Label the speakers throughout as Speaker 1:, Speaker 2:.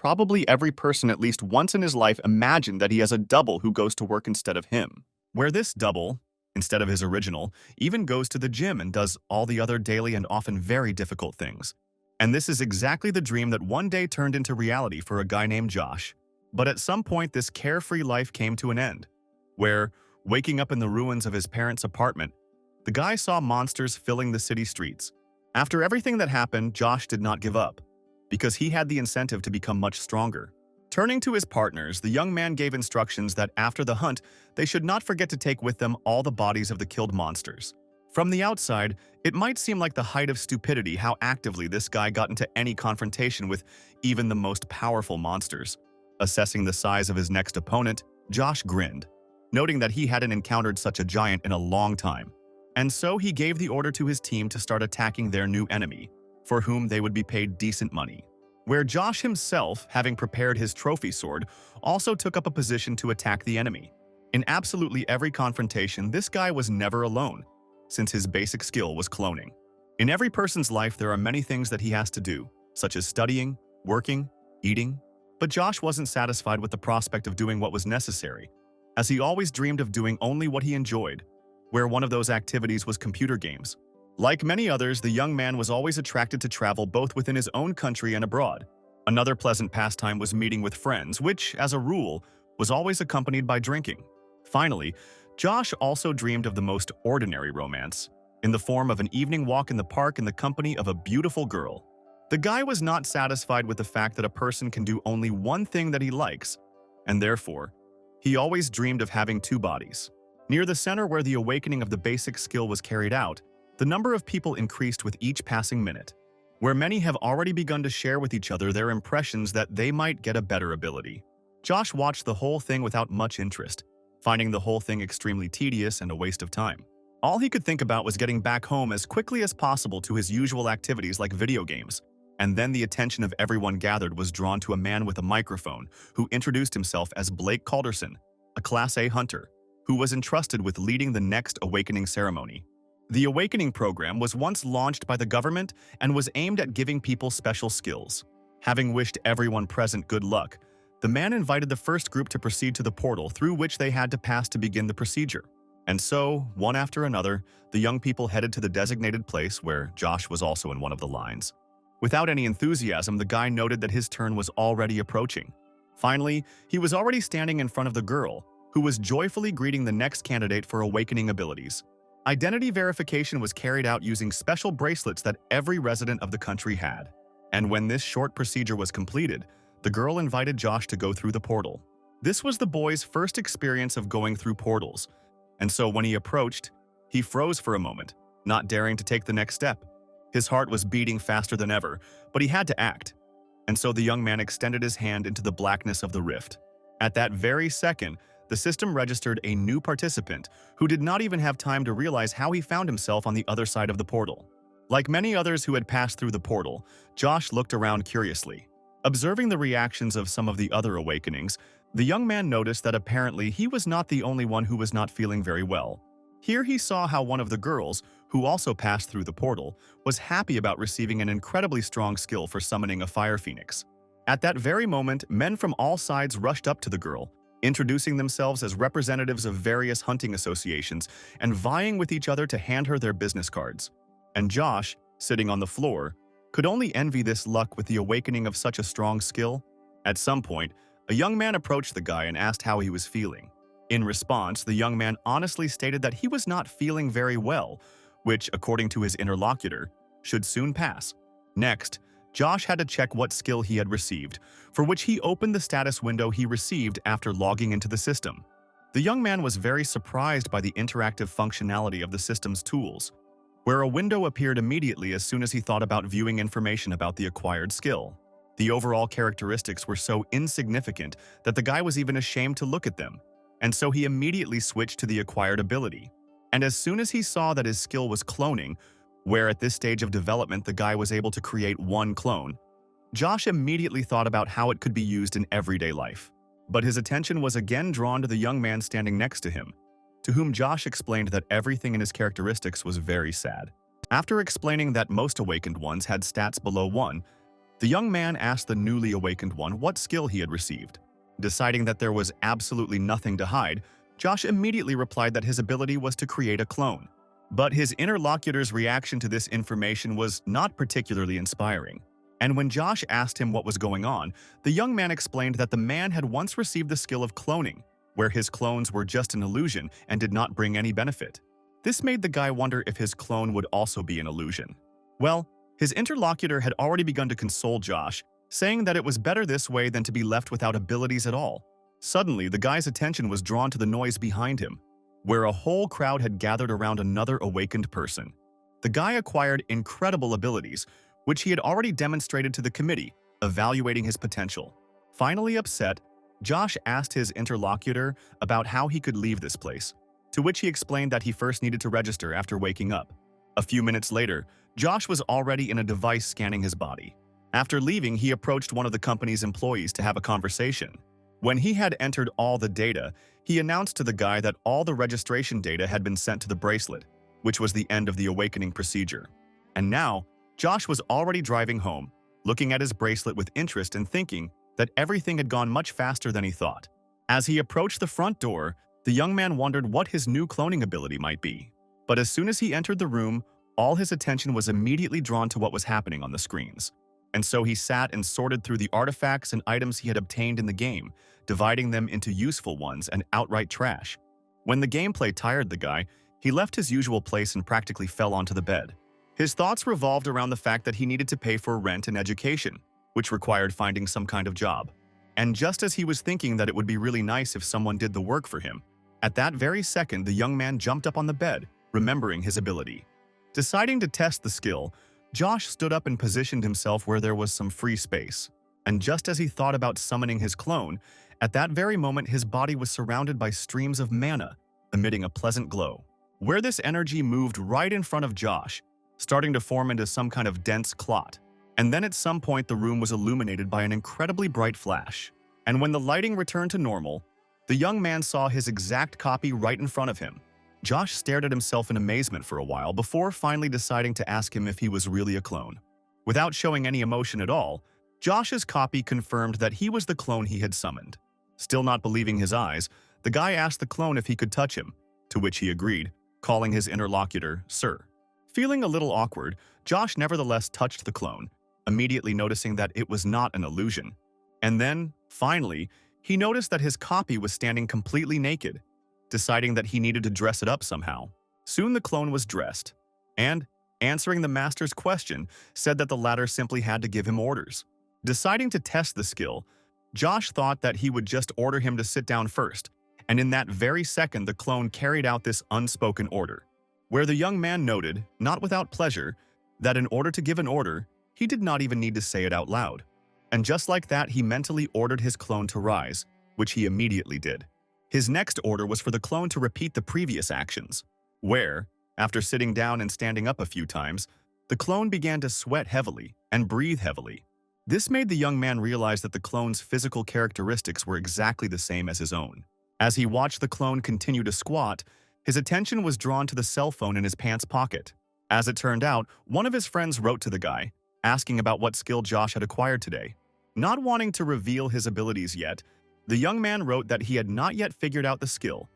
Speaker 1: probably every person at least once in his life imagined that he has a double who goes to work instead of him. Where this double, instead of his original, even goes to the gym and does all the other daily and often very difficult things. And this is exactly the dream that one day turned into reality for a guy named Josh. But at some point, this carefree life came to an end, where, waking up in the ruins of his parents' apartment, the guy saw monsters filling the city streets. After everything that happened, Josh did not give up, because he had the incentive to become much stronger. Turning to his partners, the young man gave instructions that after the hunt, they should not forget to take with them all the bodies of the killed monsters. From the outside, it might seem like the height of stupidity how actively this guy got into any confrontation with even the most powerful monsters. Assessing the size of his next opponent, Josh grinned, noting that he hadn't encountered such a giant in a long time. And so he gave the order to his team to start attacking their new enemy, for whom they would be paid decent money. Where Josh himself, having prepared his trophy sword, also took up a position to attack the enemy. In absolutely every confrontation, this guy was never alone, since his basic skill was cloning. In every person's life, there are many things that he has to do, such as studying, working, eating. But Josh wasn't satisfied with the prospect of doing what was necessary, as he always dreamed of doing only what he enjoyed, where one of those activities was computer games. Like many others, the young man was always attracted to travel both within his own country and abroad. Another pleasant pastime was meeting with friends, which, as a rule, was always accompanied by drinking. Finally, Josh also dreamed of the most ordinary romance, in the form of an evening walk in the park in the company of a beautiful girl. The guy was not satisfied with the fact that a person can do only one thing that he likes, and therefore, he always dreamed of having two bodies. Near the center where the awakening of the basic skill was carried out, the number of people increased with each passing minute, where many have already begun to share with each other their impressions that they might get a better ability. Josh watched the whole thing without much interest, finding the whole thing extremely tedious and a waste of time. All he could think about was getting back home as quickly as possible to his usual activities like video games. And then the attention of everyone gathered was drawn to a man with a microphone who introduced himself as Blake Calderson, a Class A hunter, who was entrusted with leading the next awakening ceremony. The awakening program was once launched by the government and was aimed at giving people special skills. Having wished everyone present good luck, the man invited the first group to proceed to the portal through which they had to pass to begin the procedure. And so, one after another, the young people headed to the designated place where Josh was also in one of the lines. Without any enthusiasm, the guy noted that his turn was already approaching. Finally, he was already standing in front of the girl, who was joyfully greeting the next candidate for awakening abilities. Identity verification was carried out using special bracelets that every resident of the country had. And when this short procedure was completed, the girl invited Josh to go through the portal. This was the boy's first experience of going through portals, and so when he approached, he froze for a moment, not daring to take the next step. His heart was beating faster than ever, but he had to act. And so the young man extended his hand into the blackness of the rift. At that very second, the system registered a new participant who did not even have time to realize how he found himself on the other side of the portal. Like many others who had passed through the portal, Josh looked around curiously. Observing the reactions of some of the other awakenings, the young man noticed that apparently he was not the only one who was not feeling very well. Here he saw how one of the girls, who also passed through the portal, was happy about receiving an incredibly strong skill for summoning a fire phoenix. At that very moment, men from all sides rushed up to the girl, introducing themselves as representatives of various hunting associations and vying with each other to hand her their business cards. And Josh, sitting on the floor, could only envy this luck with the awakening of such a strong skill. At some point, a young man approached the guy and asked how he was feeling. In response, the young man honestly stated that he was not feeling very well, which, according to his interlocutor, should soon pass. Next, Josh had to check what skill he had received, for which he opened the status window he received after logging into the system. The young man was very surprised by the interactive functionality of the system's tools, where a window appeared immediately as soon as he thought about viewing information about the acquired skill. The overall characteristics were so insignificant that the guy was even ashamed to look at them, and so he immediately switched to the acquired ability. And as soon as he saw that his skill was cloning, where at this stage of development the guy was able to create one clone, Josh immediately thought about how it could be used in everyday life. But his attention was again drawn to the young man standing next to him, to whom Josh explained that everything in his characteristics was very sad. After explaining that most awakened ones had stats below 1, The young man asked the newly awakened one what skill he had received. Deciding that there was absolutely nothing to hide, Josh immediately replied that his ability was to create a clone. But his interlocutor's reaction to this information was not particularly inspiring. And when Josh asked him what was going on, the young man explained that the man had once received the skill of cloning, where his clones were just an illusion and did not bring any benefit. This made the guy wonder if his clone would also be an illusion. Well, his interlocutor had already begun to console Josh, saying that it was better this way than to be left without abilities at all. Suddenly, the guy's attention was drawn to the noise behind him, where a whole crowd had gathered around another awakened person. The guy acquired incredible abilities, which he had already demonstrated to the committee, evaluating his potential. Finally upset, Josh asked his interlocutor about how he could leave this place, to which he explained that he first needed to register after waking up. A few minutes later, Josh was already in a device scanning his body. After leaving, he approached one of the company's employees to have a conversation. When he had entered all the data, he announced to the guy that all the registration data had been sent to the bracelet, which was the end of the awakening procedure. And now, Josh was already driving home, looking at his bracelet with interest and thinking that everything had gone much faster than he thought. As he approached the front door, the young man wondered what his new cloning ability might be. But as soon as he entered the room, all his attention was immediately drawn to what was happening on the screens. And so he sat and sorted through the artifacts and items he had obtained in the game, dividing them into useful ones and outright trash. When the gameplay tired the guy, he left his usual place and practically fell onto the bed. His thoughts revolved around the fact that he needed to pay for rent and education, which required finding some kind of job. And just as he was thinking that it would be really nice if someone did the work for him, at that very second the young man jumped up on the bed, remembering his ability. Deciding to test the skill, Josh stood up and positioned himself where there was some free space. And just as he thought about summoning his clone, at that very moment his body was surrounded by streams of mana, emitting a pleasant glow. Where this energy moved right in front of Josh, starting to form into some kind of dense clot. And then at some point the room was illuminated by an incredibly bright flash. And when the lighting returned to normal, the young man saw his exact copy right in front of him. Josh stared at himself in amazement for a while before finally deciding to ask him if he was really a clone. Without showing any emotion at all, Josh's copy confirmed that he was the clone he had summoned. Still not believing his eyes, the guy asked the clone if he could touch him, to which he agreed, calling his interlocutor Sir. Feeling a little awkward, Josh nevertheless touched the clone, immediately noticing that it was not an illusion. And then, finally, he noticed that his copy was standing completely naked, deciding that he needed to dress it up somehow. Soon the clone was dressed, and, answering the master's question, said that the latter simply had to give him orders. Deciding to test the skill, Josh thought that he would just order him to sit down first, and in that very second the clone carried out this unspoken order, where the young man noted, not without pleasure, that in order to give an order, he did not even need to say it out loud. And just like that, he mentally ordered his clone to rise, which he immediately did. His next order was for the clone to repeat the previous actions, where, after sitting down and standing up a few times, the clone began to sweat heavily and breathe heavily. This made the young man realize that the clone's physical characteristics were exactly the same as his own. As he watched the clone continue to squat, his attention was drawn to the cell phone in his pants pocket. As it turned out, one of his friends wrote to the guy, asking about what skill Josh had acquired today. Not wanting to reveal his abilities yet, the young man wrote that he had not yet figured out the skill,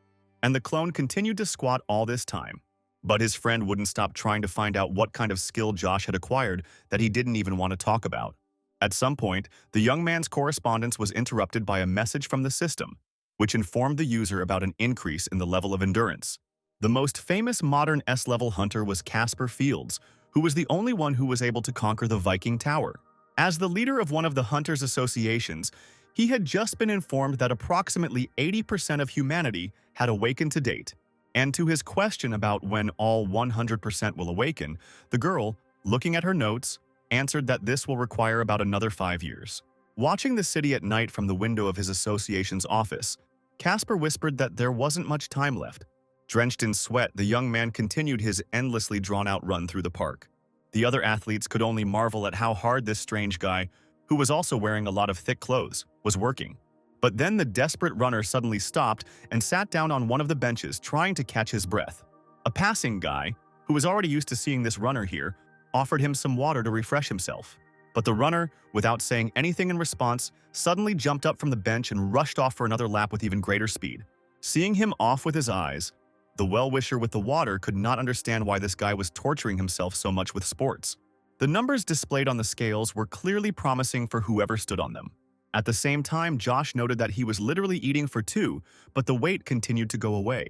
Speaker 1: and the clone continued to squat all this time. But his friend wouldn't stop trying to find out what kind of skill Josh had acquired that he didn't even want to talk about. At some point, the young man's correspondence was interrupted by a message from the system, which informed the user about an increase in the level of endurance. The most famous modern S-level hunter was Casper Fields, who was the only one who was able to conquer the Viking Tower. As the leader of one of the Hunters' associations, he had just been informed that approximately 80% of humanity had awakened to date. And to his question about when all 100% will awaken, the girl, looking at her notes, answered that this will require about another 5 years. Watching the city at night from the window of his association's office, Casper whispered that there wasn't much time left. Drenched in sweat, the young man continued his endlessly drawn-out run through the park. The other athletes could only marvel at how hard this strange guy, who was also wearing a lot of thick clothes, was working. But then the desperate runner suddenly stopped and sat down on one of the benches, trying to catch his breath. A passing guy, who was already used to seeing this runner here, offered him some water to refresh himself. But the runner, without saying anything in response, suddenly jumped up from the bench and rushed off for another lap with even greater speed. Seeing him off with his eyes, the well-wisher with the water could not understand why this guy was torturing himself so much with sports. The numbers displayed on the scales were clearly promising for whoever stood on them. At the same time, Josh noted that he was literally eating for two, but the weight continued to go away.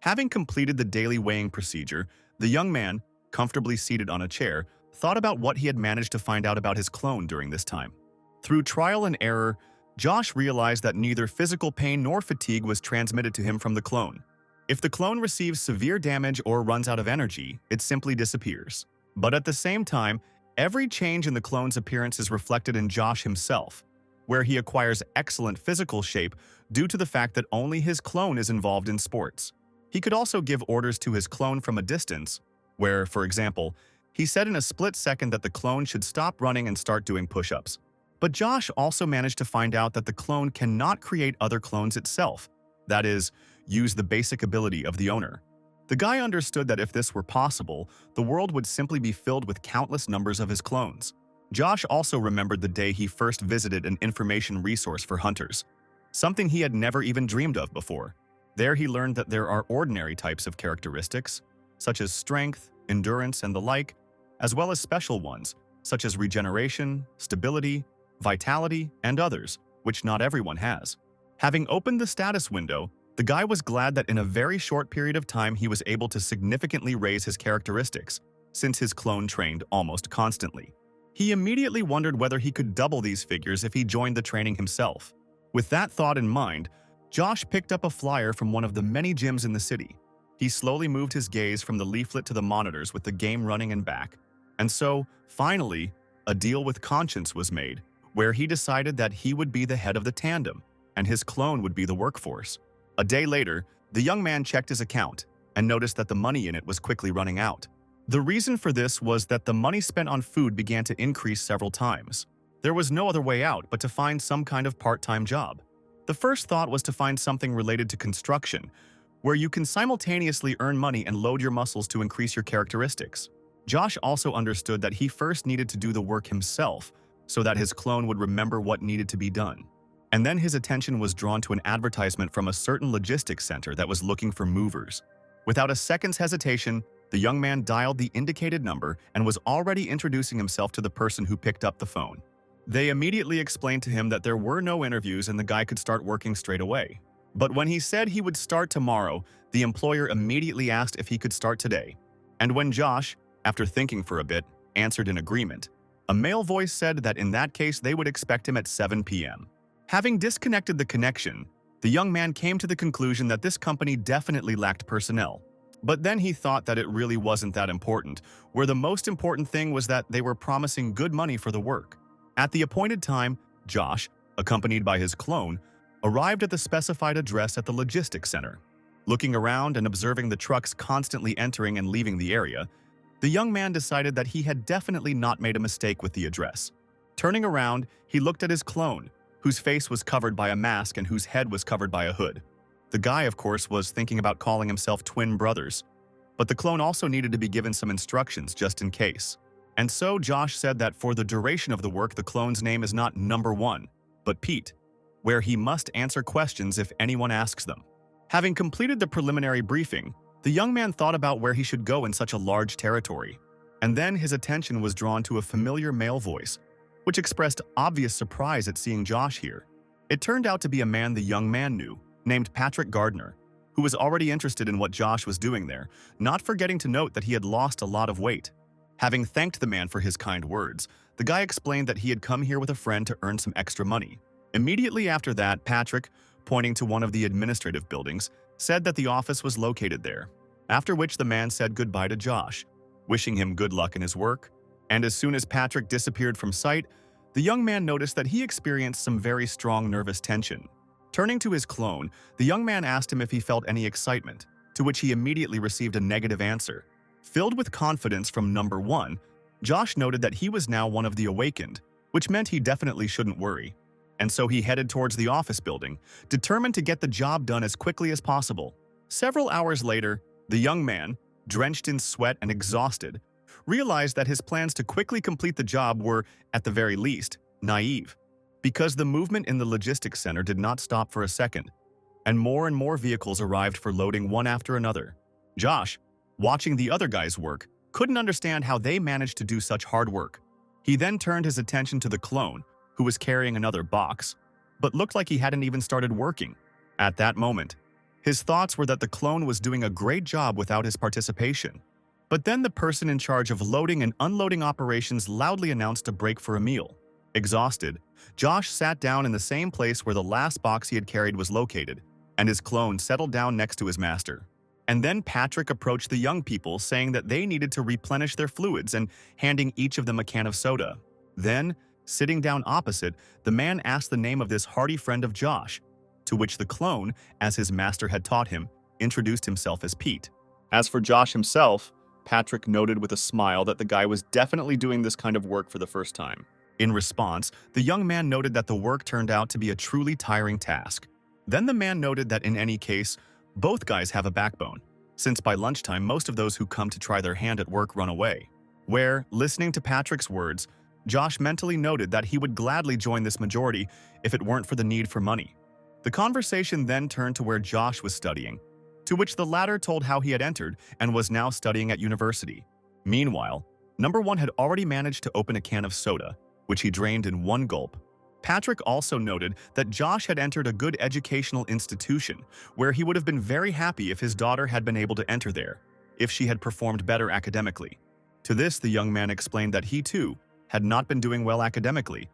Speaker 1: Having completed the daily weighing procedure, the young man, comfortably seated on a chair, thought about what he had managed to find out about his clone during this time. Through trial and error, Josh realized that neither physical pain nor fatigue was transmitted to him from the clone. If the clone receives severe damage or runs out of energy, it simply disappears. But at the same time, every change in the clone's appearance is reflected in Josh himself, where he acquires excellent physical shape due to the fact that only his clone is involved in sports. He could also give orders to his clone from a distance, where, for example, he said in a split second that the clone should stop running and start doing push-ups. But Josh also managed to find out that the clone cannot create other clones itself, that is, use the basic ability of the owner. The guy understood that if this were possible, the world would simply be filled with countless numbers of his clones. Josh also remembered the day he first visited an information resource for hunters, something he had never even dreamed of before. There he learned that there are ordinary types of characteristics, such as strength, endurance, and the like, as well as special ones, such as regeneration, stability, vitality, and others, which not everyone has. Having opened the status window, the guy was glad that in a very short period of time he was able to significantly raise his characteristics, since his clone trained almost constantly. He immediately wondered whether he could double these figures if he joined the training himself. With that thought in mind, Josh picked up a flyer from one of the many gyms in the city. He slowly moved his gaze from the leaflet to the monitors with the game running and back. And so, finally, a deal with conscience was made, where he decided that he would be the head of the tandem, and his clone would be the workforce. A day later, the young man checked his account and noticed that the money in it was quickly running out. The reason for this was that the money spent on food began to increase several times. There was no other way out but to find some kind of part-time job. The first thought was to find something related to construction, where you can simultaneously earn money and load your muscles to increase your characteristics. Josh also understood that he first needed to do the work himself so that his clone would remember what needed to be done. And then his attention was drawn to an advertisement from a certain logistics center that was looking for movers. Without a second's hesitation, the young man dialed the indicated number and was already introducing himself to the person who picked up the phone. They immediately explained to him that there were no interviews and the guy could start working straight away. But when he said he would start tomorrow, the employer immediately asked if he could start today. And when Josh, after thinking for a bit, answered in agreement, a male voice said that in that case they would expect him at 7 p.m. Having disconnected the connection, the young man came to the conclusion that this company definitely lacked personnel. But then he thought that it really wasn't that important, where the most important thing was that they were promising good money for the work. At the appointed time, Josh, accompanied by his clone, arrived at the specified address at the logistics center. Looking around and observing the trucks constantly entering and leaving the area, the young man decided that he had definitely not made a mistake with the address. Turning around, he looked at his clone, whose face was covered by a mask and whose head was covered by a hood. The guy, of course, was thinking about calling himself twin brothers, but the clone also needed to be given some instructions just in case. And so Josh said that for the duration of the work, the clone's name is not number 1, but Pete, where he must answer questions if anyone asks them. Having completed the preliminary briefing, the young man thought about where he should go in such a large territory. And then his attention was drawn to a familiar male voice, which expressed obvious surprise at seeing Josh here. It turned out to be a man the young man knew, named Patrick Gardner, who was already interested in what Josh was doing there, not forgetting to note that he had lost a lot of weight. Having thanked the man for his kind words, the guy explained that he had come here with a friend to earn some extra money. Immediately after that, Patrick, pointing to one of the administrative buildings, said that the office was located there, after which the man said goodbye to Josh, wishing him good luck in his work. And as soon as Patrick disappeared from sight, the young man noticed that he experienced some very strong nervous tension. Turning to his clone, the young man asked him if he felt any excitement, to which he immediately received a negative answer. Filled with confidence from number 1, Josh noted that he was now one of the awakened, which meant he definitely shouldn't worry. And so he headed towards the office building, determined to get the job done as quickly as possible. Several hours later, the young man, drenched in sweat and exhausted, realized that his plans to quickly complete the job were, at the very least, naive, because the movement in the logistics center did not stop for a second, and more vehicles arrived for loading one after another. Josh, watching the other guys work, couldn't understand how they managed to do such hard work. He then turned his attention to the clone, who was carrying another box, but looked like he hadn't even started working. At that moment, his thoughts were that the clone was doing a great job without his participation. But then the person in charge of loading and unloading operations loudly announced a break for a meal. Exhausted, Josh sat down in the same place where the last box he had carried was located, and his clone settled down next to his master. And then Patrick approached the young people, saying that they needed to replenish their fluids and handing each of them a can of soda. Then, sitting down opposite, the man asked the name of this hardy friend of Josh, to which the clone, as his master had taught him, introduced himself as Pete. As for Josh himself, Patrick noted with a smile that the guy was definitely doing this kind of work for the first time. In response, the young man noted that the work turned out to be a truly tiring task. Then the man noted that in any case, both guys have a backbone, since by lunchtime most of those who come to try their hand at work run away. Where, listening to Patrick's words, Josh mentally noted that he would gladly join this majority if it weren't for the need for money. The conversation then turned to where Josh was studying, to which the latter told how he had entered and was now studying at university. Meanwhile, number one had already managed to open a can of soda, which he drained in one gulp. Patrick also noted that Josh had entered a good educational institution, where he would have been very happy if his daughter had been able to enter there, if she had performed better academically. To this, the young man explained that he too had not been doing well academically,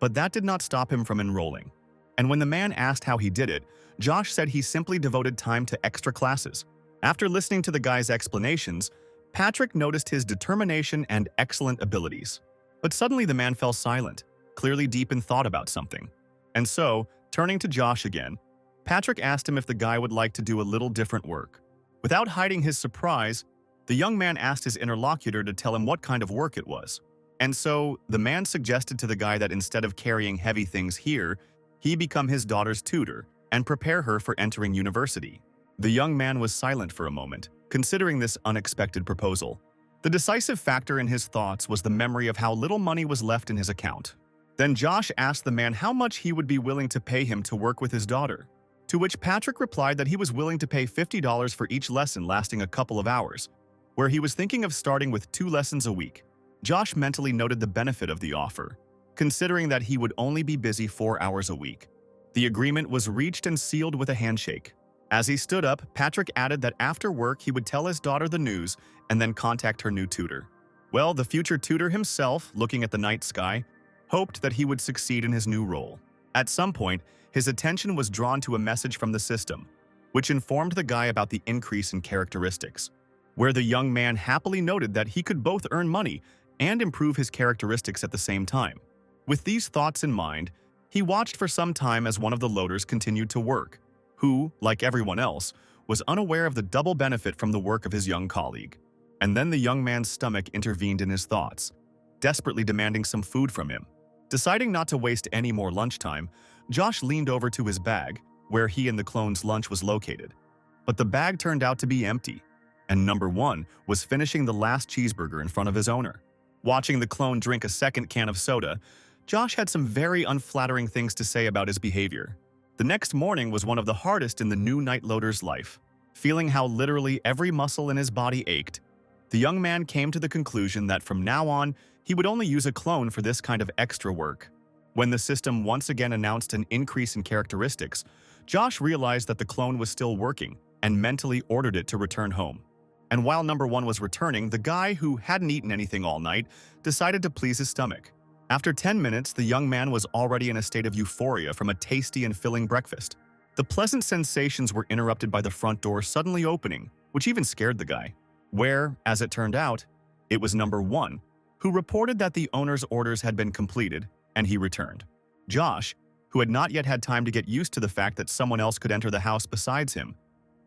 Speaker 1: but that did not stop him from enrolling. And when the man asked how he did it, Josh said he simply devoted time to extra classes. After listening to the guy's explanations, Patrick noticed his determination and excellent abilities. But suddenly the man fell silent, clearly deep in thought about something. And so, turning to Josh again, Patrick asked him if the guy would like to do a little different work. Without hiding his surprise, the young man asked his interlocutor to tell him what kind of work it was. And so, the man suggested to the guy that instead of carrying heavy things here, he become his daughter's tutor and prepare her for entering university. The young man was silent for a moment, considering this unexpected proposal. The decisive factor in his thoughts was the memory of how little money was left in his account. Then Josh asked the man how much he would be willing to pay him to work with his daughter, to which Patrick replied that he was willing to pay $50 for each lesson lasting a couple of hours, where he was thinking of starting with 2 lessons a week. Josh mentally noted the benefit of the offer, considering that he would only be busy 4 hours a week. The agreement was reached and sealed with a handshake. As he stood up, Patrick added that after work he would tell his daughter the news and then contact her new tutor. Well, the future tutor himself, looking at the night sky, hoped that he would succeed in his new role. At some point, his attention was drawn to a message from the system, which informed the guy about the increase in characteristics, where the young man happily noted that he could both earn money and improve his characteristics at the same time. With these thoughts in mind, he watched for some time as one of the loaders continued to work, who, like everyone else, was unaware of the double benefit from the work of his young colleague. And then the young man's stomach intervened in his thoughts, desperately demanding some food from him. Deciding not to waste any more lunchtime, Josh leaned over to his bag, where he and the clone's lunch was located. But the bag turned out to be empty, and number one was finishing the last cheeseburger in front of his owner. Watching the clone drink a second can of soda, Josh had some very unflattering things to say about his behavior. The next morning was one of the hardest in the new night loader's life. Feeling how literally every muscle in his body ached, the young man came to the conclusion that from now on, he would only use a clone for this kind of extra work. When the system once again announced an increase in characteristics, Josh realized that the clone was still working and mentally ordered it to return home. And while number one was returning, the guy, who hadn't eaten anything all night, decided to please his stomach. After 10 minutes, the young man was already in a state of euphoria from a tasty and filling breakfast. The pleasant sensations were interrupted by the front door suddenly opening, which even scared the guy, where, as it turned out, it was number one, who reported that the owner's orders had been completed, and he returned. Josh, who had not yet had time to get used to the fact that someone else could enter the house besides him,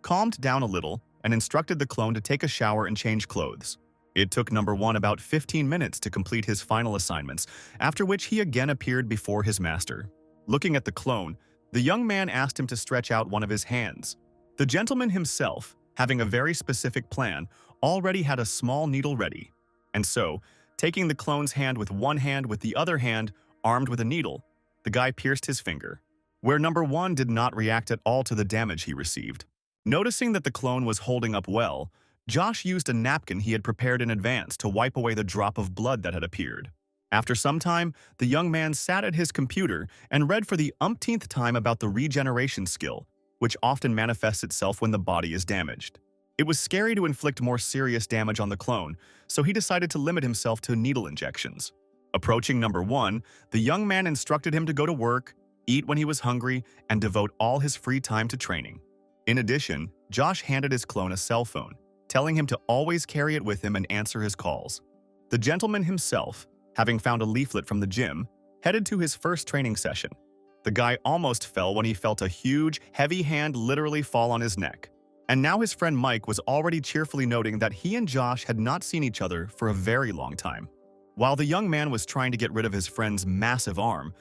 Speaker 1: calmed down a little and instructed the clone to take a shower and change clothes. It took number one about 15 minutes to complete his final assignments, after which he again appeared before his master. Looking at the clone, the young man asked him to stretch out one of his hands. The gentleman himself, having a very specific plan, already had a small needle ready. And so, taking the clone's hand with one hand with the other hand, armed with a needle, the guy pierced his finger, where number 1 did not react at all to the damage he received. Noticing that the clone was holding up well, Josh used a napkin he had prepared in advance to wipe away the drop of blood that had appeared. After some time, the young man sat at his computer and read for the umpteenth time about the regeneration skill, which often manifests itself when the body is damaged. It was scary to inflict more serious damage on the clone, so he decided to limit himself to needle injections. Approaching number 1, the young man instructed him to go to work, eat when he was hungry, and devote all his free time to training. In addition, Josh handed his clone a cell phone, telling him to always carry it with him and answer his calls. The gentleman himself, having found a leaflet from the gym, headed to his first training session. The guy almost fell when he felt a huge, heavy hand literally fall on his neck. And now his friend Mike was already cheerfully noting that he and Josh had not seen each other for a very long time. While the young man was trying to get rid of his friend's massive arm,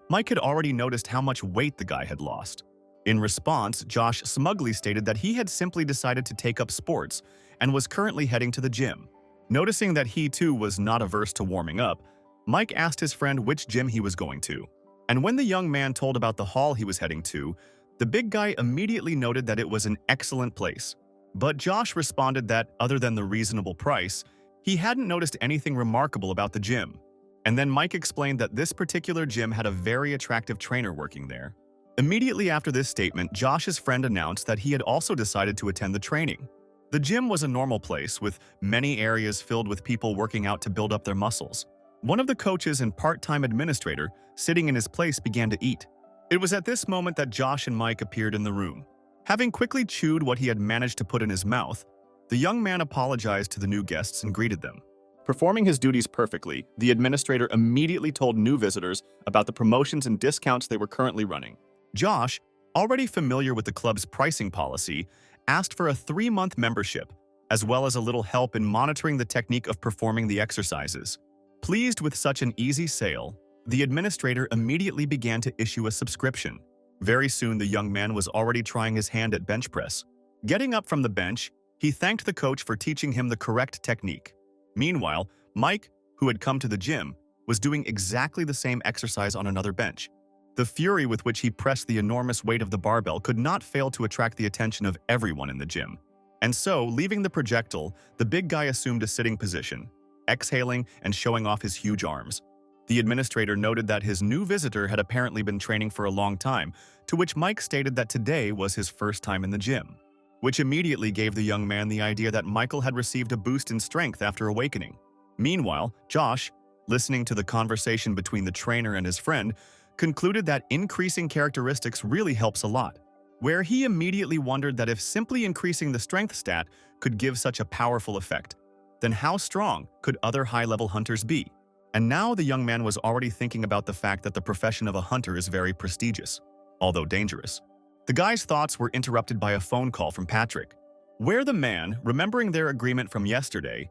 Speaker 1: Mike had already noticed how much weight the guy had lost. In response, Josh smugly stated that he had simply decided to take up sports and was currently heading to the gym. Noticing that he too was not averse to warming up, Mike asked his friend which gym he was going to. And when the young man told about the hall he was heading to, the big guy immediately noted that it was an excellent place. But Josh responded that, other than the reasonable price, he hadn't noticed anything remarkable about the gym. And then Mike explained that this particular gym had a very attractive trainer working there. Immediately after this statement, Josh's friend announced that he had also decided to attend the training. The gym was a normal place, with many areas filled with people working out to build up their muscles. One of the coaches and part-time administrator, sitting in his place, began to eat. It was at this moment that Josh and Mike appeared in the room. Having quickly chewed what he had managed to put in his mouth, the young man apologized to the new guests and greeted them. Performing his duties perfectly, the administrator immediately told new visitors about the promotions and discounts they were currently running. Josh, already familiar with the club's pricing policy, asked for a 3-month membership, as well as a little help in monitoring the technique of performing the exercises. Pleased with such an easy sale, the administrator immediately began to issue a subscription. Very soon, the young man was already trying his hand at bench press. Getting up from the bench, he thanked the coach for teaching him the correct technique. Meanwhile, Mike, who had come to the gym, was doing exactly the same exercise on another bench. The fury with which he pressed the enormous weight of the barbell could not fail to attract the attention of everyone in the gym. And so, leaving the projectile, the big guy assumed a sitting position, exhaling and showing off his huge arms. The administrator noted that his new visitor had apparently been training for a long time, to which Mike stated that today was his first time in the gym, which immediately gave the young man the idea that Michael had received a boost in strength after awakening. Meanwhile, Josh, listening to the conversation between the trainer and his friend, concluded that increasing characteristics really helps a lot, where he immediately wondered that if simply increasing the strength stat could give such a powerful effect, then how strong could other high-level hunters be? And now the young man was already thinking about the fact that the profession of a hunter is very prestigious, although dangerous. The guy's thoughts were interrupted by a phone call from Patrick, where the man, remembering their agreement from yesterday,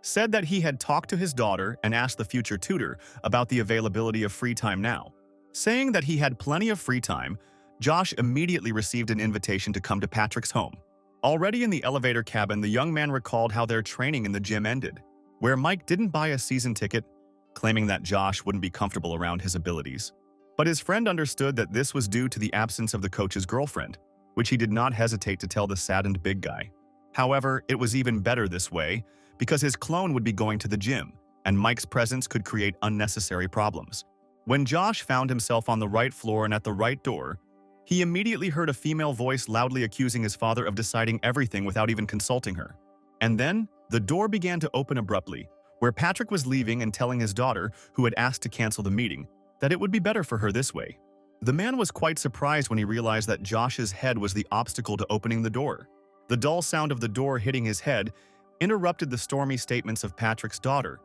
Speaker 1: said that he had talked to his daughter and asked the future tutor about the availability of free time now. Saying that he had plenty of free time, Josh immediately received an invitation to come to Patrick's home. Already in the elevator cabin, the young man recalled how their training in the gym ended, where Mike didn't buy a season ticket, claiming that Josh wouldn't be comfortable around his abilities. But his friend understood that this was due to the absence of the coach's girlfriend, which he did not hesitate to tell the saddened big guy. However, it was even better this way, because his clone would be going to the gym, and Mike's presence could create unnecessary problems. When Josh found himself on the right floor and at the right door, he immediately heard a female voice loudly accusing his father of deciding everything without even consulting her. And then, the door began to open abruptly, where Patrick was leaving and telling his daughter, who had asked to cancel the meeting, that it would be better for her this way. The man was quite surprised when he realized that Josh's head was the obstacle to opening the door. The dull sound of the door hitting his head interrupted the stormy statements of Patrick's daughter,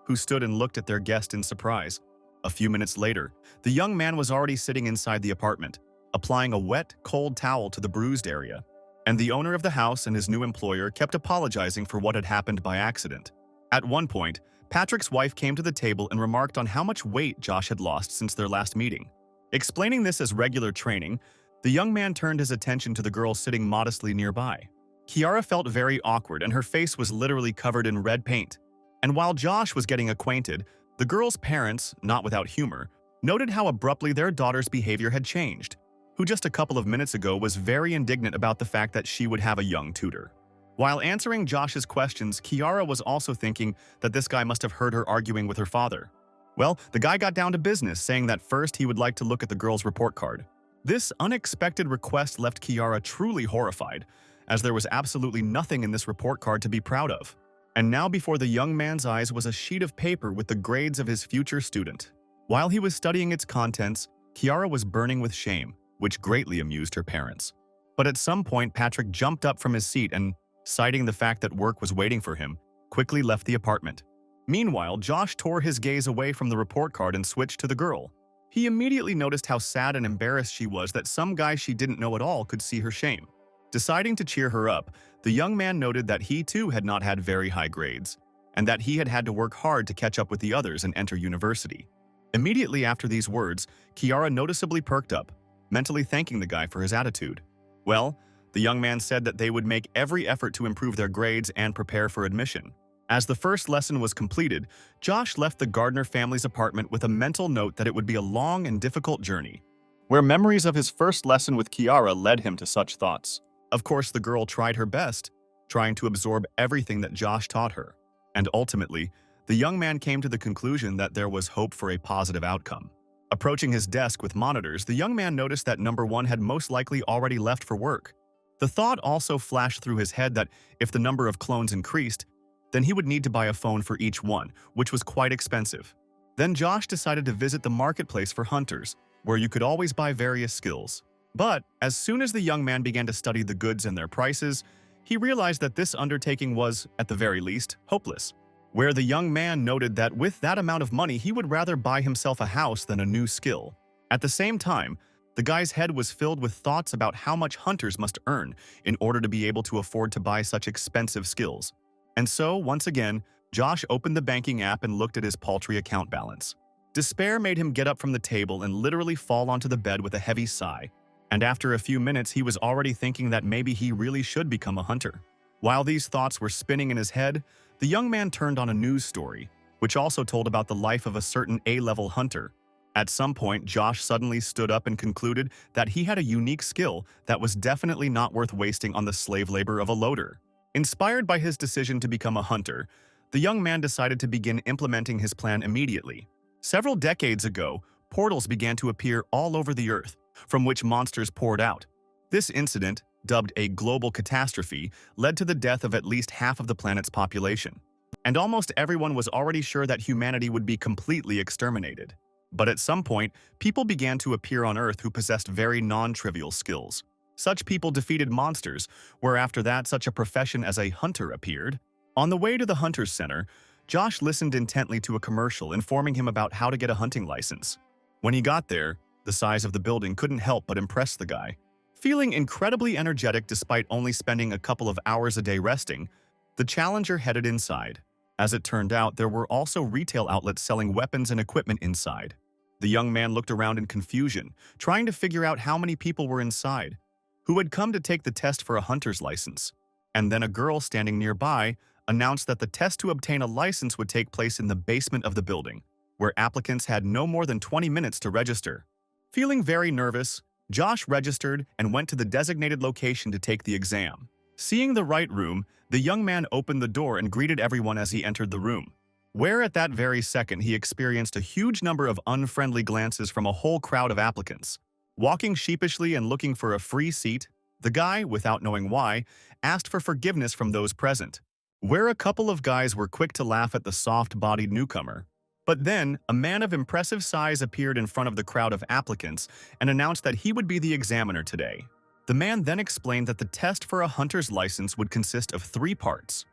Speaker 1: who stood and looked at their guest in surprise. A few minutes later, the young man was already sitting inside the apartment, applying a wet, cold towel to the bruised area. And the owner of the house and his new employer kept apologizing for what had happened by accident. At one point, Patrick's wife came to the table and remarked on how much weight Josh had lost since their last meeting. Explaining this as regular training, the young man turned his attention to the girl sitting modestly nearby. Kiara felt very awkward and her face was literally covered in red paint. And while Josh was getting acquainted, the girl's parents, not without humor, noted how abruptly their daughter's behavior had changed, who just a couple of minutes ago was very indignant about the fact that she would have a young tutor. While answering Josh's questions, Kiara was also thinking that this guy must have heard her arguing with her father. Well, the guy got down to business, saying that first he would like to look at the girl's report card. This unexpected request left Kiara truly horrified, as there was absolutely nothing in this report card to be proud of. And now before the young man's eyes was a sheet of paper with the grades of his future student. While he was studying its contents, Kiara was burning with shame, which greatly amused her parents. But at some point, Patrick jumped up from his seat and, citing the fact that work was waiting for him, quickly left the apartment. Meanwhile, Josh tore his gaze away from the report card and switched to the girl. He immediately noticed how sad and embarrassed she was that some guy she didn't know at all could see her shame. Deciding to cheer her up, the young man noted that he too had not had very high grades, and that he had had to work hard to catch up with the others and enter university. Immediately after these words, Kiara noticeably perked up, mentally thanking the guy for his attitude. Well, the young man said that they would make every effort to improve their grades and prepare for admission. As the first lesson was completed, Josh left the Gardner family's apartment with a mental note that it would be a long and difficult journey, where memories of his first lesson with Kiara led him to such thoughts. Of course, the girl tried her best, trying to absorb everything that Josh taught her. And ultimately, the young man came to the conclusion that there was hope for a positive outcome. Approaching his desk with monitors, the young man noticed that number 1 had most likely already left for work. The thought also flashed through his head that if the number of clones increased, then he would need to buy a phone for each one, which was quite expensive. Then Josh decided to visit the marketplace for hunters, where you could always buy various skills. But as soon as the young man began to study the goods and their prices, he realized that this undertaking was, at the very least, hopeless. Where the young man noted that with that amount of money, he would rather buy himself a house than a new skill. At the same time, the guy's head was filled with thoughts about how much hunters must earn in order to be able to afford to buy such expensive skills. And so, once again, Josh opened the banking app and looked at his paltry account balance. Despair made him get up from the table and literally fall onto the bed with a heavy sigh. And after a few minutes, he was already thinking that maybe he really should become a hunter. While these thoughts were spinning in his head, the young man turned on a news story, which also told about the life of a certain A-level hunter. At some point, Josh suddenly stood up and concluded that he had a unique skill that was definitely not worth wasting on the slave labor of a loader. Inspired by his decision to become a hunter, the young man decided to begin implementing his plan immediately. Several decades ago, portals began to appear all over the Earth, from which monsters poured out. This incident, dubbed a global catastrophe, led to the death of at least half of the planet's population. And almost everyone was already sure that humanity would be completely exterminated. But at some point, people began to appear on Earth who possessed very non-trivial skills. Such people defeated monsters, where after that such a profession as a hunter appeared. On the way to the Hunter's Center, Josh listened intently to a commercial informing him about how to get a hunting license. When he got there, the size of the building couldn't help but impress the guy. Feeling incredibly energetic despite only spending a couple of hours a day resting, the challenger headed inside. As it turned out, there were also retail outlets selling weapons and equipment inside. The young man looked around in confusion, trying to figure out how many people were inside, who had come to take the test for a hunter's license. And then a girl standing nearby announced that the test to obtain a license would take place in the basement of the building, where applicants had no more than 20 minutes to register. Feeling very nervous, Josh registered and went to the designated location to take the exam. Seeing the right room, the young man opened the door and greeted everyone as he entered the room, where at that very second he experienced a huge number of unfriendly glances from a whole crowd of applicants. Walking sheepishly and looking for a free seat, the guy, without knowing why, asked for forgiveness from those present, where a couple of guys were quick to laugh at the soft-bodied newcomer. But then, a man of impressive size appeared in front of the crowd of applicants and announced that he would be the examiner today. The man then explained that the test for a hunter's license would consist of 3 parts: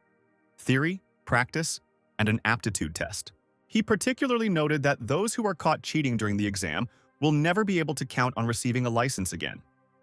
Speaker 1: theory, practice, and an aptitude test. He particularly noted that those who are caught cheating during the exam will never be able to count on receiving a license again.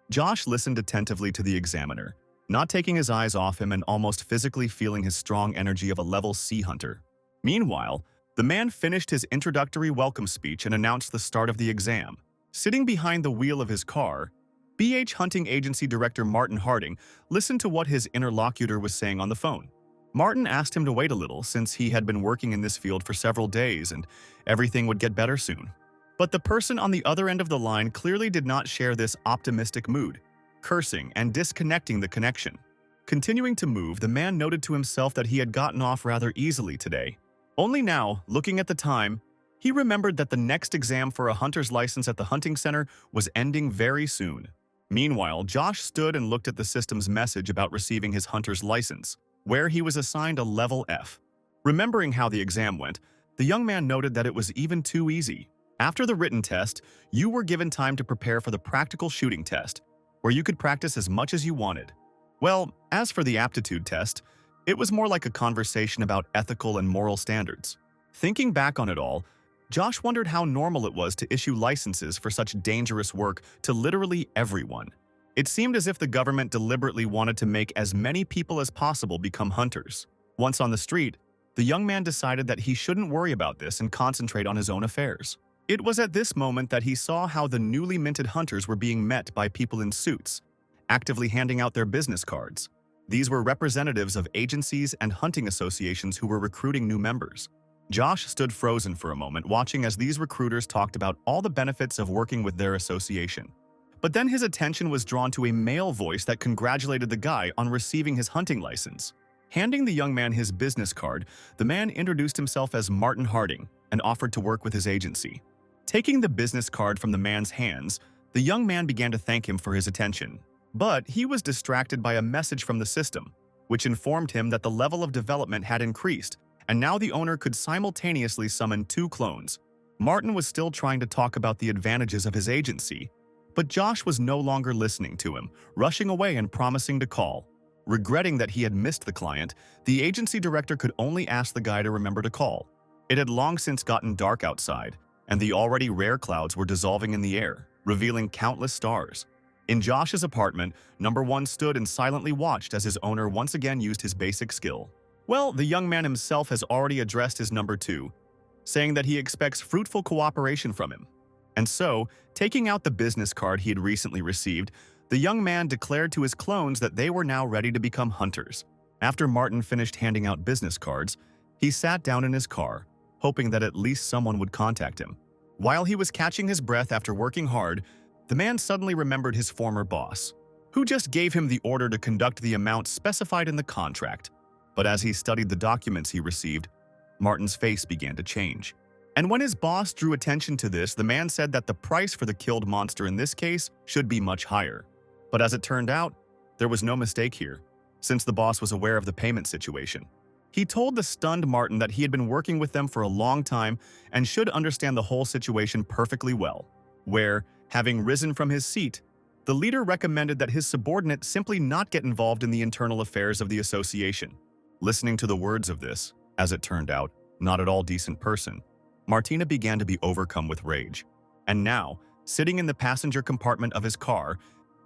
Speaker 1: Josh listened attentively to the examiner, not taking his eyes off him and almost physically feeling his strong energy of a level C hunter. Meanwhile, the man finished his introductory welcome speech and announced the start of the exam. Sitting behind the wheel of his car, BH Hunting Agency Director Martin Harding listened to what his interlocutor was saying on the phone. Martin asked him to wait a little since he had been working in this field for several days and everything would get better soon. But the person on the other end of the line clearly did not share this optimistic mood, cursing and disconnecting the connection. Continuing to move, the man noted to himself that he had gotten off rather easily today. Only now, looking at the time, he remembered that the next exam for a hunter's license at the hunting center was ending very soon. Meanwhile, Josh stood and looked at the system's message about receiving his hunter's license, where he was assigned a level F. Remembering how the exam went, the young man noted that it was even too easy. After the written test, you were given time to prepare for the practical shooting test, where you could practice as much as you wanted. Well, as for the aptitude test, it was more like a conversation about ethical and moral standards. Thinking back on it all, Josh wondered how normal it was to issue licenses for such dangerous work to literally everyone. It seemed as if the government deliberately wanted to make as many people as possible become hunters. Once on the street, the young man decided that he shouldn't worry about this and concentrate on his own affairs. It was at this moment that he saw how the newly minted hunters were being met by people in suits, actively handing out their business cards. These were representatives of agencies and hunting associations who were recruiting new members. Josh stood frozen for a moment, watching as these recruiters talked about all the benefits of working with their association. But then his attention was drawn to a male voice that congratulated the guy on receiving his hunting license. Handing the young man his business card, the man introduced himself as Martin Harding and offered to work with his agency. Taking the business card from the man's hands, the young man began to thank him for his attention. But he was distracted by a message from the system, which informed him that the level of development had increased, and now the owner could simultaneously summon 2 clones. Martin was still trying to talk about the advantages of his agency, but Josh was no longer listening to him, rushing away and promising to call. Regretting that he had missed the client, the agency director could only ask the guy to remember to call. It had long since gotten dark outside, and the already rare clouds were dissolving in the air, revealing countless stars. In Josh's apartment, number 1 stood and silently watched as his owner once again used his basic skill. Well, the young man himself has already addressed his number 2, saying that he expects fruitful cooperation from him. And so, taking out the business card he had recently received, the young man declared to his clones that they were now ready to become hunters. After Martin finished handing out business cards, he sat down in his car, hoping that at least someone would contact him. While he was catching his breath after working hard, the man suddenly remembered his former boss, who just gave him the order to conduct the amount specified in the contract. But as he studied the documents he received, Martin's face began to change. And when his boss drew attention to this, the man said that the price for the killed monster in this case should be much higher. But as it turned out, there was no mistake here, since the boss was aware of the payment situation. He told the stunned Martin that he had been working with them for a long time and should understand the whole situation perfectly well, where, having risen from his seat, the leader recommended that his subordinate simply not get involved in the internal affairs of the association. Listening to the words of this, as it turned out, not at all decent person, Martina began to be overcome with rage. And now, sitting in the passenger compartment of his car,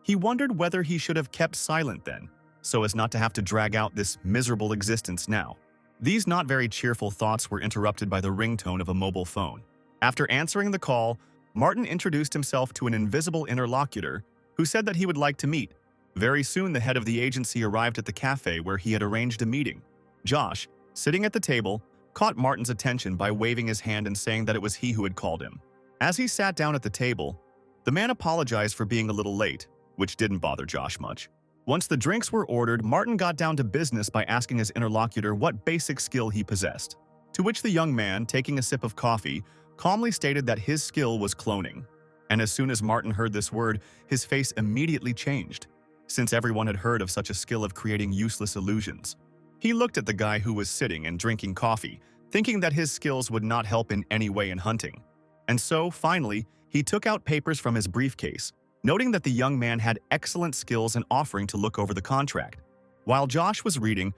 Speaker 1: he wondered whether he should have kept silent then, so as not to have to drag out this miserable existence now. These not very cheerful thoughts were interrupted by the ringtone of a mobile phone. After answering the call, Martin introduced himself to an invisible interlocutor who said that he would like to meet. Very soon, the head of the agency arrived at the cafe where he had arranged a meeting. Josh, sitting at the table, caught Martin's attention by waving his hand and saying that it was he who had called him. As he sat down at the table, the man apologized for being a little late, which didn't bother Josh much. Once the drinks were ordered, Martin got down to business by asking his interlocutor what basic skill he possessed, to which the young man, taking a sip of coffee, calmly stated that his skill was cloning. And as soon as Martin heard this word, his face immediately changed, since everyone had heard of such a skill of creating useless illusions. He looked at the guy who was sitting and drinking coffee, thinking that his skills would not help in any way in hunting. And so, finally, he took out papers from his briefcase, noting that the young man had excellent skills and offering to look over the contract. While Josh was reading,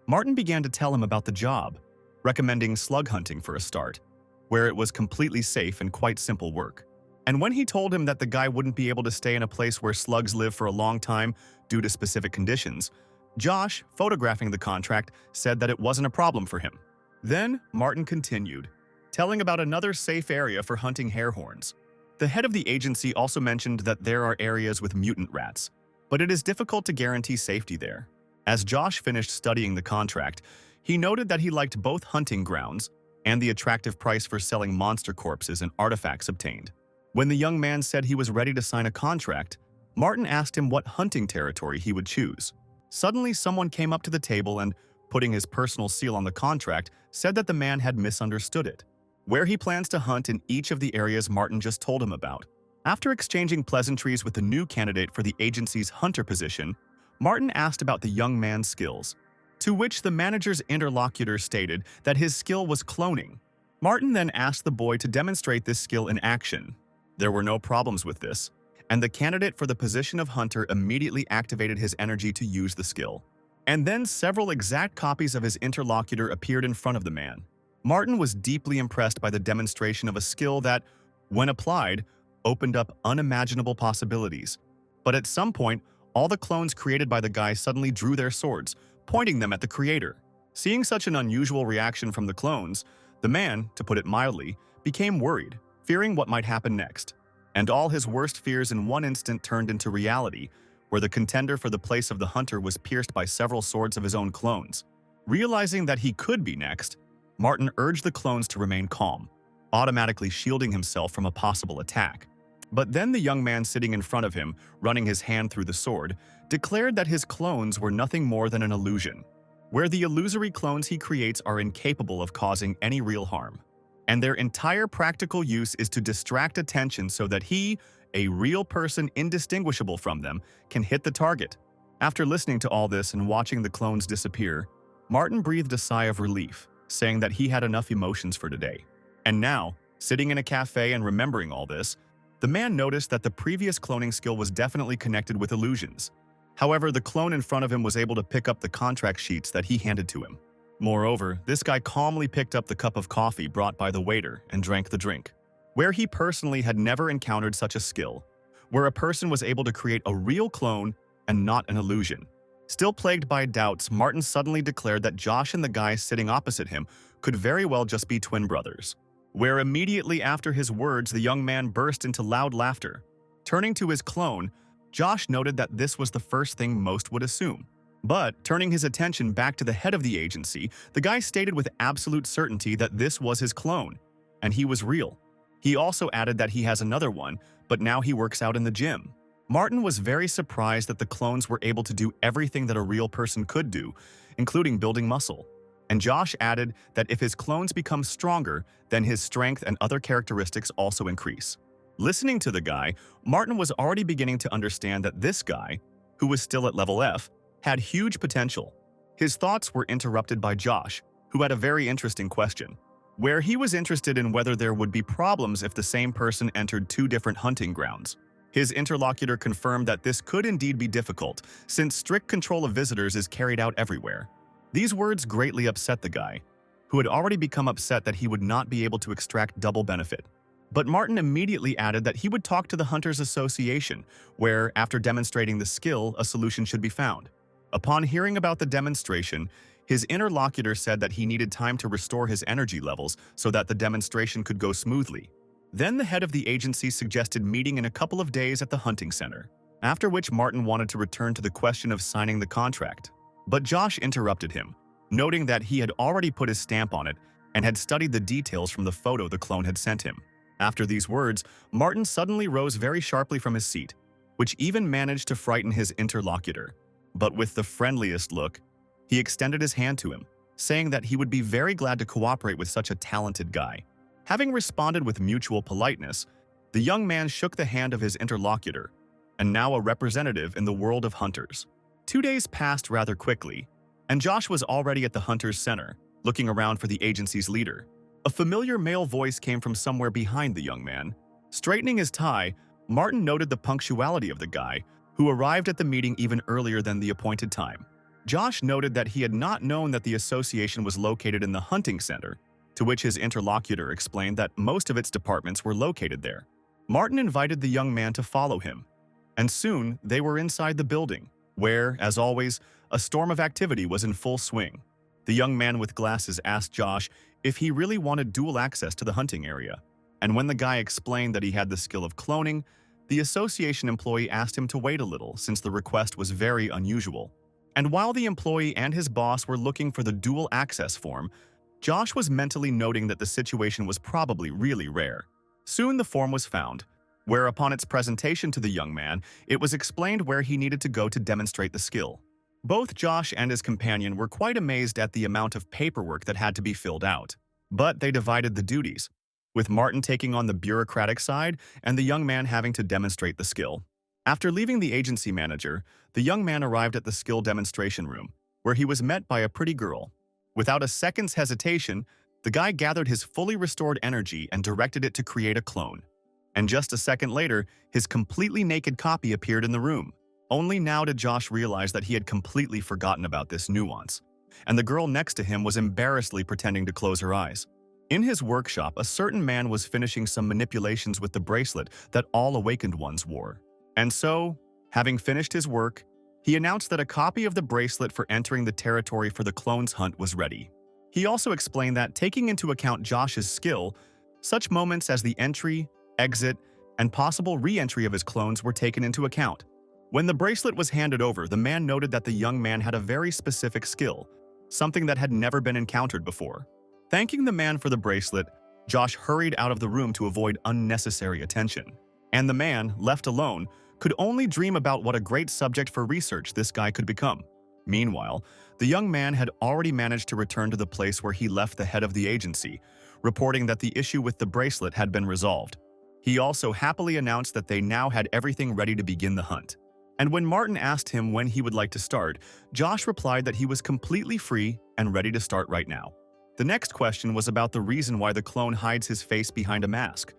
Speaker 1: Martin began to tell him about the job, recommending slug hunting for a start, where it was completely safe and quite simple work. And when he told him that the guy wouldn't be able to stay in a place where slugs live for a long time due to specific conditions, Josh, photographing the contract, said that it wasn't a problem for him. Then Martin continued, telling about another safe area for hunting harehorns. The head of the agency also mentioned that there are areas with mutant rats, but it is difficult to guarantee safety there. As Josh finished studying the contract, He noted that he liked both hunting grounds and the attractive price for selling monster corpses and artifacts obtained. When the young man said he was ready to sign a contract, Martin asked him what hunting territory he would choose. Suddenly, someone came up to the table and, putting his personal seal on the contract, said that the man had misunderstood it, where he plans to hunt in each of the areas Martin just told him about. After exchanging pleasantries with the new candidate for the agency's hunter position, Martin asked about the young man's skills, to which the manager's interlocutor stated that his skill was cloning. Martin then asked the boy to demonstrate this skill in action. There were no problems with this, and the candidate for the position of hunter immediately activated his energy to use the skill. And then several exact copies of his interlocutor appeared in front of the man. Martin was deeply impressed by the demonstration of a skill that, when applied, opened up unimaginable possibilities. But at some point, all the clones created by the guy suddenly drew their swords, pointing them at the creator. Seeing such an unusual reaction from the clones, the man, to put it mildly, became worried, fearing what might happen next. And all his worst fears in one instant turned into reality, where the contender for the place of the hunter was pierced by several swords of his own clones. Realizing that he could be next, Martin urged the clones to remain calm, automatically shielding himself from a possible attack. But then the young man sitting in front of him, running his hand through the sword, declared that his clones were nothing more than an illusion, where the illusory clones he creates are incapable of causing any real harm, and their entire practical use is to distract attention so that he, a real person indistinguishable from them, can hit the target. After listening to all this and watching the clones disappear, Martin breathed a sigh of relief, saying that he had enough emotions for today. And now, sitting in a cafe and remembering all this, the man noticed that the previous cloning skill was definitely connected with illusions. However, the clone in front of him was able to pick up the contract sheets that he handed to him. Moreover, this guy calmly picked up the cup of coffee brought by the waiter and drank the drink, where he personally had never encountered such a skill, where a person was able to create a real clone and not an illusion. Still plagued by doubts, Martin suddenly declared that Josh and the guy sitting opposite him could very well just be twin brothers, where immediately after his words the young man burst into loud laughter. Turning to his clone, Josh noted that this was the first thing most would assume. But, turning his attention back to the head of the agency, the guy stated with absolute certainty that this was his clone, and he was real. He also added that he has another one, but now he works out in the gym. Martin was very surprised that the clones were able to do everything that a real person could do, including building muscle. And Josh added that if his clones become stronger, then his strength and other characteristics also increase. Listening to the guy, Martin was already beginning to understand that this guy, who was still at level F, had huge potential. His thoughts were interrupted by Josh, who had a very interesting question, where he was interested in whether there would be problems if the same person entered two different hunting grounds. His interlocutor confirmed that this could indeed be difficult, since strict control of visitors is carried out everywhere. These words greatly upset the guy, who had already become upset that he would not be able to extract double benefit. But Martin immediately added that he would talk to the Hunters Association, where, after demonstrating the skill, a solution should be found. Upon hearing about the demonstration, his interlocutor said that he needed time to restore his energy levels so that the demonstration could go smoothly. Then the head of the agency suggested meeting in a couple of days at the hunting center, after which Martin wanted to return to the question of signing the contract. But Josh interrupted him, noting that he had already put his stamp on it and had studied the details from the photo the clone had sent him. After these words, Martin suddenly rose very sharply from his seat, which even managed to frighten his interlocutor. But with the friendliest look, he extended his hand to him, saying that he would be very glad to cooperate with such a talented guy. Having responded with mutual politeness, the young man shook the hand of his interlocutor, and now a representative in the world of hunters. 2 days passed rather quickly, and Josh was already at the Hunters Center, looking around for the agency's leader. A familiar male voice came from somewhere behind the young man. Straightening his tie, Martin noted the punctuality of the guy, who arrived at the meeting even earlier than the appointed time. Josh noted that he had not known that the association was located in the hunting center, to which his interlocutor explained that most of its departments were located there. Martin invited the young man to follow him, and soon they were inside the building, where, as always, a storm of activity was in full swing. The young man with glasses asked Josh if he really wanted dual access to the hunting area, and when the guy explained that he had the skill of cloning, the association employee asked him to wait a little since the request was very unusual. And while the employee and his boss were looking for the dual access form, Josh was mentally noting that the situation was probably really rare. Soon the form was found, where upon its presentation to the young man, it was explained where he needed to go to demonstrate the skill. Both Josh and his companion were quite amazed at the amount of paperwork that had to be filled out. But they divided the duties, with Martin taking on the bureaucratic side and the young man having to demonstrate the skill. After leaving the agency manager, the young man arrived at the skill demonstration room, where he was met by a pretty girl. Without a second's hesitation, the guy gathered his fully restored energy and directed it to create a clone. And just a second later, his completely naked copy appeared in the room. Only now did Josh realize that he had completely forgotten about this nuance, and the girl next to him was embarrassedly pretending to close her eyes. In his workshop, a certain man was finishing some manipulations with the bracelet that all awakened ones wore. And so, having finished his work, he announced that a copy of the bracelet for entering the territory for the clones hunt was ready. He also explained that, taking into account Josh's skill, such moments as the entry, exit, and possible re-entry of his clones were taken into account. When the bracelet was handed over, the man noted that the young man had a very specific skill, something that had never been encountered before. Thanking the man for the bracelet, Josh hurried out of the room to avoid unnecessary attention. And the man, left alone, could only dream about what a great subject for research this guy could become. Meanwhile, the young man had already managed to return to the place where he left the head of the agency, reporting that the issue with the bracelet had been resolved. He also happily announced that they now had everything ready to begin the hunt. And when Martin asked him when he would like to start, Josh replied that he was completely free and ready to start right now. The next question was about the reason why the clone hides his face behind a mask,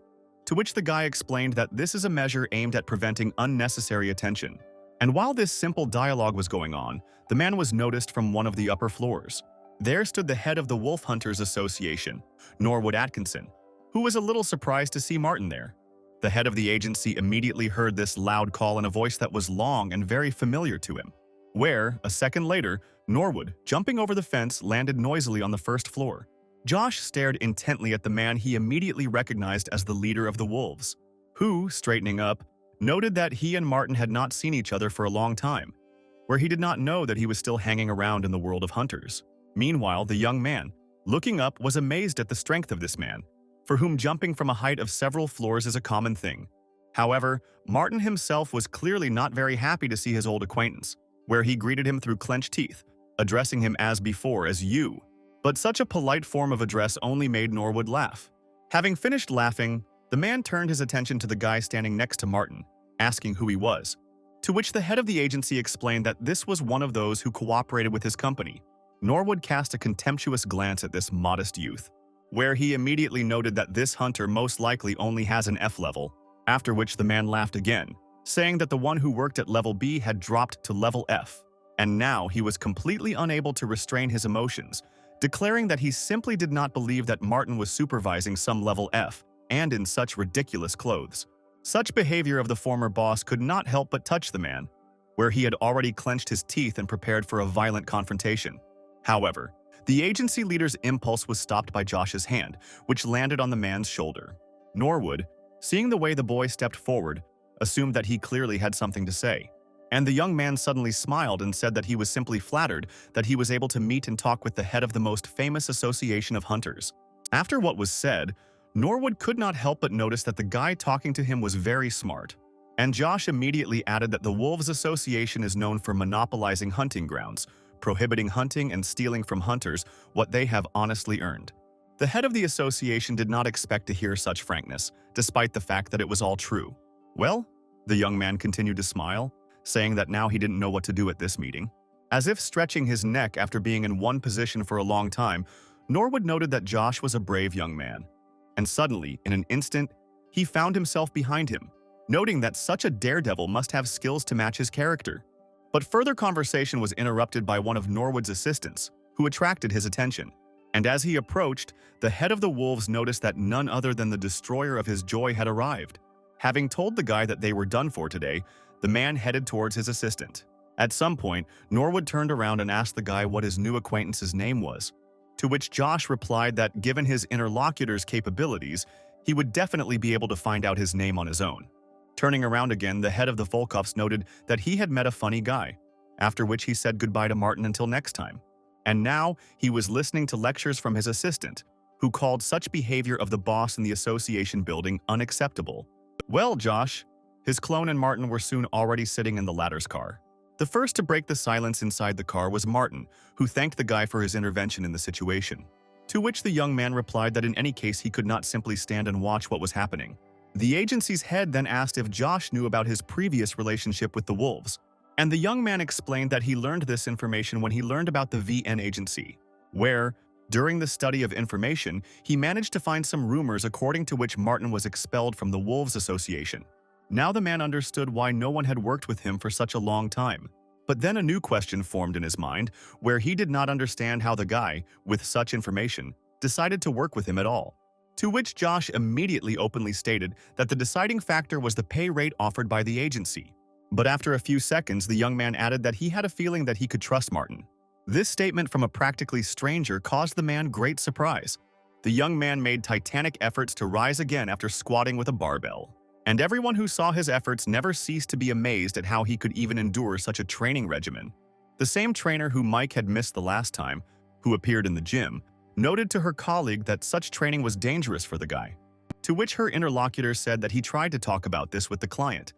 Speaker 1: to which the guy explained that this is a measure aimed at preventing unnecessary attention. And while this simple dialogue was going on, the man was noticed from one of the upper floors. There stood the head of the Wolf Hunters Association, Norwood Atkinson, who was a little surprised to see Martin there. The head of the agency immediately heard this loud call in a voice that was long and very familiar to him, where, a second later, Norwood, jumping over the fence, landed noisily on the first floor. Josh stared intently at the man he immediately recognized as the leader of the wolves, who, straightening up, noted that he and Martin had not seen each other for a long time, where he did not know that he was still hanging around in the world of hunters. Meanwhile, the young man, looking up, was amazed at the strength of this man, for whom jumping from a height of several floors is a common thing. However, Martin himself was clearly not very happy to see his old acquaintance, where he greeted him through clenched teeth, addressing him as before as you. But such a polite form of address only made Norwood laugh. Having finished laughing, the man turned his attention to the guy standing next to Martin, asking who he was, to which the head of the agency explained that this was one of those who cooperated with his company. Norwood cast a contemptuous glance at this modest youth, where he immediately noted that this hunter most likely only has an F level, after which the man laughed again, saying that the one who worked at level B had dropped to level F, and now he was completely unable to restrain his emotions, declaring that he simply did not believe that Martin was supervising some level F, and in such ridiculous clothes. Such behavior of the former boss could not help but touch the man, where he had already clenched his teeth and prepared for a violent confrontation. However, the agency leader's impulse was stopped by Josh's hand, which landed on the man's shoulder. Norwood, seeing the way the boy stepped forward, assumed that he clearly had something to say. And the young man suddenly smiled and said that he was simply flattered that he was able to meet and talk with the head of the most famous association of hunters. After what was said, Norwood could not help but notice that the guy talking to him was very smart. And Josh immediately added that the Wolves Association is known for monopolizing hunting grounds, prohibiting hunting and stealing from hunters what they have honestly earned. The head of the association did not expect to hear such frankness, despite the fact that it was all true. Well, the young man continued to smile, saying that now he didn't know what to do at this meeting. As if stretching his neck after being in one position for a long time, Norwood noted that Josh was a brave young man. And suddenly, in an instant, he found himself behind him, noting that such a daredevil must have skills to match his character. But further conversation was interrupted by one of Norwood's assistants, who attracted his attention. And as he approached, the head of the wolves noticed that none other than the destroyer of his joy had arrived. Having told the guy that they were done for today, the man headed towards his assistant. At some point, Norwood turned around and asked the guy what his new acquaintance's name was, to which Josh replied that given his interlocutor's capabilities, he would definitely be able to find out his name on his own. Turning around again, the head of the Volkovs noted that he had met a funny guy, after which he said goodbye to Martin until next time. And now he was listening to lectures from his assistant, who called such behavior of the boss in the association building unacceptable. Well, Josh, his clone and Martin were soon already sitting in the latter's car. The first to break the silence inside the car was Martin, who thanked the guy for his intervention in the situation. To which the young man replied that in any case he could not simply stand and watch what was happening. The agency's head then asked if Josh knew about his previous relationship with the wolves, and the young man explained that he learned this information when he learned about the VN agency, where, during the study of information, he managed to find some rumors according to which Martin was expelled from the Wolves Association. Now the man understood why no one had worked with him for such a long time. But then a new question formed in his mind, where he did not understand how the guy, with such information, decided to work with him at all. To which Josh immediately openly stated that the deciding factor was the pay rate offered by the agency. But after a few seconds, the young man added that he had a feeling that he could trust Martin. This statement from a practically stranger caused the man great surprise. The young man made titanic efforts to rise again after squatting with a barbell. And everyone who saw his efforts never ceased to be amazed at how he could even endure such a training regimen. The same trainer who Mike had missed the last time, who appeared in the gym, noted to her colleague that such training was dangerous for the guy. To which her interlocutor said that he tried to talk about this with the client,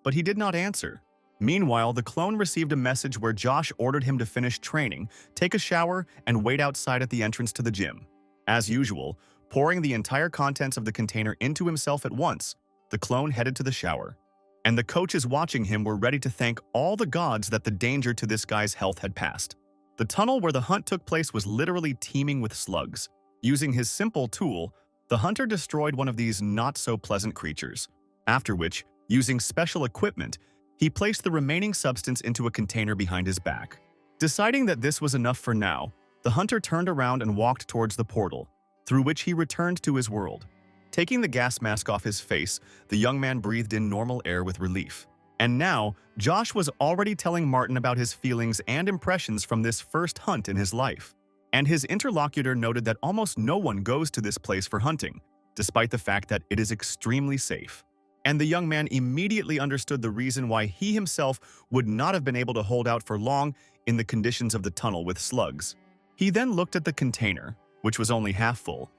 Speaker 1: but he did not answer. Meanwhile, the clone received a message where Josh ordered him to finish training, take a shower, and wait outside at the entrance to the gym. As usual, pouring the entire contents of the container into himself at once, the clone headed to the shower. And the coaches watching him were ready to thank all the gods that the danger to this guy's health had passed. The tunnel where the hunt took place was literally teeming with slugs. Using his simple tool, the hunter destroyed one of these not-so-pleasant creatures, after which, using special equipment, he placed the remaining substance into a container behind his back. Deciding that this was enough for now, the hunter turned around and walked towards the portal, through which he returned to his world. Taking the gas mask off his face, the young man breathed in normal air with relief. And now, Josh was already telling Martin about his feelings and impressions from this first hunt in his life. And his interlocutor noted that almost no one goes to this place for hunting, despite the fact that it is extremely safe. And the young man immediately understood the reason why he himself would not have been able to hold out for long in the conditions of the tunnel with slugs. He then looked at the container, which was only half full,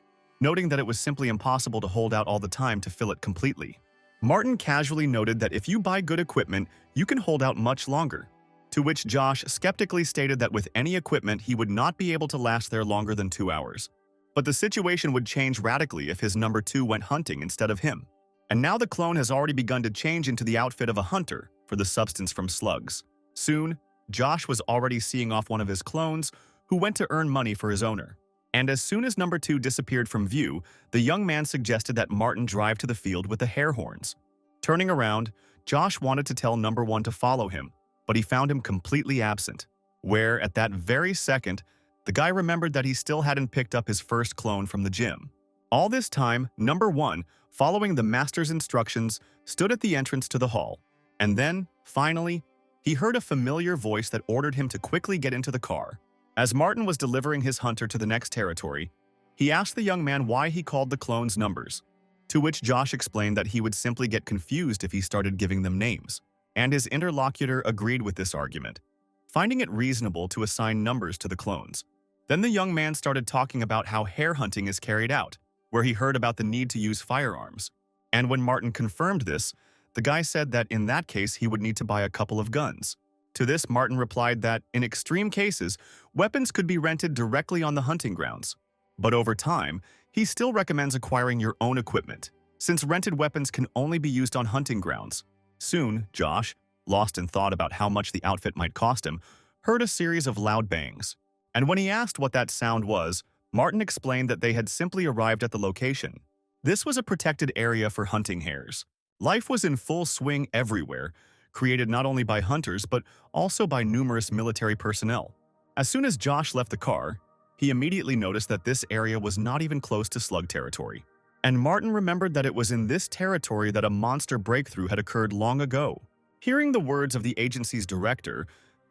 Speaker 1: noting that it was simply impossible to hold out all the time to fill it completely. Martin casually noted that if you buy good equipment, you can hold out much longer. To which Josh skeptically stated that with any equipment, he would not be able to last there longer than 2 hours. But the situation would change radically if his number 2 went hunting instead of him. And now the clone has already begun to change into the outfit of a hunter for the substance from slugs. Soon, Josh was already seeing off one of his clones, who went to earn money for his owner. And as soon as number 2 disappeared from view, the young man suggested that Martin drive to the field with the hair horns. Turning around, Josh wanted to tell number 1 to follow him, but he found him completely absent, where, at that very second, the guy remembered that he still hadn't picked up his first clone from the gym. All this time, number 1, following the master's instructions, stood at the entrance to the hall. And then, finally, he heard a familiar voice that ordered him to quickly get into the car. As Martin was delivering his hunter to the next territory, he asked the young man why he called the clones numbers, to which Josh explained that he would simply get confused if he started giving them names, and his interlocutor agreed with this argument, finding it reasonable to assign numbers to the clones. Then the young man started talking about how hare hunting is carried out, where he heard about the need to use firearms. And when Martin confirmed this, the guy said that in that case he would need to buy a couple of guns. To this, Martin replied that, in extreme cases, weapons could be rented directly on the hunting grounds. But over time, he still recommends acquiring your own equipment, since rented weapons can only be used on hunting grounds. Soon, Josh, lost in thought about how much the outfit might cost him, heard a series of loud bangs. And when he asked what that sound was, Martin explained that they had simply arrived at the location. This was a protected area for hunting hares. Life was in full swing everywhere, created not only by hunters but also by numerous military personnel. As soon as Josh left the car, he immediately noticed that this area was not even close to slug territory. And Martin remembered that it was in this territory that a monster breakthrough had occurred long ago. Hearing the words of the agency's director,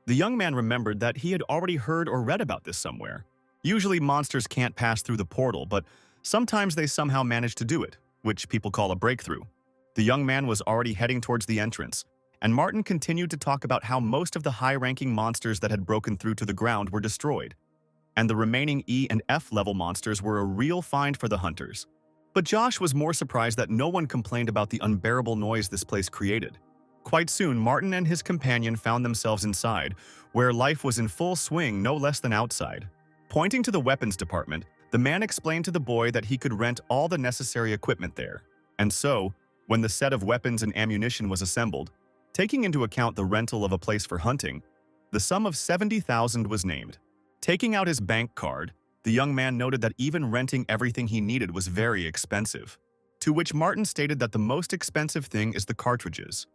Speaker 1: the young man remembered that he had already heard or read about this somewhere. Usually monsters can't pass through the portal, but sometimes they somehow manage to do it, which people call a breakthrough. The young man was already heading towards the entrance, and Martin continued to talk about how most of the high-ranking monsters that had broken through to the ground were destroyed, and the remaining E and F level monsters were a real find for the hunters. But Josh was more surprised that no one complained about the unbearable noise this place created. Quite soon, Martin and his companion found themselves inside, where life was in full swing no less than outside. Pointing to the weapons department, the man explained to the boy that he could rent all the necessary equipment there. And so, when the set of weapons and ammunition was assembled, taking into account the rental of a place for hunting, the sum of 70,000 was named. Taking out his bank card, the young man noted that even renting everything he needed was very expensive. To which Martin stated that the most expensive thing is the cartridges.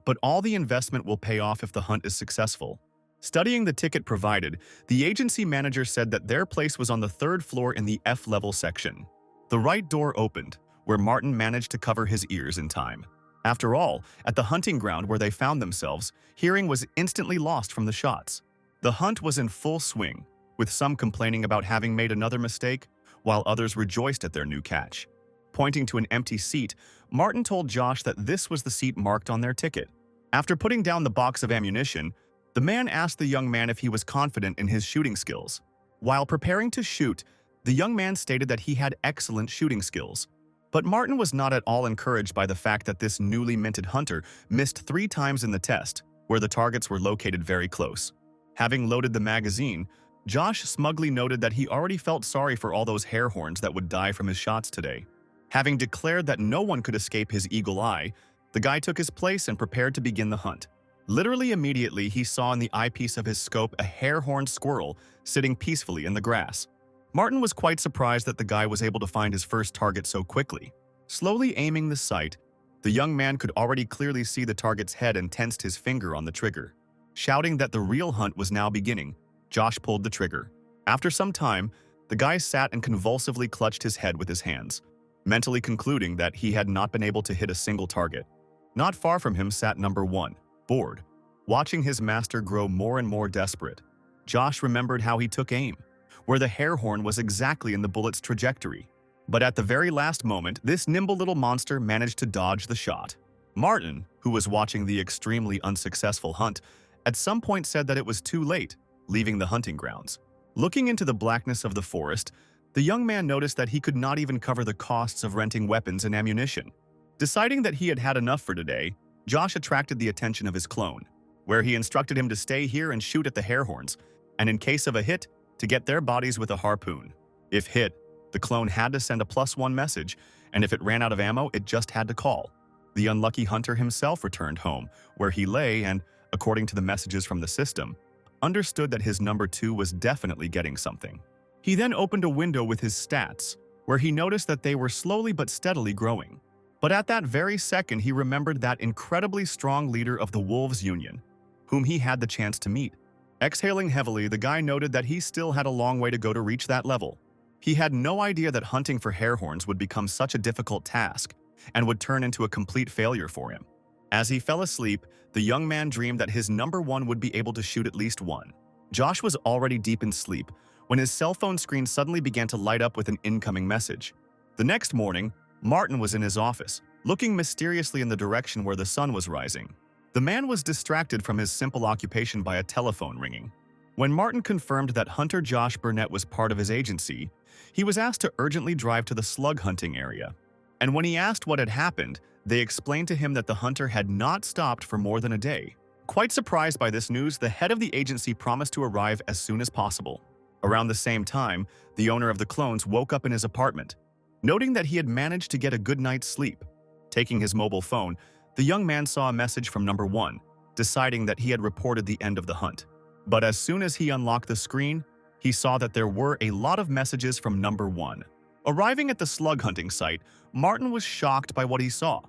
Speaker 1: But all the investment will pay off if the hunt is successful. Studying the ticket provided, the agency manager said that their place was on the 3rd floor in the F-level section. The right door opened, where Martin managed to cover his ears in time. After all, at the hunting ground where they found themselves, hearing was instantly lost from the shots. The hunt was in full swing, with some complaining about having made another mistake, while others rejoiced at their new catch. Pointing to an empty seat, Martin told Josh that this was the seat marked on their ticket. After putting down the box of ammunition, the man asked the young man if he was confident in his shooting skills. While preparing to shoot, the young man stated that he had excellent shooting skills. But Martin was not at all encouraged by the fact that this newly minted hunter missed 3 times in the test, where the targets were located very close. Having loaded the magazine, Josh smugly noted that he already felt sorry for all those hair horns that would die from his shots today. Having declared that no one could escape his eagle eye, the guy took his place and prepared to begin the hunt. Literally immediately, he saw in the eyepiece of his scope a hair-horned squirrel sitting peacefully in the grass. Martin was quite surprised that the guy was able to find his first target so quickly. Slowly aiming the sight, the young man could already clearly see the target's head and tensed his finger on the trigger. Shouting that the real hunt was now beginning, Josh pulled the trigger. After some time, the guy sat and convulsively clutched his head with his hands, mentally concluding that he had not been able to hit a single target. Not far from him sat number 1. Bored. Watching his master grow more and more desperate, Josh remembered how he took aim, where the hair horn was exactly in the bullet's trajectory. But at the very last moment, this nimble little monster managed to dodge the shot. Martin, who was watching the extremely unsuccessful hunt, at some point said that it was too late, leaving the hunting grounds. Looking into the blackness of the forest, the young man noticed that he could not even cover the costs of renting weapons and ammunition. Deciding that he had had enough for today, Josh attracted the attention of his clone, where he instructed him to stay here and shoot at the hair horns, and in case of a hit, to get their bodies with a harpoon. If hit, the clone had to send a +1 message, and if it ran out of ammo, it just had to call. The unlucky hunter himself returned home, where he lay and, according to the messages from the system, understood that his number 2 was definitely getting something. He then opened a window with his stats, where he noticed that they were slowly but steadily growing. But at that very second, he remembered that incredibly strong leader of the Wolves Union, whom he had the chance to meet. Exhaling heavily, the guy noted that he still had a long way to go to reach that level. He had no idea that hunting for hair horns would become such a difficult task and would turn into a complete failure for him. As he fell asleep, the young man dreamed that his number 1 would be able to shoot at least 1. Josh was already deep in sleep when his cell phone screen suddenly began to light up with an incoming message. The next morning, Martin was in his office, looking mysteriously in the direction where the sun was rising. The man was distracted from his simple occupation by a telephone ringing. When Martin confirmed that Hunter Josh Burnett was part of his agency, he was asked to urgently drive to the slug hunting area. And when he asked what had happened, they explained to him that the hunter had not stopped for more than a day. Quite surprised by this news, the head of the agency promised to arrive as soon as possible. Around the same time, the owner of the clones woke up in his apartment, noting that he had managed to get a good night's sleep. Taking his mobile phone, the young man saw a message from number 1, deciding that he had reported the end of the hunt. But as soon as he unlocked the screen, he saw that there were a lot of messages from number 1. Arriving at the slug hunting site, Martin was shocked by what he saw.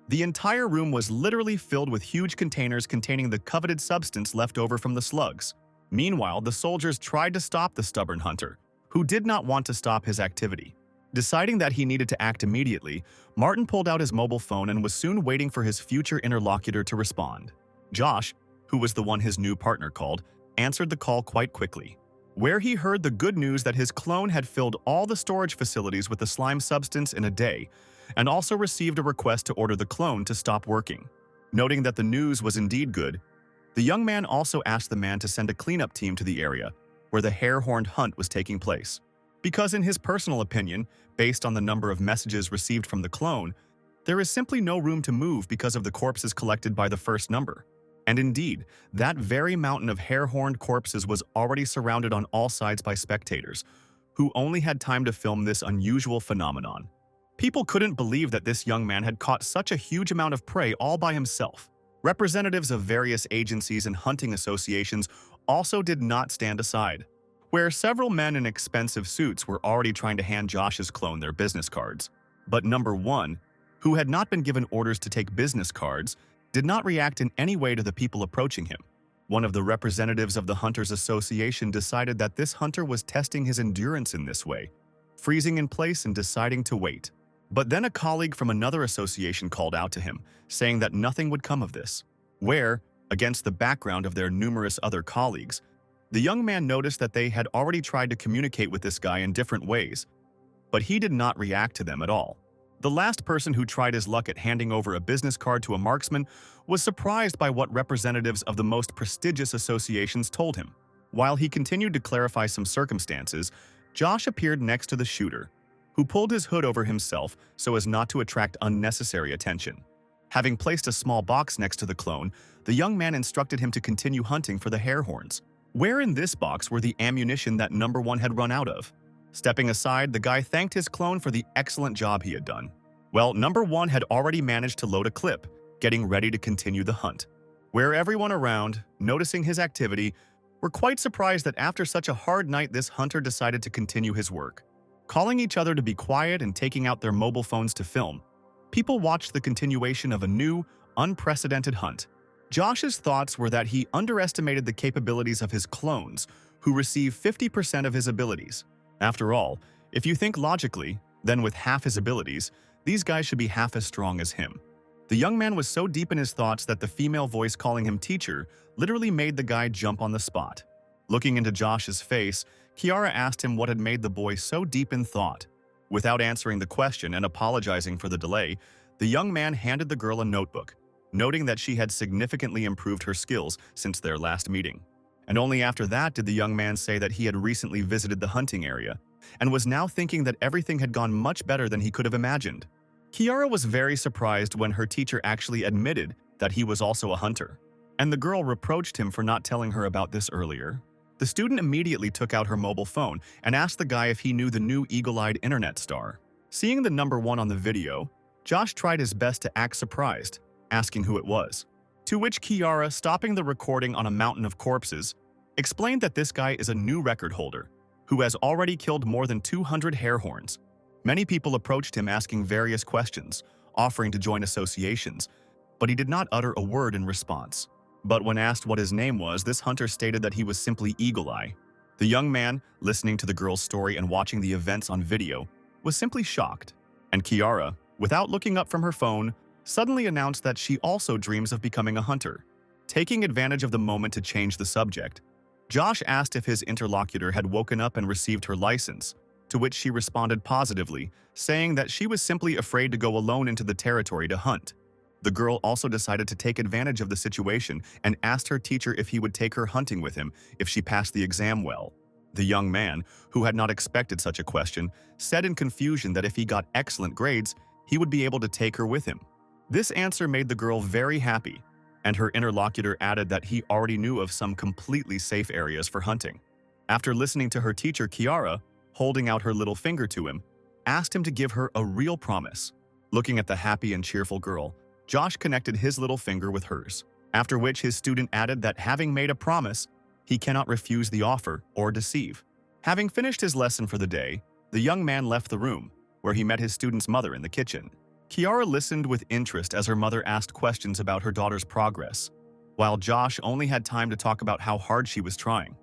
Speaker 1: The entire room was literally filled with huge containers containing the coveted substance left over from the slugs. Meanwhile, the soldiers tried to stop the stubborn hunter, who did not want to stop his activity. Deciding that he needed to act immediately, Martin pulled out his mobile phone and was soon waiting for his future interlocutor to respond. Josh, who was the one his new partner called, answered the call quite quickly, where he heard the good news that his clone had filled all the storage facilities with the slime substance in a day, and also received a request to order the clone to stop working. Noting that the news was indeed good, the young man also asked the man to send a cleanup team to the area where the hair-horned hunt was taking place. Because in his personal opinion, based on the number of messages received from the clone, there is simply no room to move because of the corpses collected by the first number. And indeed, that very mountain of hair-horned corpses was already surrounded on all sides by spectators, who only had time to film this unusual phenomenon. People couldn't believe that this young man had caught such a huge amount of prey all by himself. Representatives of various agencies and hunting associations also did not stand aside, where several men in expensive suits were already trying to hand Josh's clone their business cards. But number one, who had not been given orders to take business cards, did not react in any way to the people approaching him. One of the representatives of the Hunters Association decided that this hunter was testing his endurance in this way, freezing in place and deciding to wait. But then a colleague from another association called out to him, saying that nothing would come of this, where, against the background of their numerous other colleagues, the young man noticed that they had already tried to communicate with this guy in different ways, but he did not react to them at all. The last person who tried his luck at handing over a business card to a marksman was surprised by what representatives of the most prestigious associations told him. While he continued to clarify some circumstances, Josh appeared next to the shooter, who pulled his hood over himself so as not to attract unnecessary attention. Having placed a small box next to the clone, the young man instructed him to continue hunting for the hair horns. Where in this box were the ammunition that number one had run out of? Stepping aside, the guy thanked his clone for the excellent job he had done. Well, number one had already managed to load a clip, getting ready to continue the hunt, where everyone around, noticing his activity, were quite surprised that after such a hard night this hunter decided to continue his work. Calling each other to be quiet and taking out their mobile phones to film, people watched the continuation of a new, unprecedented hunt. Josh's thoughts were that he underestimated the capabilities of his clones, who receive 50% of his abilities. After all, if you think logically, then with half his abilities, these guys should be half as strong as him. The young man was so deep in his thoughts that the female voice calling him teacher literally made the guy jump on the spot. Looking into Josh's face, Kiara asked him what had made the boy so deep in thought. Without answering the question and apologizing for the delay, the young man handed the girl a notebook, noting that she had significantly improved her skills since their last meeting. And only after that did the young man say that he had recently visited the hunting area and was now thinking that everything had gone much better than he could have imagined. Kiara was very surprised when her teacher actually admitted that he was also a hunter, and the girl reproached him for not telling her about this earlier. The student immediately took out her mobile phone and asked the guy if he knew the new eagle-eyed internet star. Seeing the number one on the video, Josh tried his best to act surprised, asking who it was. To which Kiara, stopping the recording on a mountain of corpses, explained that this guy is a new record holder who has already killed more than 200 hair horns. Many people approached him asking various questions, offering to join associations, but he did not utter a word in response. But when asked what his name was, this hunter stated that he was simply Eagle Eye. The young man, listening to the girl's story and watching the events on video, was simply shocked. And Kiara, without looking up from her phone, suddenly announced that she also dreams of becoming a hunter. Taking advantage of the moment to change the subject, Josh asked if his interlocutor had woken up and received her license, to which she responded positively, saying that she was simply afraid to go alone into the territory to hunt. The girl also decided to take advantage of the situation and asked her teacher if he would take her hunting with him if she passed the exam well. The young man, who had not expected such a question, said in confusion that if he got excellent grades, he would be able to take her with him. This answer made the girl very happy, and her interlocutor added that he already knew of some completely safe areas for hunting. After listening to her teacher, Kiara, holding out her little finger to him, asked him to give her a real promise. Looking at the happy and cheerful girl, Josh connected his little finger with hers, after which his student added that having made a promise, he cannot refuse the offer or deceive. Having finished his lesson for the day, the young man left the room, where he met his student's mother in the kitchen. Kiara listened with interest as her mother asked questions about her daughter's progress, while Josh only had time to talk about how hard she was trying.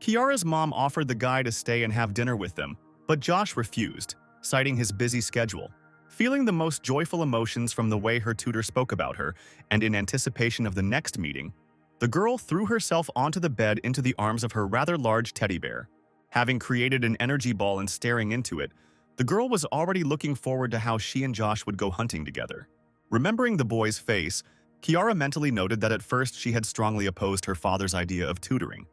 Speaker 1: Kiara's mom offered the guy to stay and have dinner with them, but Josh refused, citing his busy schedule. Feeling the most joyful emotions from the way her tutor spoke about her, and in anticipation of the next meeting, the girl threw herself onto the bed into the arms of her rather large teddy bear. Having created an energy ball and staring into it, the girl was already looking forward to how she and Josh would go hunting together. Remembering the boy's face, Kiara mentally noted that at first she had strongly opposed her father's idea of tutoring.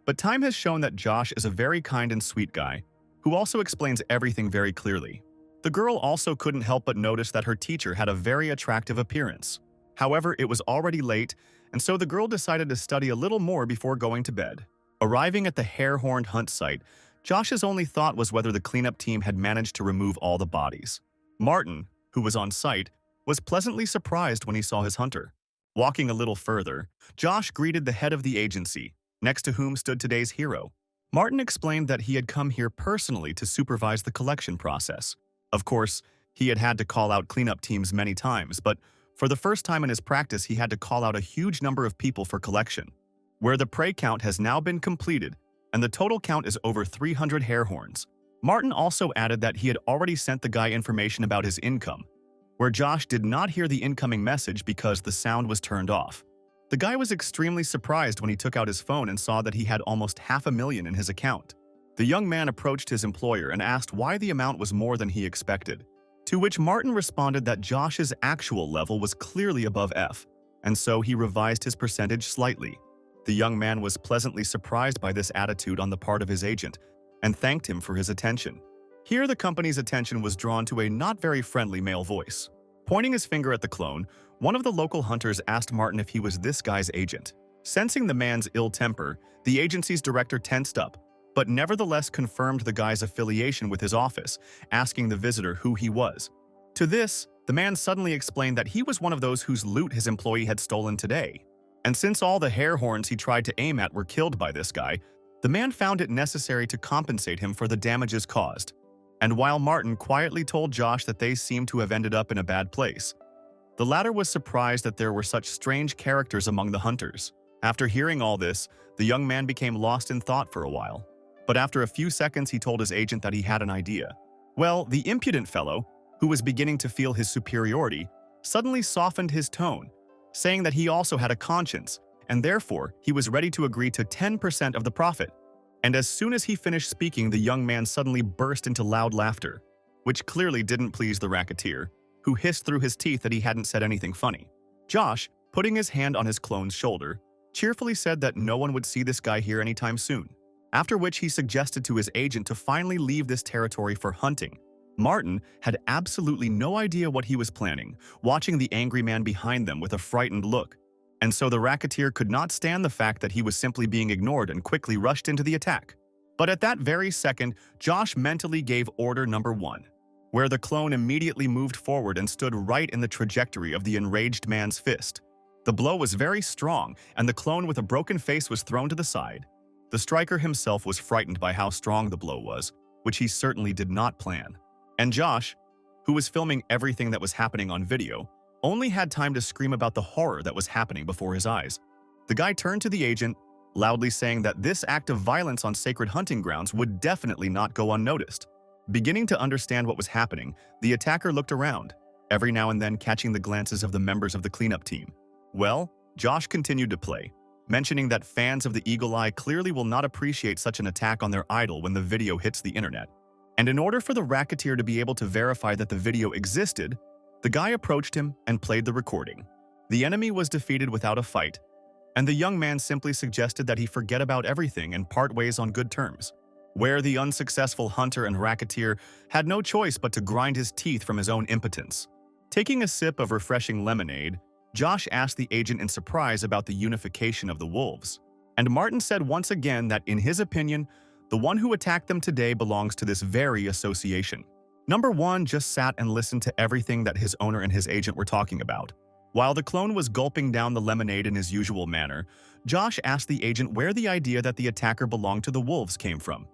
Speaker 1: But time has shown that Josh is a very kind and sweet guy, who also explains everything very clearly. The girl also couldn't help but notice that her teacher had a very attractive appearance. However, it was already late, and so the girl decided to study a little more before going to bed. Arriving at the hair-horned hunt site, Josh's only thought was whether the cleanup team had managed to remove all the bodies. Martin, who was on site, was pleasantly surprised when he saw his hunter. Walking a little further, Josh greeted the head of the agency, next to whom stood today's hero. Martin explained that he had come here personally to supervise the collection process. Of course, he had had to call out cleanup teams many times, but for the first time in his practice, he had to call out a huge number of people for collection, where the prey count has now been completed, and the total count is over 300 hair horns. Martin also added that he had already sent the guy information about his income, where Josh did not hear the incoming message because the sound was turned off. The guy was extremely surprised when he took out his phone and saw that he had almost $500,000 in his account. The young man approached his employer and asked why the amount was more than he expected, to which Martin responded that Josh's actual level was clearly above F, and so he revised his percentage slightly. The young man was pleasantly surprised by this attitude on the part of his agent and thanked him for his attention. Here the company's attention was drawn to a not very friendly male voice. Pointing his finger at the clone, one of the local hunters asked Martin if he was this guy's agent. Sensing the man's ill temper, the agency's director tensed up, but nevertheless confirmed the guy's affiliation with his office, asking the visitor who he was. To this, the man suddenly explained that he was one of those whose loot his employee had stolen today. And since all the hair horns he tried to aim at were killed by this guy, the man found it necessary to compensate him for the damages caused. And while Martin quietly told Josh that they seemed to have ended up in a bad place, the latter was surprised that there were such strange characters among the hunters. After hearing all this, the young man became lost in thought for a while. But after a few seconds, he told his agent that he had an idea. Well, the impudent fellow, who was beginning to feel his superiority, suddenly softened his tone, saying that he also had a conscience, and therefore he was ready to agree to 10% of the profit. And as soon as he finished speaking, the young man suddenly burst into loud laughter, which clearly didn't please the racketeer, who hissed through his teeth that he hadn't said anything funny. Josh, putting his hand on his clone's shoulder, cheerfully said that no one would see this guy here anytime soon, after which he suggested to his agent to finally leave this territory for hunting. Martin had absolutely no idea what he was planning, watching the angry man behind them with a frightened look, and so the racketeer could not stand the fact that he was simply being ignored and quickly rushed into the attack. But at that very second, Josh mentally gave order number 1, where the clone immediately moved forward and stood right in the trajectory of the enraged man's fist. The blow was very strong, and the clone with a broken face was thrown to the side. The striker himself was frightened by how strong the blow was, which he certainly did not plan. And Josh, who was filming everything that was happening on video, only had time to scream about the horror that was happening before his eyes. The guy turned to the agent, loudly saying that this act of violence on sacred hunting grounds would definitely not go unnoticed. Beginning to understand what was happening, the attacker looked around, every now and then catching the glances of the members of the cleanup team. Well, Josh continued to play, mentioning that fans of the Eagle Eye clearly will not appreciate such an attack on their idol when the video hits the internet. And in order for the racketeer to be able to verify that the video existed, the guy approached him and played the recording. The enemy was defeated without a fight, and the young man simply suggested that he forget about everything and part ways on good terms, where the unsuccessful hunter and racketeer had no choice but to grind his teeth from his own impotence. Taking a sip of refreshing lemonade, Josh asked the agent in surprise about the unification of the wolves, and Martin said once again that in his opinion, the one who attacked them today belongs to this very association. Number 1 just sat and listened to everything that his owner and his agent were talking about. While the clone was gulping down the lemonade in his usual manner, Josh asked the agent where the idea that the attacker belonged to the wolves came from.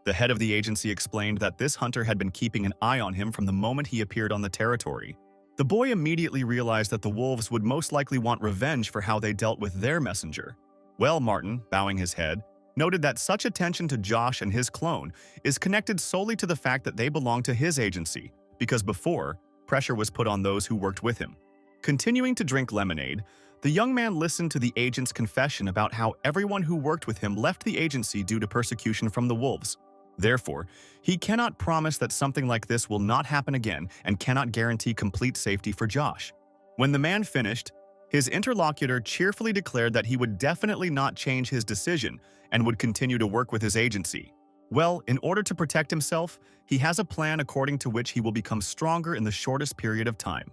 Speaker 1: The head of the agency explained that this hunter had been keeping an eye on him from the moment he appeared on the territory. The boy immediately realized that the wolves would most likely want revenge for how they dealt with their messenger. Well, Martin, bowing his head, noted that such attention to Josh and his clone is connected solely to the fact that they belong to his agency, because before, pressure was put on those who worked with him. Continuing to drink lemonade, the young man listened to the agent's confession about how everyone who worked with him left the agency due to persecution from the wolves. Therefore, he cannot promise that something like this will not happen again and cannot guarantee complete safety for Josh. When the man finished, His interlocutor cheerfully declared that he would definitely not change his decision and would continue to work with his agency. Well, in order to protect himself, he has a plan according to which he will become stronger in the shortest period of time.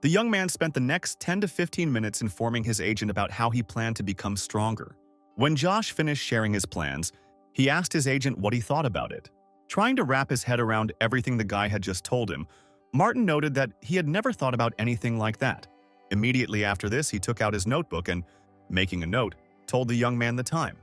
Speaker 1: The young man spent the next 10 to 15 minutes informing his agent about how he planned to become stronger. When Josh finished sharing his plans, he asked his agent what he thought about it. Trying to wrap his head around everything the guy had just told him, Martin noted that he had never thought about anything like that. Immediately after this, he took out his notebook and, making a note, told the young man the time.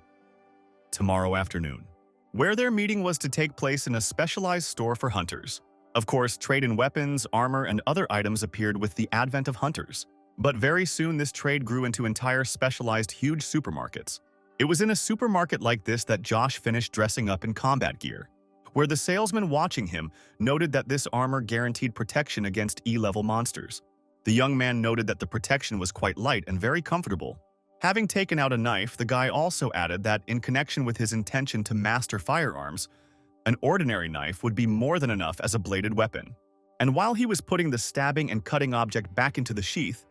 Speaker 1: Tomorrow afternoon. Where their meeting was to take place in a specialized store for hunters. Of course, trade in weapons, armor, and other items appeared with the advent of hunters. But very soon this trade grew into entire specialized huge supermarkets. It was in a supermarket like this that Josh finished dressing up in combat gear, where the salesman watching him noted that this armor guaranteed protection against E-level monsters. The young man noted that the protection was quite light and very comfortable. Having taken out a knife, the guy also added that in connection with his intention to master firearms, an ordinary knife would be more than enough as a bladed weapon. And while he was putting the stabbing and cutting object back into the sheath,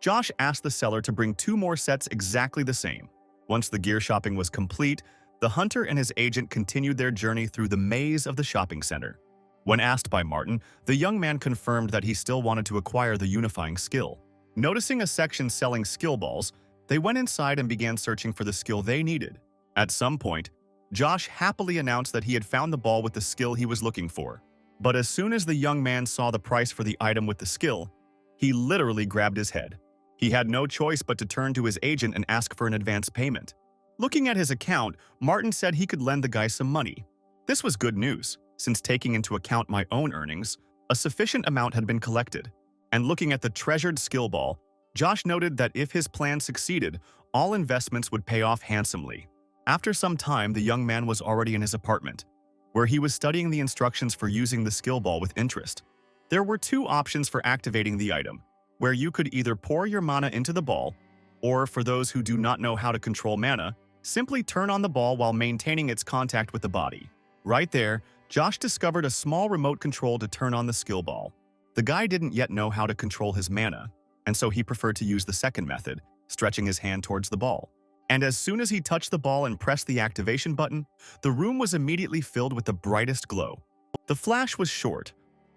Speaker 1: Josh asked the seller to bring 2 more sets exactly the same. Once the gear shopping was complete, the hunter and his agent continued their journey through the maze of the shopping center. When asked by Martin, the young man confirmed that he still wanted to acquire the unifying skill. Noticing a section selling skill balls, they went inside and began searching for the skill they needed. At some point, Josh happily announced that he had found the ball with the skill he was looking for. But as soon as the young man saw the price for the item with the skill, he literally grabbed his head. He had no choice but to turn to his agent and ask for an advance payment. Looking at his account, Martin said he could lend the guy some money. This was good news, since taking into account my own earnings, a sufficient amount had been collected. And looking at the treasured skill ball, Josh noted that if his plan succeeded, all investments would pay off handsomely. After some time, the young man was already in his apartment, where he was studying the instructions for using the skill ball with interest. There were 2 options for activating the item, where you could either pour your mana into the ball, or for those who do not know how to control mana, simply turn on the ball while maintaining its contact with the body. Right there, Josh discovered a small remote control to turn on the skill ball. The guy didn't yet know how to control his mana, and so he preferred to use the second method, stretching his hand towards the ball. And as soon as he touched the ball and pressed the activation button, the room was immediately filled with the brightest glow. The flash was short,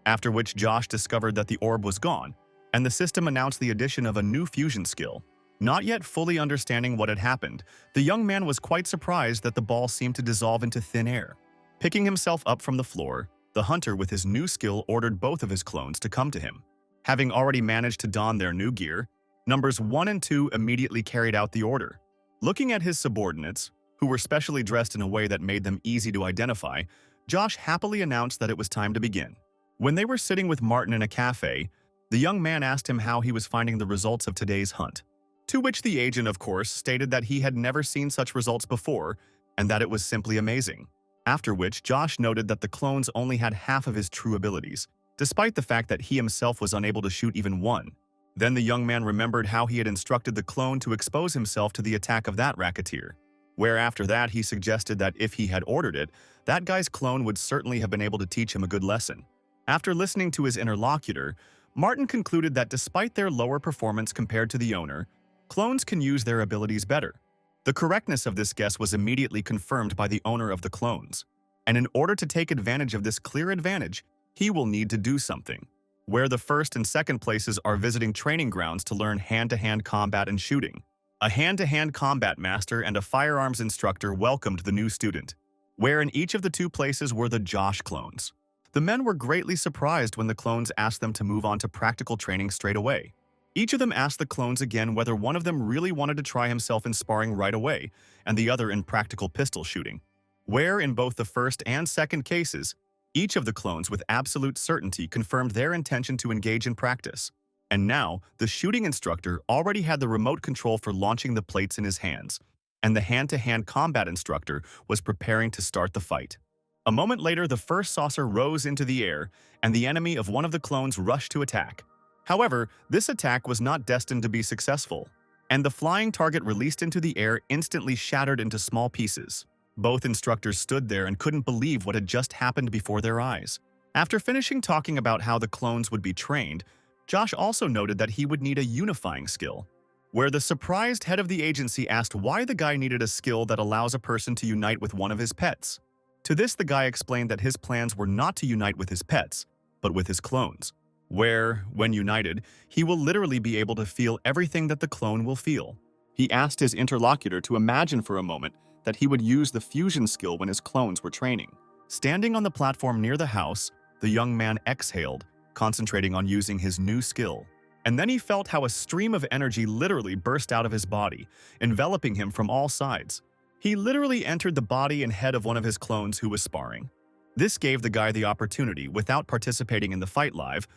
Speaker 1: after which Josh discovered that the orb was gone, and the system announced the addition of a new fusion skill. Not yet fully understanding what had happened, the young man was quite surprised that the ball seemed to dissolve into thin air. Picking himself up from the floor, the hunter with his new skill ordered both of his clones to come to him. Having already managed to don their new gear, numbers 1 and 2 immediately carried out the order. Looking at his subordinates, who were specially dressed in a way that made them easy to identify, Josh happily announced that it was time to begin. When they were sitting with Martin in a cafe, the young man asked him how he was finding the results of today's hunt. To which the agent, of course, stated that he had never seen such results before and that it was simply amazing. After which, Josh noted that the clones only had half of his true abilities, despite the fact that he himself was unable to shoot even one. Then the young man remembered how he had instructed the clone to expose himself to the attack of that racketeer, where after that he suggested that if he had ordered it, that guy's clone would certainly have been able to teach him a good lesson. After listening to his interlocutor, Martin concluded that despite their lower performance compared to the owner, clones can use their abilities better. The correctness of this guess was immediately confirmed by the owner of the clones, and in order to take advantage of this clear advantage, he will need to do something. Where the first and second places are visiting training grounds to learn hand-to-hand combat and shooting. A hand-to-hand combat master and a firearms instructor welcomed the new student, where in each of the 2 places were the Josh clones. The men were greatly surprised when the clones asked them to move on to practical training straight away. Each of them asked the clones again whether one of them really wanted to try himself in sparring right away, and the other in practical pistol shooting. Where in both the first and second cases, each of the clones with absolute certainty confirmed their intention to engage in practice. And now, the shooting instructor already had the remote control for launching the plates in his hands, and the hand-to-hand combat instructor was preparing to start the fight. A moment later, the first saucer rose into the air, and the enemy of one of the clones rushed to attack. However, this attack was not destined to be successful, and the flying target released into the air instantly shattered into small pieces. Both instructors stood there and couldn't believe what had just happened before their eyes. After finishing talking about how the clones would be trained, Josh also noted that he would need a unifying skill. where the surprised head of the agency asked why the guy needed a skill that allows a person to unite with one of his pets. To this, the guy explained that his plans were not to unite with his pets, but with his clones, where, when united, he will literally be able to feel everything that the clone will feel. He asked his interlocutor to imagine for a moment that he would use the fusion skill when his clones were training. Standing on the platform near the house, the young man exhaled, concentrating on using his new skill. And then he felt how a stream of energy literally burst out of his body, enveloping him from all sides. He literally entered the body and head of one of his clones who was sparring. This gave the guy the opportunity, without participating in the fight live,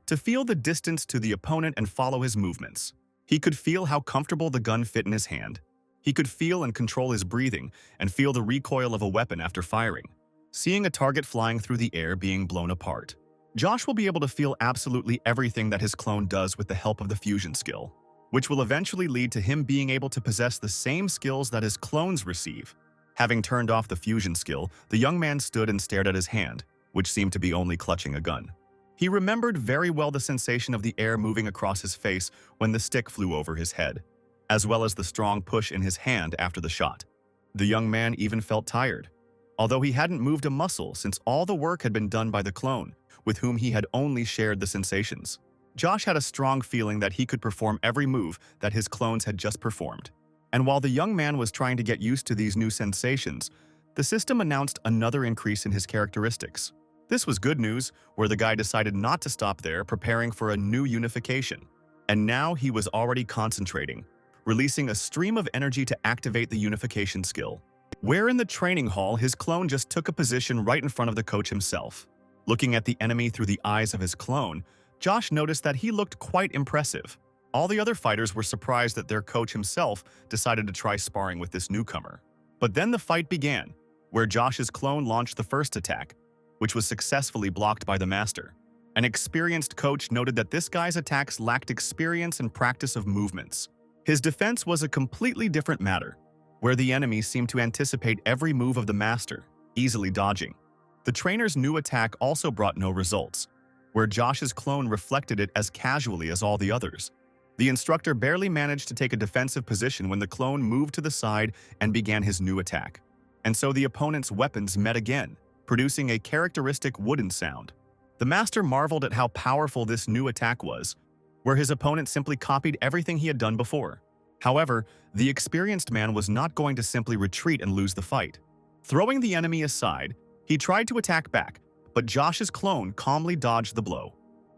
Speaker 1: to feel the distance to the opponent and follow his movements. He could feel how comfortable the gun fit in his hand. He could feel and control his breathing and feel the recoil of a weapon after firing, seeing a target flying through the air being blown apart. Josh will be able to feel absolutely everything that his clone does with the help of the fusion skill, which will eventually lead to him being able to possess the same skills that his clones receive. Having turned off the fusion skill, the young man stood and stared at his hand, which seemed to be only clutching a gun. He remembered very well the sensation of the air moving across his face when the stick flew over his head, as well as the strong push in his hand after the shot. The young man even felt tired, although he hadn't moved a muscle since all the work had been done by the clone, with whom he had only shared the sensations. Josh had a strong feeling that he could perform every move that his clones had just performed. And while the young man was trying to get used to these new sensations, the system announced another increase in his characteristics. This was good news, where the guy decided not to stop there, preparing for a new unification. And now he was already concentrating, releasing a stream of energy to activate the unification skill. Where in the training hall, his clone just took a position right in front of the coach himself. Looking at the enemy through the eyes of his clone, Josh noticed that he looked quite impressive. All the other fighters were surprised that their coach himself decided to try sparring with this newcomer. But then the fight began, where Josh's clone launched the first attack, which was successfully blocked by the master. An experienced coach noted that this guy's attacks lacked experience and practice of movements. His defense was a completely different matter, where the enemy seemed to anticipate every move of the master, easily dodging. The trainer's new attack also brought no results, where Josh's clone reflected it as casually as all the others. The instructor barely managed to take a defensive position when the clone moved to the side and began his new attack. And so the opponent's weapons met again, producing a characteristic wooden sound. The master marveled at how powerful this new attack was, where his opponent simply copied everything he had done before. However, the experienced man was not going to simply retreat and lose the fight. Throwing the enemy aside, he tried to attack back, but Josh's clone calmly dodged the blow.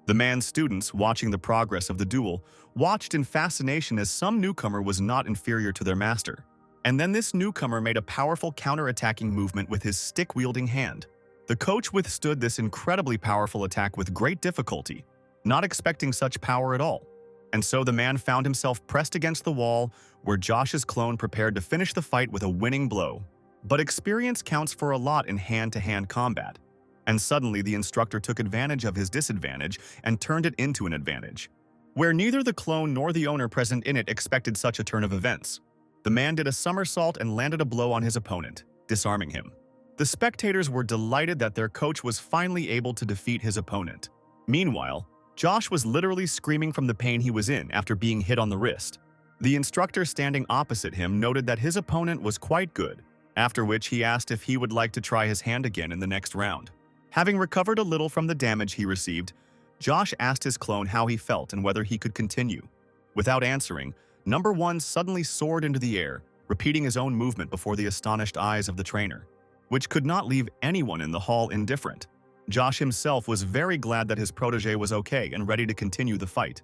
Speaker 1: The man's students, watching the progress of the duel, watched in fascination as some newcomer was not inferior to their master. And then this newcomer made a powerful counter-attacking movement with his stick-wielding hand. The coach withstood this incredibly powerful attack with great difficulty, not expecting such power at all. And so the man found himself pressed against the wall, where Josh's clone prepared to finish the fight with a winning blow. But experience counts for a lot in hand-to-hand combat. And suddenly the instructor took advantage of his disadvantage and turned it into an advantage, where neither the clone nor the owner present in it expected such a turn of events. The man did a somersault and landed a blow on his opponent, disarming him. The spectators were delighted that their coach was finally able to defeat his opponent. Meanwhile, Josh was literally screaming from the pain he was in after being hit on the wrist. The instructor standing opposite him noted that his opponent was quite good, after which he asked if he would like to try his hand again in the next round. Having recovered a little from the damage he received, Josh asked his clone how he felt and whether he could continue. Without answering, Number 1 suddenly soared into the air, repeating his own movement before the astonished eyes of the trainer, which could not leave anyone in the hall indifferent. Josh himself was very glad that his protege was okay and ready to continue the fight.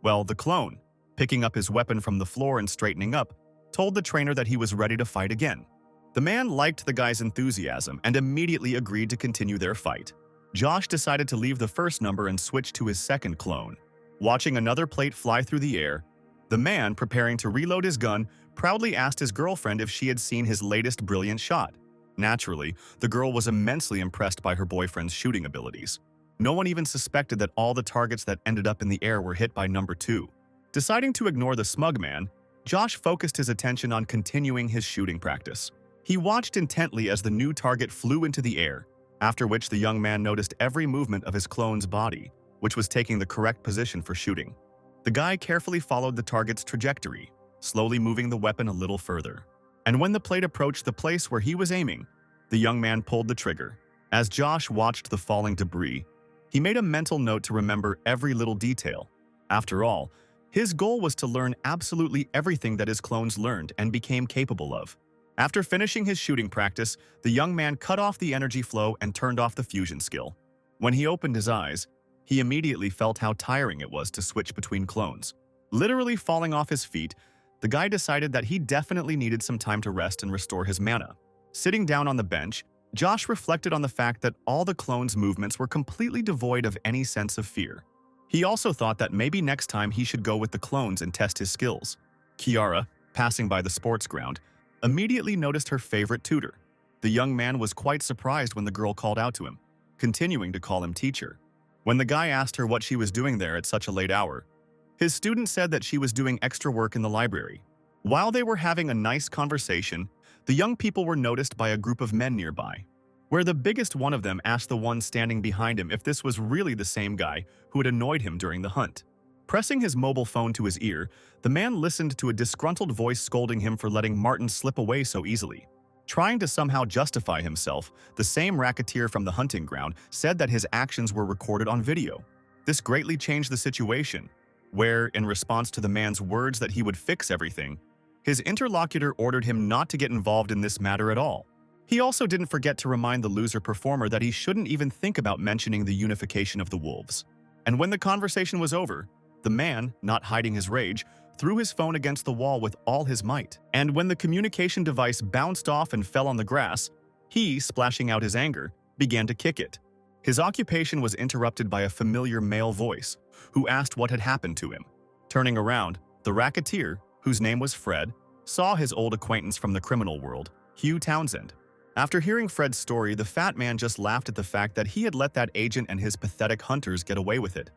Speaker 1: Well, the clone, picking up his weapon from the floor and straightening up, told the trainer that he was ready to fight again. The man liked the guy's enthusiasm and immediately agreed to continue their fight. Josh decided to leave the first number and switch to his second clone. Watching another plate fly through the air, the man, preparing to reload his gun, proudly asked his girlfriend if she had seen his latest brilliant shot. Naturally, the girl was immensely impressed by her boyfriend's shooting abilities. No one even suspected that all the targets that ended up in the air were hit by number 2. Deciding to ignore the smug man, Josh focused his attention on continuing his shooting practice. He watched intently as the new target flew into the air, after which the young man noticed every movement of his clone's body, which was taking the correct position for shooting. The guy carefully followed the target's trajectory, slowly moving the weapon a little further. And when the plate approached the place where he was aiming, the young man pulled the trigger. As Josh watched the falling debris, he made a mental note to remember every little detail. After all, his goal was to learn absolutely everything that his clones learned and became capable of. After finishing his shooting practice, the young man cut off the energy flow and turned off the fusion skill. When he opened his eyes, he immediately felt how tiring it was to switch between clones. Literally falling off his feet, the guy decided that he definitely needed some time to rest and restore his mana. Sitting down on the bench, Josh reflected on the fact that all the clones' movements were completely devoid of any sense of fear. He also thought that maybe next time he should go with the clones and test his skills. Kiara, passing by the sports ground, immediately noticed her favorite tutor. The young man was quite surprised when the girl called out to him, continuing to call him teacher. When the guy asked her what she was doing there at such a late hour, his student said that she was doing extra work in the library. While they were having a nice conversation, the young people were noticed by a group of men nearby, where the biggest one of them asked the one standing behind him if this was really the same guy who had annoyed him during the hunt. Pressing his mobile phone to his ear, the man listened to a disgruntled voice scolding him for letting Martin slip away so easily. Trying to somehow justify himself, the same racketeer from the hunting ground said that his actions were recorded on video. This greatly changed the situation, where, in response to the man's words that he would fix everything, his interlocutor ordered him not to get involved in this matter at all. He also didn't forget to remind the loser performer that he shouldn't even think about mentioning the unification of the wolves. And when the conversation was over, the man, not hiding his rage, threw his phone against the wall with all his might. And when the communication device bounced off and fell on the grass, he, splashing out his anger, began to kick it. His occupation was interrupted by a familiar male voice, who asked what had happened to him. Turning around, the racketeer, whose name was Fred, saw his old acquaintance from the criminal world, Hugh Townsend. After hearing Fred's story, the fat man just laughed at the fact that he had let that agent and his pathetic hunters get away with it.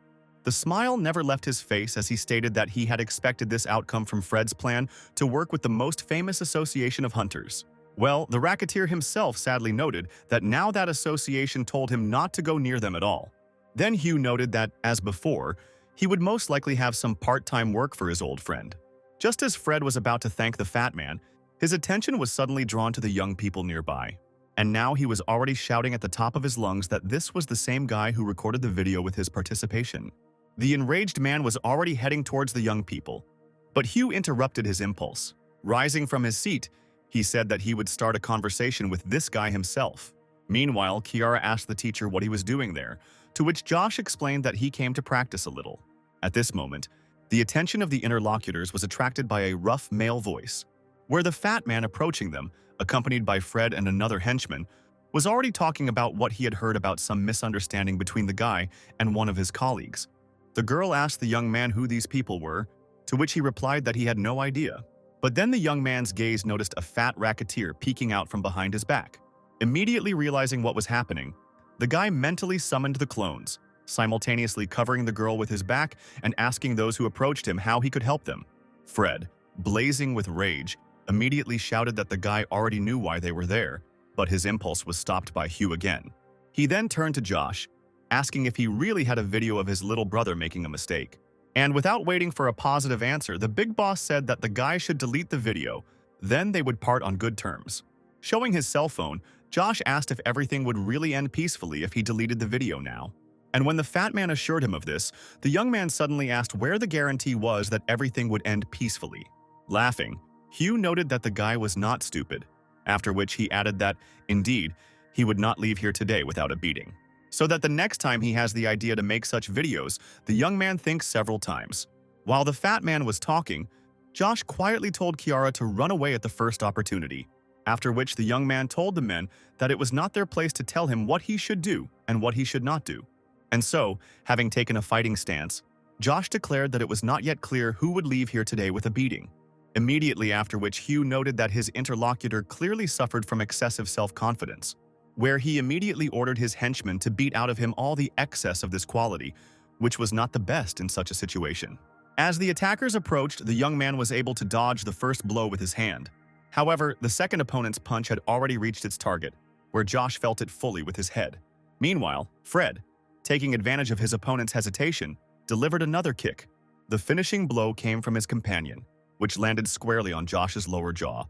Speaker 1: The smile never left his face as he stated that he had expected this outcome from Fred's plan to work with the most famous association of hunters. Well, the racketeer himself sadly noted that now that association told him not to go near them at all. Then Hugh noted that, as before, he would most likely have some part-time work for his old friend. Just as Fred was about to thank the fat man, his attention was suddenly drawn to the young people nearby. And now he was already shouting at the top of his lungs that this was the same guy who recorded the video with his participation. The enraged man was already heading towards the young people, but Hugh interrupted his impulse. Rising from his seat, he said that he would start a conversation with this guy himself. Meanwhile, Kiara asked the teacher what he was doing there, to which Josh explained that he came to practice a little. At this moment, the attention of the interlocutors was attracted by a rough male voice, where the fat man approaching them, accompanied by Fred and another henchman, was already talking about what he had heard about some misunderstanding between the guy and one of his colleagues. The girl asked the young man who these people were, to which he replied that he had no idea. But then the young man's gaze noticed a fat racketeer peeking out from behind his back. Immediately realizing what was happening, the guy mentally summoned the clones, simultaneously covering the girl with his back and asking those who approached him how he could help them. Fred, blazing with rage, immediately shouted that the guy already knew why they were there, but his impulse was stopped by Hugh again. He then turned to Josh, asking if he really had a video of his little brother making a mistake. And without waiting for a positive answer, the big boss said that the guy should delete the video, then they would part on good terms. Showing his cell phone, Josh asked if everything would really end peacefully if he deleted the video now. And when the fat man assured him of this, the young man suddenly asked where the guarantee was that everything would end peacefully. Laughing, Hugh noted that the guy was not stupid, after which he added that, indeed, he would not leave here today without a beating. So that the next time he has the idea to make such videos, the young man thinks several times. While the fat man was talking, Josh quietly told Kiara to run away at the first opportunity, after which the young man told the men that it was not their place to tell him what he should do and what he should not do. And so, having taken a fighting stance, Josh declared that it was not yet clear who would leave here today with a beating. Immediately after which Hugh noted that his interlocutor clearly suffered from excessive self-confidence, where he immediately ordered his henchmen to beat out of him all the excess of this quality, which was not the best in such a situation. As the attackers approached, the young man was able to dodge the first blow with his hand. However, the second opponent's punch had already reached its target, where Josh felt it fully with his head. Meanwhile, Fred, taking advantage of his opponent's hesitation, delivered another kick, The finishing blow came from his companion, which landed squarely on Josh's lower jaw.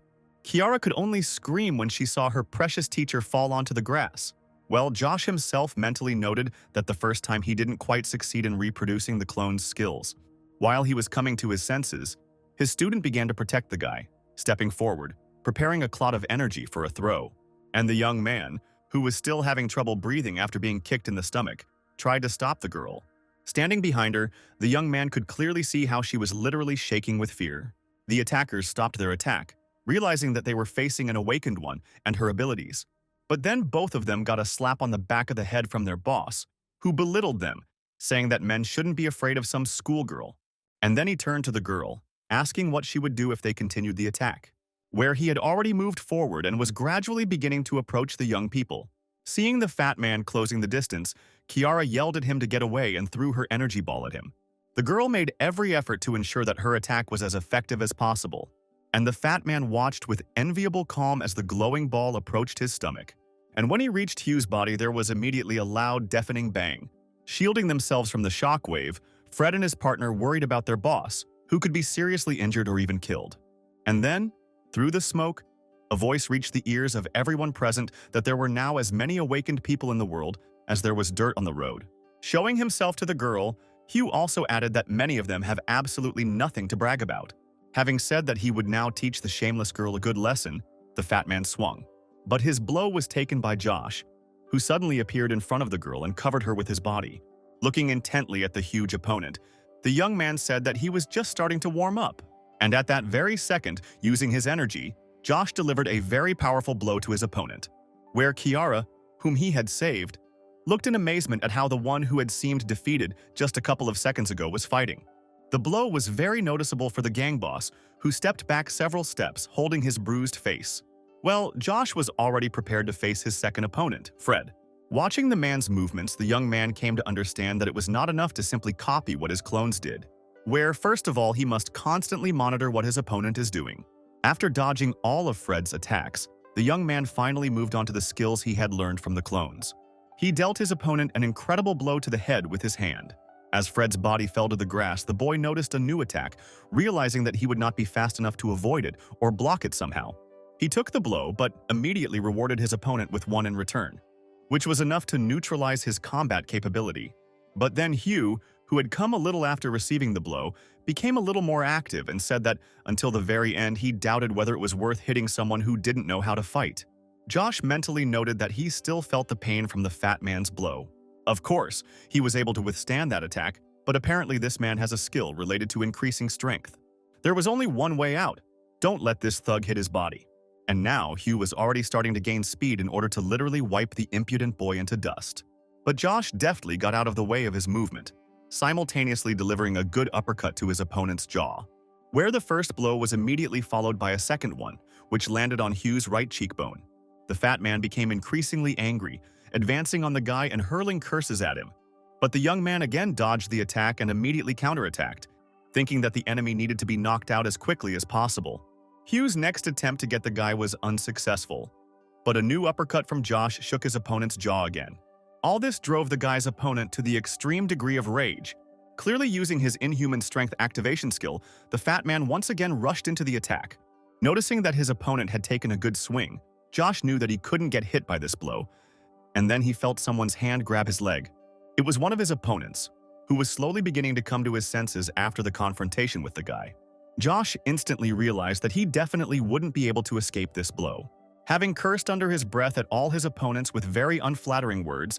Speaker 1: Kiara could only scream when she saw her precious teacher fall onto the grass. Well, Josh himself mentally noted that the first time he didn't quite succeed in reproducing the clone's skills. While he was coming to his senses, his student began to protect the guy, stepping forward, preparing a clot of energy for a throw. And the young man, who was still having trouble breathing after being kicked in the stomach, tried to stop the girl. Standing behind her, the young man could clearly see how she was literally shaking with fear. The attackers stopped their attack, realizing that they were facing an awakened one and her abilities. But then both of them got a slap on the back of the head from their boss, who belittled them, saying that men shouldn't be afraid of some schoolgirl. And then he turned to the girl, asking what she would do if they continued the attack, where he had already moved forward and was gradually beginning to approach the young people. Seeing the fat man closing the distance, Kiara yelled at him to get away and threw her energy ball at him. The girl made every effort to ensure that her attack was as effective as possible, and the fat man watched with enviable calm as the glowing ball approached his stomach. And when he reached Hugh's body, there was immediately a loud, deafening bang. Shielding themselves from the shockwave, Fred and his partner worried about their boss, who could be seriously injured or even killed. And then, through the smoke, a voice reached the ears of everyone present that there were now as many awakened people in the world as there was dirt on the road. Showing himself to the girl, Hugh also added that many of them have absolutely nothing to brag about. Having said that he would now teach the shameless girl a good lesson, the fat man swung. But his blow was taken by Josh, who suddenly appeared in front of the girl and covered her with his body. Looking intently at the huge opponent, the young man said that he was just starting to warm up. And at that very second, using his energy, Josh delivered a very powerful blow to his opponent, where Kiara, whom he had saved, looked in amazement at how the one who had seemed defeated just a couple of seconds ago was fighting. The blow was very noticeable for the gang boss, who stepped back several steps, holding his bruised face. Well, Josh was already prepared to face his second opponent, Fred. Watching the man's movements, the young man came to understand that it was not enough to simply copy what his clones did, where first of all he must constantly monitor what his opponent is doing. After dodging all of Fred's attacks, the young man finally moved on to the skills he had learned from the clones. He dealt his opponent an incredible blow to the head with his hand. As Fred's body fell to the grass, the boy noticed a new attack, realizing that he would not be fast enough to avoid it or block it somehow. He took the blow, but immediately rewarded his opponent with one in return, which was enough to neutralize his combat capability. But then Hugh, who had come a little after receiving the blow, became a little more active and said that until the very end he doubted whether it was worth hitting someone who didn't know how to fight. Josh mentally noted that he still felt the pain from the fat man's blow. Of course, he was able to withstand that attack, but apparently this man has a skill related to increasing strength. There was only one way out. Don't let this thug hit his body. And now Hugh was already starting to gain speed in order to literally wipe the impudent boy into dust. But Josh deftly got out of the way of his movement, simultaneously delivering a good uppercut to his opponent's jaw, where the first blow was immediately followed by a second one, which landed on Hugh's right cheekbone. The fat man became increasingly angry, advancing on the guy and hurling curses at him. But the young man again dodged the attack and immediately counterattacked, thinking that the enemy needed to be knocked out as quickly as possible. Hugh's next attempt to get the guy was unsuccessful, but a new uppercut from Josh shook his opponent's jaw again. All this drove the guy's opponent to the extreme degree of rage. Clearly using his inhuman strength activation skill, the fat man once again rushed into the attack. Noticing that his opponent had taken a good swing, Josh knew that he couldn't get hit by this blow, and then he felt someone's hand grab his leg. It was one of his opponents, who was slowly beginning to come to his senses after the confrontation with the guy. Josh instantly realized that he definitely wouldn't be able to escape this blow. Having cursed under his breath at all his opponents with very unflattering words,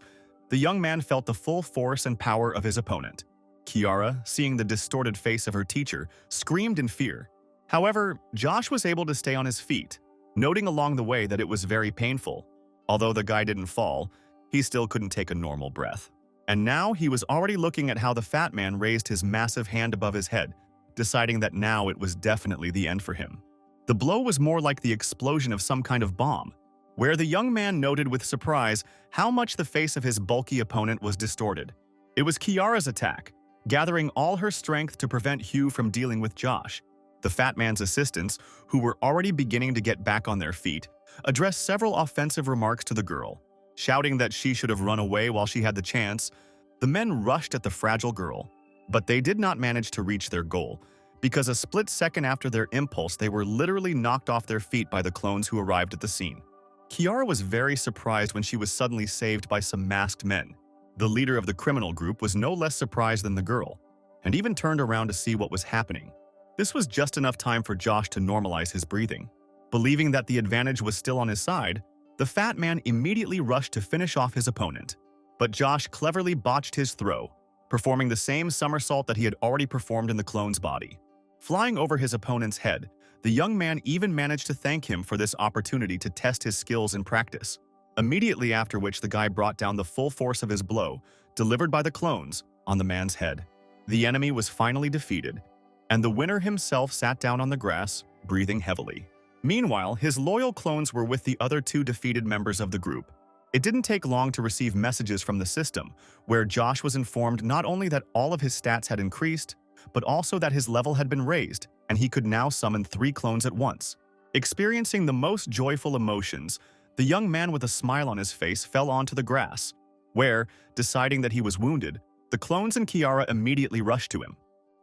Speaker 1: the young man felt the full force and power of his opponent. Kiara, seeing the distorted face of her teacher, screamed in fear. However, Josh was able to stay on his feet, noting along the way that it was very painful. Although the guy didn't fall, he still couldn't take a normal breath. And now he was already looking at how the fat man raised his massive hand above his head, deciding that now it was definitely the end for him. The blow was more like the explosion of some kind of bomb, where the young man noted with surprise how much the face of his bulky opponent was distorted. It was Kiara's attack, gathering all her strength to prevent Hugh from dealing with Josh. The fat man's assistants, who were already beginning to get back on their feet, addressed several offensive remarks to the girl. Shouting that she should have run away while she had the chance, the men rushed at the fragile girl, But they did not manage to reach their goal, because a split second after their impulse they were literally knocked off their feet by the clones who arrived at the scene. Kiara was very surprised when she was suddenly saved by some masked men. The leader of the criminal group was no less surprised than the girl, and even turned around to see what was happening. This was just enough time for Josh to normalize his breathing. Believing that the advantage was still on his side, the fat man immediately rushed to finish off his opponent. But Josh cleverly botched his throw, performing the same somersault that he had already performed in the clone's body. Flying over his opponent's head, the young man even managed to thank him for this opportunity to test his skills in practice. Immediately after which the guy brought down the full force of his blow, delivered by the clones, on the man's head. The enemy was finally defeated, and the winner himself sat down on the grass, breathing heavily. Meanwhile, his loyal clones were with the other two defeated members of the group. It didn't take long to receive messages from the system, where Josh was informed not only that all of his stats had increased, but also that his level had been raised, and he could now summon 3 clones at once. Experiencing the most joyful emotions, the young man with a smile on his face fell onto the grass, where, deciding that he was wounded, the clones and Kiara immediately rushed to him.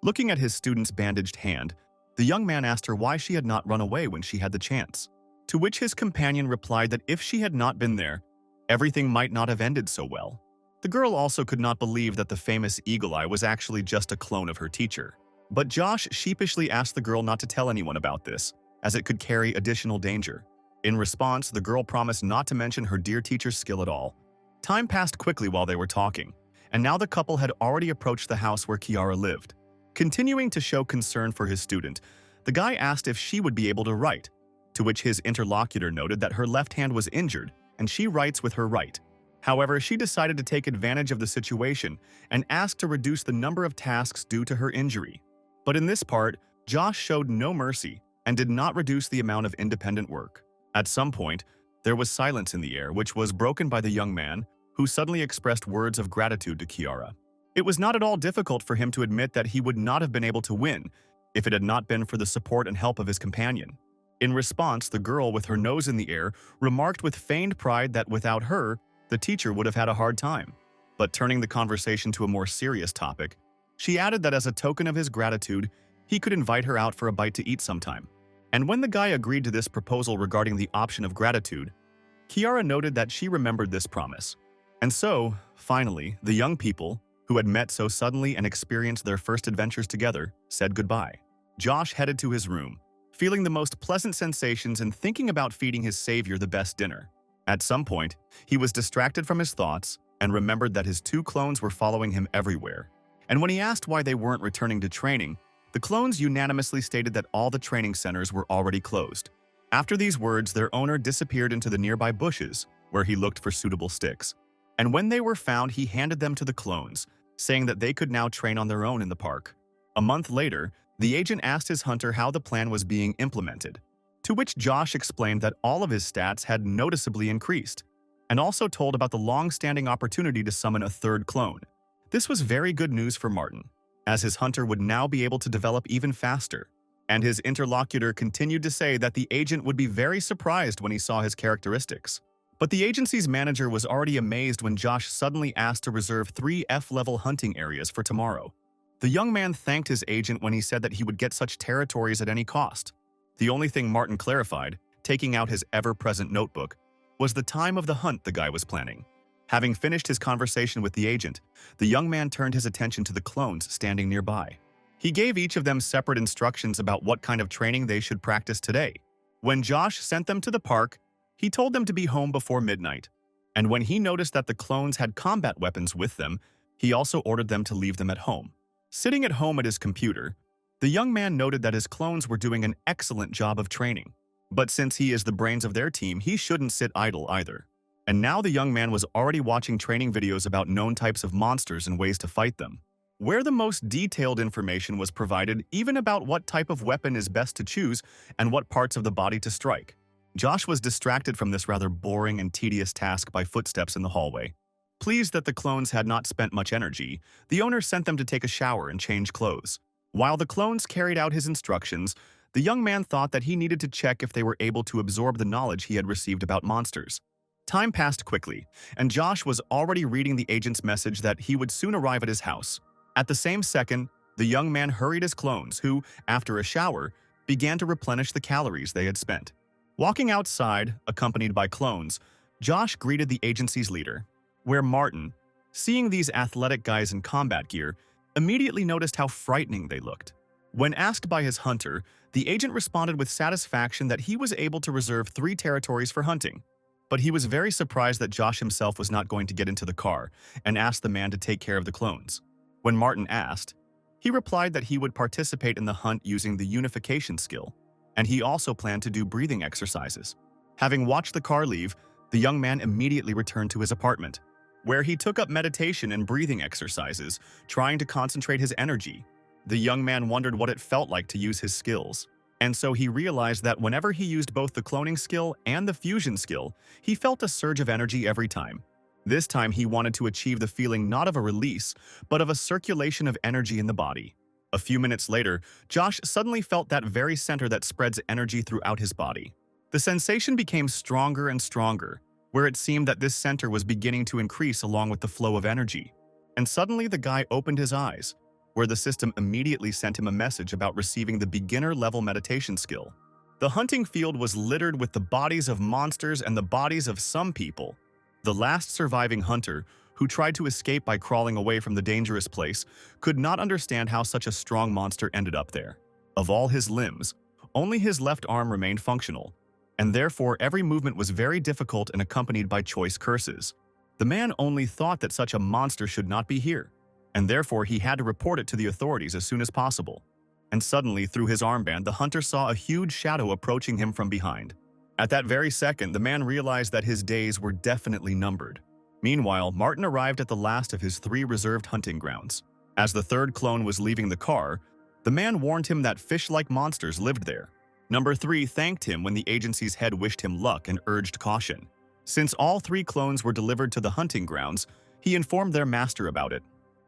Speaker 1: Looking at his student's bandaged hand, the young man asked her why she had not run away when she had the chance. To which his companion replied that if she had not been there, everything might not have ended so well. The girl also could not believe that the famous Eagle Eye was actually just a clone of her teacher. But Josh sheepishly asked the girl not to tell anyone about this, as it could carry additional danger. In response, the girl promised not to mention her dear teacher's skill at all. Time passed quickly while they were talking, and now the couple had already approached the house where Kiara lived. Continuing to show concern for his student, the guy asked if she would be able to write, to which his interlocutor noted that her left hand was injured and she writes with her right. However, she decided to take advantage of the situation and asked to reduce the number of tasks due to her injury. But in this part, Josh showed no mercy and did not reduce the amount of independent work. At some point, there was silence in the air, which was broken by the young man, who suddenly expressed words of gratitude to Kiara. It was not at all difficult for him to admit that he would not have been able to win if it had not been for the support and help of his companion. In response, the girl with her nose in the air remarked with feigned pride that without her, the teacher would have had a hard time. But turning the conversation to a more serious topic, she added that as a token of his gratitude, he could invite her out for a bite to eat sometime. And when the guy agreed to this proposal regarding the option of gratitude, Kiara noted that she remembered this promise. And so, finally, the young people, who had met so suddenly and experienced their first adventures together, said goodbye. Josh headed to his room, feeling the most pleasant sensations and thinking about feeding his savior the best dinner. At some point, he was distracted from his thoughts and remembered that his 2 clones were following him everywhere. And when he asked why they weren't returning to training, the clones unanimously stated that all the training centers were already closed. After these words, their owner disappeared into the nearby bushes, where he looked for suitable sticks. And when they were found, he handed them to the clones, saying that they could now train on their own in the park. A month later, the agent asked his hunter how the plan was being implemented, to which Josh explained that all of his stats had noticeably increased, and also told about the long-standing opportunity to summon a 3rd clone. This was very good news for Martin, as his hunter would now be able to develop even faster, and his interlocutor continued to say that the agent would be very surprised when he saw his characteristics. But the agency's manager was already amazed when Josh suddenly asked to reserve 3 F-level hunting areas for tomorrow. The young man thanked his agent when he said that he would get such territories at any cost. The only thing Martin clarified, taking out his ever-present notebook, was the time of the hunt the guy was planning. Having finished his conversation with the agent, the young man turned his attention to the clones standing nearby. He gave each of them separate instructions about what kind of training they should practice today. When Josh sent them to the park, he told them to be home before midnight, and when he noticed that the clones had combat weapons with them, he also ordered them to leave them at home. Sitting at home at his computer, the young man noted that his clones were doing an excellent job of training. But since he is the brains of their team, he shouldn't sit idle either. And now the young man was already watching training videos about known types of monsters and ways to fight them, where the most detailed information was provided even about what type of weapon is best to choose and what parts of the body to strike. Josh was distracted from this rather boring and tedious task by footsteps in the hallway. Pleased that the clones had not spent much energy, the owner sent them to take a shower and change clothes. While the clones carried out his instructions, the young man thought that he needed to check if they were able to absorb the knowledge he had received about monsters. Time passed quickly, and Josh was already reading the agent's message that he would soon arrive at his house. At the same second, the young man hurried his clones who, after a shower, began to replenish the calories they had spent. Walking outside, accompanied by clones, Josh greeted the agency's leader, where Martin, seeing these athletic guys in combat gear, immediately noticed how frightening they looked. When asked by his hunter, the agent responded with satisfaction that he was able to reserve 3 territories for hunting. But he was very surprised that Josh himself was not going to get into the car and asked the man to take care of the clones. When Martin asked, he replied that he would participate in the hunt using the unification skill, and he also planned to do breathing exercises. Having watched the car leave, the young man immediately returned to his apartment, where he took up meditation and breathing exercises, trying to concentrate his energy. The young man wondered what it felt like to use his skills, and so he realized that whenever he used both the cloning skill and the fusion skill, he felt a surge of energy every time. This time he wanted to achieve the feeling not of a release, but of a circulation of energy in the body. A few minutes later, Josh suddenly felt that very center that spreads energy throughout his body. The sensation became stronger and stronger, where it seemed that this center was beginning to increase along with the flow of energy. And suddenly the guy opened his eyes, where the system immediately sent him a message about receiving the beginner-level meditation skill. The hunting field was littered with the bodies of monsters and the bodies of some people. The last surviving hunter, who tried to escape by crawling away from the dangerous place, could not understand how such a strong monster ended up there. Of all his limbs, only his left arm remained functional, and therefore every movement was very difficult and accompanied by choice curses. The man only thought that such a monster should not be here, and therefore he had to report it to the authorities as soon as possible. And suddenly, through his armband, the hunter saw a huge shadow approaching him from behind. At that very second, the man realized that his days were definitely numbered. Meanwhile, Martin arrived at the last of his 3 reserved hunting grounds. As the third clone was leaving the car, the man warned him that fish-like monsters lived there. Number 3 thanked him when the agency's head wished him luck and urged caution. Since all 3 clones were delivered to the hunting grounds, he informed their master about it.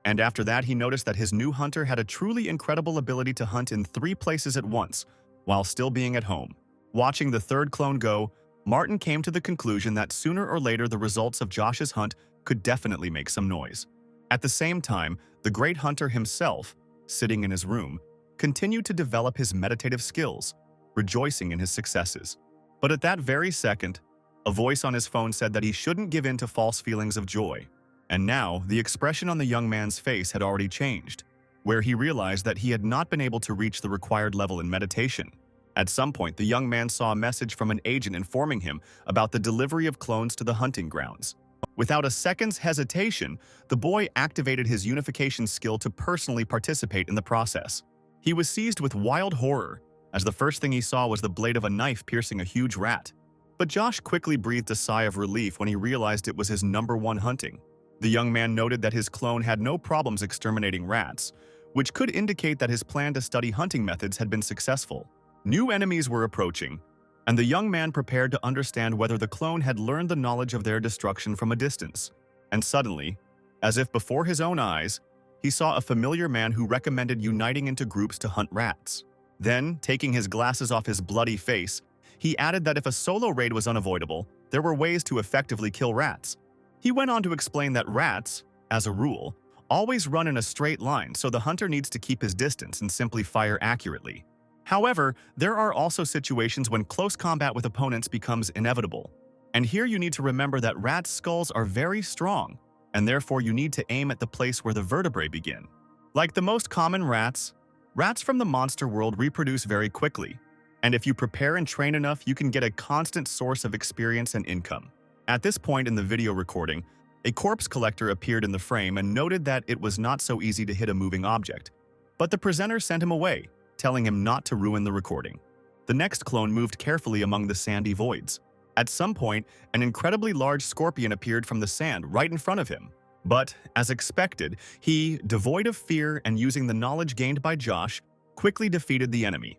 Speaker 1: And after that, he noticed that his new hunter had a truly incredible ability to hunt in 3 places at once, while still being at home. Watching the third clone go, Martin came to the conclusion that sooner or later the results of Josh's hunt could definitely make some noise. At the same time, the great hunter himself, sitting in his room, continued to develop his meditative skills, rejoicing in his successes. But at that very second, a voice on his phone said that he shouldn't give in to false feelings of joy. And now, the expression on the young man's face had already changed, where he realized that he had not been able to reach the required level in meditation. At some point, the young man saw a message from an agent informing him about the delivery of clones to the hunting grounds. Without a second's hesitation, the boy activated his unification skill to personally participate in the process. He was seized with wild horror, as the first thing he saw was the blade of a knife piercing a huge rat. But Josh quickly breathed a sigh of relief when he realized it was his number 1 hunting. The young man noted that his clone had no problems exterminating rats, which could indicate that his plan to study hunting methods had been successful. New enemies were approaching, and the young man prepared to understand whether the clone had learned the knowledge of their destruction from a distance. And suddenly, as if before his own eyes, he saw a familiar man who recommended uniting into groups to hunt rats. Then, taking his glasses off his bloody face, he added that if a solo raid was unavoidable, there were ways to effectively kill rats. He went on to explain that rats, as a rule, always run in a straight line, so the hunter needs to keep his distance and simply fire accurately. However, there are also situations when close combat with opponents becomes inevitable. And here you need to remember that rats' skulls are very strong, and therefore you need to aim at the place where the vertebrae begin. Like the most common rats, rats from the monster world reproduce very quickly, and if you prepare and train enough, you can get a constant source of experience and income. At this point in the video recording, a corpse collector appeared in the frame and noted that it was not so easy to hit a moving object, but the presenter sent him away, telling him not to ruin the recording. The next clone moved carefully among the sandy voids. At some point, an incredibly large scorpion appeared from the sand right in front of him. But, as expected, he, devoid of fear and using the knowledge gained by Josh, quickly defeated the enemy.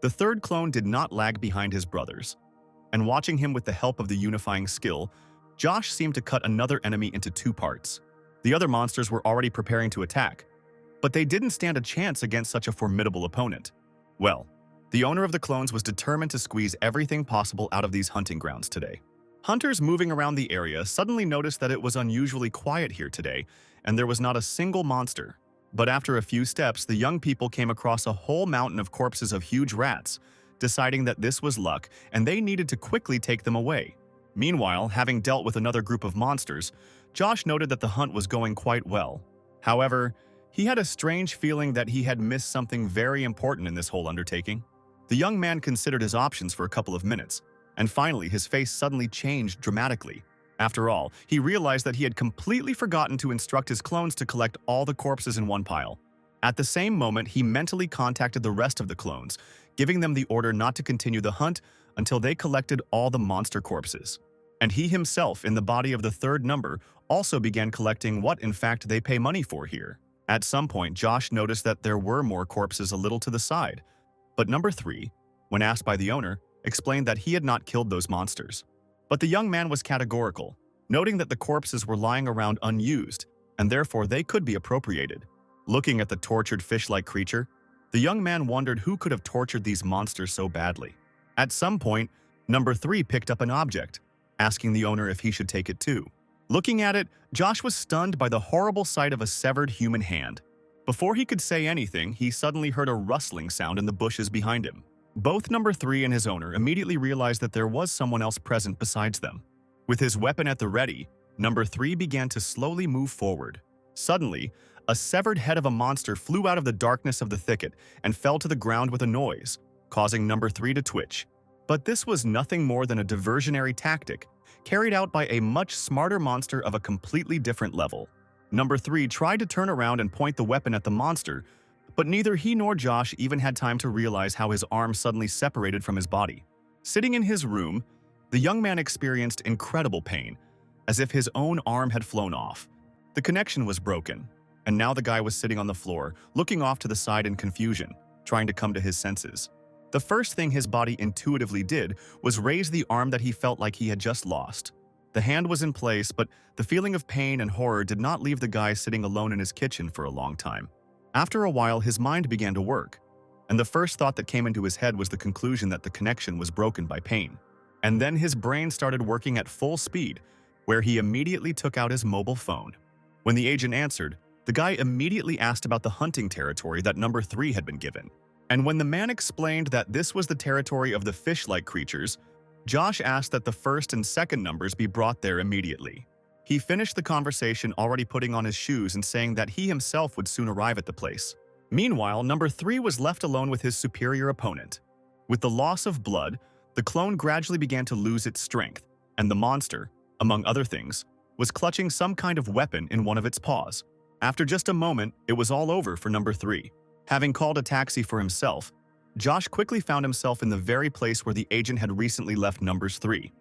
Speaker 1: The third clone did not lag behind his brothers, and watching him with the help of the unifying skill, Josh seemed to cut another enemy into 2 parts. The other monsters were already preparing to attack, but they didn't stand a chance against such a formidable opponent. Well, the owner of the clones was determined to squeeze everything possible out of these hunting grounds today. Hunters moving around the area suddenly noticed that it was unusually quiet here today, and there was not a single monster. But after a few steps, the young people came across a whole mountain of corpses of huge rats, deciding that this was luck and they needed to quickly take them away. Meanwhile, having dealt with another group of monsters, Josh noted that the hunt was going quite well. However, he had a strange feeling that he had missed something very important in this whole undertaking. The young man considered his options for a couple of minutes, and finally his face suddenly changed dramatically. After all, he realized that he had completely forgotten to instruct his clones to collect all the corpses in one pile. At the same moment, he mentally contacted the rest of the clones, giving them the order not to continue the hunt until they collected all the monster corpses. And he himself, in the body of the third number, also began collecting what in fact they pay money for here. At some point, Josh noticed that there were more corpses a little to the side. But number 3, when asked by the owner, explained that he had not killed those monsters. But the young man was categorical, noting that the corpses were lying around unused, and therefore they could be appropriated. Looking at the tortured fish-like creature, the young man wondered who could have tortured these monsters so badly. At some point, number 3 picked up an object, asking the owner if he should take it too. Looking at it, Josh was stunned by the horrible sight of a severed human hand. Before he could say anything, he suddenly heard a rustling sound in the bushes behind him. Both number 3 and his owner immediately realized that there was someone else present besides them. With his weapon at the ready, number 3 began to slowly move forward. Suddenly, a severed head of a monster flew out of the darkness of the thicket and fell to the ground with a noise, causing number 3 to twitch. But this was nothing more than a diversionary tactic, carried out by a much smarter monster of a completely different level. Number 3 tried to turn around and point the weapon at the monster, but neither he nor Josh even had time to realize how his arm suddenly separated from his body. Sitting in his room, the young man experienced incredible pain, as if his own arm had flown off. The connection was broken, and now the guy was sitting on the floor, looking off to the side in confusion, trying to come to his senses. The first thing his body intuitively did was raise the arm that he felt like he had just lost. The hand was in place, but the feeling of pain and horror did not leave the guy sitting alone in his kitchen for a long time. After a while, his mind began to work, and the first thought that came into his head was the conclusion that the connection was broken by pain. And then his brain started working at full speed, where he immediately took out his mobile phone. When the agent answered, the guy immediately asked about the hunting territory that number 3 had been given. And when the man explained that this was the territory of the fish-like creatures, Josh asked that the first and second numbers be brought there immediately. He finished the conversation already putting on his shoes and saying that he himself would soon arrive at the place. Meanwhile, number 3 was left alone with his superior opponent. With the loss of blood, the clone gradually began to lose its strength, and the monster, among other things, was clutching some kind of weapon in one of its paws. After just a moment, it was all over for number 3. Having called a taxi for himself, Josh quickly found himself in the very place where the agent had recently left numbers 3.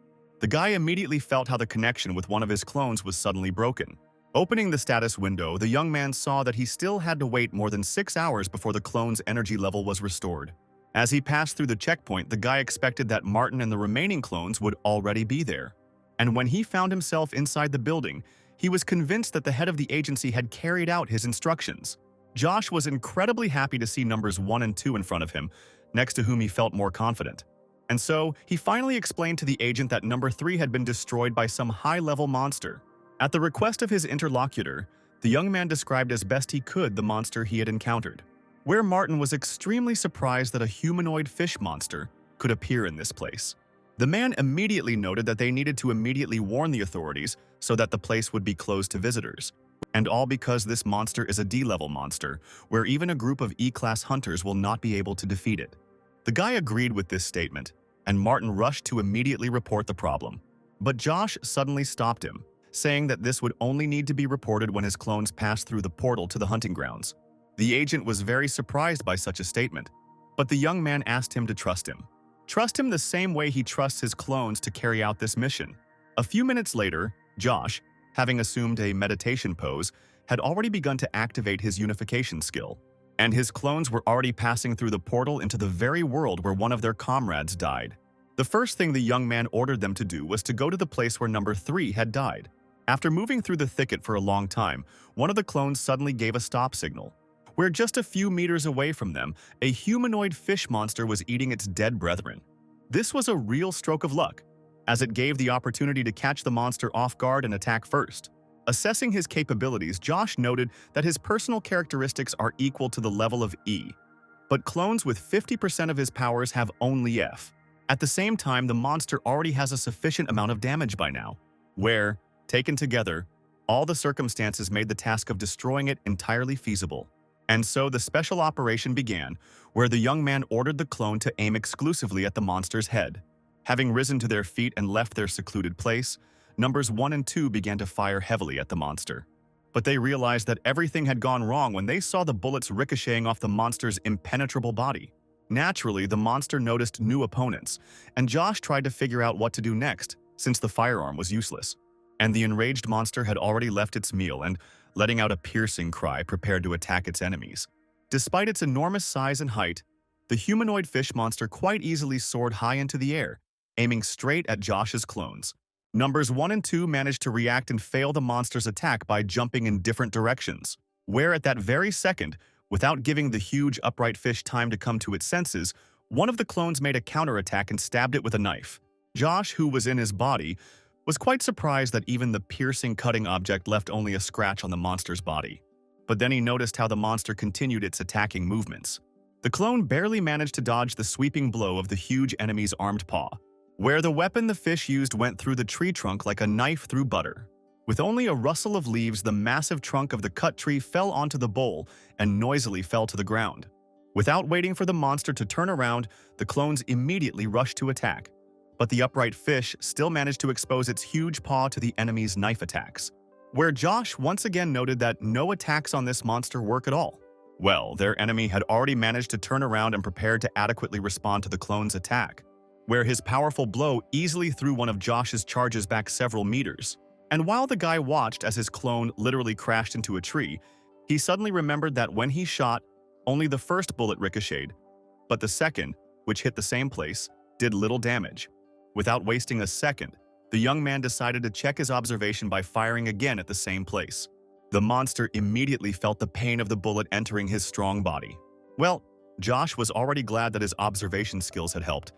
Speaker 1: The guy immediately felt how the connection with one of his clones was suddenly broken. Opening the status window, the young man saw that he still had to wait more than 6 hours before the clone's energy level was restored. As he passed through the checkpoint, the guy expected that Martin and the remaining clones would already be there. And when he found himself inside the building, he was convinced that the head of the agency had carried out his instructions. Josh was incredibly happy to see numbers 1 and 2 in front of him, next to whom he felt more confident. And so, he finally explained to the agent that number 3 had been destroyed by some high-level monster. At the request of his interlocutor, the young man described as best he could the monster he had encountered, where Martin was extremely surprised that a humanoid fish monster could appear in this place. The man immediately noted that they needed to immediately warn the authorities so that the place would be closed to visitors. And all because this monster is a D-level monster, where even a group of E-class hunters will not be able to defeat it. The guy agreed with this statement, and Martin rushed to immediately report the problem. But Josh suddenly stopped him, saying that this would only need to be reported when his clones passed through the portal to the hunting grounds. The agent was very surprised by such a statement, but the young man asked him to trust him. Trust him the same way he trusts his clones to carry out this mission. A few minutes later, Josh, having assumed a meditation pose, had already begun to activate his unification skill, and his clones were already passing through the portal into the very world where one of their comrades died. The first thing the young man ordered them to do was to go to the place where number 3 had died. After moving through the thicket for a long time, one of the clones suddenly gave a stop signal, where just a few meters away from them, a humanoid fish monster was eating its dead brethren. This was a real stroke of luck, as it gave the opportunity to catch the monster off guard and attack first. Assessing his capabilities, Josh noted that his personal characteristics are equal to the level of E, but clones with 50% of his powers have only F. At the same time, the monster already has a sufficient amount of damage by now, where, taken together, all the circumstances made the task of destroying it entirely feasible. And so the special operation began, where the young man ordered the clone to aim exclusively at the monster's head. Having risen to their feet and left their secluded place, numbers 1 and 2 began to fire heavily at the monster. But they realized that everything had gone wrong when they saw the bullets ricocheting off the monster's impenetrable body. Naturally, the monster noticed new opponents, and Josh tried to figure out what to do next, since the firearm was useless. And the enraged monster had already left its meal and, letting out a piercing cry, prepared to attack its enemies. Despite its enormous size and height, the humanoid fish monster quite easily soared high into the air, aiming straight at Josh's clones. Numbers 1 and 2 managed to react and fail the monster's attack by jumping in different directions, where at that very second, without giving the huge upright fish time to come to its senses, one of the clones made a counterattack and stabbed it with a knife. Josh, who was in his body, was quite surprised that even the piercing cutting object left only a scratch on the monster's body. But then he noticed how the monster continued its attacking movements. The clone barely managed to dodge the sweeping blow of the huge enemy's armed paw, where the weapon the fish used went through the tree trunk like a knife through butter. With only a rustle of leaves, the massive trunk of the cut tree fell onto the bowl and noisily fell to the ground. Without waiting for the monster to turn around, the clones immediately rushed to attack. But the upright fish still managed to expose its huge paw to the enemy's knife attacks, where Josh once again noted that no attacks on this monster work at all. Well, their enemy had already managed to turn around and prepared to adequately respond to the clone's attack, where his powerful blow easily threw one of Josh's charges back several meters. And while the guy watched as his clone literally crashed into a tree, he suddenly remembered that when he shot, only the first bullet ricocheted, but the second, which hit the same place, did little damage. Without wasting a second, the young man decided to check his observation by firing again at the same place. The monster immediately felt the pain of the bullet entering his strong body. Well, Josh was already glad that his observation skills had helped,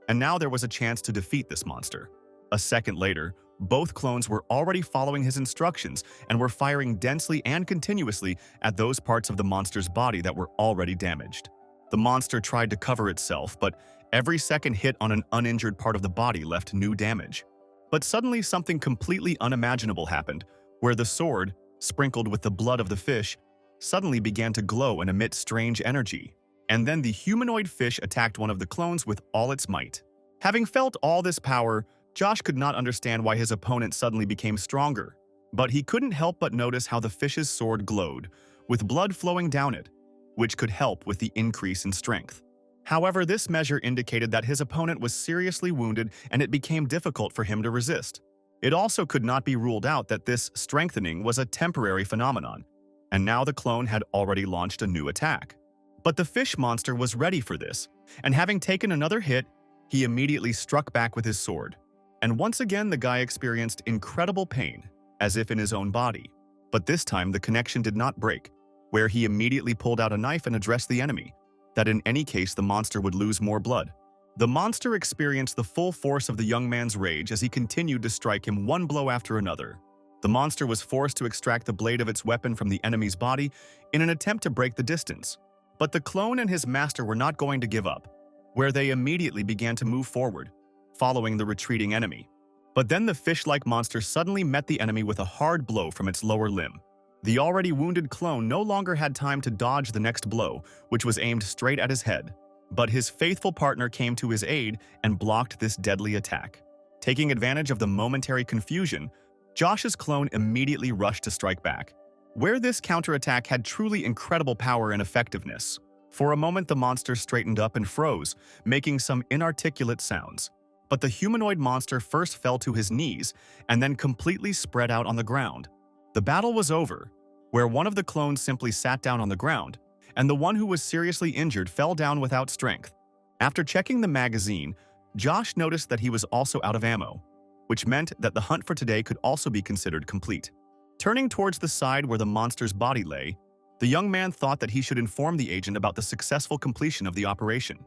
Speaker 1: and now there was a chance to defeat this monster. A second later, both clones were already following his instructions and were firing densely and continuously at those parts of the monster's body that were already damaged. The monster tried to cover itself, but every second hit on an uninjured part of the body left new damage. But suddenly something completely unimaginable happened, where the sword, sprinkled with the blood of the fish, suddenly began to glow and emit strange energy. And then the humanoid fish attacked one of the clones with all its might. Having felt all this power, Josh could not understand why his opponent suddenly became stronger, but he couldn't help but notice how the fish's sword glowed, with blood flowing down it, which could help with the increase in strength. However, this measure indicated that his opponent was seriously wounded and it became difficult for him to resist. It also could not be ruled out that this strengthening was a temporary phenomenon, and now the clone had already launched a new attack. But the fish monster was ready for this, and having taken another hit, he immediately struck back with his sword. And once again, the guy experienced incredible pain, as if in his own body. But this time, the connection did not break, where he immediately pulled out a knife and addressed the enemy, that in any case the monster would lose more blood. The monster experienced the full force of the young man's rage as he continued to strike him one blow after another. The monster was forced to extract the blade of its weapon from the enemy's body in an attempt to break the distance. But the clone and his master were not going to give up, where they immediately began to move forward, following the retreating enemy. But then the fish-like monster suddenly met the enemy with a hard blow from its lower limb. The already wounded clone no longer had time to dodge the next blow, which was aimed straight at his head. But his faithful partner came to his aid and blocked this deadly attack. Taking advantage of the momentary confusion, Josh's clone immediately rushed to strike back, where this counterattack had truly incredible power and effectiveness. For a moment, the monster straightened up and froze, making some inarticulate sounds. But the humanoid monster first fell to his knees and then completely spread out on the ground. The battle was over, where one of the clones simply sat down on the ground, and the one who was seriously injured fell down without strength. After checking the magazine, Josh noticed that he was also out of ammo, which meant that the hunt for today could also be considered complete. Turning towards the side where the monster's body lay, the young man thought that he should inform the agent about the successful completion of the operation.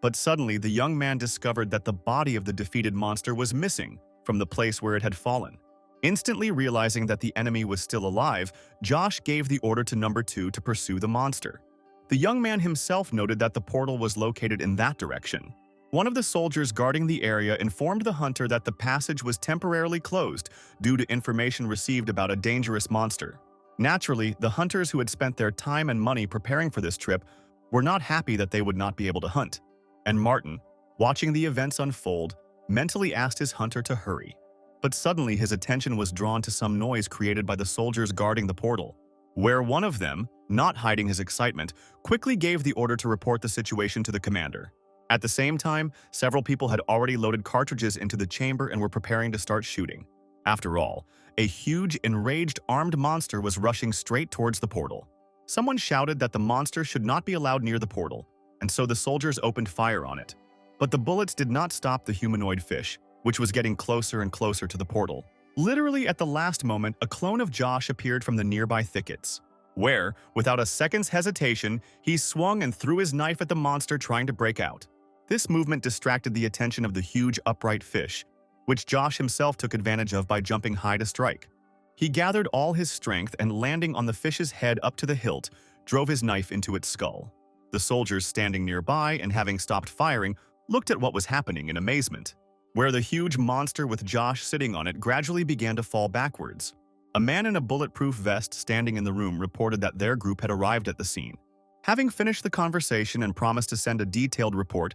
Speaker 1: But suddenly, the young man discovered that the body of the defeated monster was missing from the place where it had fallen. Instantly realizing that the enemy was still alive, Josh gave the order to number 2 to pursue the monster. The young man himself noted that the portal was located in that direction. One of the soldiers guarding the area informed the hunter that the passage was temporarily closed due to information received about a dangerous monster. Naturally, the hunters who had spent their time and money preparing for this trip were not happy that they would not be able to hunt. And Martin, watching the events unfold, mentally asked his hunter to hurry. But suddenly his attention was drawn to some noise created by the soldiers guarding the portal, where one of them, not hiding his excitement, quickly gave the order to report the situation to the commander. At the same time, several people had already loaded cartridges into the chamber and were preparing to start shooting. After all, a huge, enraged, armed monster was rushing straight towards the portal. Someone shouted that the monster should not be allowed near the portal, and so the soldiers opened fire on it. But the bullets did not stop the humanoid fish, which was getting closer and closer to the portal. Literally at the last moment, a clone of Josh appeared from the nearby thickets, where, without a second's hesitation, he swung and threw his knife at the monster trying to break out. This movement distracted the attention of the huge upright fish, which Josh himself took advantage of by jumping high to strike. He gathered all his strength and, landing on the fish's head up to the hilt, drove his knife into its skull. The soldiers standing nearby and having stopped firing looked at what was happening in amazement, where the huge monster with Josh sitting on it gradually began to fall backwards. A man in a bulletproof vest standing in the room reported that their group had arrived at the scene. Having finished the conversation and promised to send a detailed report,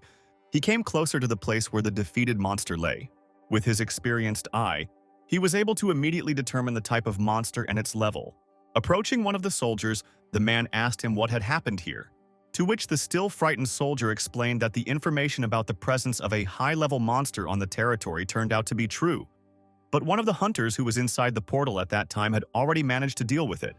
Speaker 1: he came closer to the place where the defeated monster lay. With his experienced eye, he was able to immediately determine the type of monster and its level. Approaching one of the soldiers, the man asked him what had happened here, to which the still frightened soldier explained that the information about the presence of a high-level monster on the territory turned out to be true. But one of the hunters who was inside the portal at that time had already managed to deal with it.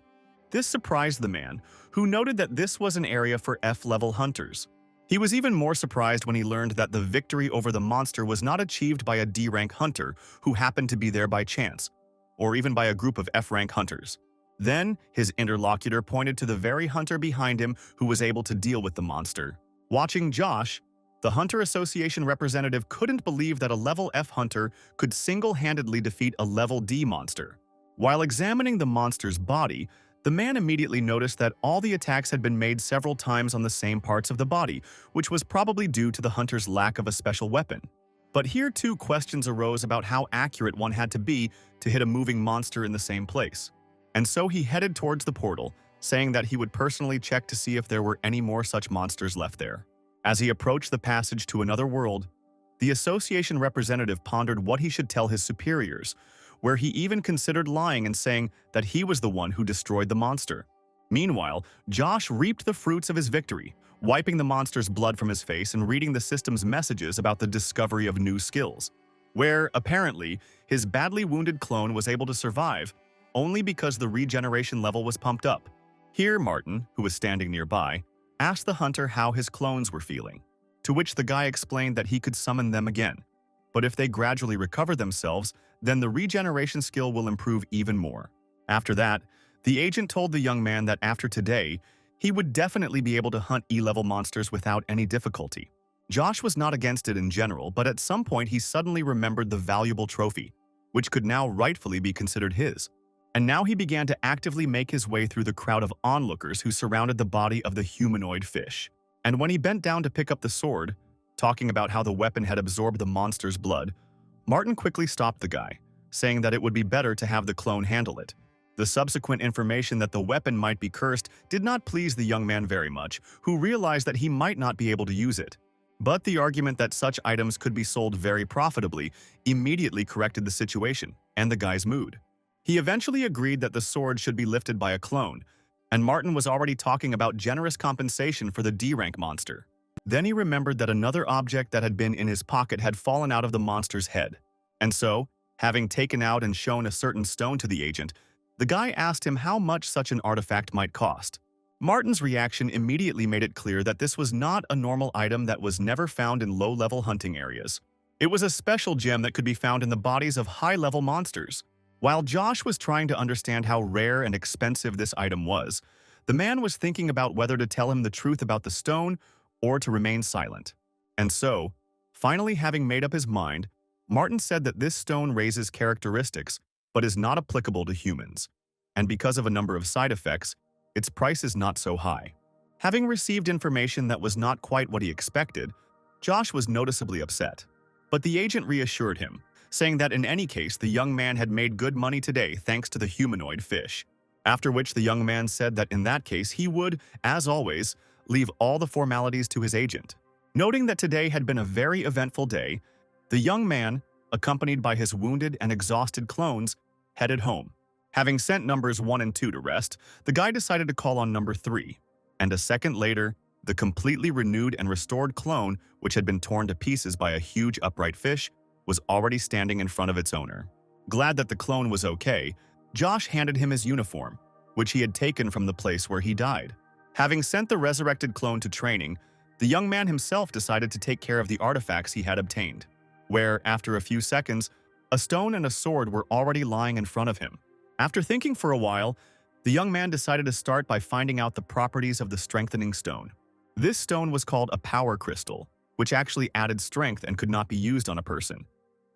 Speaker 1: This surprised the man, who noted that this was an area for F-level hunters. He was even more surprised when he learned that the victory over the monster was not achieved by a D-rank hunter who happened to be there by chance, or even by a group of F-rank hunters. Then, his interlocutor pointed to the very hunter behind him who was able to deal with the monster. Watching Josh, the Hunter Association representative couldn't believe that a level F hunter could single-handedly defeat a level D monster. While examining the monster's body, the man immediately noticed that all the attacks had been made several times on the same parts of the body, which was probably due to the hunter's lack of a special weapon. But here too questions arose about how accurate one had to be to hit a moving monster in the same place. And so he headed towards the portal, saying that he would personally check to see if there were any more such monsters left there. As he approached the passage to another world, the association representative pondered what he should tell his superiors, where he even considered lying and saying that he was the one who destroyed the monster. Meanwhile, Josh reaped the fruits of his victory, wiping the monster's blood from his face and reading the system's messages about the discovery of new skills, where, apparently, his badly wounded clone was able to survive only because the regeneration level was pumped up. Here, Martin, who was standing nearby, asked the hunter how his clones were feeling, to which the guy explained that he could summon them again. But if they gradually recover themselves, then the regeneration skill will improve even more. After that, the agent told the young man that after today, he would definitely be able to hunt E-level monsters without any difficulty. Josh was not against it in general, but at some point he suddenly remembered the valuable trophy, which could now rightfully be considered his. And now he began to actively make his way through the crowd of onlookers who surrounded the body of the humanoid fish. And when he bent down to pick up the sword, talking about how the weapon had absorbed the monster's blood, Martin quickly stopped the guy, saying that it would be better to have the clone handle it. The subsequent information that the weapon might be cursed did not please the young man very much, who realized that he might not be able to use it. But the argument that such items could be sold very profitably immediately corrected the situation and the guy's mood. He eventually agreed that the sword should be lifted by a clone, and Martin was already talking about generous compensation for the D-rank monster. Then he remembered that another object that had been in his pocket had fallen out of the monster's head. And so, having taken out and shown a certain stone to the agent, the guy asked him how much such an artifact might cost. Martin's reaction immediately made it clear that this was not a normal item that was never found in low-level hunting areas. It was a special gem that could be found in the bodies of high-level monsters. While Josh was trying to understand how rare and expensive this item was, the man was thinking about whether to tell him the truth about the stone or to remain silent. And so, finally having made up his mind, Martin said that this stone raises characteristics but is not applicable to humans. And because of a number of side effects, its price is not so high. Having received information that was not quite what he expected, Josh was noticeably upset. But the agent reassured him, saying that in any case the young man had made good money today thanks to the humanoid fish. After which the young man said that in that case he would, as always, leave all the formalities to his agent. Noting that today had been a very eventful day, the young man, accompanied by his wounded and exhausted clones, headed home. Having sent numbers 1 and 2 to rest, the guy decided to call on number 3. And a second later, the completely renewed and restored clone, which had been torn to pieces by a huge upright fish, was already standing in front of its owner. Glad that the clone was okay, Josh handed him his uniform, which he had taken from the place where he died. Having sent the resurrected clone to training, the young man himself decided to take care of the artifacts he had obtained, where, after a few seconds, a stone and a sword were already lying in front of him. After thinking for a while, the young man decided to start by finding out the properties of the strengthening stone. This stone was called a power crystal, which actually added strength and could not be used on a person.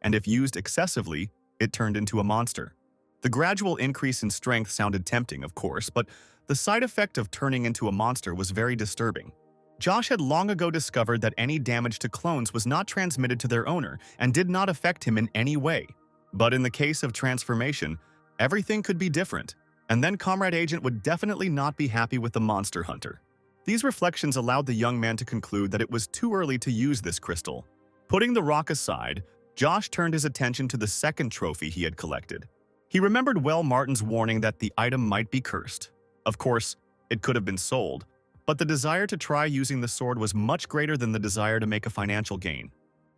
Speaker 1: And if used excessively, it turned into a monster. The gradual increase in strength sounded tempting, of course, but the side effect of turning into a monster was very disturbing. Josh had long ago discovered that any damage to clones was not transmitted to their owner and did not affect him in any way. But in the case of transformation, everything could be different, and then Comrade Agent would definitely not be happy with the monster hunter. These reflections allowed the young man to conclude that it was too early to use this crystal. Putting the rock aside, Josh turned his attention to the second trophy he had collected. He remembered well Martin's warning that the item might be cursed. Of course, it could have been sold, but the desire to try using the sword was much greater than the desire to make a financial gain.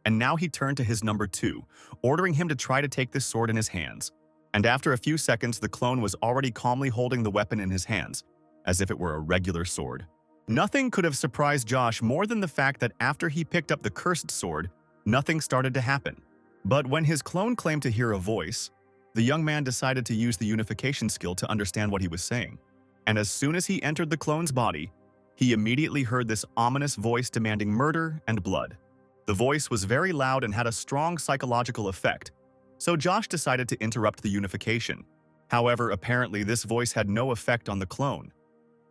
Speaker 1: And now he turned to his number 2, ordering him to try to take this sword in his hands. And after a few seconds, the clone was already calmly holding the weapon in his hands, as if it were a regular sword. Nothing could have surprised Josh more than the fact that after he picked up the cursed sword, nothing started to happen. But when his clone claimed to hear a voice, the young man decided to use the unification skill to understand what he was saying. And as soon as he entered the clone's body, he immediately heard this ominous voice demanding murder and blood. The voice was very loud and had a strong psychological effect, so Josh decided to interrupt the unification. However, apparently this voice had no effect on the clone.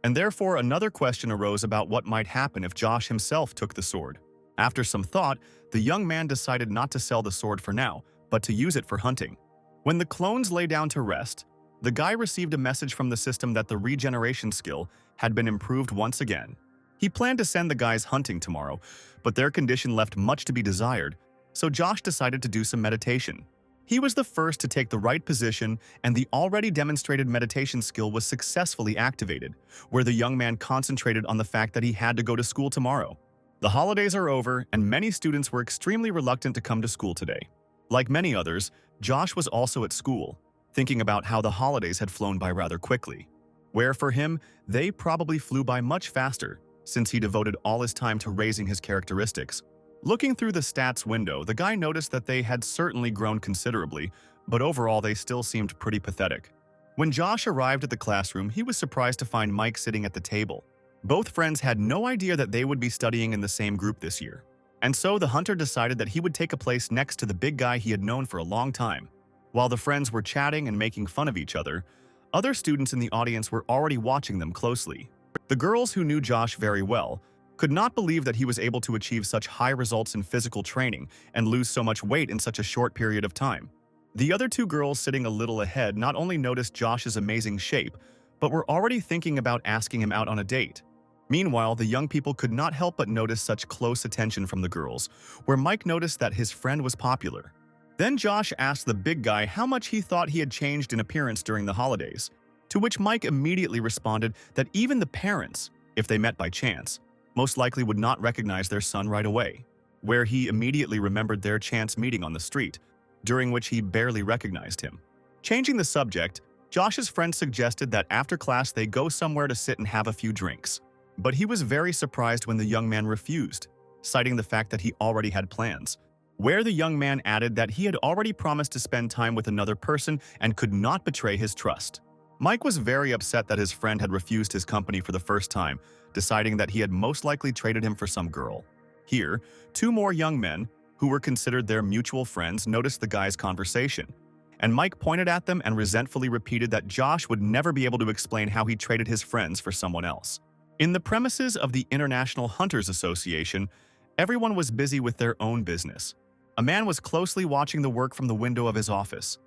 Speaker 1: And therefore another question arose about what might happen if Josh himself took the sword. After some thought, the young man decided not to sell the sword for now, but to use it for hunting. When the clones lay down to rest, the guy received a message from the system that the regeneration skill had been improved once again. He planned to send the guys hunting tomorrow, but their condition left much to be desired, so Josh decided to do some meditation. He was the first to take the right position, and the already demonstrated meditation skill was successfully activated, where the young man concentrated on the fact that he had to go to school tomorrow. The holidays are over, and many students were extremely reluctant to come to school today. Like many others, Josh was also at school, thinking about how the holidays had flown by rather quickly, where for him, they probably flew by much faster, since he devoted all his time to raising his characteristics. Looking through the stats window, the guy noticed that they had certainly grown considerably, but overall they still seemed pretty pathetic. When Josh arrived at the classroom, he was surprised to find Mike sitting at the table. Both friends had no idea that they would be studying in the same group this year. And so the hunter decided that he would take a place next to the big guy he had known for a long time. While the friends were chatting and making fun of each other, other students in the audience were already watching them closely. The girls who knew Josh very well could not believe that he was able to achieve such high results in physical training and lose so much weight in such a short period of time. The other two girls sitting a little ahead not only noticed Josh's amazing shape, but were already thinking about asking him out on a date. Meanwhile, the young people could not help but notice such close attention from the girls, where Mike noticed that his friend was popular. Then Josh asked the big guy how much he thought he had changed in appearance during the holidays, to which Mike immediately responded that even the parents, if they met by chance, most likely would not recognize their son right away, where he immediately remembered their chance meeting on the street, during which he barely recognized him. Changing the subject, Josh's friend suggested that after class they go somewhere to sit and have a few drinks. But he was very surprised when the young man refused, citing the fact that he already had plans, where the young man added that he had already promised to spend time with another person and could not betray his trust. Mike was very upset that his friend had refused his company for the first time, deciding that he had most likely traded him for some girl. Here, two more young men, who were considered their mutual friends, noticed the guy's conversation, And Mike pointed at them and resentfully repeated that Josh would never be able to explain how he traded his friends for someone else. In the premises of the International Hunters Association, everyone was busy with their own business. A man was closely watching the work from the window of his office,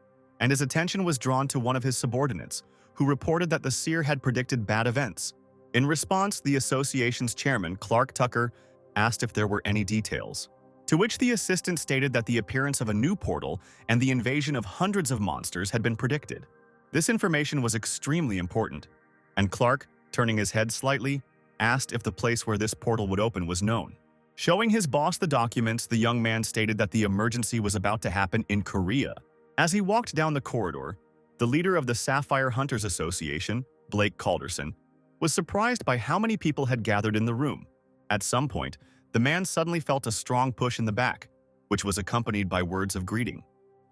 Speaker 1: and his attention was drawn to one of his subordinates, who reported that the seer had predicted bad events. In response, the association's chairman, Clark Tucker, asked if there were any details. To which the assistant stated that the appearance of a new portal and the invasion of hundreds of monsters had been predicted. This information was extremely important, and Clark, turning his head slightly, asked if the place where this portal would open was known. Showing his boss the documents, the young man stated that the emergency was about to happen in Korea. As he walked down the corridor, the leader of the Sapphire Hunters Association, Blake Calderson, was surprised by how many people had gathered in the room. At some point, the man suddenly felt a strong push in the back, which was accompanied by words of greeting.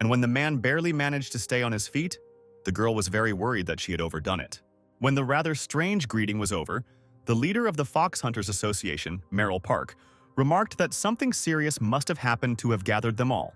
Speaker 1: And when the man barely managed to stay on his feet, the girl was very worried that she had overdone it. When the rather strange greeting was over, the leader of the Fox Hunters Association, Merrill Park, remarked that something serious must have happened to have gathered them all.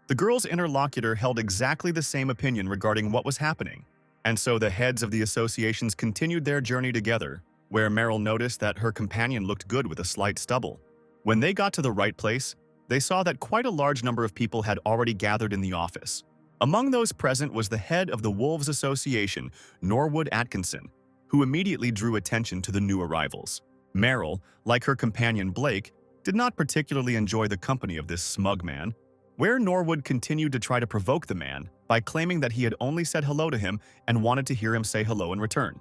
Speaker 1: The girl's interlocutor held exactly the same opinion regarding what was happening, and so the heads of the associations continued their journey together, where Merrill noticed that her companion looked good with a slight stubble. When they got to the right place, they saw that quite a large number of people had already gathered in the office. Among those present was the head of the Wolves Association, Norwood Atkinson, who immediately drew attention to the new arrivals. Merrill, like her companion Blake, did not particularly enjoy the company of this smug man, where Norwood continued to try to provoke the man by claiming that he had only said hello to him and wanted to hear him say hello in return.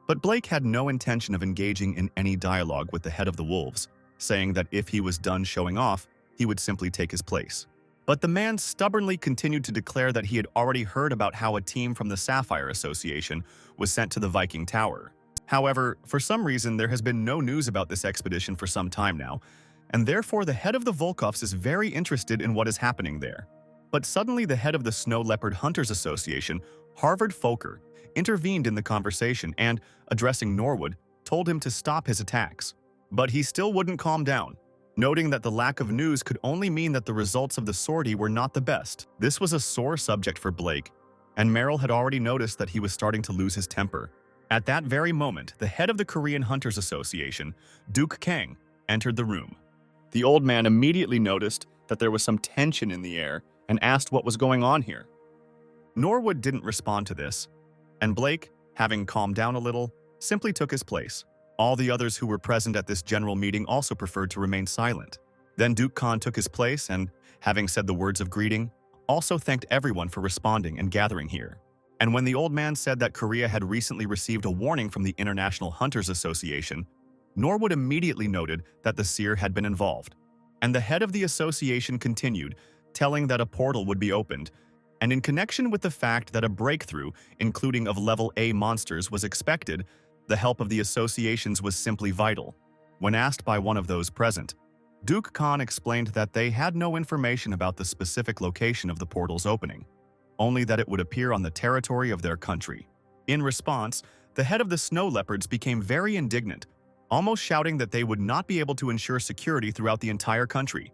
Speaker 1: But Blake had no intention of engaging in any dialogue with the head of the Wolves, saying that if he was done showing off, he would simply take his place. But the man stubbornly continued to declare that he had already heard about how a team from the Sapphire Association was sent to the Viking Tower. However, for some reason, there has been no news about this expedition for some time now, and therefore the head of the Volkovs is very interested in what is happening there. But suddenly the head of the Snow Leopard Hunters Association, Harvard Foker, intervened in the conversation and, addressing Norwood, told him to stop his attacks. But he still wouldn't calm down, noting that the lack of news could only mean that the results of the sortie were not the best. This was a sore subject for Blake, and Merrill had already noticed that he was starting to lose his temper. At that very moment, the head of the Korean Hunters Association, Duke Kang, entered the room. The old man immediately noticed that there was some tension in the air and asked what was going on here. Norwood didn't respond to this, and Blake, having calmed down a little, simply took his place. All the others who were present at this general meeting also preferred to remain silent. Then Duke Khan took his place and, having said the words of greeting, also thanked everyone for responding and gathering here. And when the old man said that Korea had recently received a warning from the International Hunters Association, Norwood immediately noted that the seer had been involved. And the head of the association continued, telling that a portal would be opened, and in connection with the fact that a breakthrough, including of level A monsters, was expected, the help of the associations was simply vital. When asked by one of those present, Duke Khan explained that they had no information about the specific location of the portal's opening, only that it would appear on the territory of their country. In response, the head of the Snow Leopards became very indignant, almost shouting that they would not be able to ensure security throughout the entire country.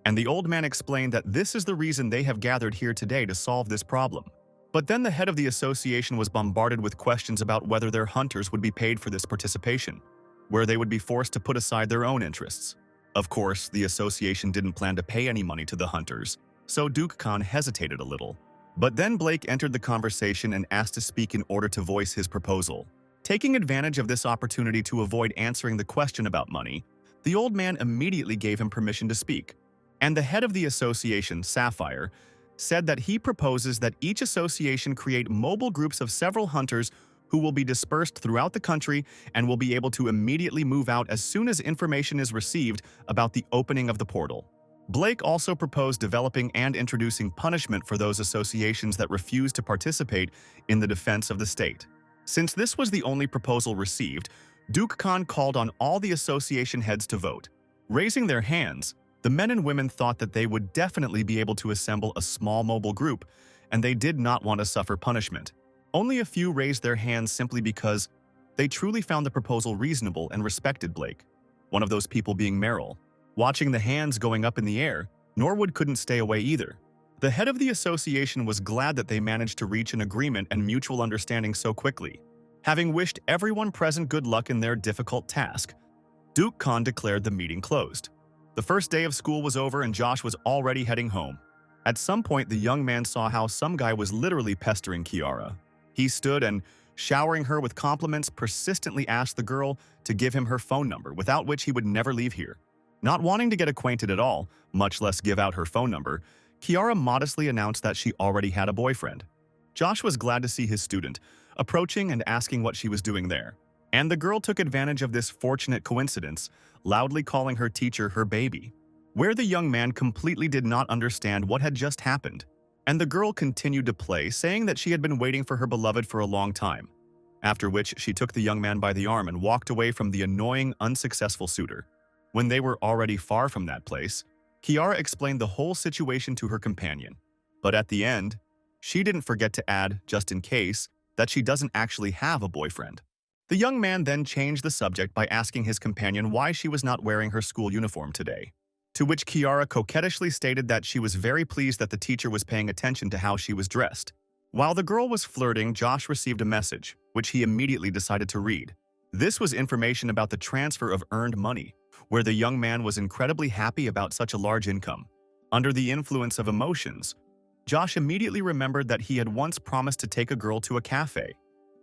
Speaker 1: And the old man explained that this is the reason they have gathered here today to solve this problem. But then the head of the association was bombarded with questions about whether their hunters would be paid for this participation, where they would be forced to put aside their own interests. Of course, the association didn't plan to pay any money to the hunters, so Duke Khan hesitated a little. But then Blake entered the conversation and asked to speak in order to voice his proposal. Taking advantage of this opportunity to avoid answering the question about money, the old man immediately gave him permission to speak. And the head of the association, Sapphire, said that he proposes that each association create mobile groups of several hunters who will be dispersed throughout the country and will be able to immediately move out as soon as information is received about the opening of the portal. Blake also proposed developing and introducing punishment for those associations that refuse to participate in the defense of the state. Since this was the only proposal received, Duke Khan called on all the association heads to vote. Raising their hands, the men and women thought that they would definitely be able to assemble a small mobile group, and they did not want to suffer punishment. Only a few raised their hands simply because they truly found the proposal reasonable and respected Blake, one of those people being Merrill. Watching the hands going up in the air, Norwood couldn't stay away either. The head of the association was glad that they managed to reach an agreement and mutual understanding so quickly. Having wished everyone present good luck in their difficult task, Duke Khan declared the meeting closed. The first day of school was over and Josh was already heading home. At some point, the young man saw how some guy was literally pestering Kiara. He stood and, showering her with compliments, persistently asked the girl to give him her phone number, without which he would never leave here. Not wanting to get acquainted at all, much less give out her phone number, Kiara modestly announced that she already had a boyfriend. Josh was glad to see his student, approaching and asking what she was doing there. And the girl took advantage of this fortunate coincidence, loudly calling her teacher her baby, where the young man completely did not understand what had just happened. And the girl continued to play, saying that she had been waiting for her beloved for a long time, after which she took the young man by the arm and walked away from the annoying, unsuccessful suitor. When they were already far from that place, Kiara explained the whole situation to her companion. But at the end, she didn't forget to add, just in case, that she doesn't actually have a boyfriend. The young man then changed the subject by asking his companion why she was not wearing her school uniform today, to which Kiara coquettishly stated that she was very pleased that the teacher was paying attention to how she was dressed. While the girl was flirting, Josh received a message, which he immediately decided to read. This was information about the transfer of earned money, where the young man was incredibly happy about such a large income. Under the influence of emotions, Josh immediately remembered that he had once promised to take a girl to a cafe,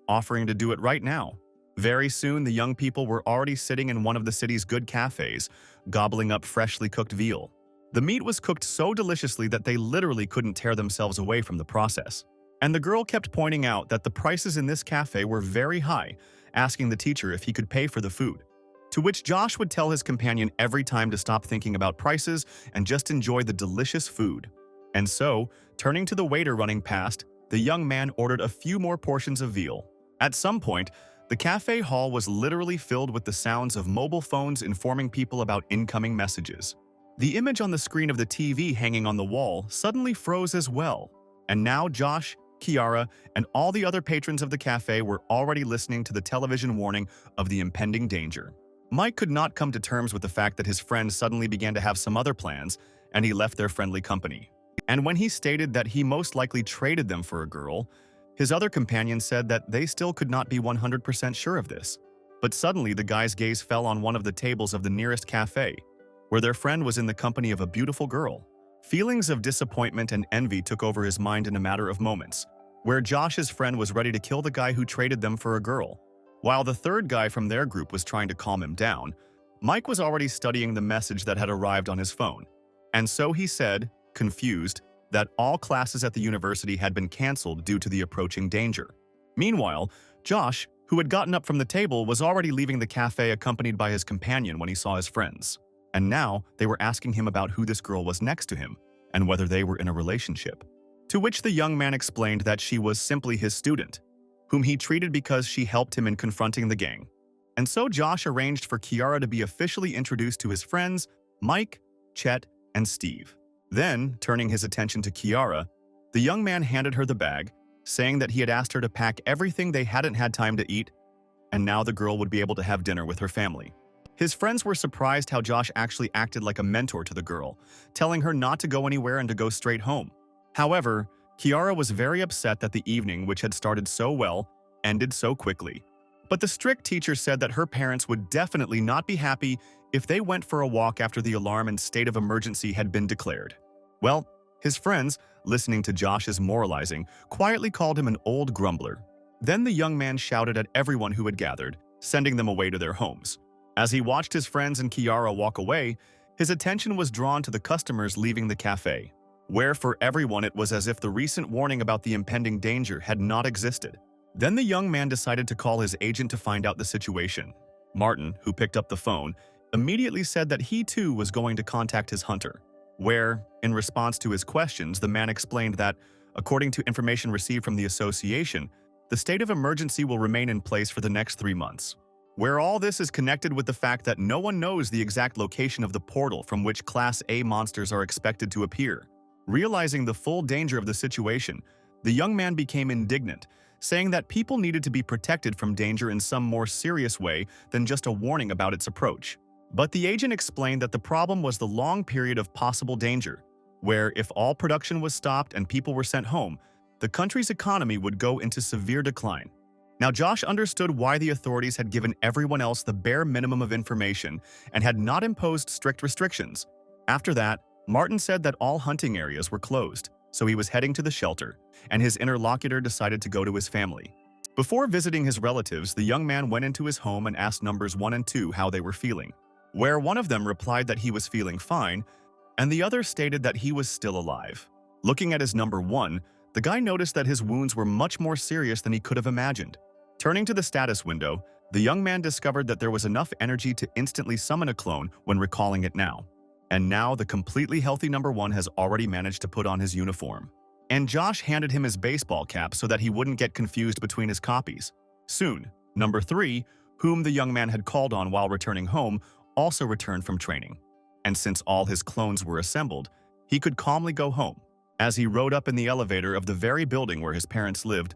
Speaker 1: offering to do it right now. Very soon, the young people were already sitting in one of the city's good cafes, gobbling up freshly cooked veal. The meat was cooked so deliciously that they literally couldn't tear themselves away from the process. And the girl kept pointing out that the prices in this cafe were very high, asking the teacher if he could pay for the food. To which Josh would tell his companion every time to stop thinking about prices and just enjoy the delicious food. And so, turning to the waiter running past, the young man ordered a few more portions of veal. At some point, the cafe hall was literally filled with the sounds of mobile phones informing people about incoming messages. The image on the screen of the TV hanging on the wall suddenly froze as well, and now Josh, Kiara, and all the other patrons of the cafe were already listening to the television warning of the impending danger. Mike could not come to terms with the fact that his friends suddenly began to have some other plans, and he left their friendly company. And when he stated that he most likely traded them for a girl, his other companion said that they still could not be 100% sure of this. But suddenly the guy's gaze fell on one of the tables of the nearest cafe, where their friend was in the company of a beautiful girl. Feelings of disappointment and envy took over his mind in a matter of moments, where Josh's friend was ready to kill the guy who traded them for a girl. While the third guy from their group was trying to calm him down, Mike was already studying the message that had arrived on his phone. And so he said, confused, that all classes at the university had been canceled due to the approaching danger. Meanwhile, Josh, who had gotten up from the table, was already leaving the cafe accompanied by his companion when he saw his friends. And now they were asking him about who this girl was next to him and whether they were in a relationship. To which the young man explained that she was simply his student, whom he treated because she helped him in confronting the gang. And so Josh arranged for Kiara to be officially introduced to his friends, Mike, Chet, and Steve. Then, turning his attention to Kiara, the young man handed her the bag, saying that he had asked her to pack everything they hadn't had time to eat, and now the girl would be able to have dinner with her family. His friends were surprised how Josh actually acted like a mentor to the girl, telling her not to go anywhere and to go straight home. However, Kiara was very upset that the evening, which had started so well, ended so quickly. But the strict teacher said that her parents would definitely not be happy if they went for a walk after the alarm and state of emergency had been declared. Well, his friends, listening to Josh's moralizing, quietly called him an old grumbler. Then the young man shouted at everyone who had gathered, sending them away to their homes. As he watched his friends and Kiara walk away, his attention was drawn to the customers leaving the cafe, where for everyone it was as if the recent warning about the impending danger had not existed. Then the young man decided to call his agent to find out the situation. Martin, who picked up the phone, immediately said that he too was going to contact his hunter, where, in response to his questions, the man explained that, according to information received from the association, the state of emergency will remain in place for the next 3 months. Where all this is connected with the fact that no one knows the exact location of the portal from which Class A monsters are expected to appear. Realizing the full danger of the situation, the young man became indignant, saying that people needed to be protected from danger in some more serious way than just a warning about its approach. But the agent explained that the problem was the long period of possible danger, where if all production was stopped and people were sent home, the country's economy would go into severe decline. Now, Josh understood why the authorities had given everyone else the bare minimum of information and had not imposed strict restrictions. After that, Martin said that all hunting areas were closed, so he was heading to the shelter, and his interlocutor decided to go to his family. Before visiting his relatives, the young man went into his home and asked numbers 1 and 2 how they were feeling, where one of them replied that he was feeling fine, and the other stated that he was still alive. Looking at his number 1, the guy noticed that his wounds were much more serious than he could have imagined. Turning to the status window, the young man discovered that there was enough energy to instantly summon a clone when recalling it now. And now the completely healthy number 1 has already managed to put on his uniform. And Josh handed him his baseball cap so that he wouldn't get confused between his copies. Soon, number 3, whom the young man had called on while returning home, also returned from training. And since all his clones were assembled, he could calmly go home. As he rode up in the elevator of the very building where his parents lived,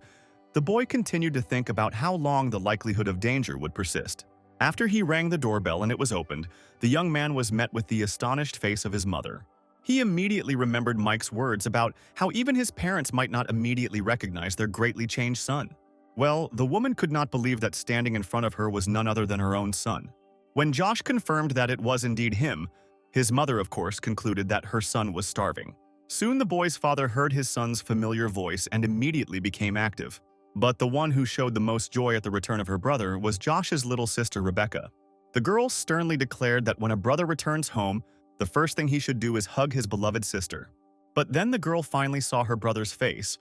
Speaker 1: the boy continued to think about how long the likelihood of danger would persist. After he rang the doorbell and it was opened, the young man was met with the astonished face of his mother. He immediately remembered Mike's words about how even his parents might not immediately recognize their greatly changed son. Well, the woman could not believe that standing in front of her was none other than her own son. When Josh confirmed that it was indeed him, his mother, of course, concluded that her son was starving. Soon the boy's father heard his son's familiar voice and immediately became active. But the one who showed the most joy at the return of her brother was Josh's little sister, Rebecca. The girl sternly declared that when a brother returns home, the first thing he should do is hug his beloved sister. But then the girl finally saw her brother's face,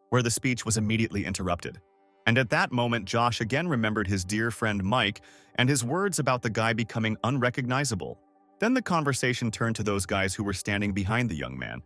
Speaker 1: where the speech was immediately interrupted. And at that moment, Josh again remembered his dear friend Mike and his words about the guy becoming unrecognizable. Then the conversation turned to those guys who were standing behind the young man,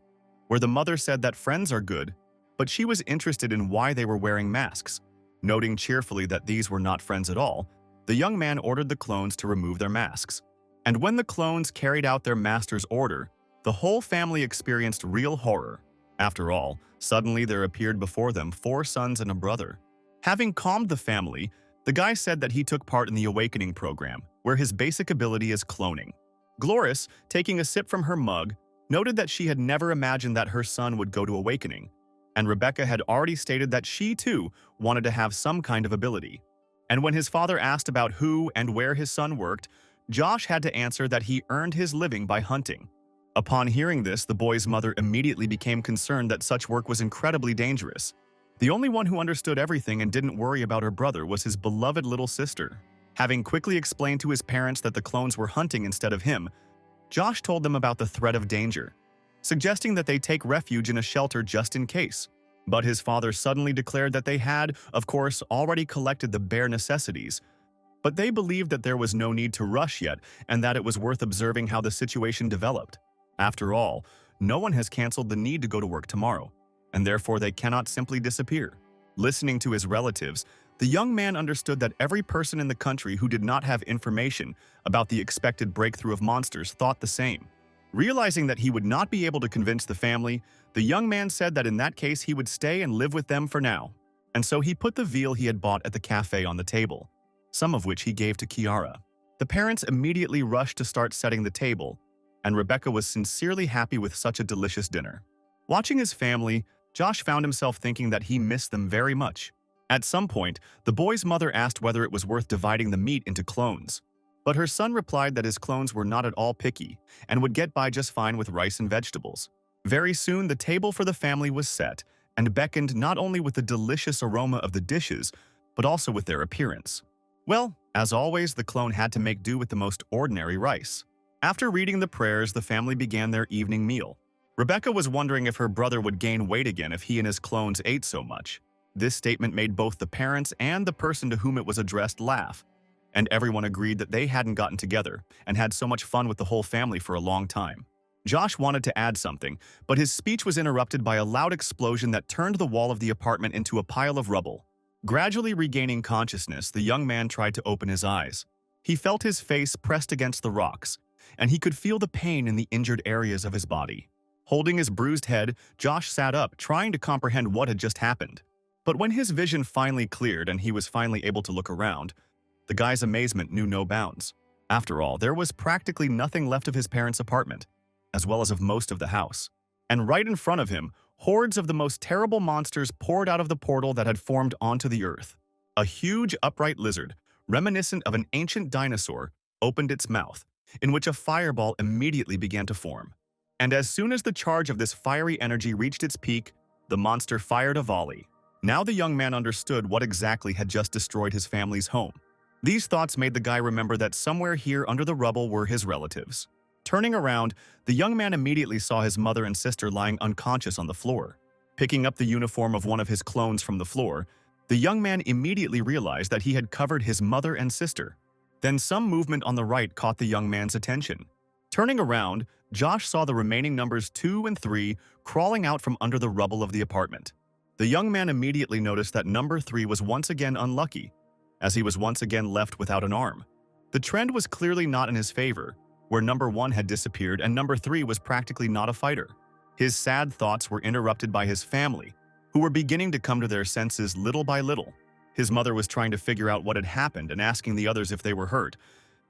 Speaker 1: where the mother said that friends are good, but she was interested in why they were wearing masks. Noting cheerfully that these were not friends at all, the young man ordered the clones to remove their masks. And when the clones carried out their master's order, the whole family experienced real horror. After all, suddenly there appeared before them 4 sons and a brother. Having calmed the family, the guy said that he took part in the Awakening program, where his basic ability is cloning. Gloris, taking a sip from her mug, noted that she had never imagined that her son would go to Awakening, and Rebecca had already stated that she, too, wanted to have some kind of ability. And when his father asked about who and where his son worked, Josh had to answer that he earned his living by hunting. Upon hearing this, the boy's mother immediately became concerned that such work was incredibly dangerous. The only one who understood everything and didn't worry about her brother was his beloved little sister. Having quickly explained to his parents that the clones were hunting instead of him, Josh told them about the threat of danger, suggesting that they take refuge in a shelter just in case. But his father suddenly declared that they had, of course, already collected the bare necessities, but they believed that there was no need to rush yet and that it was worth observing how the situation developed. After all, no one has canceled the need to go to work tomorrow, and therefore they cannot simply disappear. Listening to his relatives, the young man understood that every person in the country who did not have information about the expected breakthrough of monsters thought the same. Realizing that he would not be able to convince the family, the young man said that in that case he would stay and live with them for now. And so he put the veal he had bought at the cafe on the table, some of which he gave to Kiara. The parents immediately rushed to start setting the table, and Rebecca was sincerely happy with such a delicious dinner. Watching his family, Josh found himself thinking that he missed them very much. At some point, the boy's mother asked whether it was worth dividing the meat into clones. But her son replied that his clones were not at all picky and would get by just fine with rice and vegetables. Very soon, the table for the family was set and beckoned not only with the delicious aroma of the dishes, but also with their appearance. Well, as always, the clone had to make do with the most ordinary rice. After reading the prayers, the family began their evening meal. Rebecca was wondering if her brother would gain weight again if he and his clones ate so much. This statement made both the parents and the person to whom it was addressed laugh, and everyone agreed that they hadn't gotten together and had so much fun with the whole family for a long time. Josh wanted to add something, but his speech was interrupted by a loud explosion that turned the wall of the apartment into a pile of rubble. Gradually regaining consciousness, the young man tried to open his eyes. He felt his face pressed against the rocks, and he could feel the pain in the injured areas of his body. Holding his bruised head, Josh sat up, trying to comprehend what had just happened. But when his vision finally cleared and he was finally able to look around, the guy's amazement knew no bounds. After all, there was practically nothing left of his parents' apartment, as well as of most of the house. and right in front of him, hordes of the most terrible monsters poured out of the portal that had formed onto the earth. A huge upright lizard, reminiscent of an ancient dinosaur, opened its mouth, in which a fireball immediately began to form. And as soon as the charge of this fiery energy reached its peak, the monster fired a volley. Now the young man understood what exactly had just destroyed his family's home. These thoughts made the guy remember that somewhere here under the rubble were his relatives. Turning around, the young man immediately saw his mother and sister lying unconscious on the floor. Picking up the uniform of one of his clones from the floor, the young man immediately realized that he had covered his mother and sister. Then some movement on the right caught the young man's attention. Turning around, Josh saw the remaining numbers 2 and 3 crawling out from under the rubble of the apartment. The young man immediately noticed that number 3 was once again unlucky, as he was once again left without an arm. The trend was clearly not in his favor, where number 1 had disappeared and number 3 was practically not a fighter. His sad thoughts were interrupted by his family, who were beginning to come to their senses little by little. His mother was trying to figure out what had happened and asking the others if they were hurt,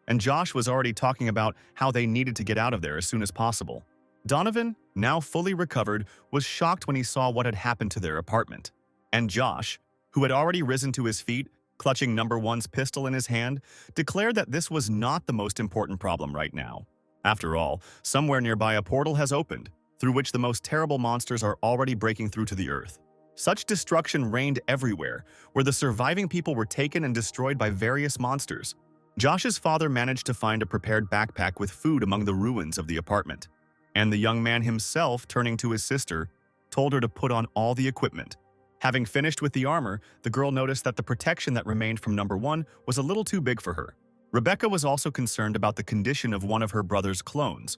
Speaker 1: and Josh was already talking about how they needed to get out of there as soon as possible. Donovan, now fully recovered, was shocked when he saw what had happened to their apartment. And Josh, who had already risen to his feet, clutching number 1's pistol in his hand, declared that this was not the most important problem right now. After all, somewhere nearby a portal has opened, through which the most terrible monsters are already breaking through to the earth. Such destruction reigned everywhere, where the surviving people were taken and destroyed by various monsters. Josh's father managed to find a prepared backpack with food among the ruins of the apartment. And the young man himself, turning to his sister, told her to put on all the equipment. Having finished with the armor, the girl noticed that the protection that remained from number 1 was a little too big for her. Rebecca was also concerned about the condition of one of her brother's clones,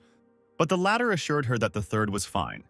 Speaker 1: but the latter assured her that the third was fine,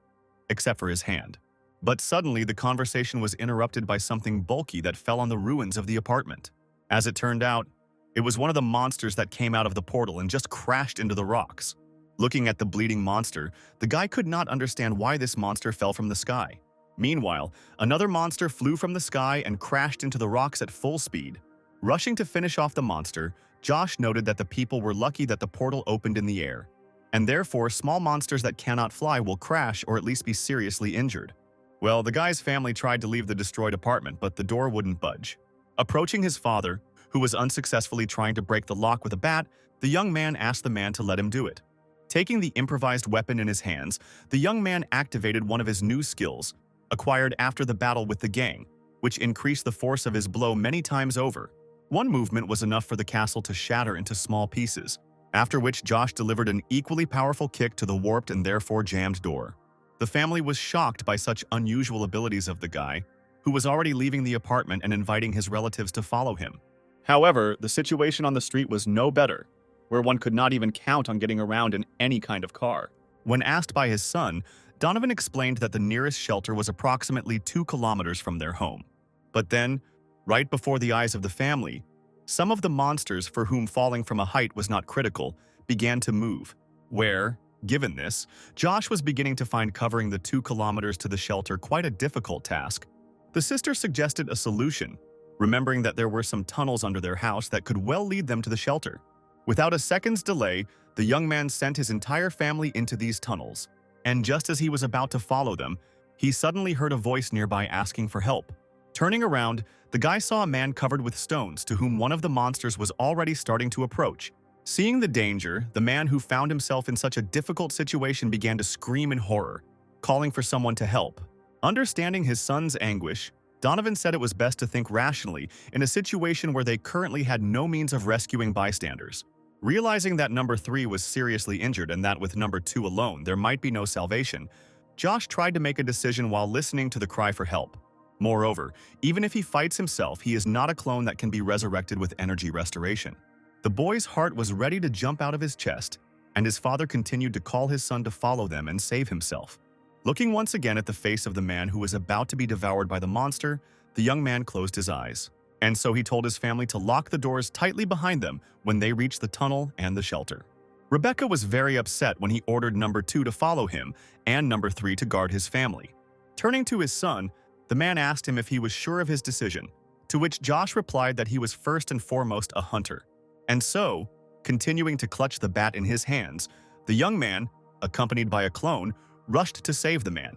Speaker 1: except for his hand. But suddenly, the conversation was interrupted by something bulky that fell on the ruins of the apartment. As it turned out, it was one of the monsters that came out of the portal and just crashed into the rocks. Looking at the bleeding monster, the guy could not understand why this monster fell from the sky. Meanwhile, another monster flew from the sky and crashed into the rocks at full speed. Rushing to finish off the monster, Josh noted that the people were lucky that the portal opened in the air, and therefore small monsters that cannot fly will crash or at least be seriously injured. Well, the guy's family tried to leave the destroyed apartment, but the door wouldn't budge. Approaching his father, who was unsuccessfully trying to break the lock with a bat, the young man asked the man to let him do it. Taking the improvised weapon in his hands, the young man activated one of his new skills, acquired after the battle with the gang, which increased the force of his blow many times over. One movement was enough for the castle to shatter into small pieces, after which Josh delivered an equally powerful kick to the warped and therefore jammed door. The family was shocked by such unusual abilities of the guy, who was already leaving the apartment and inviting his relatives to follow him. However, the situation on the street was no better, where one could not even count on getting around in any kind of car. When asked by his son, Donovan explained that the nearest shelter was approximately 2 kilometers from their home. But then, right before the eyes of the family, some of the monsters for whom falling from a height was not critical began to move, where, given this, Josh was beginning to find covering the 2 kilometers to the shelter quite a difficult task. The sister suggested a solution, remembering that there were some tunnels under their house that could well lead them to the shelter. Without a second's delay, the young man sent his entire family into these tunnels, and just as he was about to follow them, he suddenly heard a voice nearby asking for help. Turning around, the guy saw a man covered with stones to whom one of the monsters was already starting to approach. Seeing the danger, the man who found himself in such a difficult situation began to scream in horror, calling for someone to help. Understanding his son's anguish, Donovan said it was best to think rationally in a situation where they currently had no means of rescuing bystanders. Realizing that number 3 was seriously injured and that with number 2 alone there might be no salvation, Josh tried to make a decision while listening to the cry for help. Moreover, even if he fights himself, he is not a clone that can be resurrected with energy restoration. The boy's heart was ready to jump out of his chest, and his father continued to call his son to follow them and save himself. Looking once again at the face of the man who was about to be devoured by the monster, the young man closed his eyes. And so he told his family to lock the doors tightly behind them when they reached the tunnel and the shelter. Rebecca was very upset when he ordered number 2 to follow him and number 3 to guard his family. Turning to his son, the man asked him if he was sure of his decision, to which Josh replied that he was first and foremost a hunter. And so, continuing to clutch the bat in his hands, the young man, accompanied by a clone, rushed to save the man.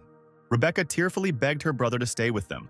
Speaker 1: Rebecca tearfully begged her brother to stay with them.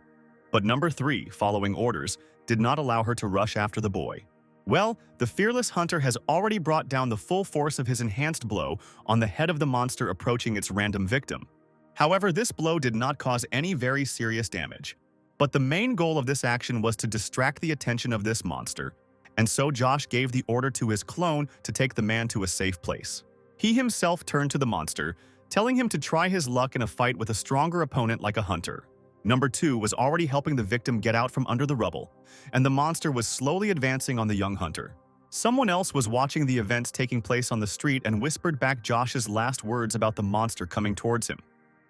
Speaker 1: But number 3, following orders, did not allow her to rush after the boy. Well, the fearless hunter has already brought down the full force of his enhanced blow on the head of the monster approaching its random victim. However, this blow did not cause any very serious damage. But the main goal of this action was to distract the attention of this monster, and so Josh gave the order to his clone to take the man to a safe place. He himself turned to the monster, telling him to try his luck in a fight with a stronger opponent like a hunter. Number 2 was already helping the victim get out from under the rubble, and the monster was slowly advancing on the young hunter. Someone else was watching the events taking place on the street and whispered back Josh's last words about the monster coming towards him.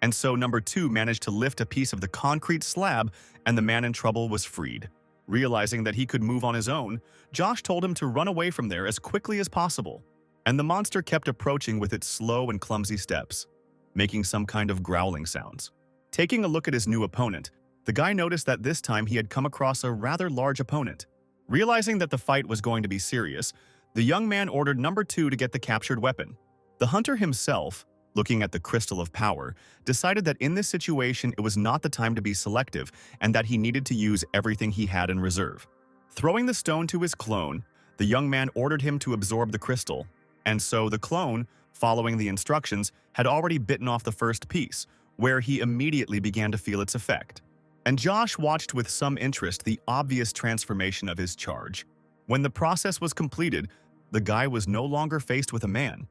Speaker 1: And so number 2 managed to lift a piece of the concrete slab, and the man in trouble was freed. Realizing that he could move on his own, Josh told him to run away from there as quickly as possible. And the monster kept approaching with its slow and clumsy steps, making some kind of growling sounds. Taking a look at his new opponent, the guy noticed that this time he had come across a rather large opponent. Realizing that the fight was going to be serious, the young man ordered number 2 to get the captured weapon. The hunter himself, looking at the crystal of power, decided that in this situation it was not the time to be selective and that he needed to use everything he had in reserve. Throwing the stone to his clone, the young man ordered him to absorb the crystal, and so the clone, following the instructions, had already bitten off the first piece, where he immediately began to feel its effect. And Josh watched with some interest the obvious transformation of his charge. When the process was completed, the guy was no longer faced with a man,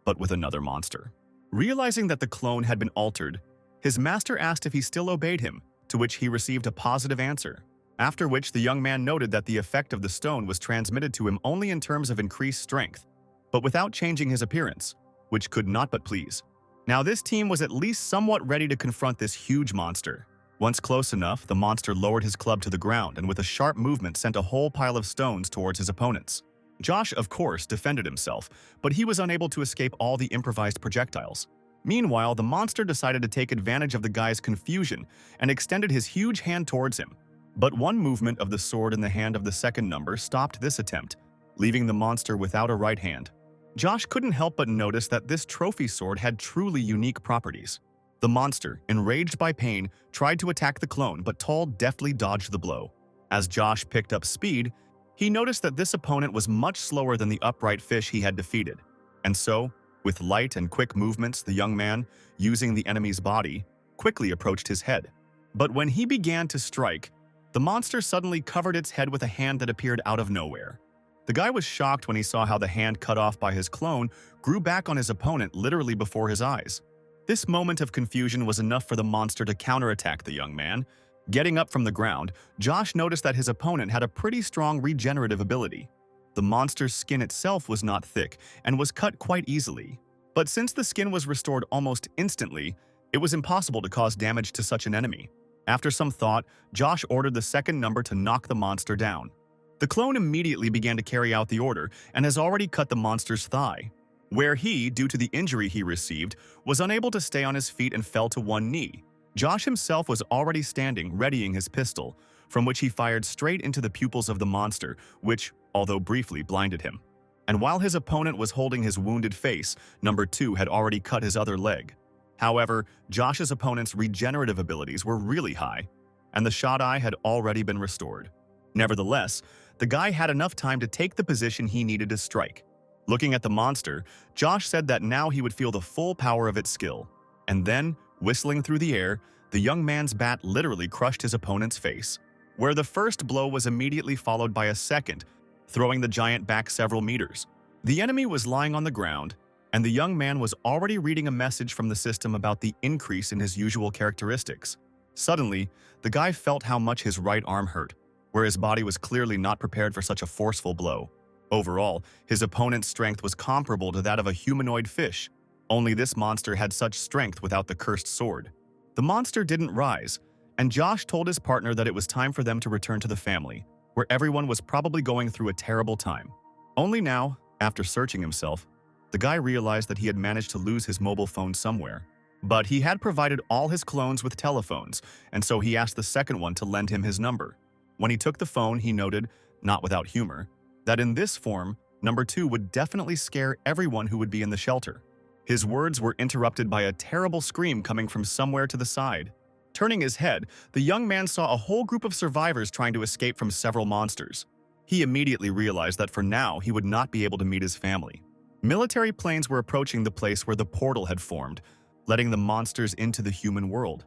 Speaker 1: but with another monster. Realizing that the clone had been altered, his master asked if he still obeyed him, to which he received a positive answer. After which the young man noted that the effect of the stone was transmitted to him only in terms of increased strength, but without changing his appearance, which could not but please. Now this team was at least somewhat ready to confront this huge monster. Once close enough, the monster lowered his club to the ground and with a sharp movement sent a whole pile of stones towards his opponents. Josh, of course, defended himself, but he was unable to escape all the improvised projectiles. Meanwhile, the monster decided to take advantage of the guy's confusion and extended his huge hand towards him. But one movement of the sword in the hand of the second number stopped this attempt, leaving the monster without a right hand. Josh couldn't help but notice that this trophy sword had truly unique properties. The monster, enraged by pain, tried to attack the clone, but Tall deftly dodged the blow. As Josh picked up speed, he noticed that this opponent was much slower than the upright fish he had defeated. And so, with light and quick movements, the young man, using the enemy's body, quickly approached his head. But when he began to strike, the monster suddenly covered its head with a hand that appeared out of nowhere. The guy was shocked when he saw how the hand cut off by his clone grew back on his opponent literally before his eyes. This moment of confusion was enough for the monster to counterattack the young man. Getting up from the ground, Josh noticed that his opponent had a pretty strong regenerative ability. The monster's skin itself was not thick and was cut quite easily. But since the skin was restored almost instantly, it was impossible to cause damage to such an enemy. After some thought, Josh ordered the second number to knock the monster down. The clone immediately began to carry out the order and has already cut the monster's thigh, where he, due to the injury he received, was unable to stay on his feet and fell to one knee. Josh himself was already standing, readying his pistol, from which he fired straight into the pupils of the monster, which, although briefly, blinded him. And while his opponent was holding his wounded face, number 2 had already cut his other leg. However, Josh's opponent's regenerative abilities were really high, and the shot eye had already been restored. Nevertheless, the guy had enough time to take the position he needed to strike. Looking at the monster, Josh said that now he would feel the full power of its skill. And then, whistling through the air, the young man's bat literally crushed his opponent's face, where the first blow was immediately followed by a second, throwing the giant back several meters. The enemy was lying on the ground, and the young man was already reading a message from the system about the increase in his usual characteristics. Suddenly, the guy felt how much his right arm hurt, where his body was clearly not prepared for such a forceful blow. Overall, his opponent's strength was comparable to that of a humanoid fish, only this monster had such strength without the cursed sword. The monster didn't rise, and Josh told his partner that it was time for them to return to the family, where everyone was probably going through a terrible time. Only now, after searching himself, the guy realized that he had managed to lose his mobile phone somewhere. But he had provided all his clones with telephones, and so he asked the second one to lend him his number. When he took the phone, he noted, not without humor, that in this form, number 2 would definitely scare everyone who would be in the shelter. His words were interrupted by a terrible scream coming from somewhere to the side. Turning his head, the young man saw a whole group of survivors trying to escape from several monsters. He immediately realized that for now he would not be able to meet his family. Military planes were approaching the place where the portal had formed, letting the monsters into the human world.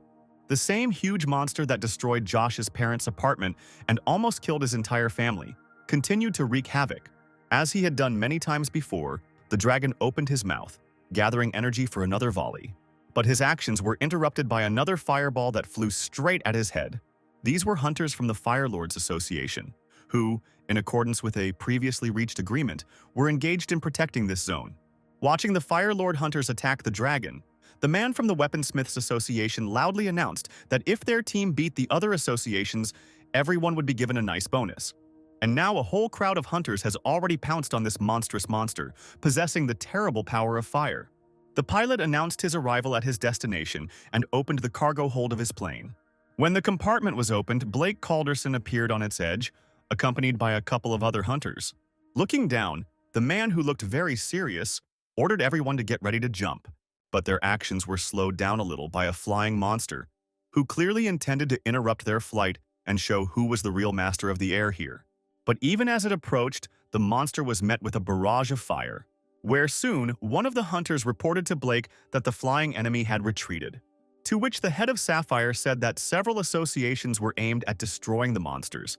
Speaker 1: The same huge monster that destroyed Josh's parents' apartment and almost killed his entire family continued to wreak havoc. As he had done many times before, the dragon opened his mouth, gathering energy for another volley. But his actions were interrupted by another fireball that flew straight at his head. These were hunters from the Fire Lords Association, who, in accordance with a previously reached agreement, were engaged in protecting this zone. Watching the Fire Lord hunters attack the dragon, the man from the Weaponsmiths Association loudly announced that if their team beat the other associations, everyone would be given a nice bonus. And now a whole crowd of hunters has already pounced on this monstrous monster, possessing the terrible power of fire. The pilot announced his arrival at his destination and opened the cargo hold of his plane. When the compartment was opened, Blake Calderson appeared on its edge, accompanied by a couple of other hunters. Looking down, the man, who looked very serious, ordered everyone to get ready to jump, but their actions were slowed down a little by a flying monster, who clearly intended to interrupt their flight and show who was the real master of the air here. But even as it approached, the monster was met with a barrage of fire, where soon one of the hunters reported to Blake that the flying enemy had retreated. To which the head of Sapphire said that several associations were aimed at destroying the monsters,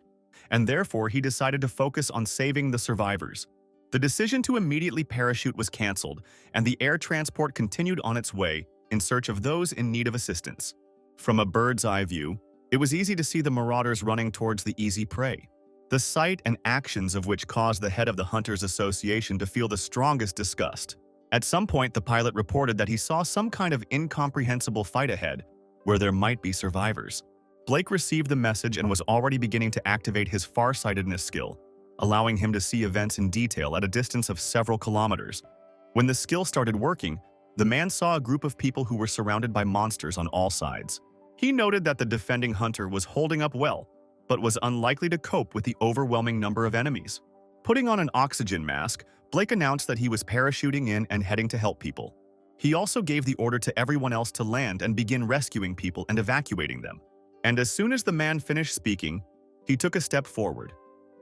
Speaker 1: and therefore he decided to focus on saving the survivors. The decision to immediately parachute was cancelled, and the air transport continued on its way in search of those in need of assistance. From a bird's eye view, it was easy to see the marauders running towards the easy prey, the sight and actions of which caused the head of the Hunters Association to feel the strongest disgust. At some point, the pilot reported that he saw some kind of incomprehensible fight ahead, where there might be survivors. Blake received the message and was already beginning to activate his farsightedness skill, allowing him to see events in detail at a distance of several kilometers. When the skill started working, the man saw a group of people who were surrounded by monsters on all sides. He noted that the defending hunter was holding up well, but was unlikely to cope with the overwhelming number of enemies. Putting on an oxygen mask, Blake announced that he was parachuting in and heading to help people. He also gave the order to everyone else to land and begin rescuing people and evacuating them. And as soon as the man finished speaking, he took a step forward,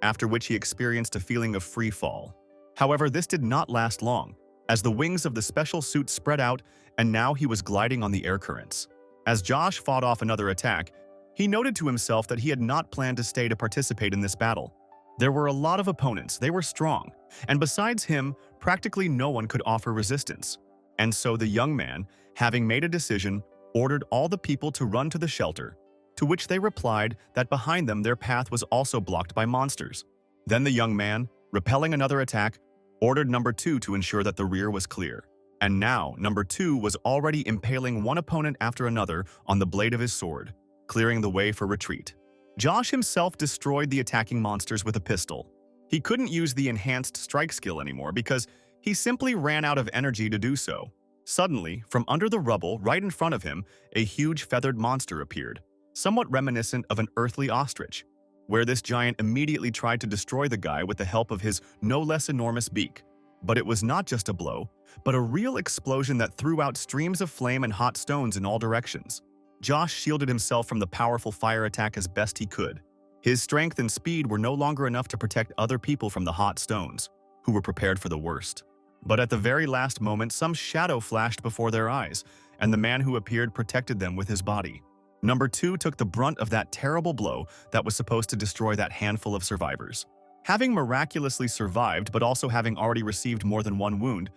Speaker 1: after which he experienced a feeling of free fall. However, this did not last long, as the wings of the special suit spread out and now he was gliding on the air currents. As Josh fought off another attack, he noted to himself that he had not planned to stay to participate in this battle. There were a lot of opponents, they were strong, and besides him, practically no one could offer resistance. And so the young man, having made a decision, ordered all the people to run to the shelter, to which they replied that behind them their path was also blocked by monsters. Then the young man, repelling another attack, ordered number 2 to ensure that the rear was clear. And now, number 2 was already impaling one opponent after another on the blade of his sword, clearing the way for retreat. Josh himself destroyed the attacking monsters with a pistol. He couldn't use the enhanced strike skill anymore because he simply ran out of energy to do so. Suddenly, from under the rubble right in front of him, a huge feathered monster appeared, somewhat reminiscent of an earthly ostrich, where this giant immediately tried to destroy the guy with the help of his no less enormous beak. But it was not just a blow, but a real explosion that threw out streams of flame and hot stones in all directions. Josh shielded himself from the powerful fire attack as best he could. His strength and speed were no longer enough to protect other people from the hot stones, who were prepared for the worst. But at the very last moment, some shadow flashed before their eyes, and the man who appeared protected them with his body. Number 2 took the brunt of that terrible blow that was supposed to destroy that handful of survivors. Having miraculously survived, but also having already received more than one wound,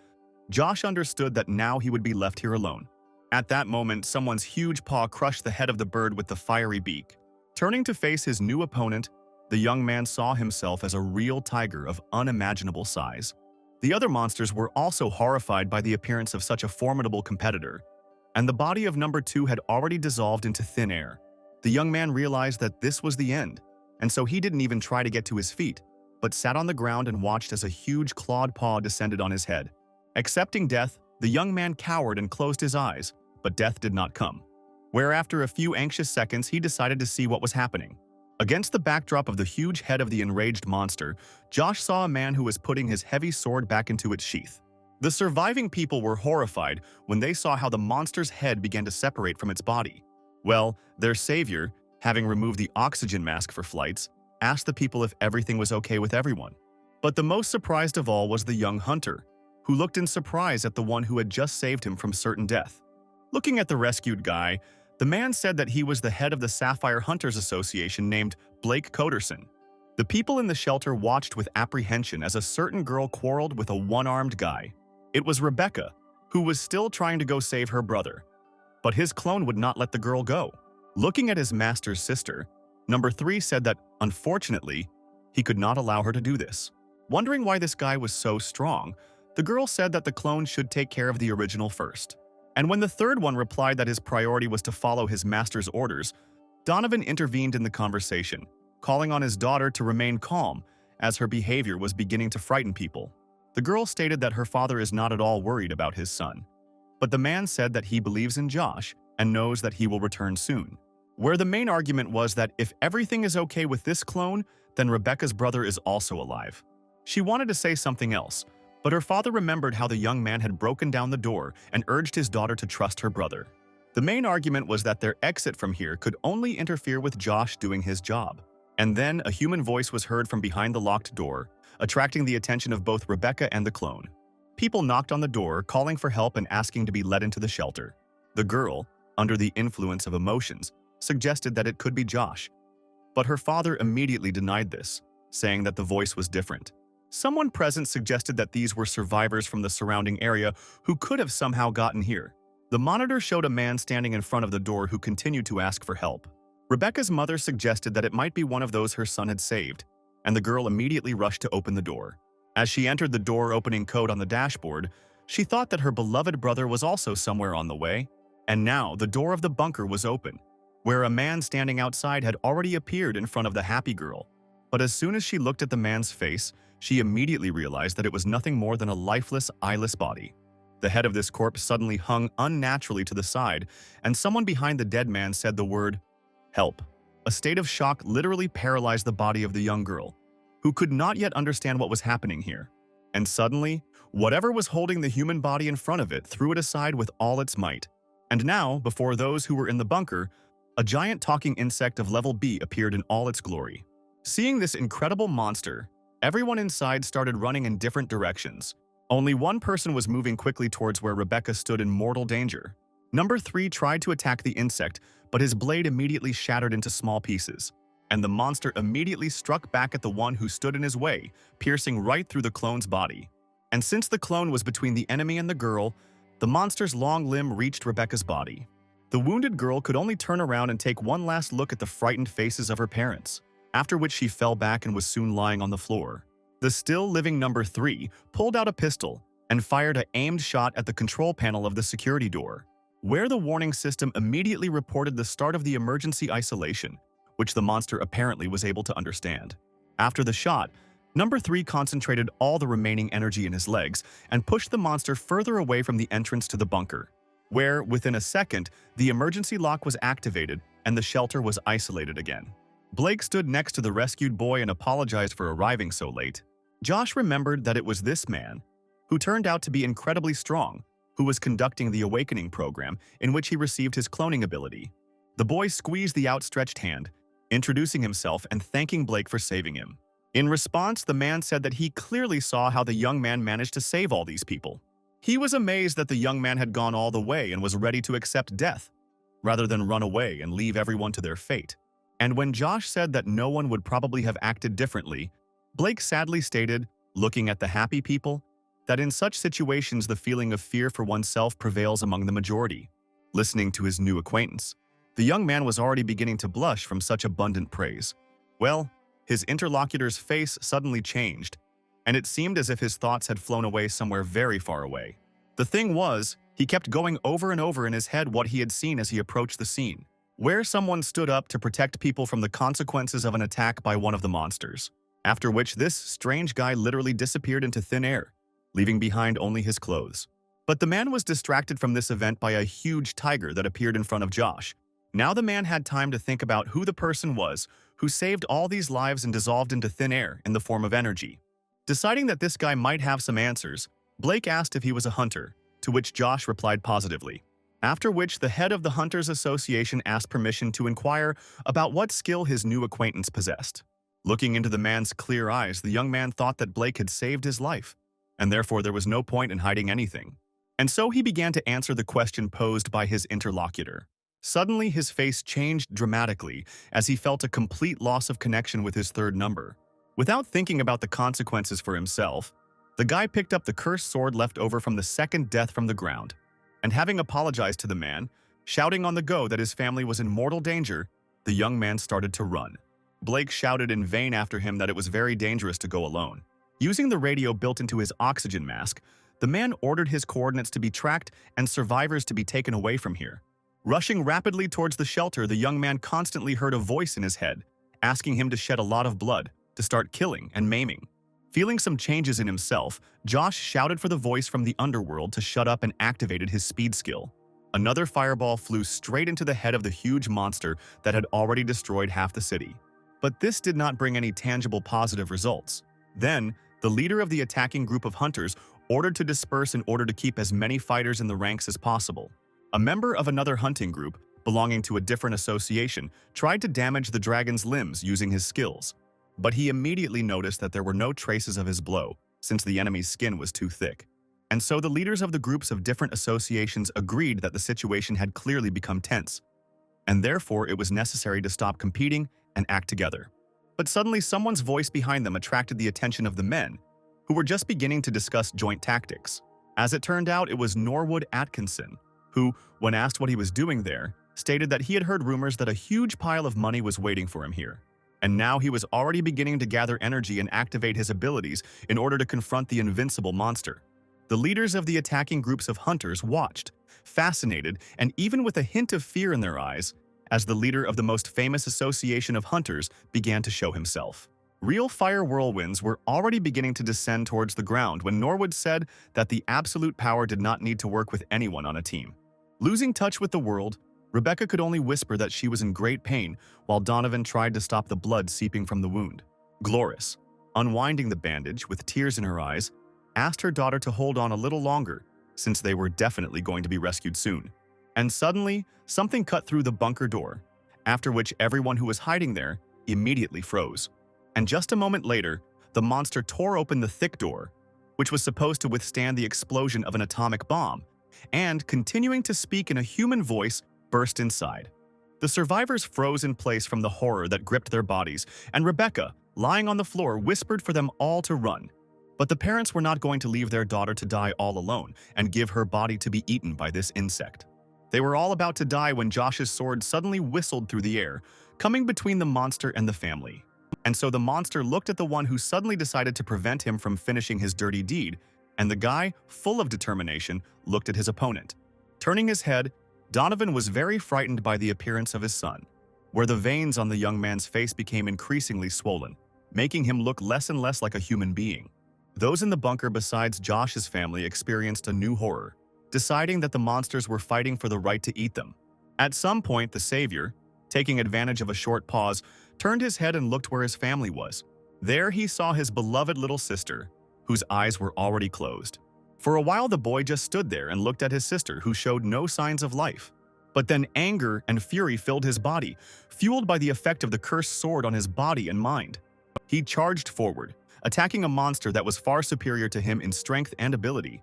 Speaker 1: Josh understood that now he would be left here alone. At that moment, someone's huge paw crushed the head of the bird with the fiery beak. Turning to face his new opponent, the young man saw himself as a real tiger of unimaginable size. The other monsters were also horrified by the appearance of such a formidable competitor, and the body of number 2 had already dissolved into thin air. The young man realized that this was the end, and so he didn't even try to get to his feet, but sat on the ground and watched as a huge clawed paw descended on his head. Accepting death, the young man cowered and closed his eyes, but death did not come. Where after a few anxious seconds, he decided to see what was happening. Against the backdrop of the huge head of the enraged monster, Josh saw a man who was putting his heavy sword back into its sheath. The surviving people were horrified when they saw how the monster's head began to separate from its body. Well, their savior, having removed the oxygen mask for flights, asked the people if everything was okay with everyone. But the most surprised of all was the young hunter, who looked in surprise at the one who had just saved him from certain death. Looking at the rescued guy, the man said that he was the head of the Sapphire Hunters Association named Blake Coderson. The people in the shelter watched with apprehension as a certain girl quarreled with a one-armed guy. It was Rebecca, who was still trying to go save her brother. But his clone would not let the girl go. Looking at his master's sister, number 3 said that, unfortunately, he could not allow her to do this. Wondering why this guy was so strong, the girl said that the clone should take care of the original first. And when the third one replied that his priority was to follow his master's orders, Donovan intervened in the conversation, calling on his daughter to remain calm as her behavior was beginning to frighten people. The girl stated that her father is not at all worried about his son. But the man said that he believes in Josh and knows that he will return soon. Where the main argument was that if everything is okay with this clone, then Rebecca's brother is also alive. She wanted to say something else, but her father remembered how the young man had broken down the door and urged his daughter to trust her brother. The main argument was that their exit from here could only interfere with Josh doing his job. And then a human voice was heard from behind the locked door, attracting the attention of both Rebecca and the clone. People knocked on the door, calling for help and asking to be let into the shelter. The girl, under the influence of emotions, suggested that it could be Josh. But her father immediately denied this, saying that the voice was different. Someone present suggested that these were survivors from the surrounding area who could have somehow gotten here. The monitor showed a man standing in front of the door who continued to ask for help. Rebecca's mother suggested that it might be one of those her son had saved, and the girl immediately rushed to open the door. As she entered the door opening code on the dashboard, she thought that her beloved brother was also somewhere on the way, and now the door of the bunker was open, where a man standing outside had already appeared in front of the happy girl. But as soon as she looked at the man's face, she immediately realized that it was nothing more than a lifeless, eyeless body. The head of this corpse suddenly hung unnaturally to the side, and someone behind the dead man said the word, "Help." A state of shock literally paralyzed the body of the young girl, who could not yet understand what was happening here. And suddenly, whatever was holding the human body in front of it threw it aside with all its might. And now, before those who were in the bunker, a giant talking insect of level B appeared in all its glory. Seeing this incredible monster, everyone inside started running in different directions. Only one person was moving quickly towards where Rebecca stood in mortal danger. Number 3 tried to attack the insect, but his blade immediately shattered into small pieces, and the monster immediately struck back at the one who stood in his way, piercing right through the clone's body. And since the clone was between the enemy and the girl, the monster's long limb reached Rebecca's body. The wounded girl could only turn around and take one last look at the frightened faces of her parents, after which she fell back and was soon lying on the floor. The still living number 3 pulled out a pistol and fired an aimed shot at the control panel of the security door, where the warning system immediately reported the start of the emergency isolation, which the monster apparently was able to understand. After the shot, number 3 concentrated all the remaining energy in his legs and pushed the monster further away from the entrance to the bunker, where, within a second, the emergency lock was activated and the shelter was isolated again. Blake stood next to the rescued boy and apologized for arriving so late. Josh remembered that it was this man, who turned out to be incredibly strong, who was conducting the Awakening program in which he received his cloning ability. The boy squeezed the outstretched hand, introducing himself and thanking Blake for saving him. In response, the man said that he clearly saw how the young man managed to save all these people. He was amazed that the young man had gone all the way and was ready to accept death, rather than run away and leave everyone to their fate. And when Josh said that no one would probably have acted differently, Blake sadly stated, looking at the happy people, that in such situations the feeling of fear for oneself prevails among the majority. Listening to his new acquaintance, the young man was already beginning to blush from such abundant praise. Well, his interlocutor's face suddenly changed, and it seemed as if his thoughts had flown away somewhere very far away. The thing was, he kept going over and over in his head what he had seen as he approached the scene, where someone stood up to protect people from the consequences of an attack by one of the monsters, after which this strange guy literally disappeared into thin air, leaving behind only his clothes. But the man was distracted from this event by a huge tiger that appeared in front of Josh. Now the man had time to think about who the person was who saved all these lives and dissolved into thin air in the form of energy. Deciding that this guy might have some answers, Blake asked if he was a hunter, to which Josh replied positively. After which, the head of the Hunters Association asked permission to inquire about what skill his new acquaintance possessed. Looking into the man's clear eyes, the young man thought that Blake had saved his life, and therefore there was no point in hiding anything. And so he began to answer the question posed by his interlocutor. Suddenly, his face changed dramatically as he felt a complete loss of connection with his third number. Without thinking about the consequences for himself, the guy picked up the cursed sword left over from the second death from the ground, and having apologized to the man, shouting on the go that his family was in mortal danger, the young man started to run. Blake shouted in vain after him that it was very dangerous to go alone. Using the radio built into his oxygen mask, the man ordered his coordinates to be tracked and survivors to be taken away from here. Rushing rapidly towards the shelter, the young man constantly heard a voice in his head, asking him to shed a lot of blood, to start killing and maiming. Feeling some changes in himself, Josh shouted for the voice from the underworld to shut up and activated his speed skill. Another fireball flew straight into the head of the huge monster that had already destroyed half the city. But this did not bring any tangible positive results. Then, the leader of the attacking group of hunters ordered to disperse in order to keep as many fighters in the ranks as possible. A member of another hunting group, belonging to a different association, tried to damage the dragon's limbs using his skills. But he immediately noticed that there were no traces of his blow, since the enemy's skin was too thick. And so the leaders of the groups of different associations agreed that the situation had clearly become tense, and therefore it was necessary to stop competing and act together. But suddenly someone's voice behind them attracted the attention of the men, who were just beginning to discuss joint tactics. As it turned out, it was Norwood Atkinson, who, when asked what he was doing there, stated that he had heard rumors that a huge pile of money was waiting for him here. And now he was already beginning to gather energy and activate his abilities in order to confront the invincible monster. The leaders of the attacking groups of hunters watched, fascinated, and even with a hint of fear in their eyes, as the leader of the most famous association of hunters began to show himself. Real fire whirlwinds were already beginning to descend towards the ground when Norwood said that the absolute power did not need to work with anyone on a team. Losing touch with the world, Rebecca could only whisper that she was in great pain while Donovan tried to stop the blood seeping from the wound. Gloris, unwinding the bandage with tears in her eyes, asked her daughter to hold on a little longer since they were definitely going to be rescued soon. And suddenly, something cut through the bunker door, after which everyone who was hiding there immediately froze. And just a moment later, the monster tore open the thick door, which was supposed to withstand the explosion of an atomic bomb, and, continuing to speak in a human voice, burst inside. The survivors froze in place from the horror that gripped their bodies, and Rebecca, lying on the floor, whispered for them all to run. But the parents were not going to leave their daughter to die all alone and give her body to be eaten by this insect. They were all about to die when Josh's sword suddenly whistled through the air, coming between the monster and the family. And so the monster looked at the one who suddenly decided to prevent him from finishing his dirty deed, and the guy, full of determination, looked at his opponent. Turning his head, Donovan was very frightened by the appearance of his son, where the veins on the young man's face became increasingly swollen, making him look less and less like a human being. Those in the bunker besides Josh's family experienced a new horror, deciding that the monsters were fighting for the right to eat them. At some point, the savior, taking advantage of a short pause, turned his head and looked where his family was. There he saw his beloved little sister, whose eyes were already closed. For a while, the boy just stood there and looked at his sister, who showed no signs of life. But then anger and fury filled his body, fueled by the effect of the cursed sword on his body and mind. He charged forward, attacking a monster that was far superior to him in strength and ability,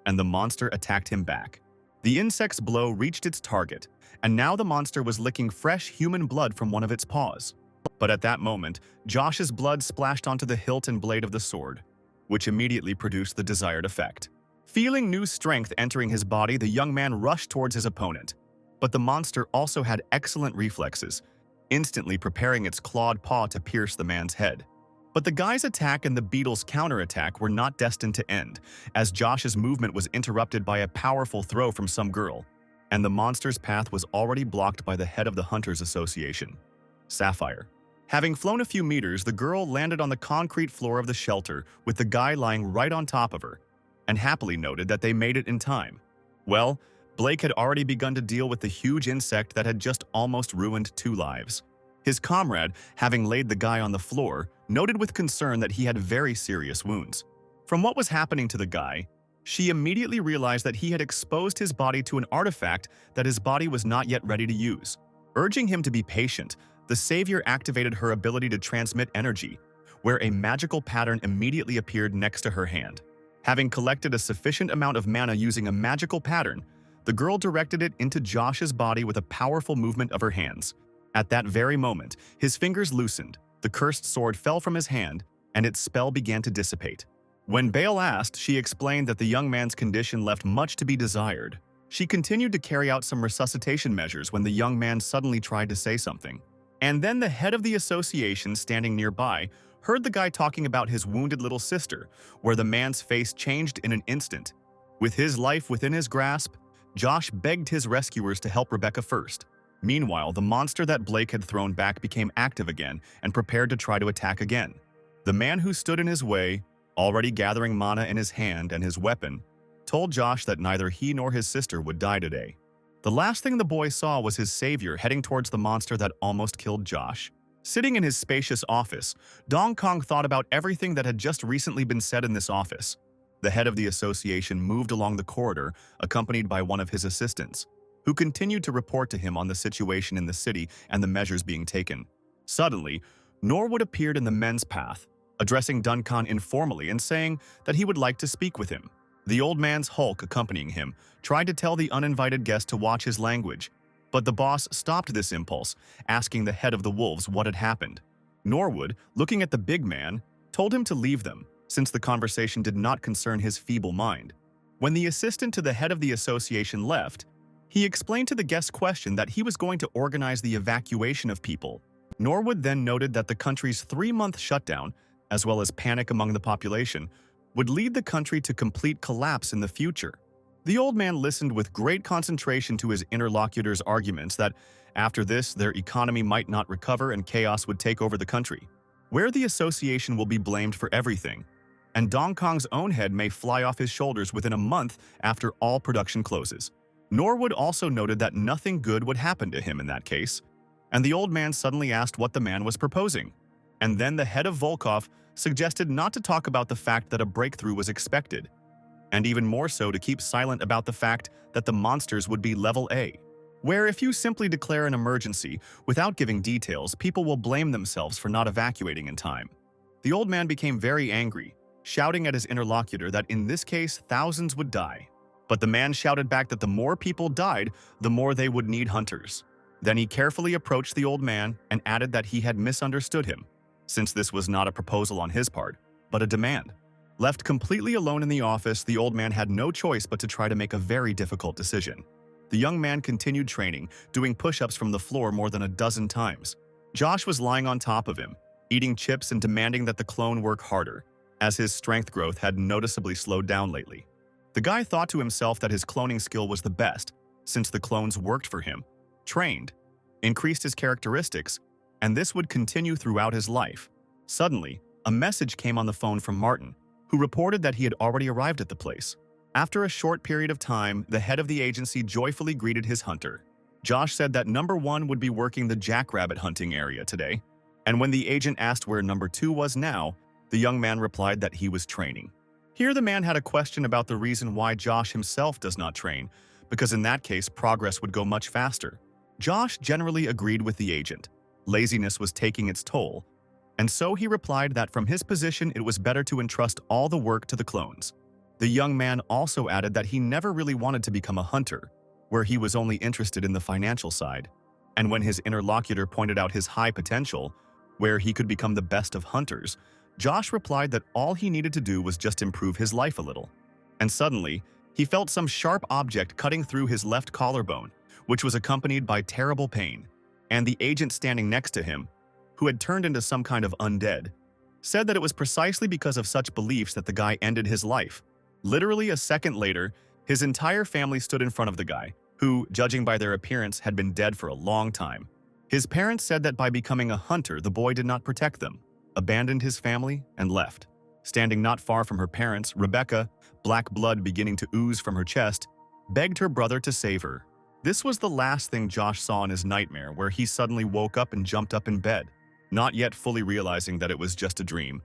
Speaker 1: and the monster attacked him back. The insect's blow reached its target, and now the monster was licking fresh human blood from one of its paws. But at that moment, Josh's blood splashed onto the hilt and blade of the sword, which immediately produced the desired effect. Feeling new strength entering his body, the young man rushed towards his opponent. But the monster also had excellent reflexes, instantly preparing its clawed paw to pierce the man's head. But the guy's attack and the beetle's counterattack were not destined to end, as Josh's movement was interrupted by a powerful throw from some girl, and the monster's path was already blocked by the head of the Hunters Association, Sapphire. Having flown a few meters, the girl landed on the concrete floor of the shelter with the guy lying right on top of her, and happily noted that they made it in time. Well, Blake had already begun to deal with the huge insect that had just almost ruined 2 lives. His comrade, having laid the guy on the floor, noted with concern that he had very serious wounds. From what was happening to the guy, She immediately realized that he had exposed his body to an artifact that his body was not yet ready to use. Urging him to be patient, the savior activated her ability to transmit energy, where a magical pattern immediately appeared next to her hand. Having collected a sufficient amount of mana using a magical pattern, the girl directed it into Josh's body with a powerful movement of her hands. At that very moment, his fingers loosened, the cursed sword fell from his hand, and its spell began to dissipate. When Bale asked, she explained that the young man's condition left much to be desired. She continued to carry out some resuscitation measures when the young man suddenly tried to say something. And then the head of the association, standing nearby, heard the guy talking about his wounded little sister, where the man's face changed in an instant. With his life within his grasp, Josh begged his rescuers to help Rebecca first. Meanwhile, the monster that Blake had thrown back became active again and prepared to try to attack again. The man who stood in his way, already gathering mana in his hand and his weapon, told Josh that neither he nor his sister would die today. The last thing the boy saw was his savior heading towards the monster that almost killed Josh. Sitting in his spacious office, Dong Kong thought about everything that had just recently been said in this office. The head of the association moved along the corridor, accompanied by one of his assistants, who continued to report to him on the situation in the city and the measures being taken. Suddenly, Norwood appeared in the men's path, addressing Duncan informally and saying that he would like to speak with him. The old man's Hulk, accompanying him, tried to tell the uninvited guest to watch his language, but the boss stopped this impulse, asking the head of the wolves what had happened. Norwood, looking at the big man, told him to leave them, since the conversation did not concern his feeble mind. When the assistant to the head of the association left, he explained to the guest's question that he was going to organize the evacuation of people. Norwood then noted that the country's 3-month shutdown, as well as panic among the population, would lead the country to complete collapse in the future. The old man listened with great concentration to his interlocutor's arguments that, after this, their economy might not recover and chaos would take over the country, where the association will be blamed for everything, and Dong Kong's own head may fly off his shoulders within a month after all production closes. Norwood also noted that nothing good would happen to him in that case, and the old man suddenly asked what the man was proposing. And then the head of Volkov suggested not to talk about the fact that a breakthrough was expected, and even more so to keep silent about the fact that the monsters would be level A, where if you simply declare an emergency without giving details, people will blame themselves for not evacuating in time. The old man became very angry, shouting at his interlocutor that in this case thousands would die. But the man shouted back that the more people died, the more they would need hunters. Then he carefully approached the old man and added that he had misunderstood him, since this was not a proposal on his part, but a demand. Left completely alone in the office, the old man had no choice but to try to make a very difficult decision. The young man continued training, doing push-ups from the floor more than a dozen times. Josh was lying on top of him, eating chips and demanding that the clone work harder, as his strength growth had noticeably slowed down lately. The guy thought to himself that his cloning skill was the best, since the clones worked for him, trained, increased his characteristics, and this would continue throughout his life. Suddenly, a message came on the phone from Martin, who reported that he had already arrived at the place. After a short period of time, the head of the agency joyfully greeted his hunter. Josh said that number 1 would be working the jackrabbit hunting area today, and when the agent asked where number 2 was now, the young man replied that he was training. Here the man had a question about the reason why Josh himself does not train, because in that case progress would go much faster. Josh generally agreed with the agent. Laziness was taking its toll, and so he replied that from his position it was better to entrust all the work to the clones. The young man also added that he never really wanted to become a hunter, where he was only interested in the financial side. And when his interlocutor pointed out his high potential, where he could become the best of hunters, Josh replied that all he needed to do was just improve his life a little. And suddenly, he felt some sharp object cutting through his left collarbone, which was accompanied by terrible pain. And the agent standing next to him, who had turned into some kind of undead, said that it was precisely because of such beliefs that the guy ended his life. Literally a second later, his entire family stood in front of the guy, who, judging by their appearance, had been dead for a long time. His parents said that by becoming a hunter, the boy did not protect them, abandoned his family, and left. Standing not far from her parents, Rebecca, black blood beginning to ooze from her chest, begged her brother to save her. This was the last thing Josh saw in his nightmare, where he suddenly woke up and jumped up in bed, not yet fully realizing that it was just a dream.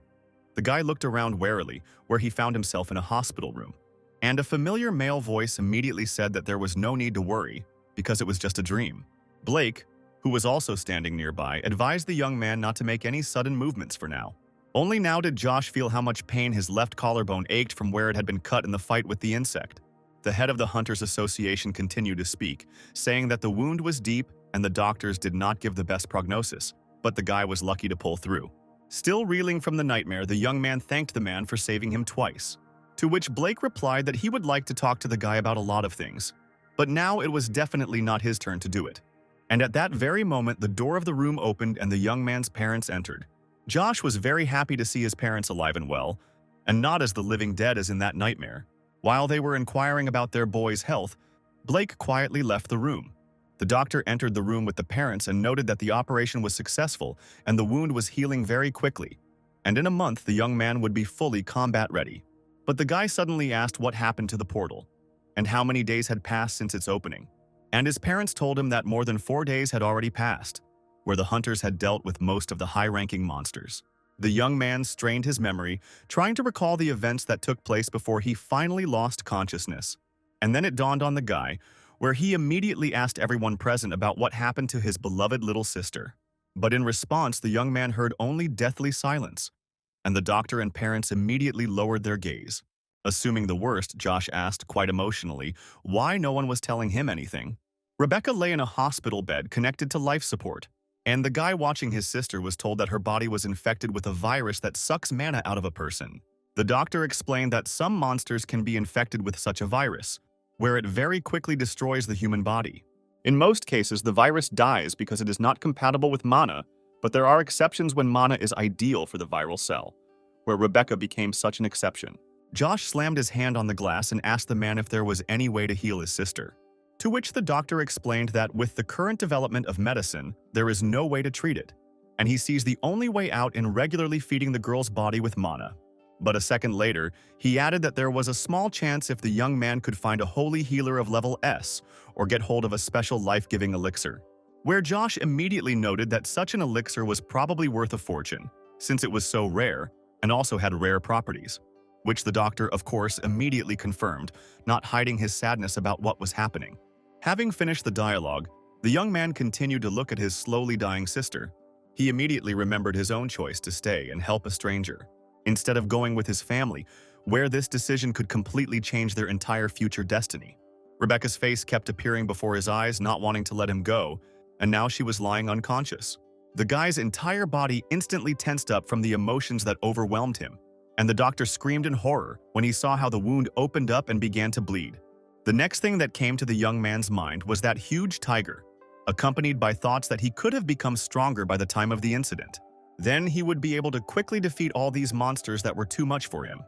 Speaker 1: The guy looked around warily, where he found himself in a hospital room. And a familiar male voice immediately said that there was no need to worry, because it was just a dream. Blake, who was also standing nearby, advised the young man not to make any sudden movements for now. Only now did Josh feel how much pain his left collarbone ached from where it had been cut in the fight with the insect. The head of the Hunters Association continued to speak, saying that the wound was deep and the doctors did not give the best prognosis, but the guy was lucky to pull through. Still reeling from the nightmare, the young man thanked the man for saving him twice. To which Blake replied that he would like to talk to the guy about a lot of things, but now it was definitely not his turn to do it. And at that very moment, the door of the room opened and the young man's parents entered. Josh was very happy to see his parents alive and well, and not as the living dead as in that nightmare. While they were inquiring about their boy's health, Blake quietly left the room. The doctor entered the room with the parents and noted that the operation was successful and the wound was healing very quickly, and in a month the young man would be fully combat ready. But the guy suddenly asked what happened to the portal, and how many days had passed since its opening. And his parents told him that more than 4 days had already passed, where the hunters had dealt with most of the high-ranking monsters. The young man strained his memory, trying to recall the events that took place before he finally lost consciousness. And then it dawned on the guy, where he immediately asked everyone present about what happened to his beloved little sister. But in response, the young man heard only deathly silence, and the doctor and parents immediately lowered their gaze. Assuming the worst, Josh asked, quite emotionally, why no one was telling him anything. Rebecca lay in a hospital bed connected to life support, and the guy watching his sister was told that her body was infected with a virus that sucks mana out of a person. The doctor explained that some monsters can be infected with such a virus, where it very quickly destroys the human body. In most cases, the virus dies because it is not compatible with mana, but there are exceptions when mana is ideal for the viral cell, where Rebecca became such an exception. Josh slammed his hand on the glass and asked the man if there was any way to heal his sister. To which the doctor explained that with the current development of medicine, there is no way to treat it, and he sees the only way out in regularly feeding the girl's body with mana. But a second later, he added that there was a small chance if the young man could find a holy healer of level S or get hold of a special life-giving elixir, where Josh immediately noted that such an elixir was probably worth a fortune, since it was so rare and also had rare properties, which the doctor, of course, immediately confirmed, not hiding his sadness about what was happening. Having finished the dialogue, the young man continued to look at his slowly dying sister. He immediately remembered his own choice to stay and help a stranger, instead of going with his family, where this decision could completely change their entire future destiny. Rebecca's face kept appearing before his eyes, not wanting to let him go, and now she was lying unconscious. The guy's entire body instantly tensed up from the emotions that overwhelmed him, and the doctor screamed in horror when he saw how the wound opened up and began to bleed. The next thing that came to the young man's mind was that huge tiger, accompanied by thoughts that he could have become stronger by the time of the incident. Then he would be able to quickly defeat all these monsters that were too much for him.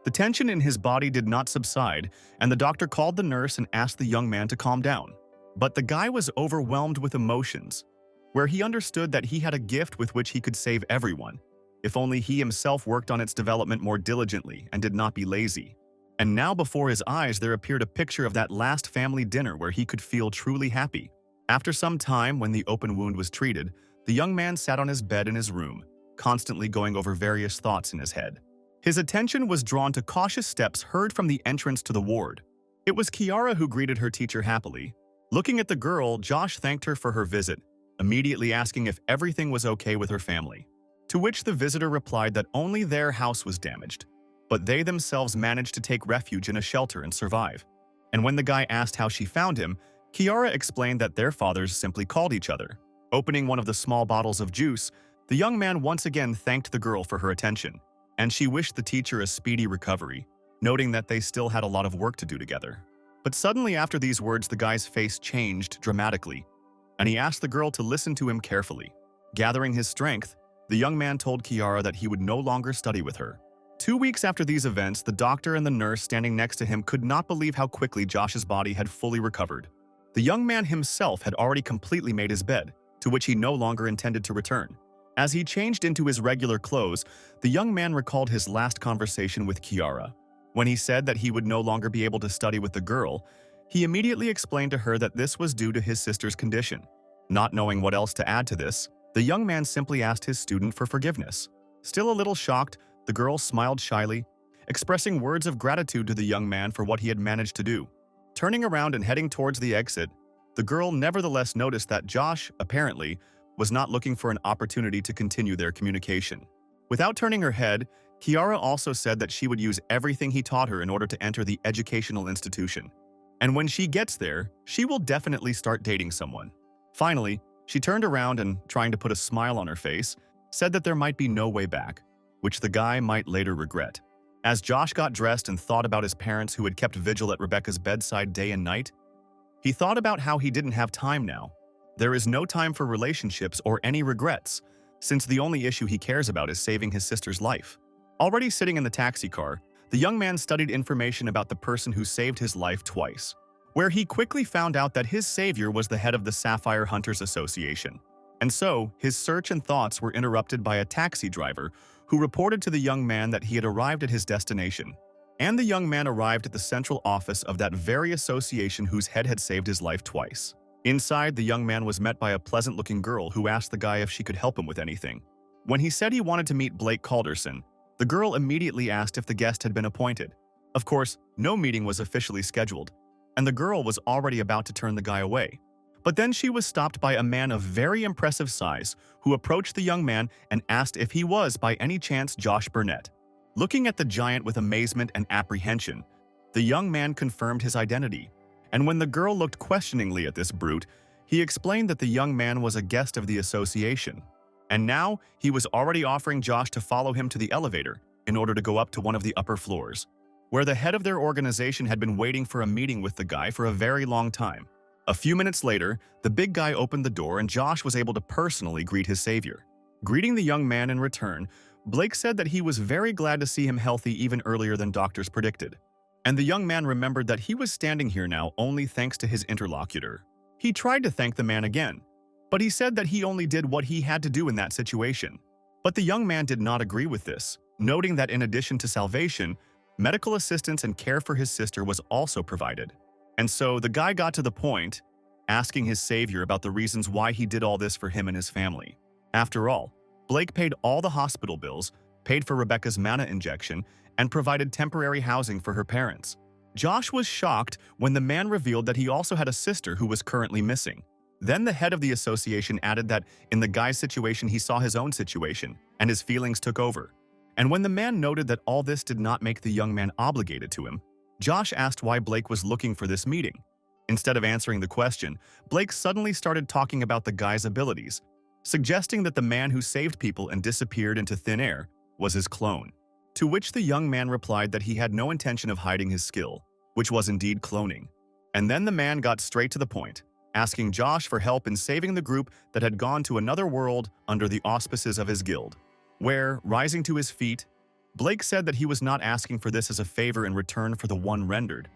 Speaker 1: The tension in his body did not subside, and the doctor called the nurse and asked the young man to calm down. But the guy was overwhelmed with emotions, where he understood that he had a gift with which he could save everyone, if only he himself worked on its development more diligently and did not be lazy. And now before his eyes there appeared a picture of that last family dinner where he could feel truly happy. After some time, when the open wound was treated, the young man sat on his bed in his room, constantly going over various thoughts in his head. His attention was drawn to cautious steps heard from the entrance to the ward. It was Kiara who greeted her teacher happily. Looking at the girl, Josh thanked her for her visit, immediately asking if everything was okay with her family. To which the visitor replied that only their house was damaged, but they themselves managed to take refuge in a shelter and survive. And when the guy asked how she found him, Kiara explained that their fathers simply called each other. Opening one of the small bottles of juice, the young man once again thanked the girl for her attention, and she wished the teacher a speedy recovery, noting that they still had a lot of work to do together. But suddenly after these words, the guy's face changed dramatically, and he asked the girl to listen to him carefully. Gathering his strength, the young man told Kiara that he would no longer study with her. 2 weeks after these events, the doctor and the nurse standing next to him could not believe how quickly Josh's body had fully recovered. The young man himself had already completely made his bed, to which he no longer intended to return. As he changed into his regular clothes, the young man recalled his last conversation with Kiara. When he said that he would no longer be able to study with the girl, he immediately explained to her that this was due to his sister's condition. Not knowing what else to add to this, the young man simply asked his student for forgiveness. Still a little shocked, the girl smiled shyly, expressing words of gratitude to the young man for what he had managed to do. Turning around and heading towards the exit, the girl nevertheless noticed that Josh, apparently, was not looking for an opportunity to continue their communication. Without turning her head, Kiara also said that she would use everything he taught her in order to enter the educational institution. And when she gets there, she will definitely start dating someone. Finally, she turned around and, trying to put a smile on her face, said that there might be no way back, which the guy might later regret. As Josh got dressed and thought about his parents who had kept vigil at Rebecca's bedside day and night, he thought about how he didn't have time now. There is no time for relationships or any regrets, since the only issue he cares about is saving his sister's life. Already sitting in the taxi car, the young man studied information about the person who saved his life twice, where he quickly found out that his savior was the head of the Sapphire Hunters Association. And so, his search and thoughts were interrupted by a taxi driver who reported to the young man that he had arrived at his destination. And the young man arrived at the central office of that very association whose head had saved his life twice. Inside, the young man was met by a pleasant-looking girl who asked the guy if she could help him with anything. When he said he wanted to meet Blake Calderson, the girl immediately asked if the guest had been appointed. Of course, no meeting was officially scheduled, and the girl was already about to turn the guy away. But then she was stopped by a man of very impressive size who approached the young man and asked if he was by any chance Josh Burnett. Looking at the giant with amazement and apprehension, the young man confirmed his identity. And when the girl looked questioningly at this brute, he explained that the young man was a guest of the association. And now, he was already offering Josh to follow him to the elevator in order to go up to one of the upper floors, where the head of their organization had been waiting for a meeting with the guy for a very long time. A few minutes later, the big guy opened the door and Josh was able to personally greet his savior. Greeting the young man in return, Blake said that he was very glad to see him healthy even earlier than doctors predicted. And the young man remembered that he was standing here now only thanks to his interlocutor. He tried to thank the man again, but he said that he only did what he had to do in that situation. But the young man did not agree with this, noting that in addition to salvation, medical assistance and care for his sister was also provided. And so the guy got to the point, asking his savior about the reasons why he did all this for him and his family. After all, Blake paid all the hospital bills, paid for Rebecca's mana injection, and provided temporary housing for her parents. Josh was shocked when the man revealed that he also had a sister who was currently missing. Then the head of the association added that in the guy's situation he saw his own situation, and his feelings took over. And when the man noted that all this did not make the young man obligated to him, Josh asked why Blake was looking for this meeting. Instead of answering the question, Blake suddenly started talking about the guy's abilities, suggesting that the man who saved people and disappeared into thin air was his clone. To which the young man replied that he had no intention of hiding his skill, which was indeed cloning. And then the man got straight to the point, asking Josh for help in saving the group that had gone to another world under the auspices of his guild. Where, rising to his feet, Blake said that he was not asking for this as a favor in return for the one rendered,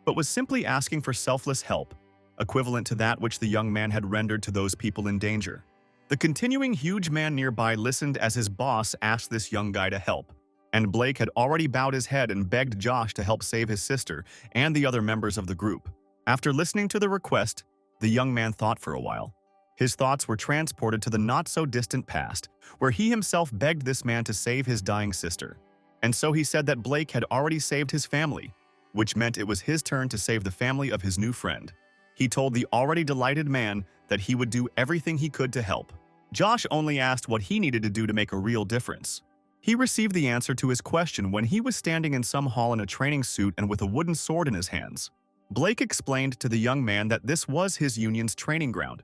Speaker 1: but was simply asking for selfless help, equivalent to that which the young man had rendered to those people in danger. The continuing huge man nearby listened as his boss asked this young guy to help, and Blake had already bowed his head and begged Josh to help save his sister and the other members of the group. After listening to the request, the young man thought for a while. His thoughts were transported to the not-so-distant past, where he himself begged this man to save his dying sister. And so he said that Blake had already saved his family, which meant it was his turn to save the family of his new friend. He told the already delighted man that he would do everything he could to help. Josh only asked what he needed to do to make a real difference. He received the answer to his question when he was standing in some hall in a training suit and with a wooden sword in his hands. Blake explained to the young man that this was his union's training ground,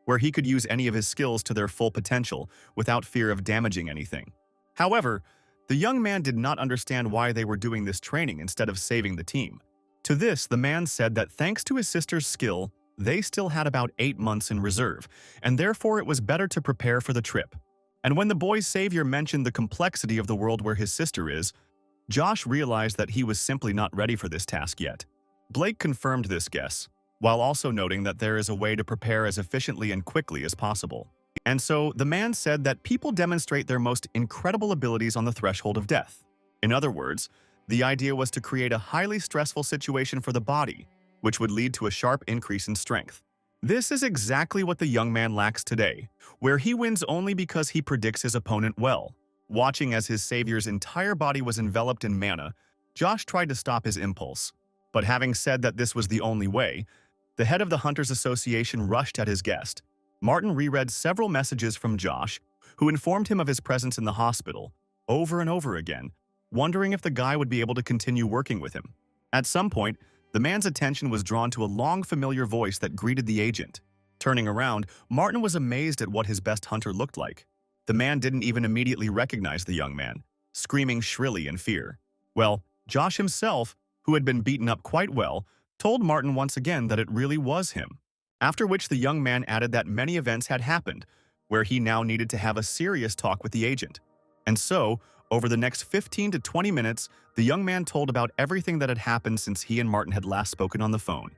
Speaker 1: where he could use any of his skills to their full potential without fear of damaging anything. However, the young man did not understand why they were doing this training instead of saving the team. To this, the man said that thanks to his sister's skill, they still had about 8 months in reserve, and therefore it was better to prepare for the trip. And when the boy's savior mentioned the complexity of the world where his sister is, Josh realized that he was simply not ready for this task yet. Blake confirmed this guess, while also noting that there is a way to prepare as efficiently and quickly as possible. And so, the man said that people demonstrate their most incredible abilities on the threshold of death. In other words, the idea was to create a highly stressful situation for the body, which would lead to a sharp increase in strength. This is exactly what the young man lacks today, where he wins only because he predicts his opponent well. Watching as his savior's entire body was enveloped in mana, Josh tried to stop his impulse, but having said that this was the only way, the head of the Hunters Association rushed at his guest. Martin reread several messages from Josh, who informed him of his presence in the hospital, over and over again, wondering if the guy would be able to continue working with him. At some point, the man's attention was drawn to a long, familiar voice that greeted the agent. Turning around, Martin was amazed at what his best hunter looked like. The man didn't even immediately recognize the young man, screaming shrilly in fear. Well, Josh himself, who had been beaten up quite well, told Martin once again that it really was him. After which the young man added that many events had happened, where he now needed to have a serious talk with the agent. And so, over the next 15 to 20 minutes, the young man told about everything that had happened since he and Martin had last spoken on the phone.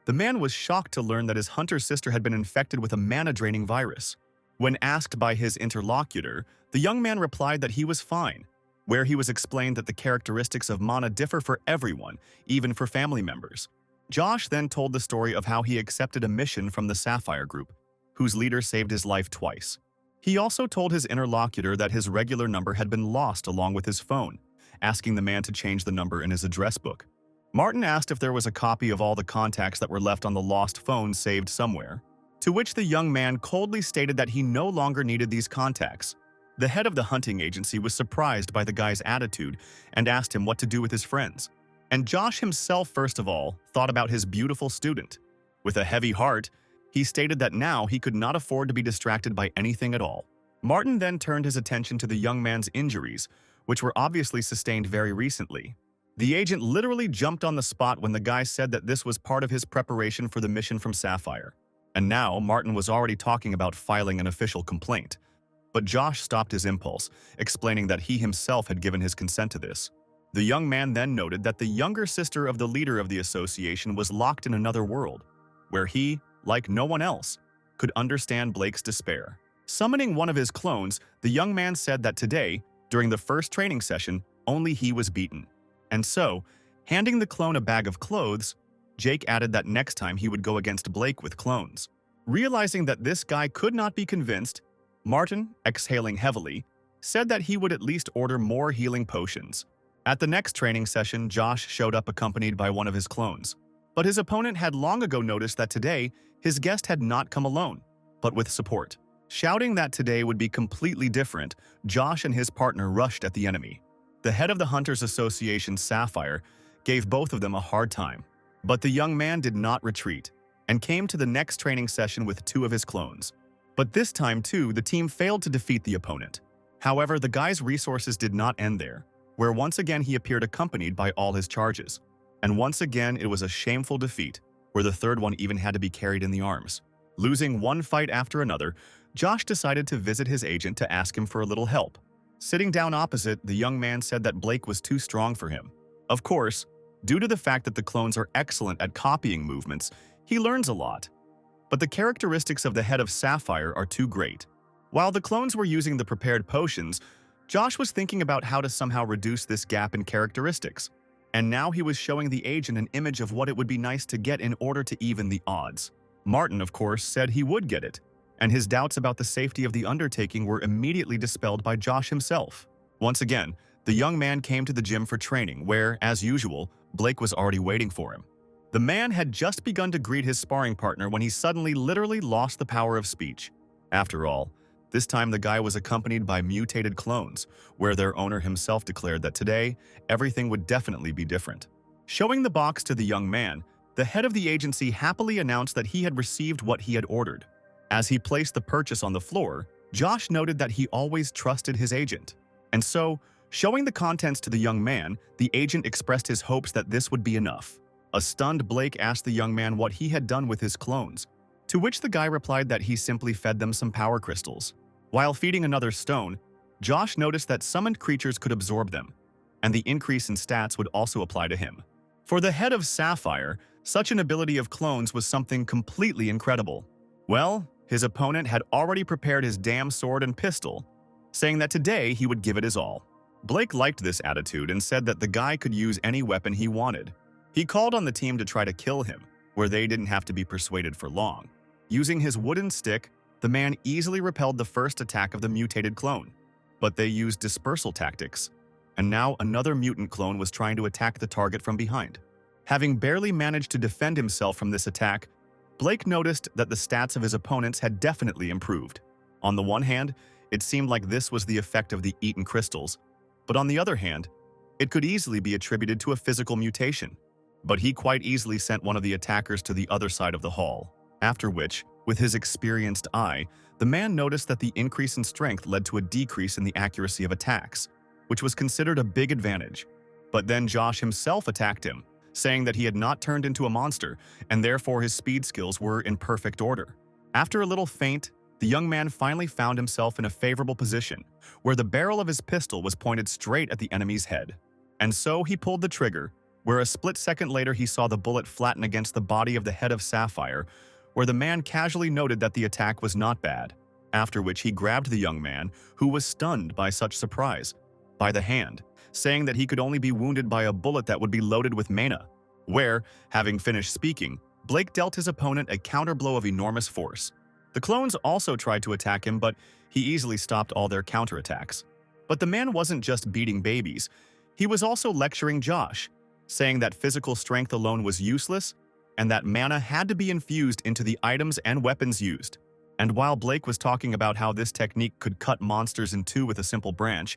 Speaker 1: The man was shocked to learn that his hunter's sister had been infected with a mana-draining virus. When asked by his interlocutor, the young man replied that he was fine, where he was explained that the characteristics of mana differ for everyone, even for family members. Josh then told the story of how he accepted a mission from the Sapphire Group, whose leader saved his life twice. He also told his interlocutor that his regular number had been lost along with his phone, asking the man to change the number in his address book. Martin asked if there was a copy of all the contacts that were left on the lost phone saved somewhere, to which the young man coldly stated that he no longer needed these contacts. The head of the hunting agency was surprised by the guy's attitude and asked him what to do with his friends. And Josh himself, first of all, thought about his beautiful student. With a heavy heart, he stated that now he could not afford to be distracted by anything at all. Martin then turned his attention to the young man's injuries, which were obviously sustained very recently. The agent literally jumped on the spot when the guy said that this was part of his preparation for the mission from Sapphire. And now Martin was already talking about filing an official complaint. But Josh stopped his impulse, explaining that he himself had given his consent to this. The young man then noted that the younger sister of the leader of the association was locked in another world, where he, like no one else, could understand Blake's despair. Summoning one of his clones, the young man said that today, during the first training session, only he was beaten. And so, handing the clone a bag of clothes, Jake added that next time he would go against Blake with clones. Realizing that this guy could not be convinced, Martin, exhaling heavily, said that he would at least order more healing potions. At the next training session, Josh showed up accompanied by one of his clones. But his opponent had long ago noticed that today, his guest had not come alone, but with support. Shouting that today would be completely different, Josh and his partner rushed at the enemy. The head of the Hunters Association, Sapphire, gave both of them a hard time. But the young man did not retreat, and came to the next training session with two of his clones. But this time, too, the team failed to defeat the opponent. However, the guy's resources did not end there, where once again he appeared accompanied by all his charges. And once again, it was a shameful defeat, where the third one even had to be carried in the arms. Losing one fight after another, Josh decided to visit his agent to ask him for a little help. Sitting down opposite, the young man said that Blake was too strong for him. Of course, due to the fact that the clones are excellent at copying movements, he learns a lot. But the characteristics of the head of Sapphire are too great. While the clones were using the prepared potions, Josh was thinking about how to somehow reduce this gap in characteristics. And now he was showing the agent an image of what it would be nice to get in order to even the odds. Martin, of course, said he would get it, and his doubts about the safety of the undertaking were immediately dispelled by Josh himself. Once again, the young man came to the gym for training where, as usual, Blake was already waiting for him. The man had just begun to greet his sparring partner when he suddenly literally lost the power of speech. After all, this time the guy was accompanied by mutated clones, where their owner himself declared that today, everything would definitely be different. Showing the box to the young man, the head of the agency happily announced that he had received what he had ordered. As he placed the purchase on the floor, Josh noted that he always trusted his agent. And so, showing the contents to the young man, the agent expressed his hopes that this would be enough. A stunned Blake asked the young man what he had done with his clones, to which the guy replied that he simply fed them some power crystals. While feeding another stone, Josh noticed that summoned creatures could absorb them, and the increase in stats would also apply to him. For the head of Sapphire, such an ability of clones was something completely incredible. Well, his opponent had already prepared his damn sword and pistol, saying that today he would give it his all. Blake liked this attitude and said that the guy could use any weapon he wanted. He called on the team to try to kill him, where they didn't have to be persuaded for long. Using his wooden stick, the man easily repelled the first attack of the mutated clone, but they used dispersal tactics. and now another mutant clone was trying to attack the target from behind. Having barely managed to defend himself from this attack, Blake noticed that the stats of his opponents had definitely improved. On the one hand, it seemed like this was the effect of the eaten crystals, but on the other hand, it could easily be attributed to a physical mutation. But he quite easily sent one of the attackers to the other side of the hall, after which, with his experienced eye, the man noticed that the increase in strength led to a decrease in the accuracy of attacks, which was considered a big advantage. But then Josh himself attacked him, saying that he had not turned into a monster, and therefore his speed skills were in perfect order. After a little feint, the young man finally found himself in a favorable position, where the barrel of his pistol was pointed straight at the enemy's head. And so he pulled the trigger, where a split second later he saw the bullet flatten against the body of the head of Sapphire, where the man casually noted that the attack was not bad, after which he grabbed the young man, who was stunned by such surprise, by the hand, saying that he could only be wounded by a bullet that would be loaded with mana, where, having finished speaking, Blake dealt his opponent a counterblow of enormous force. The clones also tried to attack him, but he easily stopped all their counterattacks. But the man wasn't just beating babies, he was also lecturing Josh, saying that physical strength alone was useless and that mana had to be infused into the items and weapons used. And while Blake was talking about how this technique could cut monsters in two with a simple branch,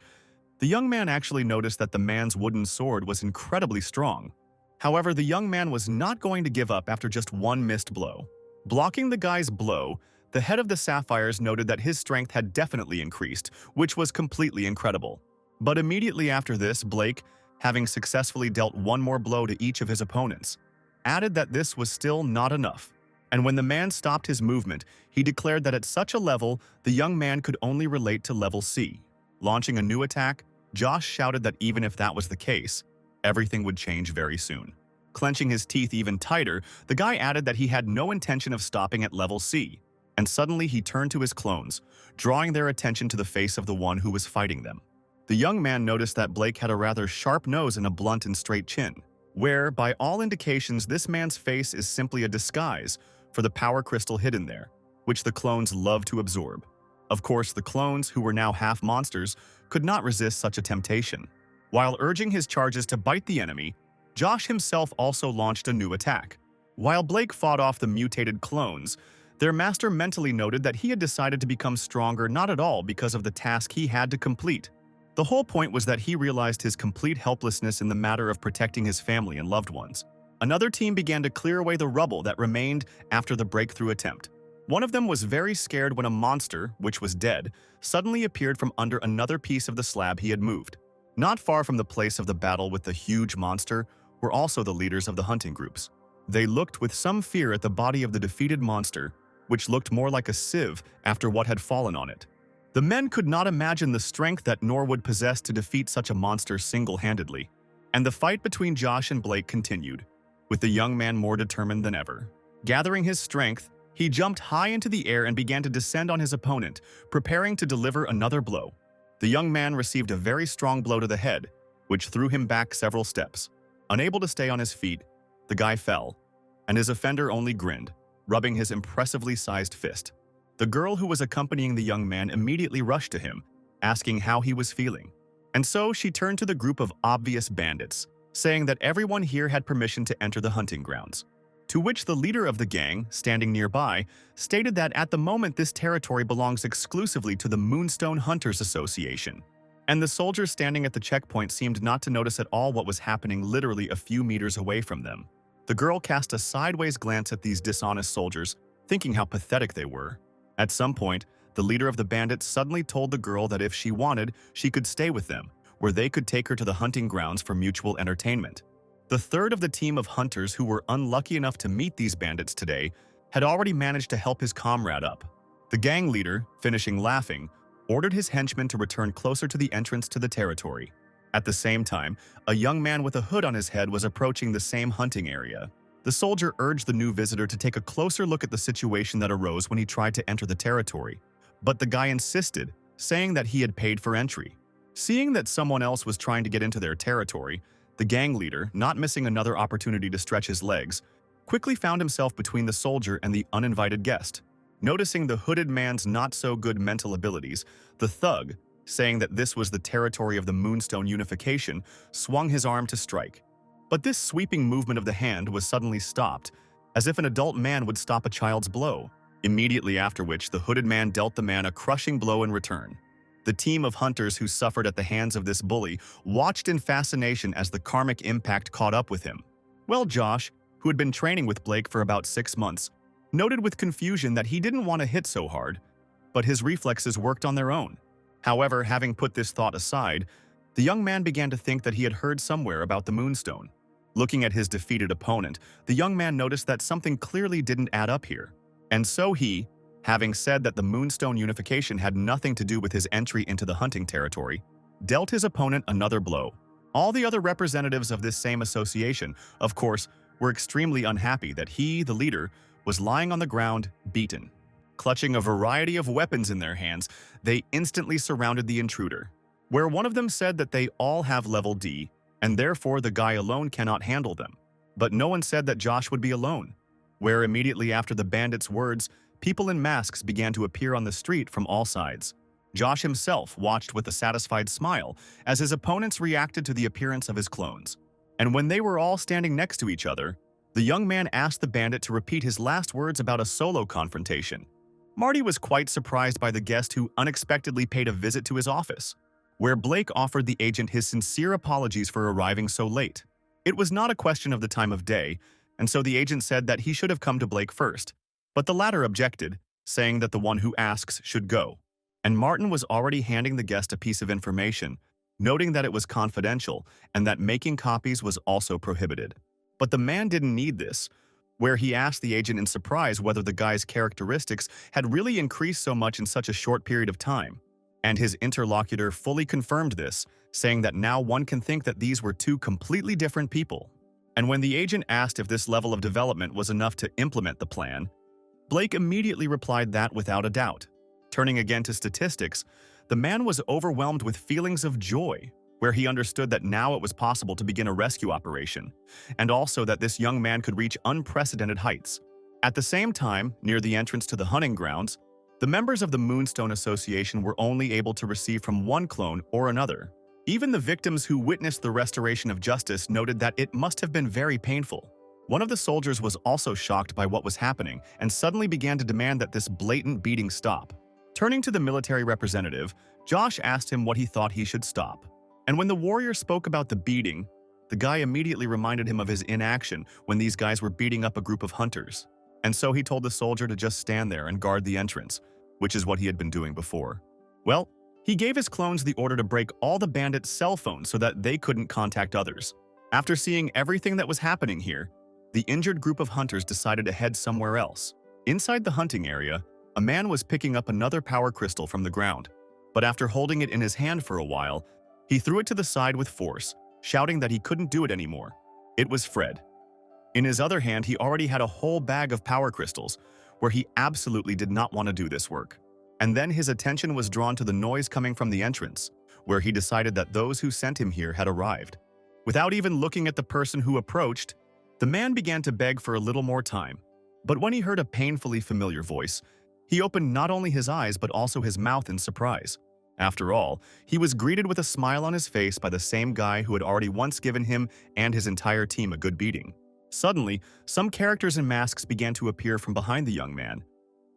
Speaker 1: the young man actually noticed that the man's wooden sword was incredibly strong. However, the young man was not going to give up after just one missed blow. Blocking the guy's blow, the head of the Sapphires noted that his strength had definitely increased, which was completely incredible. But immediately after this, Blake, having successfully dealt one more blow to each of his opponents, added that this was still not enough. And when the man stopped his movement, he declared that at such a level, the young man could only relate to level C. Launching a new attack, Josh shouted that even if that was the case, everything would change very soon. Clenching his teeth even tighter, the guy added that he had no intention of stopping at level C, and suddenly he turned to his clones, drawing their attention to the face of the one who was fighting them. The young man noticed that Blake had a rather sharp nose and a blunt and straight chin, where, by all indications, this man's face is simply a disguise for the power crystal hidden there, which the clones love to absorb. Of course, the clones, who were now half monsters, could not resist such a temptation. While urging his charges to bite the enemy, Josh himself also launched a new attack. While Blake fought off the mutated clones, their master mentally noted that he had decided to become stronger not at all because of the task he had to complete. The whole point was that he realized his complete helplessness in the matter of protecting his family and loved ones. Another team began to clear away the rubble that remained after the breakthrough attempt. One of them was very scared when a monster, which was dead, suddenly appeared from under another piece of the slab he had moved. Not far from the place of the battle with the huge monster were also the leaders of the hunting groups. They looked with some fear at the body of the defeated monster, which looked more like a sieve after what had fallen on it. The men could not imagine the strength that Norwood possessed to defeat such a monster single-handedly, and the fight between Josh and Blake continued, with the young man more determined than ever. Gathering his strength, he jumped high into the air and began to descend on his opponent, preparing to deliver another blow. The young man received a very strong blow to the head, which threw him back several steps. Unable to stay on his feet, the guy fell, and his offender only grinned, rubbing his impressively sized fist. The girl who was accompanying the young man immediately rushed to him, asking how he was feeling. And so she turned to the group of obvious bandits, saying that everyone here had permission to enter the hunting grounds. To which the leader of the gang, standing nearby, stated that at the moment this territory belongs exclusively to the Moonstone Hunters Association. And the soldiers standing at the checkpoint seemed not to notice at all what was happening literally a few meters away from them. The girl cast a sideways glance at these dishonest soldiers, thinking how pathetic they were. At some point, the leader of the bandits suddenly told the girl that if she wanted, she could stay with them, where they could take her to the hunting grounds for mutual entertainment. The third of the team of hunters who were unlucky enough to meet these bandits today had already managed to help his comrade up. The gang leader, finishing laughing, ordered his henchmen to return closer to the entrance to the territory. At the same time, a young man with a hood on his head was approaching the same hunting area. The soldier urged the new visitor to take a closer look at the situation that arose when he tried to enter the territory, but the guy insisted, saying that he had paid for entry. Seeing that someone else was trying to get into their territory, the gang leader, not missing another opportunity to stretch his legs, quickly found himself between the soldier and the uninvited guest. Noticing the hooded man's not-so-good mental abilities, the thug, saying that this was the territory of the Moonstone unification, swung his arm to strike. But this sweeping movement of the hand was suddenly stopped, as if an adult man would stop a child's blow, immediately after which the hooded man dealt the man a crushing blow in return. The team of hunters who suffered at the hands of this bully watched in fascination as the karmic impact caught up with him. Well, Josh, who had been training with Blake for about 6 months, noted with confusion that he didn't want to hit so hard, but his reflexes worked on their own. However, having put this thought aside, the young man began to think that he had heard somewhere about the Moonstone. Looking at his defeated opponent, the young man noticed that something clearly didn't add up here. And so he, having said that the Moonstone unification had nothing to do with his entry into the hunting territory, dealt his opponent another blow. All the other representatives of this same association, of course, were extremely unhappy that he, the leader, was lying on the ground, beaten. Clutching a variety of weapons in their hands, they instantly surrounded the intruder, where one of them said that they all have level D, and therefore the guy alone cannot handle them. But no one said that Josh would be alone, where immediately after the bandits' words, people in masks began to appear on the street from all sides. Josh himself watched with a satisfied smile as his opponents reacted to the appearance of his clones. And when they were all standing next to each other, the young man asked the bandit to repeat his last words about a solo confrontation. Marty was quite surprised by the guest who unexpectedly paid a visit to his office, where Blake offered the agent his sincere apologies for arriving so late. It was not a question of the time of day, and so the agent said that he should have come to Blake first, but the latter objected, saying that the one who asks should go. And Martin was already handing the guest a piece of information, noting that it was confidential and that making copies was also prohibited. But the man didn't need this, where he asked the agent in surprise whether the guy's characteristics had really increased so much in such a short period of time. And his interlocutor fully confirmed this, saying that now one can think that these were two completely different people. And when the agent asked if this level of development was enough to implement the plan, Blake immediately replied that without a doubt. Turning again to statistics, the man was overwhelmed with feelings of joy, where he understood that now it was possible to begin a rescue operation, and also that this young man could reach unprecedented heights. At the same time, near the entrance to the hunting grounds, the members of the Moonstone Association were only able to receive from one clone or another. Even the victims who witnessed the restoration of justice noted that it must have been very painful. One of the soldiers was also shocked by what was happening and suddenly began to demand that this blatant beating stop. Turning to the military representative, Josh asked him what he thought he should stop. And when the warrior spoke about the beating, the guy immediately reminded him of his inaction when these guys were beating up a group of hunters. And so he told the soldier to just stand there and guard the entrance, which is what he had been doing before. Well, he gave his clones the order to break all the bandits' cell phones so that they couldn't contact others. After seeing everything that was happening here, the injured group of hunters decided to head somewhere else. Inside the hunting area, a man was picking up another power crystal from the ground, but after holding it in his hand for a while, he threw it to the side with force, shouting that he couldn't do it anymore. It was Fred. In his other hand, he already had a whole bag of power crystals, where he absolutely did not want to do this work. And then his attention was drawn to the noise coming from the entrance, where he decided that those who sent him here had arrived. Without even looking at the person who approached, the man began to beg for a little more time. But when he heard a painfully familiar voice, he opened not only his eyes but also his mouth in surprise. After all, he was greeted with a smile on his face by the same guy who had already once given him and his entire team a good beating. Suddenly, some characters in masks began to appear from behind the young man,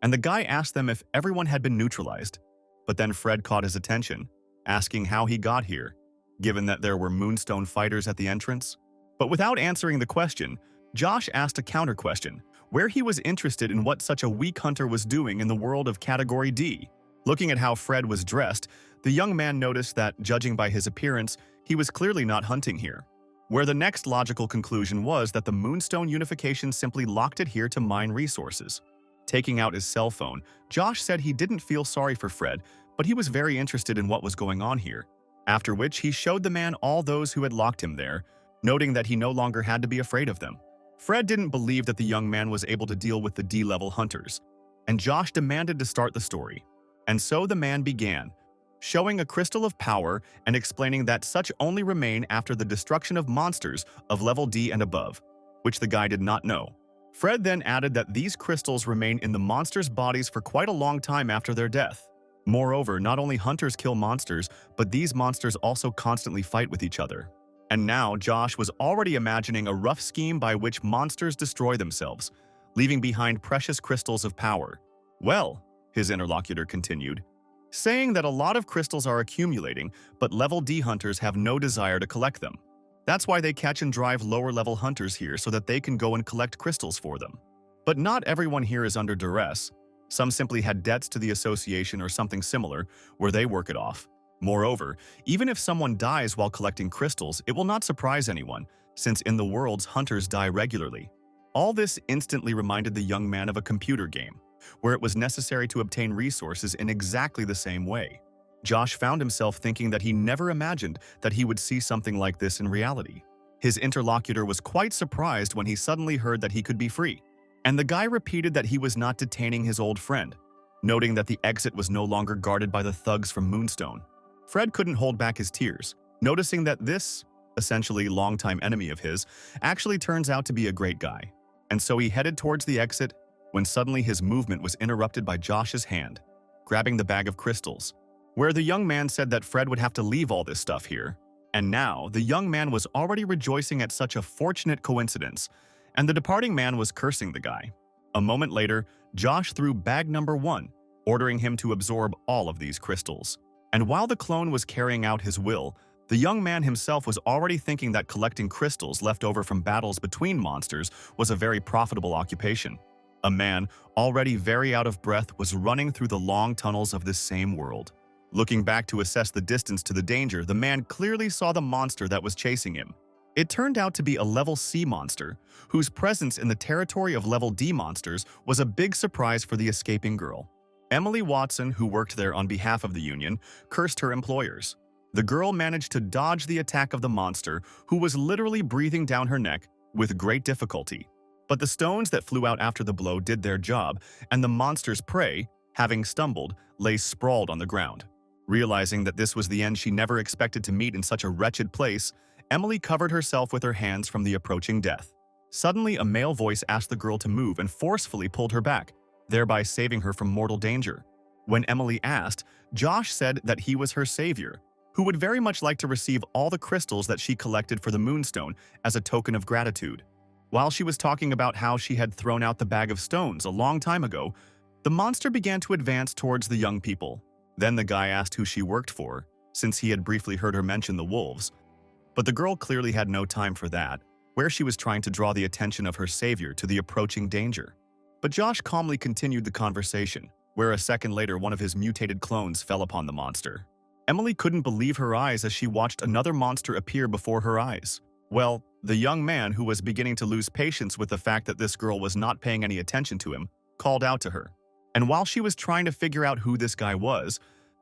Speaker 1: and the guy asked them if everyone had been neutralized. But then Fred caught his attention, asking how he got here, given that there were Moonstone fighters at the entrance. But without answering the question, Josh asked a counter question, where he was interested in what such a weak hunter was doing in the world of Category D. Looking at how Fred was dressed, the young man noticed that, judging by his appearance, he was clearly not hunting here. Where the next logical conclusion was that the Moonstone unification simply locked it here to mine resources. Taking out his cell phone, Josh said he didn't feel sorry for Fred, but he was very interested in what was going on here. After which, he showed the man all those who had locked him there, noting that he no longer had to be afraid of them. Fred didn't believe that the young man was able to deal with the D-level hunters, and Josh demanded to start the story. And so the man began, showing a crystal of power and explaining that such only remain after the destruction of monsters of level D and above, which the guy did not know. Fred then added that these crystals remain in the monsters' bodies for quite a long time after their death. Moreover, not only hunters kill monsters, but these monsters also constantly fight with each other. And now, Josh was already imagining a rough scheme by which monsters destroy themselves, leaving behind precious crystals of power. Well, his interlocutor continued, saying that a lot of crystals are accumulating, but level D hunters have no desire to collect them. That's why they catch and drive lower-level hunters here so that they can go and collect crystals for them. But not everyone here is under duress. Some simply had debts to the association or something similar, where they work it off. Moreover, even if someone dies while collecting crystals, it will not surprise anyone, since in the worlds hunters die regularly. All this instantly reminded the young man of a computer game, where it was necessary to obtain resources in exactly the same way. Josh found himself thinking that he never imagined that he would see something like this in reality. His interlocutor was quite surprised when he suddenly heard that he could be free, and the guy repeated that he was not detaining his old friend, noting that the exit was no longer guarded by the thugs from Moonstone. Fred couldn't hold back his tears, noticing that this, essentially longtime enemy of his, actually turns out to be a great guy. And so he headed towards the exit when suddenly his movement was interrupted by Josh's hand, grabbing the bag of crystals, where the young man said that Fred would have to leave all this stuff here. And now, the young man was already rejoicing at such a fortunate coincidence, and the departing man was cursing the guy. A moment later, Josh threw bag number 1, ordering him to absorb all of these crystals. And while the clone was carrying out his will, the young man himself was already thinking that collecting crystals left over from battles between monsters was a very profitable occupation. A man, already very out of breath, was running through the long tunnels of this same world. Looking back to assess the distance to the danger, the man clearly saw the monster that was chasing him. It turned out to be a level C monster, whose presence in the territory of level D monsters was a big surprise for the escaping girl. Emily Watson, who worked there on behalf of the Union, cursed her employers. The girl managed to dodge the attack of the monster, who was literally breathing down her neck with great difficulty. But the stones that flew out after the blow did their job, and the monster's prey, having stumbled, lay sprawled on the ground. Realizing that this was the end she never expected to meet in such a wretched place, Emily covered herself with her hands from the approaching death. Suddenly, a male voice asked the girl to move and forcefully pulled her back, thereby saving her from mortal danger. When Emily asked, Josh said that he was her savior, who would very much like to receive all the crystals that she collected for the Moonstone as a token of gratitude. While she was talking about how she had thrown out the bag of stones a long time ago, the monster began to advance towards the young people. Then the guy asked who she worked for, since he had briefly heard her mention the wolves. But the girl clearly had no time for that, where she was trying to draw the attention of her savior to the approaching danger. But Josh calmly continued the conversation, where a second later one of his mutated clones fell upon the monster. Emily couldn't believe her eyes as she watched another monster appear before her eyes. Well, the young man, who was beginning to lose patience with the fact that this girl was not paying any attention to him, called out to her. And while she was trying to figure out who this guy was,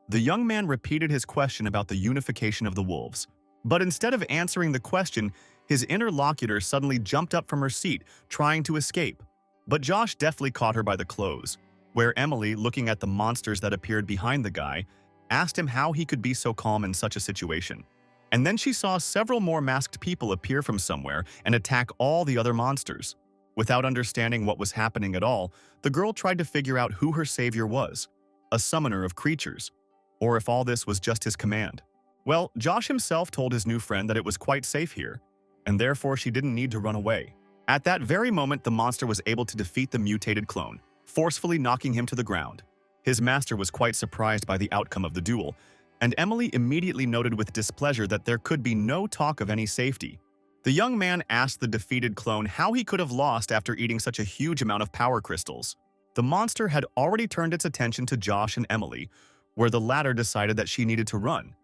Speaker 1: the young man repeated his question about the unification of the wolves. But instead of answering the question, his interlocutor suddenly jumped up from her seat, trying to escape. But Josh deftly caught her by the clothes, where Emily, looking at the monsters that appeared behind the guy, asked him how he could be so calm in such a situation. And then she saw several more masked people appear from somewhere and attack all the other monsters. Without understanding what was happening at all, the girl tried to figure out who her savior was, a summoner of creatures, or if all this was just his command. Well, Josh himself told his new friend that it was quite safe here, and therefore she didn't need to run away. At that very moment, the monster was able to defeat the mutated clone, forcefully knocking him to the ground. His master was quite surprised by the outcome of the duel, and Emily immediately noted with displeasure that there could be no talk of any safety. The young man asked the defeated clone how he could have lost after eating such a huge amount of power crystals. The monster had already turned its attention to Josh and Emily, where the latter decided that she needed to run.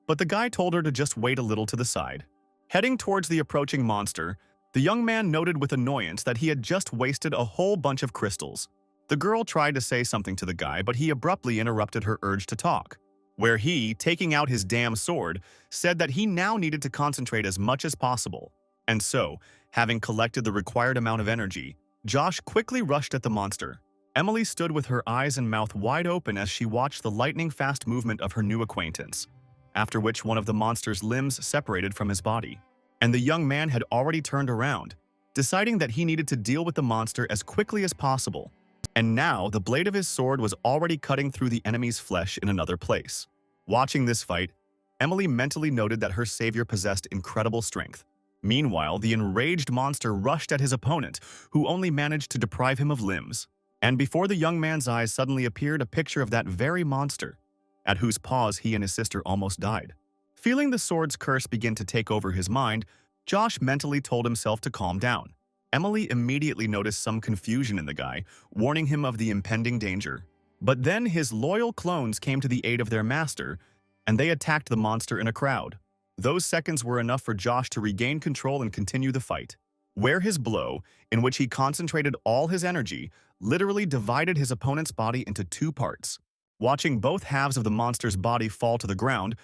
Speaker 1: But the guy told her to just wait a little to the side. Heading towards the approaching monster, the young man noted with annoyance that he had just wasted a whole bunch of crystals. The girl tried to say something to the guy, but he abruptly interrupted her urge to talk, where he, taking out his damn sword, said that he now needed to concentrate as much as possible. And so, having collected the required amount of energy, Josh quickly rushed at the monster. Emily stood with her eyes and mouth wide open as she watched the lightning-fast movement of her new acquaintance, after which one of the monster's limbs separated from his body. And the young man had already turned around, deciding that he needed to deal with the monster as quickly as possible. And now, the blade of his sword was already cutting through the enemy's flesh in another place. Watching this fight, Emily mentally noted that her savior possessed incredible strength. Meanwhile, the enraged monster rushed at his opponent, who only managed to deprive him of limbs. And before the young man's eyes suddenly appeared a picture of that very monster, at whose paws he and his sister almost died. Feeling the sword's curse begin to take over his mind, Josh mentally told himself to calm down. Emily immediately noticed some confusion in the guy, warning him of the impending danger. But then his loyal clones came to the aid of their master, and they attacked the monster in a crowd. Those seconds were enough for Josh to regain control and continue the fight, where his blow, in which he concentrated all his energy, literally divided his opponent's body into two parts. Watching both halves of the monster's body fall to the ground,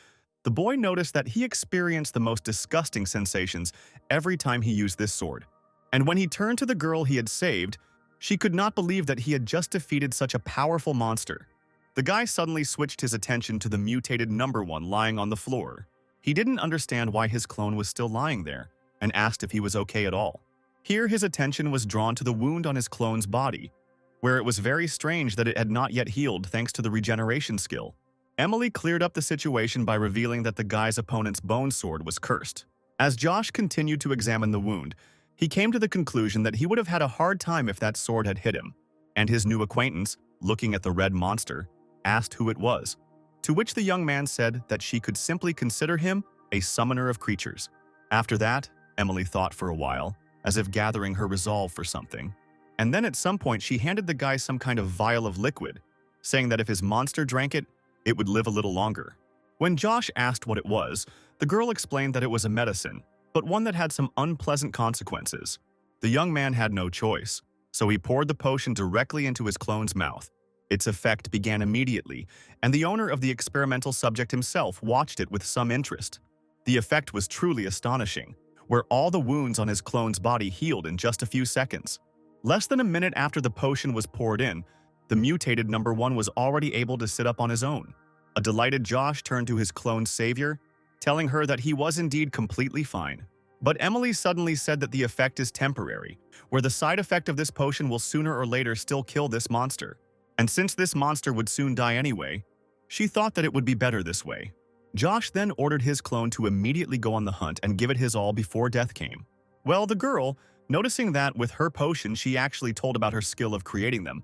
Speaker 1: the boy noticed that he experienced the most disgusting sensations every time he used this sword. And when he turned to the girl he had saved, she could not believe that he had just defeated such a powerful monster. The guy suddenly switched his attention to the mutated number 1 lying on the floor. He didn't understand why his clone was still lying there, and asked if he was okay at all. Here his attention was drawn to the wound on his clone's body, where it was very strange that it had not yet healed thanks to the regeneration skill. Emily cleared up the situation by revealing that the guy's opponent's bone sword was cursed. As Josh continued to examine the wound, he came to the conclusion that he would have had a hard time if that sword had hit him, and his new acquaintance, looking at the red monster, asked who it was, to which the young man said that she could simply consider him a summoner of creatures. After that, Emily thought for a while, as if gathering her resolve for something, and then at some point she handed the guy some kind of vial of liquid, saying that if his monster drank it, it would live a little longer. When Josh asked what it was, the girl explained that it was a medicine, but one that had some unpleasant consequences. The young man had no choice, so he poured the potion directly into his clone's mouth. Its effect began immediately, and the owner of the experimental subject himself watched it with some interest. The effect was truly astonishing, where all the wounds on his clone's body healed in just a few seconds. Less than a minute after the potion was poured in, the mutated number 1 was already able to sit up on his own. A delighted Josh turned to his clone's savior, telling her that he was indeed completely fine. But Emily suddenly said that the effect is temporary, where the side effect of this potion will sooner or later still kill this monster. And since this monster would soon die anyway, she thought that it would be better this way. Josh then ordered his clone to immediately go on the hunt and give it his all before death came. Well, the girl, noticing that with her potion she actually told about her skill of creating them,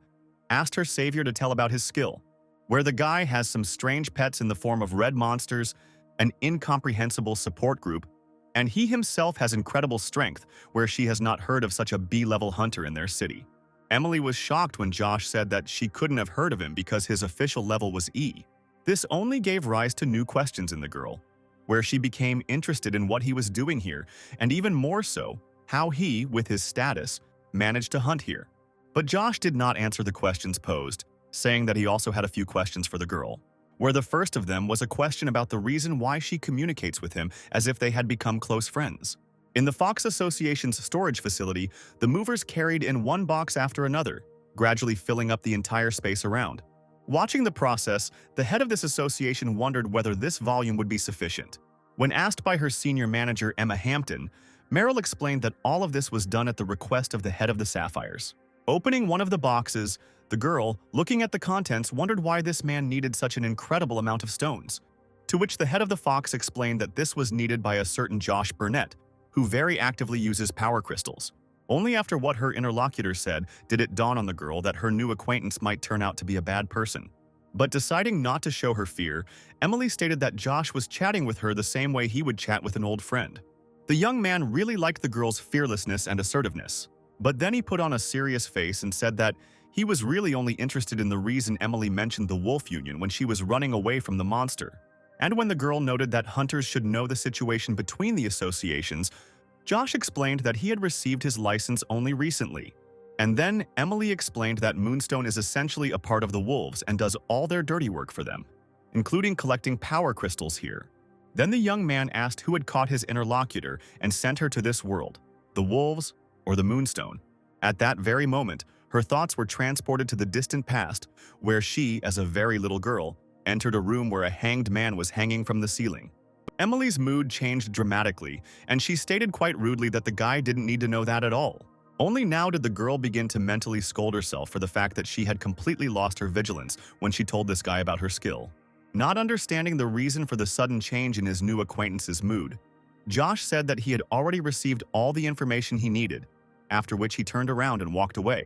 Speaker 1: asked her savior to tell about his skill, where the guy has some strange pets in the form of red monsters, an incomprehensible support group, and he himself has incredible strength, where she has not heard of such a B-level hunter in their city. Emily was shocked when Josh said that she couldn't have heard of him because his official level was E. This only gave rise to new questions in the girl, where she became interested in what he was doing here, and even more so, how he, with his status, managed to hunt here. But Josh did not answer the questions posed, saying that he also had a few questions for the girl, where the first of them was a question about the reason why she communicates with him as if they had become close friends. In the Fox Association's storage facility, the movers carried in one box after another, gradually filling up the entire space around. Watching the process, the head of this association wondered whether this volume would be sufficient. When asked by her senior manager, Emma Hampton, Meryl explained that all of this was done at the request of the head of the Sapphires. Opening one of the boxes, the girl, looking at the contents, wondered why this man needed such an incredible amount of stones. To which the head of the Fox explained that this was needed by a certain Josh Burnett, who very actively uses power crystals. Only after what her interlocutor said did it dawn on the girl that her new acquaintance might turn out to be a bad person. But deciding not to show her fear, Emily stated that Josh was chatting with her the same way he would chat with an old friend. The young man really liked the girl's fearlessness and assertiveness, but then he put on a serious face and said that he was really only interested in the reason Emily mentioned the Wolf Union when she was running away from the monster. And when the girl noted that hunters should know the situation between the associations, Josh explained that he had received his license only recently. And then Emily explained that Moonstone is essentially a part of the wolves and does all their dirty work for them, including collecting power crystals here. Then the young man asked who had caught his interlocutor and sent her to this world, the wolves or the Moonstone. At that very moment, her thoughts were transported to the distant past, where she, as a very little girl, entered a room where a hanged man was hanging from the ceiling. Emily's mood changed dramatically, and she stated quite rudely that the guy didn't need to know that at all. Only now did the girl begin to mentally scold herself for the fact that she had completely lost her vigilance when she told this guy about her skill. Not understanding the reason for the sudden change in his new acquaintance's mood, Josh said that he had already received all the information he needed, after which he turned around and walked away.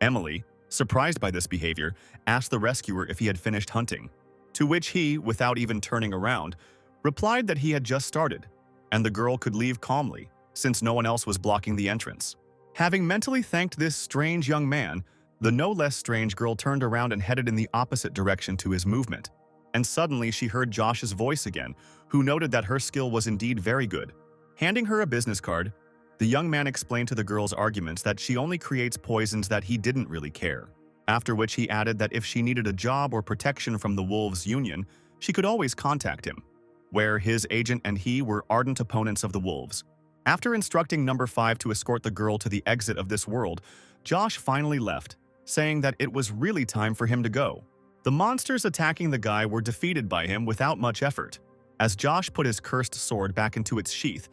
Speaker 1: Emily, surprised by this behavior, asked the rescuer if he had finished hunting, to which he, without even turning around, replied that he had just started, and the girl could leave calmly, since no one else was blocking the entrance. Having mentally thanked this strange young man, the no less strange girl turned around and headed in the opposite direction to his movement. And suddenly she heard Josh's voice again, who noted that her skill was indeed very good. Handing her a business card, the young man explained to the girl's arguments that she only creates poisons that he didn't really care. After which he added that if she needed a job or protection from the Wolves Union, she could always contact him, where his agent and he were ardent opponents of the Wolves. After instructing number 5 to escort the girl to the exit of this world, Josh finally left, saying that it was really time for him to go. The monsters attacking the guy were defeated by him without much effort. As Josh put his cursed sword back into its sheath,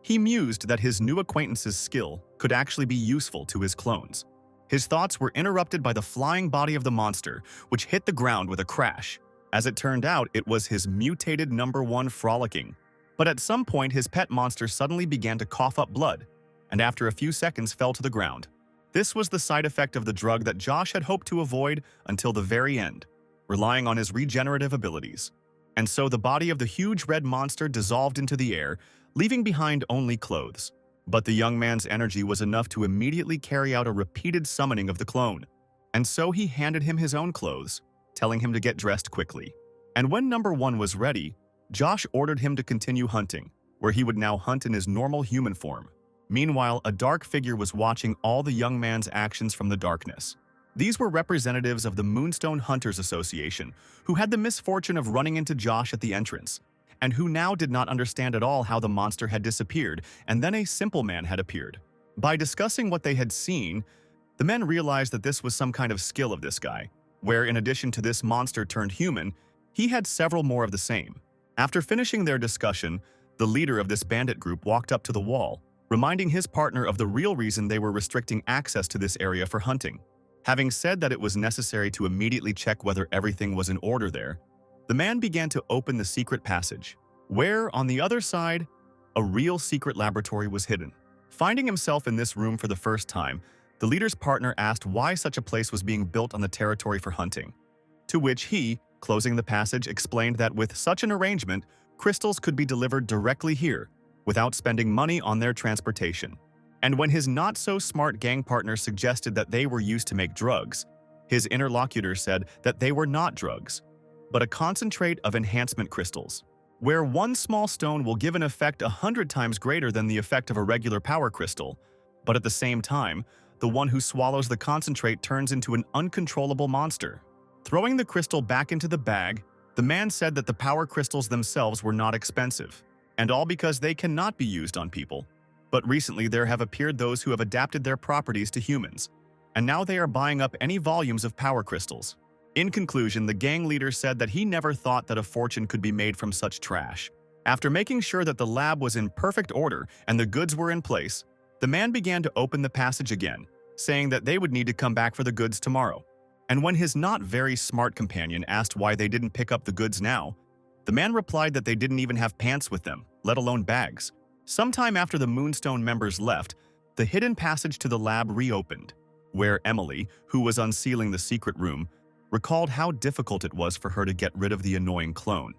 Speaker 1: he mused that his new acquaintance's skill could actually be useful to his clones. His thoughts were interrupted by the flying body of the monster, which hit the ground with a crash. As it turned out, it was his mutated number 1 frolicking. But at some point, his pet monster suddenly began to cough up blood, and after a few seconds fell to the ground. This was the side effect of the drug that Josh had hoped to avoid until the very end, relying on his regenerative abilities. And so the body of the huge red monster dissolved into the air, leaving behind only clothes. But the young man's energy was enough to immediately carry out a repeated summoning of the clone. And so he handed him his own clothes, telling him to get dressed quickly. And when number 1 was ready, Josh ordered him to continue hunting, where he would now hunt in his normal human form. Meanwhile, a dark figure was watching all the young man's actions from the darkness. These were representatives of the Moonstone Hunters Association, who had the misfortune of running into Josh at the entrance, and who now did not understand at all how the monster had disappeared, and then a simple man had appeared. By discussing what they had seen, the men realized that this was some kind of skill of this guy, where in addition to this monster turned human, he had several more of the same. After finishing their discussion, the leader of this bandit group walked up to the wall, reminding his partner of the real reason they were restricting access to this area for hunting. Having said that it was necessary to immediately check whether everything was in order there, the man began to open the secret passage, where, on the other side, a real secret laboratory was hidden. Finding himself in this room for the first time, the leader's partner asked why such a place was being built on the territory for hunting. To which he, closing the passage, explained that with such an arrangement, crystals could be delivered directly here, without spending money on their transportation. And when his not-so-smart gang partner suggested that they were used to make drugs, his interlocutor said that they were not drugs, but a concentrate of enhancement crystals, where one small stone will give an effect 100 times greater than the effect of a regular power crystal, but at the same time, the one who swallows the concentrate turns into an uncontrollable monster. Throwing the crystal back into the bag, the man said that the power crystals themselves were not expensive, and all because they cannot be used on people. But recently there have appeared those who have adapted their properties to humans, and now they are buying up any volumes of power crystals. In conclusion, the gang leader said that he never thought that a fortune could be made from such trash. After making sure that the lab was in perfect order and the goods were in place, the man began to open the passage again, saying that they would need to come back for the goods tomorrow. And when his not very smart companion asked why they didn't pick up the goods now, the man replied that they didn't even have pants with them, let alone bags. Sometime after the Moonstone members left, the hidden passage to the lab reopened, where Emily, who was unsealing the secret room, recalled how difficult it was for her to get rid of the annoying clone,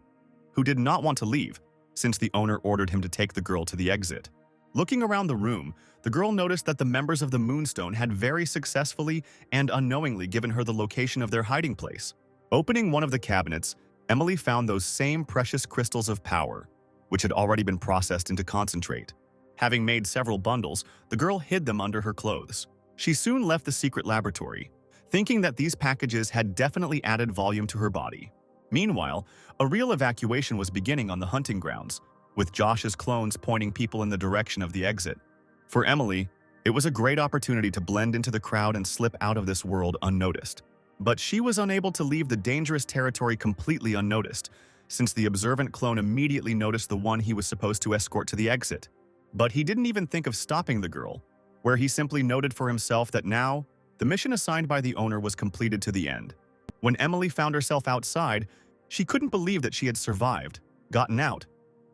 Speaker 1: who did not want to leave, since the owner ordered him to take the girl to the exit. Looking around the room, the girl noticed that the members of the Moonstone had very successfully and unknowingly given her the location of their hiding place. Opening one of the cabinets, Emily found those same precious crystals of power, which had already been processed into concentrate. Having made several bundles, the girl hid them under her clothes. She soon left the secret laboratory, thinking that these packages had definitely added volume to her body. Meanwhile, a real evacuation was beginning on the hunting grounds, with Josh's clones pointing people in the direction of the exit. For Emily, it was a great opportunity to blend into the crowd and slip out of this world unnoticed. But she was unable to leave the dangerous territory completely unnoticed, since the observant clone immediately noticed the one he was supposed to escort to the exit. But he didn't even think of stopping the girl, where he simply noted for himself that now, the mission assigned by the owner was completed to the end. When Emily found herself outside, she couldn't believe that she had survived, gotten out,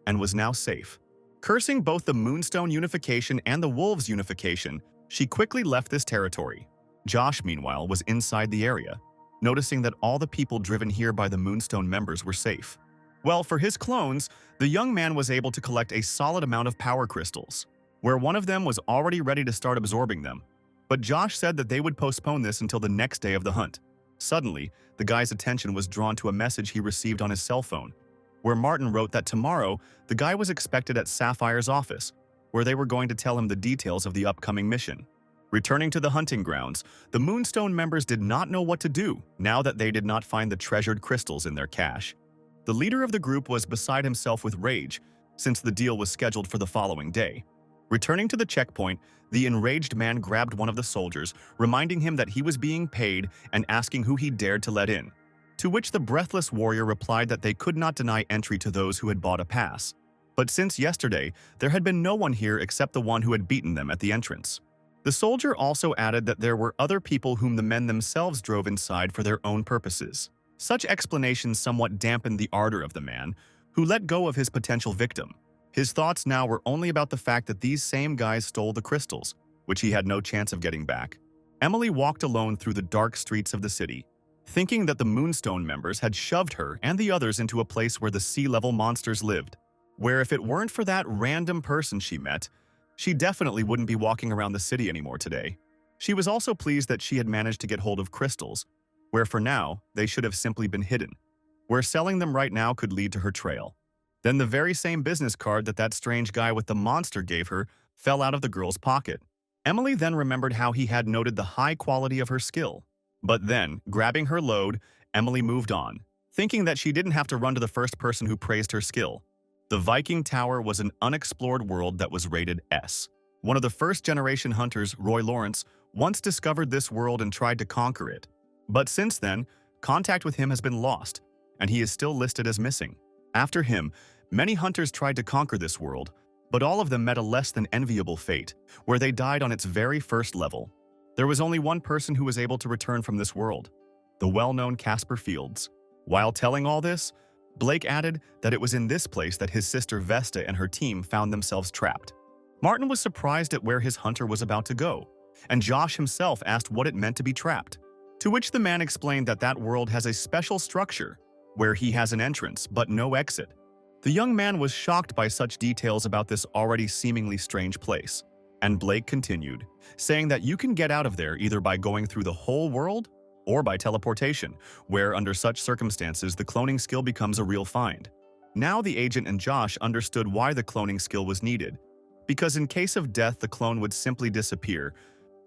Speaker 1: and was now safe. Cursing both the Moonstone unification and the Wolves unification, she quickly left this territory. Josh, meanwhile, was inside the area, noticing that all the people driven here by the Moonstone members were safe. Well, for his clones, the young man was able to collect a solid amount of power crystals, where one of them was already ready to start absorbing them. But Josh said that they would postpone this until the next day of the hunt. Suddenly, the guy's attention was drawn to a message he received on his cell phone, where Martin wrote that tomorrow, the guy was expected at Sapphire's office, where they were going to tell him the details of the upcoming mission. Returning to the hunting grounds, the Moonstone members did not know what to do now that they did not find the treasured crystals in their cache. The leader of the group was beside himself with rage, since the deal was scheduled for the following day. Returning to the checkpoint, the enraged man grabbed one of the soldiers, reminding him that he was being paid and asking who he dared to let in. To which the breathless warrior replied that they could not deny entry to those who had bought a pass. But since yesterday, there had been no one here except the one who had beaten them at the entrance. The soldier also added that there were other people whom the men themselves drove inside for their own purposes. Such explanations somewhat dampened the ardor of the man, who let go of his potential victim. His thoughts now were only about the fact that these same guys stole the crystals, which he had no chance of getting back. Emily walked alone through the dark streets of the city, thinking that the Moonstone members had shoved her and the others into a place where the sea-level monsters lived, where if it weren't for that random person she met, she definitely wouldn't be walking around the city anymore today. She was also pleased that she had managed to get hold of crystals, where for now, they should have simply been hidden, where selling them right now could lead to her trail. Then the very same business card that strange guy with the monster gave her fell out of the girl's pocket. Emily then remembered how he had noted the high quality of her skill. But then, grabbing her load, Emily moved on, thinking that she didn't have to run to the first person who praised her skill. The Viking Tower was an unexplored world that was rated S. One of the first-generation hunters, Roy Lawrence, once discovered this world and tried to conquer it. But since then, contact with him has been lost, and he is still listed as missing. After him, many hunters tried to conquer this world, but all of them met a less than enviable fate, where they died on its very first level. There was only one person who was able to return from this world, the well-known Casper Fields. While telling all this, Blake added that it was in this place that his sister Vesta and her team found themselves trapped. Martin was surprised at where his hunter was about to go, and Josh himself asked what it meant to be trapped. To which the man explained that that world has a special structure, where he has an entrance but no exit. The young man was shocked by such details about this already seemingly strange place. And Blake continued, saying that you can get out of there either by going through the whole world or by teleportation, where under such circumstances the cloning skill becomes a real find. Now the agent and Josh understood why the cloning skill was needed, because in case of death the clone would simply disappear,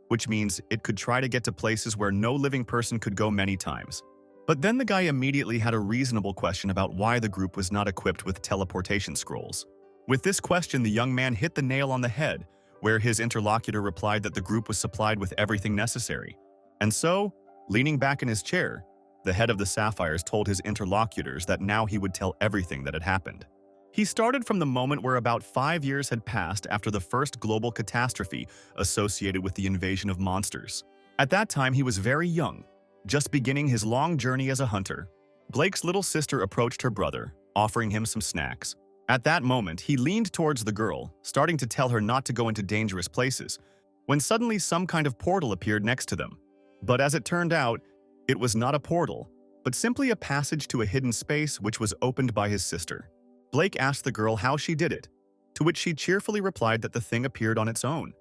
Speaker 1: which means it could try to get to places where no living person could go many times. But then the guy immediately had a reasonable question about why the group was not equipped with teleportation scrolls. With this question, the young man hit the nail on the head, where his interlocutor replied that the group was supplied with everything necessary. And so, leaning back in his chair, the head of the Sapphires told his interlocutors that now he would tell everything that had happened. He started from the moment where about 5 years had passed after the first global catastrophe associated with the invasion of monsters. At that time, he was very young, just beginning his long journey as a hunter. Blake's little sister approached her brother, offering him some snacks. At that moment, he leaned towards the girl, starting to tell her not to go into dangerous places, when suddenly some kind of portal appeared next to them. But as it turned out, it was not a portal, but simply a passage to a hidden space which was opened by his sister. Blake asked the girl how she did it, to which she cheerfully replied that the thing appeared on its own,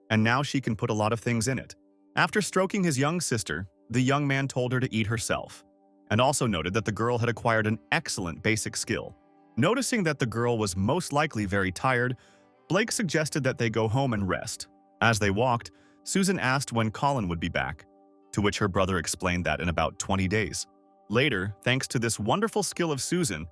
Speaker 1: and now she can put a lot of things in it. After stroking his young sister, the young man told her to eat herself, and also noted that the girl had acquired an excellent basic skill. Noticing that the girl was most likely very tired, Blake suggested that they go home and rest. As they walked, Susan asked when Colin would be back, to which her brother explained that in about 20 days. Later, thanks to this wonderful skill of Susan,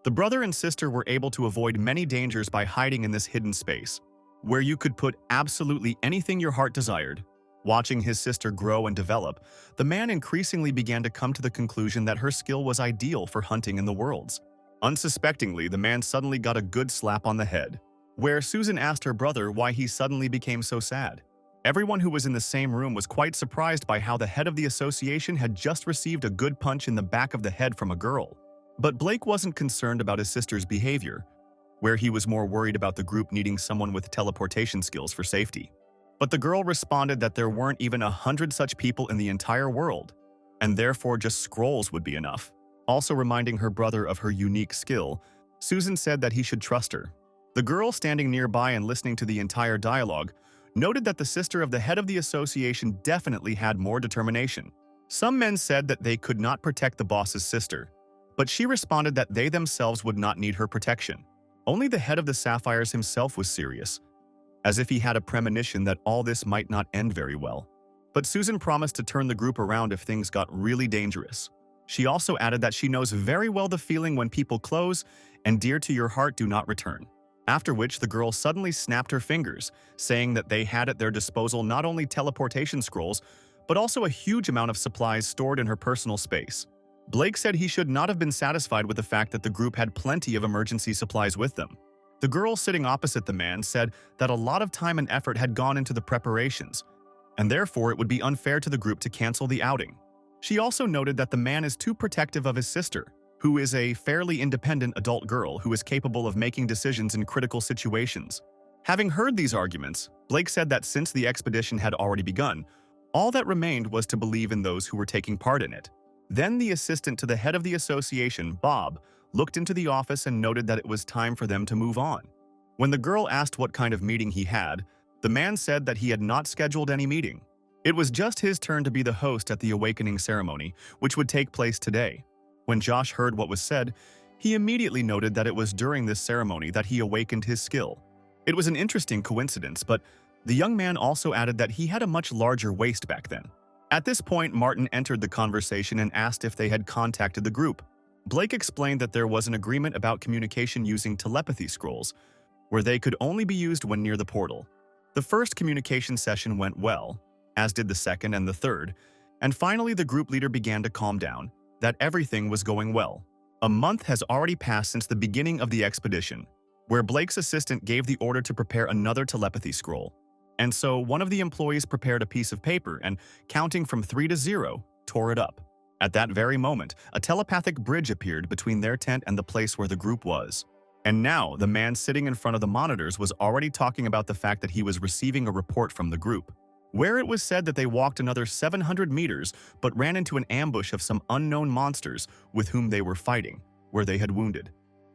Speaker 1: the brother and sister were able to avoid many dangers by hiding in this hidden space, where you could put absolutely anything your heart desired. Watching his sister grow and develop, the man increasingly began to come to the conclusion that her skill was ideal for hunting in the worlds. Unsuspectingly, the man suddenly got a good slap on the head, where Susan asked her brother why he suddenly became so sad. Everyone who was in the same room was quite surprised by how the head of the association had just received a good punch in the back of the head from a girl. But Blake wasn't concerned about his sister's behavior, where he was more worried about the group needing someone with teleportation skills for safety. But the girl responded that there weren't even 100 such people in the entire world, and therefore just scrolls would be enough. Also reminding her brother of her unique skill, Susan said that he should trust her. The girl standing nearby and listening to the entire dialogue noted that the sister of the head of the association definitely had more determination. Some men said that they could not protect the boss's sister, but she responded that they themselves would not need her protection. Only the head of the Sapphires himself was serious, as if he had a premonition that all this might not end very well. But Susan promised to turn the group around if things got really dangerous. She also added that she knows very well the feeling when people close and dear to your heart do not return. After which the girl suddenly snapped her fingers, saying that they had at their disposal not only teleportation scrolls, but also a huge amount of supplies stored in her personal space. Blake said he should not have been satisfied with the fact that the group had plenty of emergency supplies with them. The girl sitting opposite the man said that a lot of time and effort had gone into the preparations, and therefore it would be unfair to the group to cancel the outing. She also noted that the man is too protective of his sister, who is a fairly independent adult girl who is capable of making decisions in critical situations. Having heard these arguments, Blake said that since the expedition had already begun, all that remained was to believe in those who were taking part in it. Then the assistant to the head of the association, Bob, looked into the office and noted that it was time for them to move on. When the girl asked what kind of meeting he had, the man said that he had not scheduled any meeting. It was just his turn to be the host at the awakening ceremony, which would take place today. When Josh heard what was said, he immediately noted that it was during this ceremony that he awakened his skill. It was an interesting coincidence, but the young man also added that he had a much larger waist back then. At this point, Martin entered the conversation and asked if they had contacted the group. Blake explained that there was an agreement about communication using telepathy scrolls, where they could only be used when near the portal. The first communication session went well, as did the second and the third, and finally the group leader began to calm down, that everything was going well. A month has already passed since the beginning of the expedition, where Blake's assistant gave the order to prepare another telepathy scroll. And so one of the employees prepared a piece of paper and, counting from 3 to 0, tore it up. At that very moment, a telepathic bridge appeared between their tent and the place where the group was. And now, the man sitting in front of the monitors was already talking about the fact that he was receiving a report from the group, where it was said that they walked another 700 meters but ran into an ambush of some unknown monsters with whom they were fighting, where they had wounded.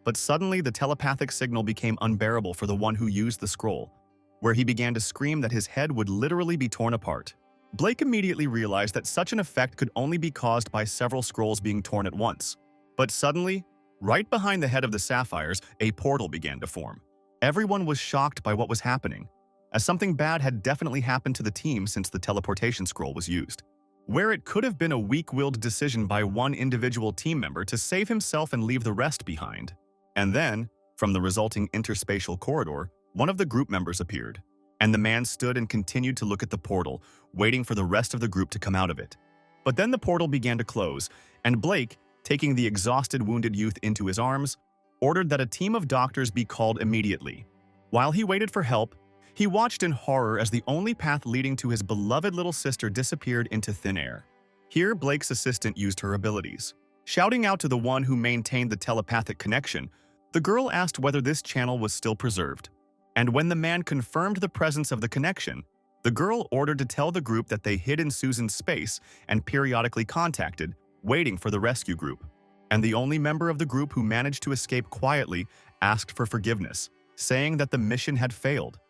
Speaker 1: But suddenly the telepathic signal became unbearable for the one who used the scroll, where he began to scream that his head would literally be torn apart. Blake immediately realized that such an effect could only be caused by several scrolls being torn at once. But suddenly, right behind the head of the Sapphires, a portal began to form. Everyone was shocked by what was happening, as something bad had definitely happened to the team since the teleportation scroll was used. Where it could have been a weak-willed decision by one individual team member to save himself and leave the rest behind. And then, from the resulting interspatial corridor, one of the group members appeared, and the man stood and continued to look at the portal, waiting for the rest of the group to come out of it. But then the portal began to close, and Blake, taking the exhausted wounded youth into his arms, ordered that a team of doctors be called immediately. While he waited for help, he watched in horror as the only path leading to his beloved little sister disappeared into thin air. Here, Blake's assistant used her abilities. Shouting out to the one who maintained the telepathic connection, the girl asked whether this channel was still preserved. And when the man confirmed the presence of the connection, the girl ordered to tell the group that they hid in Susan's space and periodically contacted, waiting for the rescue group. And the only member of the group who managed to escape quietly asked for forgiveness, saying that the mission had failed,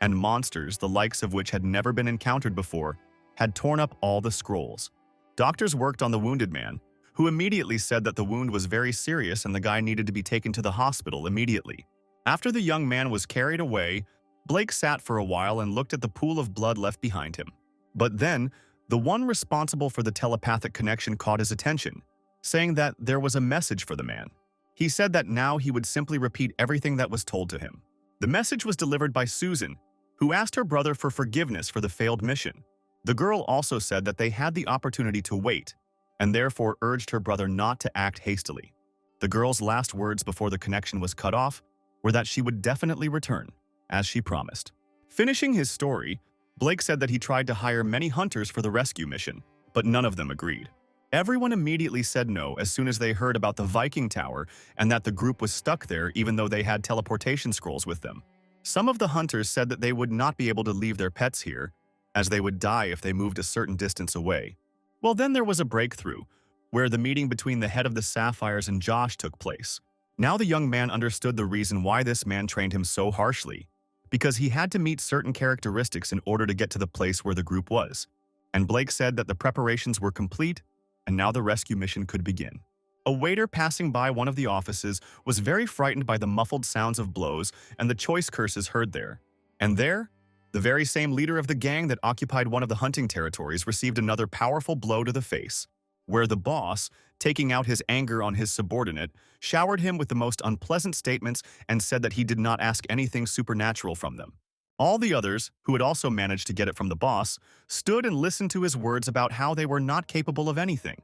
Speaker 1: and monsters, the likes of which had never been encountered before, had torn up all the scrolls. Doctors worked on the wounded man, who immediately said that the wound was very serious and the guy needed to be taken to the hospital immediately. After the young man was carried away, Blake sat for a while and looked at the pool of blood left behind him. But then, the one responsible for the telepathic connection caught his attention, saying that there was a message for the man. He said that now he would simply repeat everything that was told to him. The message was delivered by Susan, who asked her brother for forgiveness for the failed mission. The girl also said that they had the opportunity to wait, and therefore urged her brother not to act hastily. The girl's last words before the connection was cut off were that she would definitely return, as she promised. Finishing his story, Blake said that he tried to hire many hunters for the rescue mission, but none of them agreed. Everyone immediately said no as soon as they heard about the Viking Tower and that the group was stuck there even though they had teleportation scrolls with them. Some of the hunters said that they would not be able to leave their pets here, as they would die if they moved a certain distance away. Well, then there was a breakthrough, where the meeting between the head of the Sapphires and Josh took place. Now the young man understood the reason why this man trained him so harshly, because he had to meet certain characteristics in order to get to the place where the group was. And Blake said that the preparations were complete, and now the rescue mission could begin. A waiter passing by one of the offices was very frightened by the muffled sounds of blows and the choice curses heard there. And there, the very same leader of the gang that occupied one of the hunting territories received another powerful blow to the face, where the boss, taking out his anger on his subordinate, showered him with the most unpleasant statements and said that he did not ask anything supernatural from them. All the others, who had also managed to get it from the boss, stood and listened to his words about how they were not capable of anything.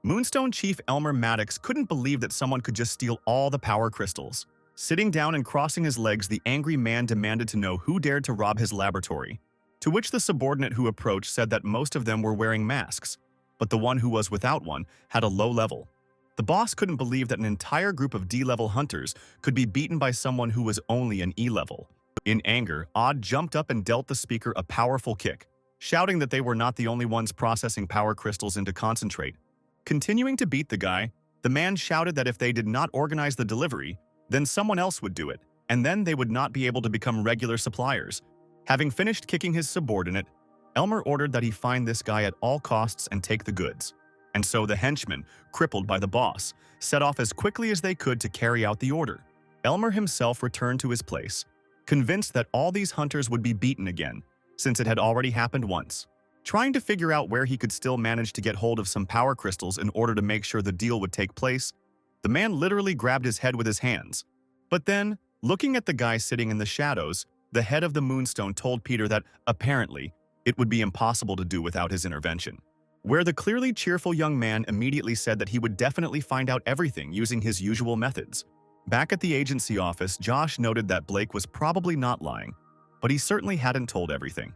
Speaker 1: Moonstone Chief Elmer Maddox couldn't believe that someone could just steal all the power crystals. Sitting down and crossing his legs, the angry man demanded to know who dared to rob his laboratory, to which the subordinate who approached said that most of them were wearing masks, but the one who was without one had a low level. The boss couldn't believe that an entire group of D-level hunters could be beaten by someone who was only an E-level. In anger, Odd jumped up and dealt the speaker a powerful kick, shouting that they were not the only ones processing power crystals into concentrate. Continuing to beat the guy, the man shouted that if they did not organize the delivery, then someone else would do it, and then they would not be able to become regular suppliers. Having finished kicking his subordinate, Elmer ordered that he find this guy at all costs and take the goods. And so the henchmen, crippled by the boss, set off as quickly as they could to carry out the order. Elmer himself returned to his place, convinced that all these hunters would be beaten again, since it had already happened once. Trying to figure out where he could still manage to get hold of some power crystals in order to make sure the deal would take place, the man literally grabbed his head with his hands. But then, looking at the guy sitting in the shadows, the head of the Moonstone told Peter that, apparently, it would be impossible to do without his intervention. Where the clearly cheerful young man immediately said that he would definitely find out everything using his usual methods. Back at the agency office, Josh noted that Blake was probably not lying, but he certainly hadn't told everything.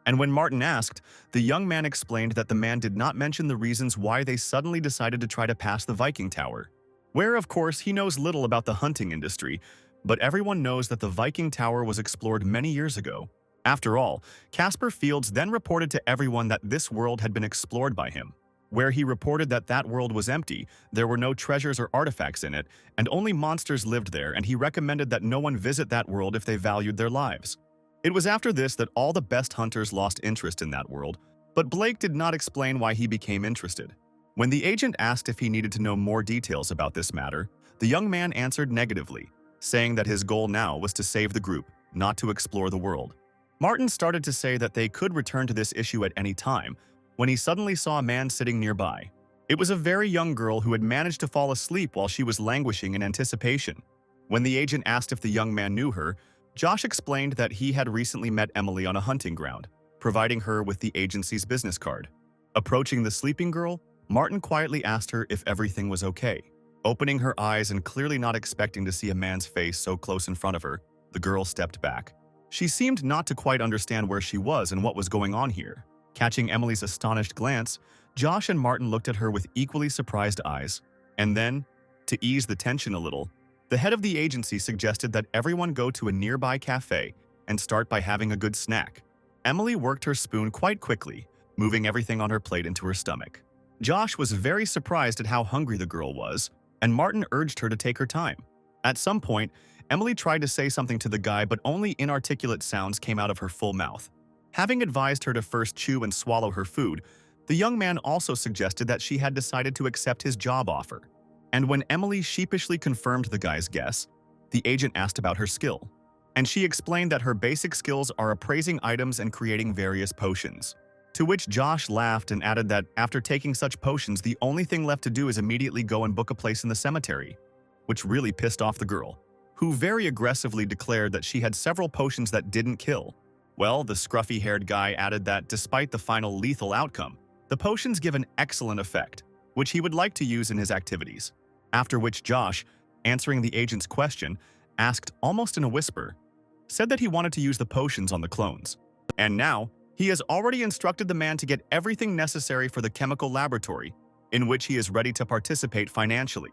Speaker 1: And when Martin asked, the young man explained that the man did not mention the reasons why they suddenly decided to try to pass the Viking Tower. Where, of course, he knows little about the hunting industry, but everyone knows that the Viking Tower was explored many years ago. After all, Casper Fields then reported to everyone that this world had been explored by him. Where he reported that that world was empty, there were no treasures or artifacts in it, and only monsters lived there, and he recommended that no one visit that world if they valued their lives. It was after this that all the best hunters lost interest in that world, but Blake did not explain why he became interested. When the agent asked if he needed to know more details about this matter, the young man answered negatively, saying that his goal now was to save the group, not to explore the world. Martin started to say that they could return to this issue at any time, when he suddenly saw a man sitting nearby. It was a very young girl who had managed to fall asleep while she was languishing in anticipation. When the agent asked if the young man knew her, Josh explained that he had recently met Emily on a hunting ground, providing her with the agency's business card. Approaching the sleeping girl, Martin quietly asked her if everything was okay. Opening her eyes and clearly not expecting to see a man's face so close in front of her, the girl stepped back. She seemed not to quite understand where she was and what was going on here. Catching Emily's astonished glance, Josh and Martin looked at her with equally surprised eyes. And then, to ease the tension a little, the head of the agency suggested that everyone go to a nearby cafe and start by having a good snack. Emily worked her spoon quite quickly, moving everything on her plate into her stomach. Josh was very surprised at how hungry the girl was, and Martin urged her to take her time. At some point, Emily tried to say something to the guy, but only inarticulate sounds came out of her full mouth. Having advised her to first chew and swallow her food, the young man also suggested that she had decided to accept his job offer. And when Emily sheepishly confirmed the guy's guess, the agent asked about her skill. And she explained that her basic skills are appraising items and creating various potions. To which Josh laughed and added that after taking such potions, the only thing left to do is immediately go and book a place in the cemetery, which really pissed off the girl, who very aggressively declared that she had several potions that didn't kill. Well, the scruffy-haired guy added that despite the final lethal outcome, the potions give an excellent effect, which he would like to use in his activities. After which Josh, answering the agent's question, asked almost in a whisper, said that he wanted to use the potions on the clones. And now, he He has already instructed the man to get everything necessary for the chemical laboratory, in which he is ready to participate financially.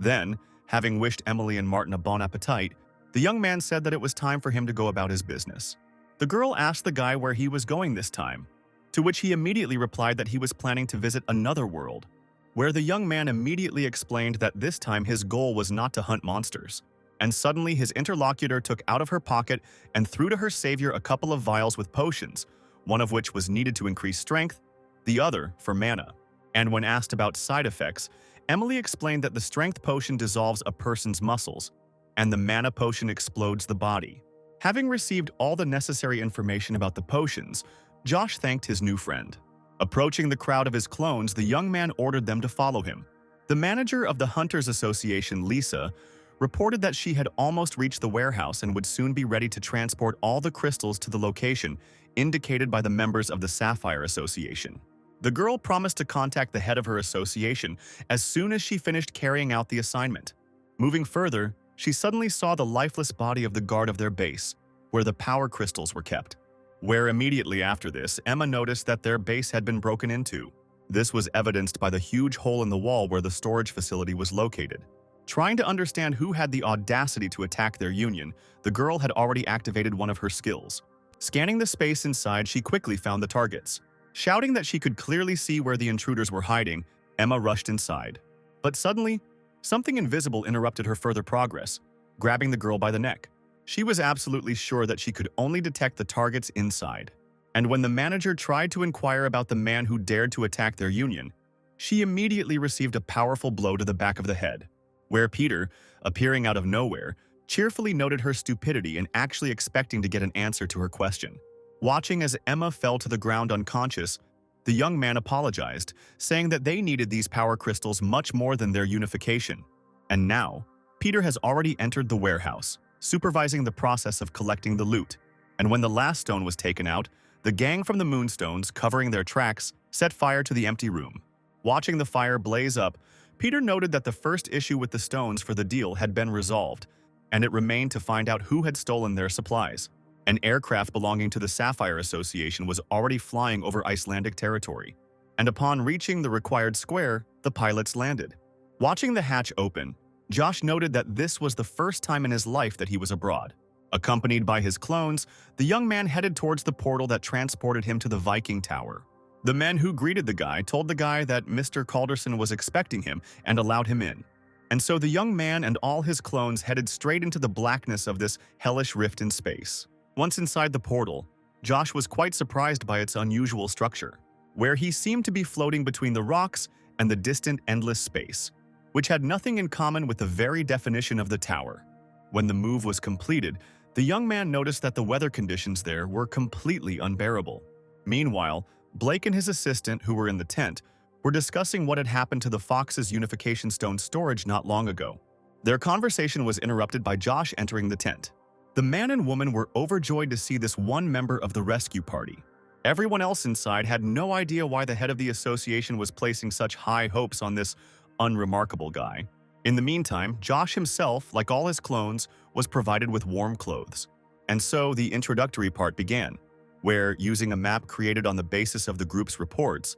Speaker 1: Then, having wished Emily and Martin a bon appetit, the young man said that it was time for him to go about his business. The girl asked the guy where he was going this time, to which he immediately replied that he was planning to visit another world, where the young man immediately explained that this time his goal was not to hunt monsters. And suddenly his interlocutor took out of her pocket and threw to her savior a couple of vials with potions, one of which was needed to increase strength, the other for mana. And when asked about side effects, Emily explained that the strength potion dissolves a person's muscles, and the mana potion explodes the body. Having received all the necessary information about the potions, Josh thanked his new friend. Approaching the crowd of his clones, the young man ordered them to follow him. The manager of the Hunters Association, Lisa, reported that she had almost reached the warehouse and would soon be ready to transport all the crystals to the location indicated by the members of the Sapphire Association. The girl promised to contact the head of her association as soon as she finished carrying out the assignment. Moving further, she suddenly saw the lifeless body of the guard of their base, where the power crystals were kept. Where immediately after this, Emma noticed that their base had been broken into. This was evidenced by the huge hole in the wall where the storage facility was located. Trying to understand who had the audacity to attack their union, the girl had already activated one of her skills. Scanning the space inside, she quickly found the targets. Shouting that she could clearly see where the intruders were hiding, Emma rushed inside. But suddenly, something invisible interrupted her further progress, grabbing the girl by the neck. She was absolutely sure that she could only detect the targets inside. And when the manager tried to inquire about the man who dared to attack their union, she immediately received a powerful blow to the back of the head, where Peter, appearing out of nowhere, cheerfully noted her stupidity and actually expecting to get an answer to her question. Watching as Emma fell to the ground unconscious, the young man apologized, saying that they needed these power crystals much more than their unification. And now, Peter has already entered the warehouse, supervising the process of collecting the loot. And when the last stone was taken out, the gang from the Moonstones, covering their tracks, set fire to the empty room. Watching the fire blaze up, Peter noted that the first issue with the stones for the deal had been resolved, and it remained to find out who had stolen their supplies. An aircraft belonging to the Sapphire Association was already flying over Icelandic territory, and upon reaching the required square, the pilots landed. Watching the hatch open, Josh noted that this was the first time in his life that he was abroad. Accompanied by his clones, the young man headed towards the portal that transported him to the Viking Tower. The men who greeted the guy told the guy that Mr. Calderson was expecting him and allowed him in. And so the young man and all his clones headed straight into the blackness of this hellish rift in space. Once inside the portal, Josh was quite surprised by its unusual structure, where he seemed to be floating between the rocks and the distant endless space, which had nothing in common with the very definition of the tower. When the move was completed, the young man noticed that the weather conditions there were completely unbearable. Meanwhile, Blake and his assistant, who were in the tent, were discussing what had happened to the Fox's Unification Stone storage not long ago. Their conversation was interrupted by Josh entering the tent. The man and woman were overjoyed to see this one member of the rescue party. Everyone else inside had no idea why the head of the association was placing such high hopes on this unremarkable guy. In the meantime, Josh himself, like all his clones, was provided with warm clothes. And so the introductory part began, where, using a map created on the basis of the group's reports,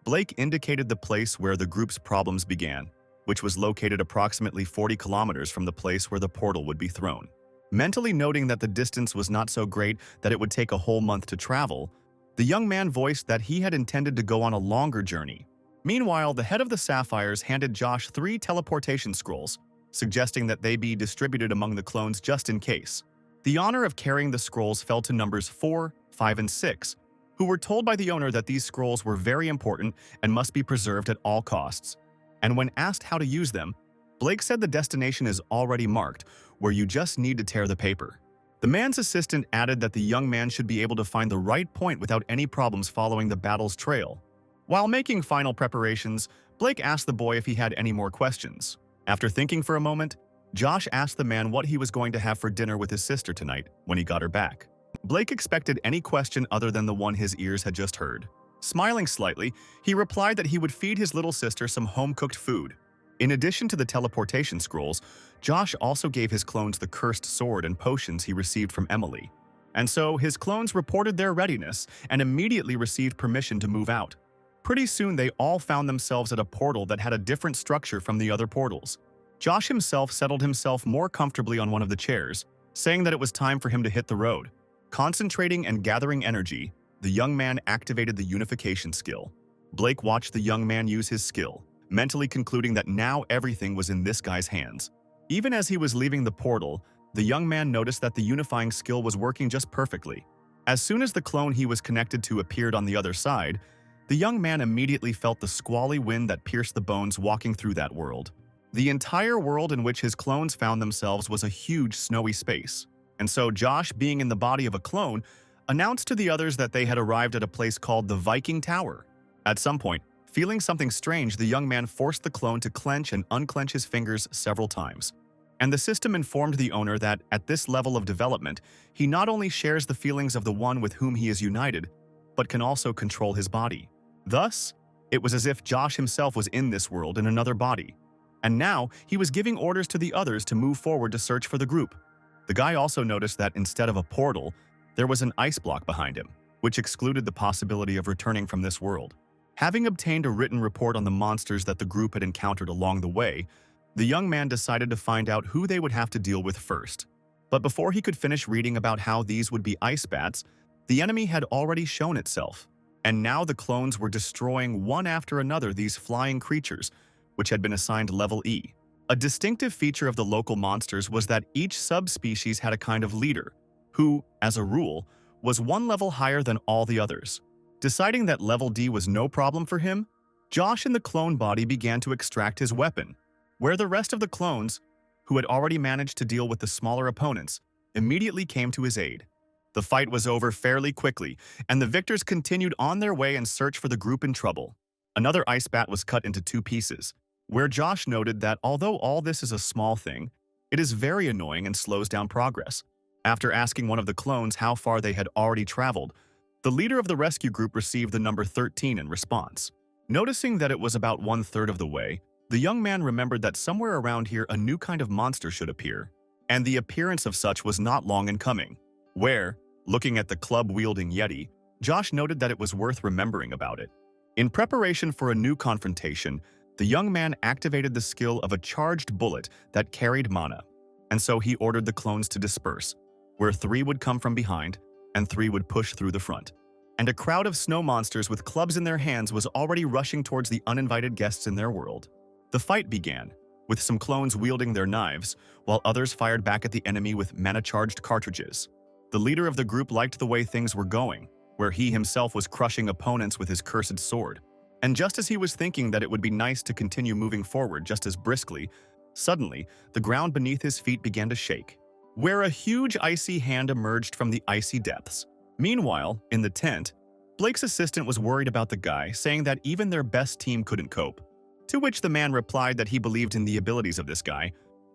Speaker 1: Blake indicated the place where the group's problems began, which was located approximately 40 kilometers from the place where the portal would be thrown. Mentally noting that the distance was not so great that it would take a whole month to travel, the young man voiced that he had intended to go on a longer journey. Meanwhile, the head of the Sapphires handed Josh 3 teleportation scrolls, suggesting that they be distributed among the clones just in case. The honor of carrying the scrolls fell to numbers 4, 5, and 6, who were told by the owner that these scrolls were very important and must be preserved at all costs. And when asked how to use them, Blake said the destination is already marked, where you just need to tear the paper. The man's assistant added that the young man should be able to find the right point without any problems following the battle's trail. While making final preparations, Blake asked the boy if he had any more questions. After thinking for a moment, Josh asked the man what he was going to have for dinner with his sister tonight when he got her back. Blake expected any question other than the one his ears had just heard. Smiling slightly, he replied that he would feed his little sister some home-cooked food. In addition to the teleportation scrolls, Josh also gave his clones the cursed sword and potions he received from Emily. And so his clones reported their readiness and immediately received permission to move out. Pretty soon they all found themselves at a portal that had a different structure from the other portals. Josh himself settled himself more comfortably on one of the chairs, saying that it was time for him to hit the road. Concentrating and gathering energy, the young man activated the unification skill. Blake watched the young man use his skill, mentally concluding that now everything was in this guy's hands. Even as he was leaving the portal, the young man noticed that the unifying skill was working just perfectly. As soon as the clone he was connected to appeared on the other side, the young man immediately felt the squally wind that pierced the bones walking through that world. The entire world in which his clones found themselves was a huge snowy space. And so Josh, being in the body of a clone, announced to the others that they had arrived at a place called the Viking Tower. At some point, feeling something strange, the young man forced the clone to clench and unclench his fingers several times. And the system informed the owner that, at this level of development, he not only shares the feelings of the one with whom he is united, but can also control his body. Thus, it was as if Josh himself was in this world in another body. And now, he was giving orders to the others to move forward to search for the group. The guy also noticed that instead of a portal, there was an ice block behind him, which excluded the possibility of returning from this world. Having obtained a written report on the monsters that the group had encountered along the way, the young man decided to find out who they would have to deal with first. But before he could finish reading about how these would be ice bats, the enemy had already shown itself. And now the clones were destroying one after another these flying creatures, which had been assigned level E. A distinctive feature of the local monsters was that each subspecies had a kind of leader, who, as a rule, was one level higher than all the others. Deciding that level D was no problem for him, Josh in the clone body began to extract his weapon, where the rest of the clones, who had already managed to deal with the smaller opponents, immediately came to his aid. The fight was over fairly quickly, and the victors continued on their way in search for the group in trouble. Another ice bat was cut into 2 pieces, where Josh noted that although all this is a small thing, it is very annoying and slows down progress. After asking one of the clones how far they had already traveled, the leader of the rescue group received the number 13 in response. Noticing that it was about 1/3 of the way, the young man remembered that somewhere around here a new kind of monster should appear, and the appearance of such was not long in coming, where, looking at the club-wielding Yeti, Josh noted that it was worth remembering about it. In preparation for a new confrontation, the young man activated the skill of a charged bullet that carried mana, and so he ordered the clones to disperse, where 3 would come from behind and 3 would push through the front. And a crowd of snow monsters with clubs in their hands was already rushing towards the uninvited guests in their world. The fight began, with some clones wielding their knives, while others fired back at the enemy with mana-charged cartridges. The leader of the group liked the way things were going, where he himself was crushing opponents with his cursed sword. And just as he was thinking that it would be nice to continue moving forward just as briskly, suddenly, the ground beneath his feet began to shake, where a huge icy hand emerged from the icy depths. Meanwhile, in the tent, Blake's assistant was worried about the guy, saying that even their best team couldn't cope. To which the man replied that he believed in the abilities of this guy,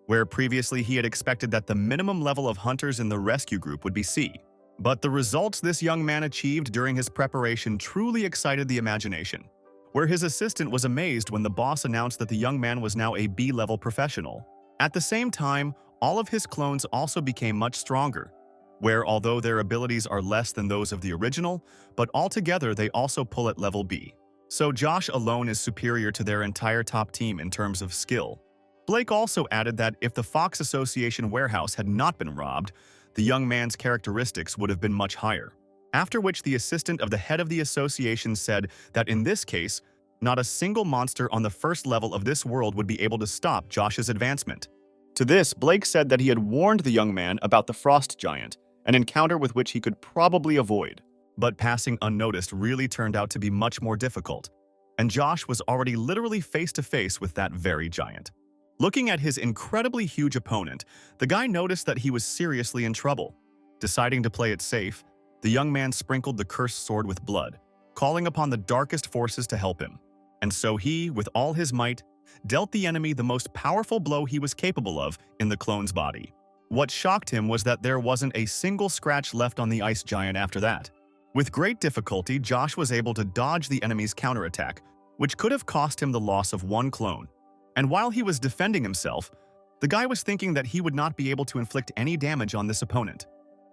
Speaker 1: where previously he had expected that the minimum level of hunters in the rescue group would be C. But the results this young man achieved during his preparation truly excited the imagination, where his assistant was amazed when the boss announced that the young man was now a B-level professional. At the same time, all of his clones also became much stronger, where although their abilities are less than those of the original, but altogether they also pull at level B. So Josh alone is superior to their entire top team in terms of skill. Blake also added that if the Fox Association warehouse had not been robbed, the young man's characteristics would have been much higher. After which the assistant of the head of the association said that in this case, not a single monster on the first level of this world would be able to stop Josh's advancement. To this, Blake said that he had warned the young man about the Frost Giant, an encounter with which he could probably avoid. But passing unnoticed really turned out to be much more difficult, and Josh was already literally face to face with that very giant. Looking at his incredibly huge opponent, the guy noticed that he was seriously in trouble. Deciding to play it safe, the young man sprinkled the cursed sword with blood, calling upon the darkest forces to help him. And so he, with all his might, dealt the enemy the most powerful blow he was capable of in the clone's body. What shocked him was that there wasn't a single scratch left on the ice giant after that. With great difficulty, Josh was able to dodge the enemy's counterattack, which could have cost him the loss of 1 clone. And while he was defending himself, the guy was thinking that he would not be able to inflict any damage on this opponent.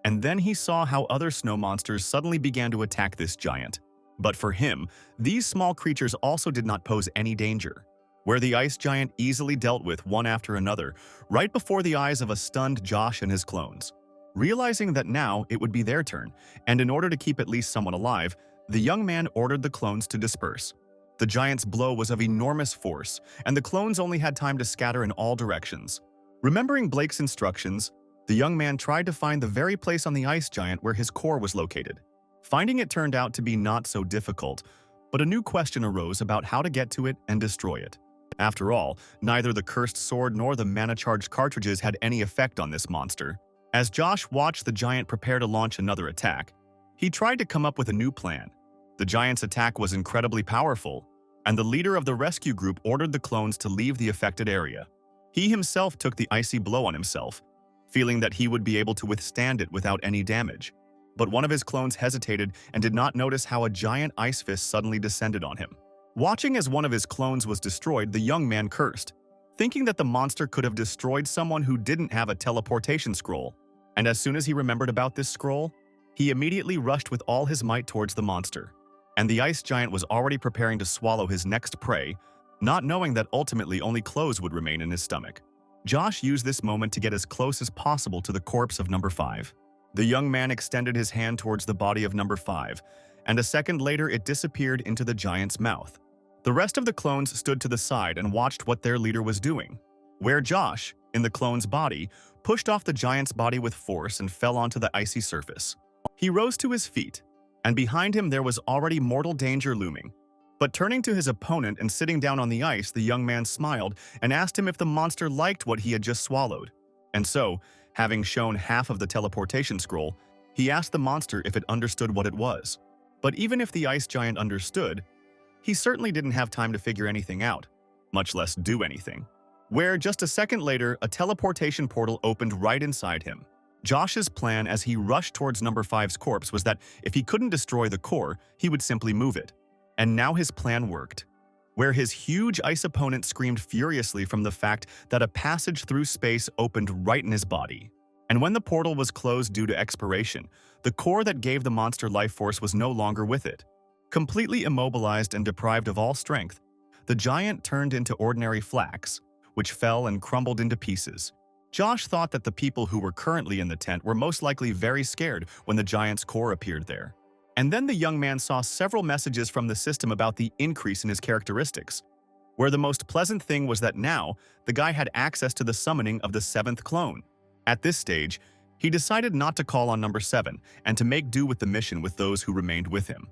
Speaker 1: And then he saw how other snow monsters suddenly began to attack this giant. But for him, these small creatures also did not pose any danger. Where the ice giant easily dealt with one after another, right before the eyes of a stunned Josh and his clones. Realizing that now it would be their turn, and in order to keep at least someone alive, the young man ordered the clones to disperse. The giant's blow was of enormous force, and the clones only had time to scatter in all directions. Remembering Blake's instructions, the young man tried to find the very place on the ice giant where his core was located. Finding it turned out to be not so difficult, but a new question arose about how to get to it and destroy it. After all, neither the cursed sword nor the mana-charged cartridges had any effect on this monster. As Josh watched the giant prepare to launch another attack, he tried to come up with a new plan. The giant's attack was incredibly powerful, and the leader of the rescue group ordered the clones to leave the affected area. He himself took the icy blow on himself, feeling that he would be able to withstand it without any damage. But one of his clones hesitated and did not notice how a giant ice fist suddenly descended on him. Watching as one of his clones was destroyed, the young man cursed, thinking that the monster could have destroyed someone who didn't have a teleportation scroll. And as soon as he remembered about this scroll, he immediately rushed with all his might towards the monster. And the ice giant was already preparing to swallow his next prey, not knowing that ultimately only clothes would remain in his stomach. Josh used this moment to get as close as possible to the corpse of number 5. The young man extended his hand towards the body of number 5, and a second later it disappeared into the giant's mouth. The rest of the clones stood to the side and watched what their leader was doing, where Josh, in the clone's body, pushed off the giant's body with force and fell onto the icy surface. He rose to his feet, and behind him there was already mortal danger looming. But turning to his opponent and sitting down on the ice, the young man smiled and asked him if the monster liked what he had just swallowed. And so, having shown half of the teleportation scroll, he asked the monster if it understood what it was. But even if the ice giant understood, he certainly didn't have time to figure anything out, much less do anything. Where just a second later, a teleportation portal opened right inside him. Josh's plan as he rushed towards number 5's corpse was that if he couldn't destroy the core, he would simply move it. And now his plan worked, where his huge ice opponent screamed furiously from the fact that a passage through space opened right in his body. And when the portal was closed due to expiration, the core that gave the monster life force was no longer with it. Completely immobilized and deprived of all strength, the giant turned into ordinary flax, which fell and crumbled into pieces. Josh thought that the people who were currently in the tent were most likely very scared when the giant's core appeared there. And then the young man saw several messages from the system about the increase in his characteristics, where the most pleasant thing was that now the guy had access to the summoning of the 7th clone. At this stage, he decided not to call on number 7 and to make do with the mission with those who remained with him.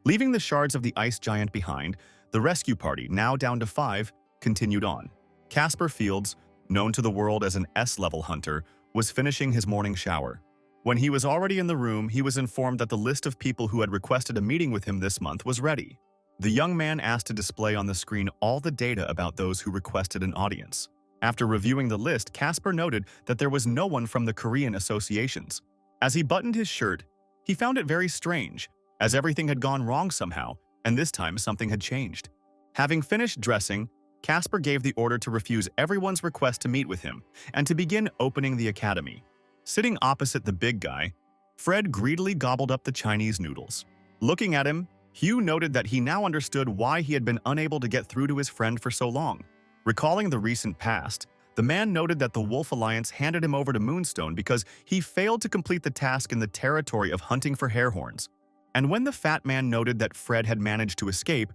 Speaker 1: Leaving the shards of the ice giant behind, the rescue party, now down to 5, continued on. Casper Fields, known to the world as an S-level hunter, was finishing his morning shower. When he was already in the room, he was informed that the list of people who had requested a meeting with him this month was ready. The young man asked to display on the screen all the data about those who requested an audience. After reviewing the list, Casper noted that there was no one from the Korean associations. As he buttoned his shirt, he found it very strange, as everything had gone wrong somehow, and this time something had changed. Having finished dressing, Casper gave the order to refuse everyone's request to meet with him and to begin opening the academy. Sitting opposite the big guy, Fred greedily gobbled up the Chinese noodles. Looking at him, Hugh noted that he now understood why he had been unable to get through to his friend for so long. Recalling the recent past, the man noted that the Wolf Alliance handed him over to Moonstone because he failed to complete the task in the territory of hunting for harehorns. And when the fat man noted that Fred had managed to escape,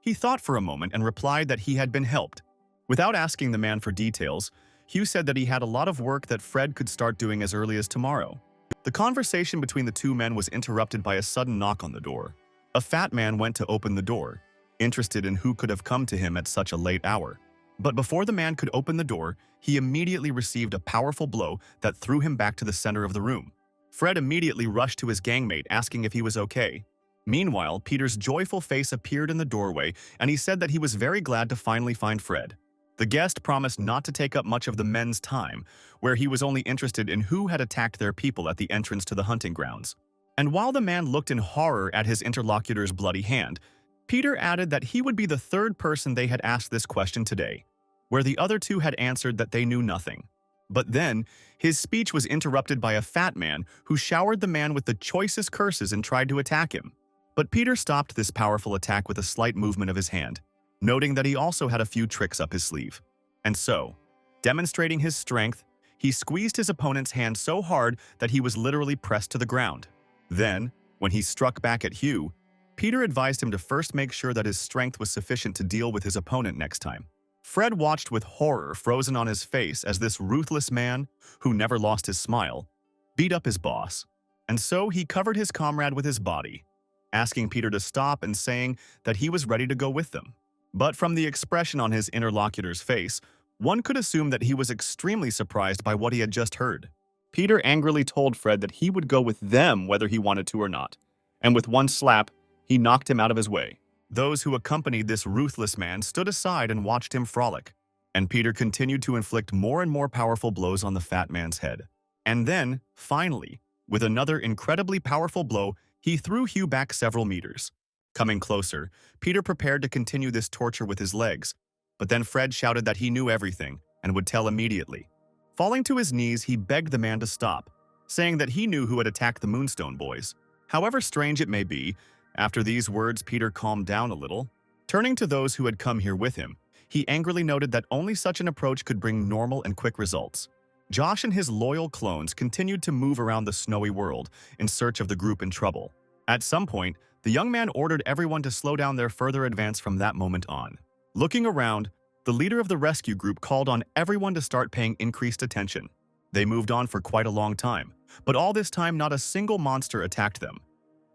Speaker 1: he thought for a moment and replied that he had been helped. Without asking the man for details, Hugh said that he had a lot of work that Fred could start doing as early as tomorrow. The conversation between the two men was interrupted by a sudden knock on the door. A fat man went to open the door, interested in who could have come to him at such a late hour. But before the man could open the door, he immediately received a powerful blow that threw him back to the center of the room. Fred immediately rushed to his gangmate, asking if he was okay. Meanwhile, Peter's joyful face appeared in the doorway, and he said that he was very glad to finally find Fred. The guest promised not to take up much of the men's time, where he was only interested in who had attacked their people at the entrance to the hunting grounds. And while the man looked in horror at his interlocutor's bloody hand, Peter added that he would be the third person they had asked this question today, where the other two had answered that they knew nothing. But then, his speech was interrupted by a fat man who showered the man with the choicest curses and tried to attack him. But Peter stopped this powerful attack with a slight movement of his hand, noting that he also had a few tricks up his sleeve. And so, demonstrating his strength, he squeezed his opponent's hand so hard that he was literally pressed to the ground. Then, when he struck back at Hugh, Peter advised him to first make sure that his strength was sufficient to deal with his opponent next time. Fred watched with horror frozen on his face as this ruthless man, who never lost his smile, beat up his boss. And so he covered his comrade with his body, asking Peter to stop and saying that he was ready to go with them. But from the expression on his interlocutor's face, one could assume that he was extremely surprised by what he had just heard. Peter angrily told Fred that he would go with them whether he wanted to or not, and with one slap, he knocked him out of his way. Those who accompanied this ruthless man stood aside and watched him frolic, and Peter continued to inflict more and more powerful blows on the fat man's head. And then, finally, with another incredibly powerful blow, he threw Hugh back several meters. Coming closer, Peter prepared to continue this torture with his legs, but then Fred shouted that he knew everything and would tell immediately. Falling to his knees, he begged the man to stop, saying that he knew who had attacked the Moonstone boys. However strange it may be, after these words, Peter calmed down a little. Turning to those who had come here with him, he angrily noted that only such an approach could bring normal and quick results. Josh and his loyal clones continued to move around the snowy world in search of the group in trouble. At some point, the young man ordered everyone to slow down their further advance from that moment on. Looking around, the leader of the rescue group called on everyone to start paying increased attention. They moved on for quite a long time, but all this time not a single monster attacked them.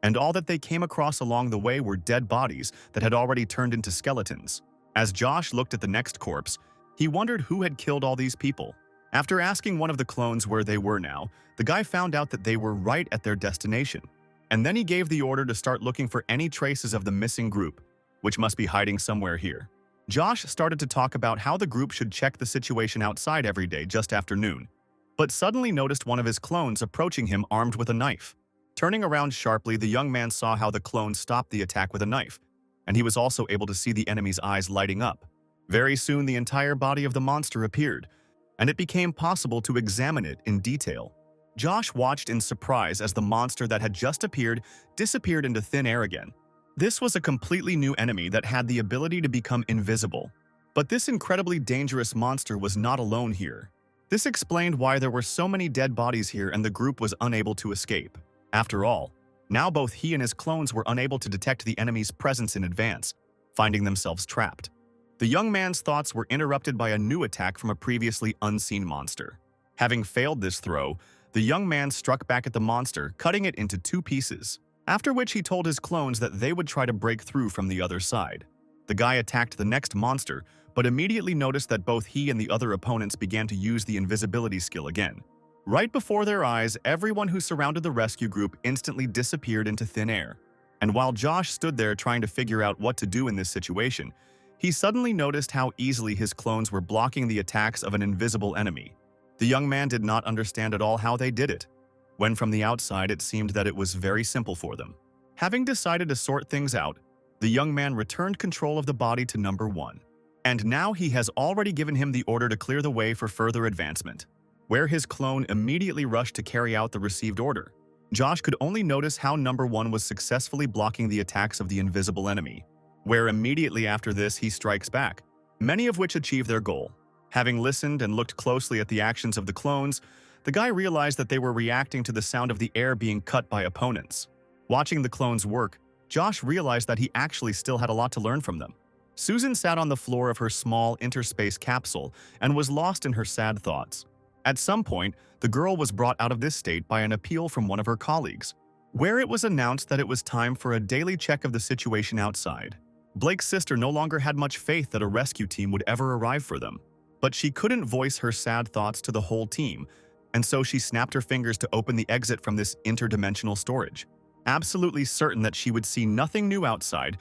Speaker 1: And all that they came across along the way were dead bodies that had already turned into skeletons. As Josh looked at the next corpse, he wondered who had killed all these people. After asking one of the clones where they were now, the guy found out that they were right at their destination. And then he gave the order to start looking for any traces of the missing group, which must be hiding somewhere here. Josh started to talk about how the group should check the situation outside every day just after noon, but suddenly noticed one of his clones approaching him armed with a knife. Turning around sharply, the young man saw how the clone stopped the attack with a knife, and he was also able to see the enemy's eyes lighting up. Very soon, the entire body of the monster appeared, and it became possible to examine it in detail. Josh watched in surprise as the monster that had just appeared disappeared into thin air again. This was a completely new enemy that had the ability to become invisible. But this incredibly dangerous monster was not alone here. This explained why there were so many dead bodies here and the group was unable to escape. After all, now both he and his clones were unable to detect the enemy's presence in advance, finding themselves trapped. The young man's thoughts were interrupted by a new attack from a previously unseen monster. Having failed this throw, the young man struck back at the monster, cutting it into two pieces, after which he told his clones that they would try to break through from the other side. The guy attacked the next monster, but immediately noticed that both he and the other opponents began to use the invisibility skill again. Right before their eyes, everyone who surrounded the rescue group instantly disappeared into thin air. And while Josh stood there trying to figure out what to do in this situation, he suddenly noticed how easily his clones were blocking the attacks of an invisible enemy. The young man did not understand at all how they did it, when from the outside it seemed that it was very simple for them. Having decided to sort things out, the young man returned control of the body to number 1. And now he has already given him the order to clear the way for further advancement, where his clone immediately rushed to carry out the received order. Josh could only notice how number 1 was successfully blocking the attacks of the invisible enemy, where immediately after this he strikes back, many of which achieve their goal. Having listened and looked closely at the actions of the clones, the guy realized that they were reacting to the sound of the air being cut by opponents. Watching the clones work, Josh realized that he actually still had a lot to learn from them. Susan sat on the floor of her small interspace capsule and was lost in her sad thoughts. At some point, the girl was brought out of this state by an appeal from one of her colleagues, where it was announced that it was time for a daily check of the situation outside. Blake's sister no longer had much faith that a rescue team would ever arrive for them, but she couldn't voice her sad thoughts to the whole team, and so she snapped her fingers to open the exit from this interdimensional storage. Absolutely certain that she would see nothing new outside,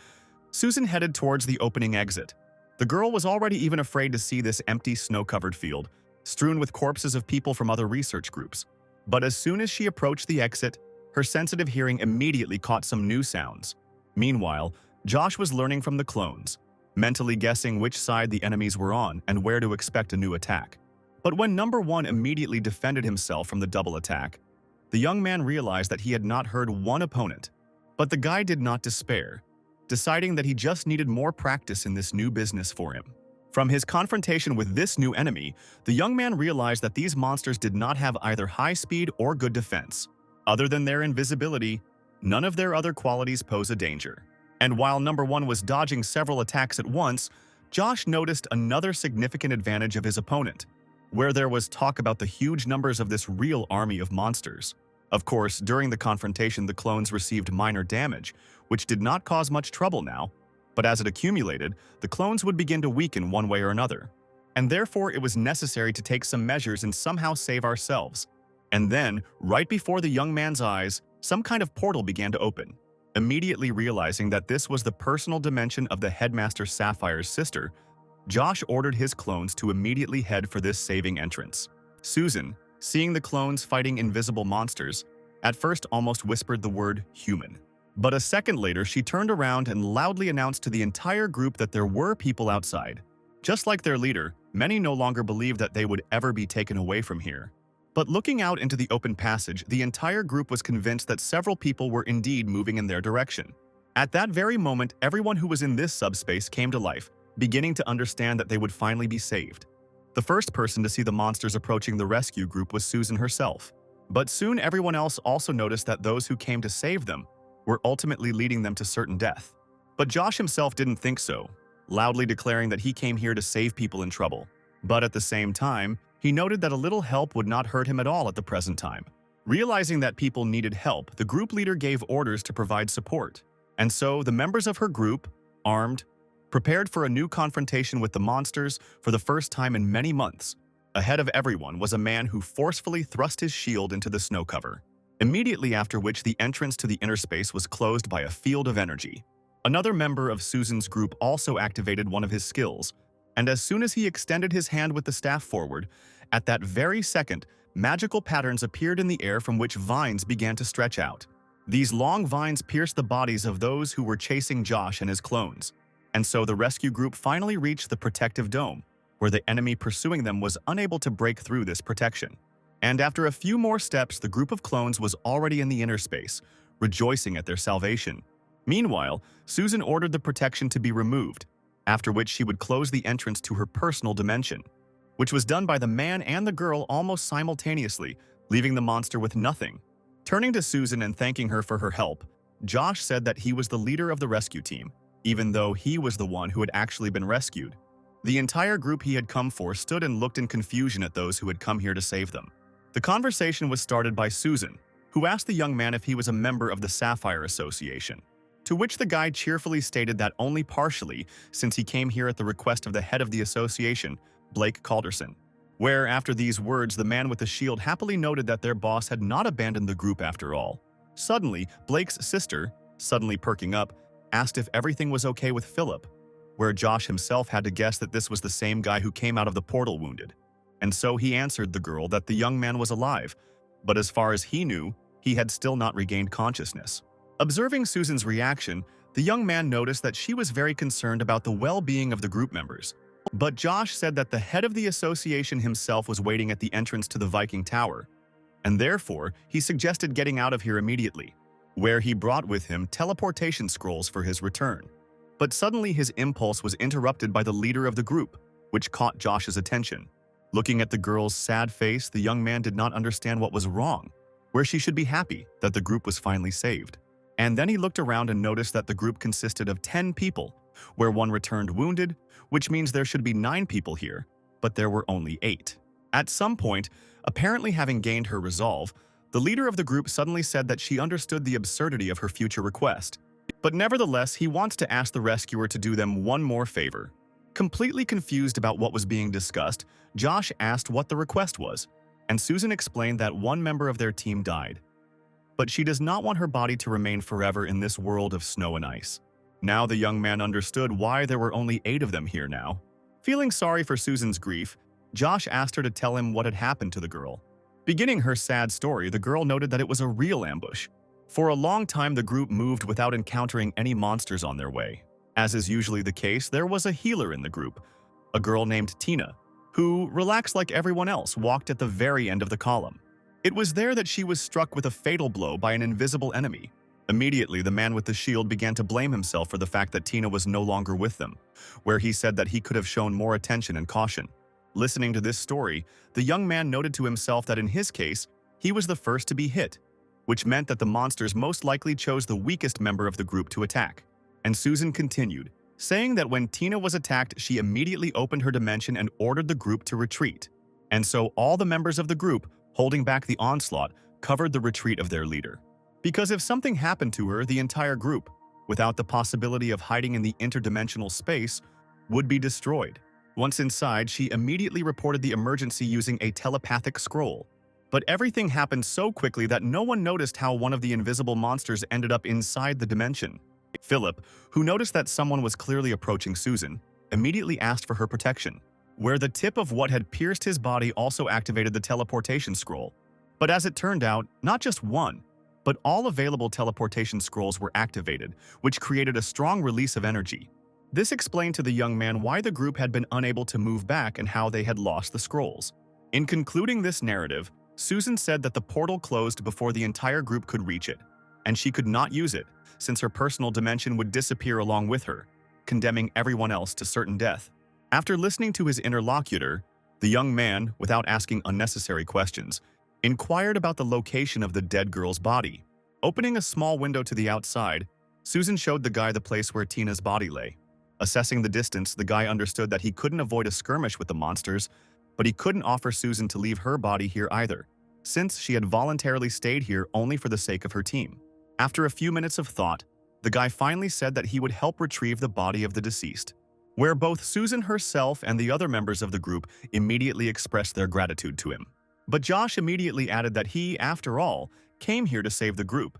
Speaker 1: Susan headed towards the opening exit. The girl was already even afraid to see this empty, snow-covered field, strewn with corpses of people from other research groups. But as soon as she approached the exit, her sensitive hearing immediately caught some new sounds. Meanwhile, Josh was learning from the clones, mentally guessing which side the enemies were on and where to expect a new attack. But when number 1 immediately defended himself from the double attack, the young man realized that he had not hurt one opponent. But the guy did not despair, deciding that he just needed more practice in this new business for him. From his confrontation with this new enemy, the young man realized that these monsters did not have either high speed or good defense. Other than their invisibility, none of their other qualities pose a danger. And while number 1 was dodging several attacks at once, Josh noticed another significant advantage of his opponent, where there was talk about the huge numbers of this real army of monsters. Of course, during the confrontation, the clones received minor damage, which did not cause much trouble now, but as it accumulated, the clones would begin to weaken one way or another. And therefore, it was necessary to take some measures and somehow save ourselves. And then, right before the young man's eyes, some kind of portal began to open. Immediately realizing that this was the personal dimension of the Headmaster Sapphire's sister, Josh ordered his clones to immediately head for this saving entrance. Susan, seeing the clones fighting invisible monsters, at first almost whispered the word human. But a second later, she turned around and loudly announced to the entire group that there were people outside. Just like their leader, many no longer believed that they would ever be taken away from here. But looking out into the open passage, the entire group was convinced that several people were indeed moving in their direction. At that very moment, everyone who was in this subspace came to life, beginning to understand that they would finally be saved. The first person to see the monsters approaching the rescue group was Susan herself. But soon everyone else also noticed that those who came to save them were ultimately leading them to certain death. But Josh himself didn't think so, loudly declaring that he came here to save people in trouble. But at the same time, he noted that a little help would not hurt him at all at the present time. Realizing that people needed help, the group leader gave orders to provide support. And so the members of her group, armed, prepared for a new confrontation with the monsters for the first time in many months. Ahead of everyone was a man who forcefully thrust his shield into the snow cover. Immediately after which the entrance to the inner space was closed by a field of energy. Another member of Susan's group also activated one of his skills, and as soon as he extended his hand with the staff forward, at that very second, magical patterns appeared in the air from which vines began to stretch out. These long vines pierced the bodies of those who were chasing Josh and his clones, and so the rescue group finally reached the protective dome, where the enemy pursuing them was unable to break through this protection. And after a few more steps, the group of clones was already in the inner space, rejoicing at their salvation. Meanwhile, Susan ordered the protection to be removed, after which she would close the entrance to her personal dimension, which was done by the man and the girl almost simultaneously, leaving the monster with nothing. Turning to Susan and thanking her for her help, Josh said that he was the leader of the rescue team, even though he was the one who had actually been rescued. The entire group he had come for stood and looked in confusion at those who had come here to save them. The conversation was started by Susan, who asked the young man if he was a member of the Sapphire Association, to which the guy cheerfully stated that only partially, since he came here at the request of the head of the association, Blake Calderson. Where, after these words, the man with the shield happily noted that their boss had not abandoned the group after all. Suddenly, Blake's sister, suddenly perking up, asked if everything was okay with Philip, where Josh himself had to guess that this was the same guy who came out of the portal wounded. And so he answered the girl that the young man was alive, but as far as he knew, he had still not regained consciousness. Observing Susan's reaction, the young man noticed that she was very concerned about the well-being of the group members. But Josh said that the head of the association himself was waiting at the entrance to the Viking Tower, and therefore he suggested getting out of here immediately, where he brought with him teleportation scrolls for his return. But suddenly his impulse was interrupted by the leader of the group, which caught Josh's attention. Looking at the girl's sad face, the young man did not understand what was wrong, where she should be happy that the group was finally saved. And then he looked around and noticed that the group consisted of 10 people, where one returned wounded, which means there should be 9 people here, but there were only 8. At some point, apparently having gained her resolve, the leader of the group suddenly said that she understood the absurdity of her future request. But nevertheless, he wants to ask the rescuer to do them one more favor. Completely confused about what was being discussed, Josh asked what the request was, and Susan explained that one member of their team died. But she does not want her body to remain forever in this world of snow and ice. Now the young man understood why there were only 8 of them here now. Feeling sorry for Susan's grief, Josh asked her to tell him what had happened to the girl. Beginning her sad story, the girl noted that it was a real ambush. For a long time, the group moved without encountering any monsters on their way. As is usually the case, there was a healer in the group, a girl named Tina, who, relaxed like everyone else, walked at the very end of the column. It was there that she was struck with a fatal blow by an invisible enemy. Immediately, the man with the shield began to blame himself for the fact that Tina was no longer with them, where he said that he could have shown more attention and caution. Listening to this story, the young man noted to himself that in his case, he was the first to be hit, which meant that the monsters most likely chose the weakest member of the group to attack. And Susan continued, saying that when Tina was attacked, she immediately opened her dimension and ordered the group to retreat. And so all the members of the group, holding back the onslaught, covered the retreat of their leader. Because if something happened to her, the entire group, without the possibility of hiding in the interdimensional space, would be destroyed. Once inside, she immediately reported the emergency using a telepathic scroll. But everything happened so quickly that no one noticed how one of the invisible monsters ended up inside the dimension. Philip, who noticed that someone was clearly approaching Susan, immediately asked for her protection, where the tip of what had pierced his body also activated the teleportation scroll. But as it turned out, not just one, but all available teleportation scrolls were activated, which created a strong release of energy. This explained to the young man why the group had been unable to move back and how they had lost the scrolls. In concluding this narrative, Susan said that the portal closed before the entire group could reach it, and she could not use it, since her personal dimension would disappear along with her, condemning everyone else to certain death. After listening to his interlocutor, the young man, without asking unnecessary questions, inquired about the location of the dead girl's body. Opening a small window to the outside, Susan showed the guy the place where Tina's body lay. Assessing the distance, the guy understood that he couldn't avoid a skirmish with the monsters, but he couldn't offer Susan to leave her body here either, since she had voluntarily stayed here only for the sake of her team. After a few minutes of thought, the guy finally said that he would help retrieve the body of the deceased, where both Susan herself and the other members of the group immediately expressed their gratitude to him. But Josh immediately added that he, after all, came here to save the group,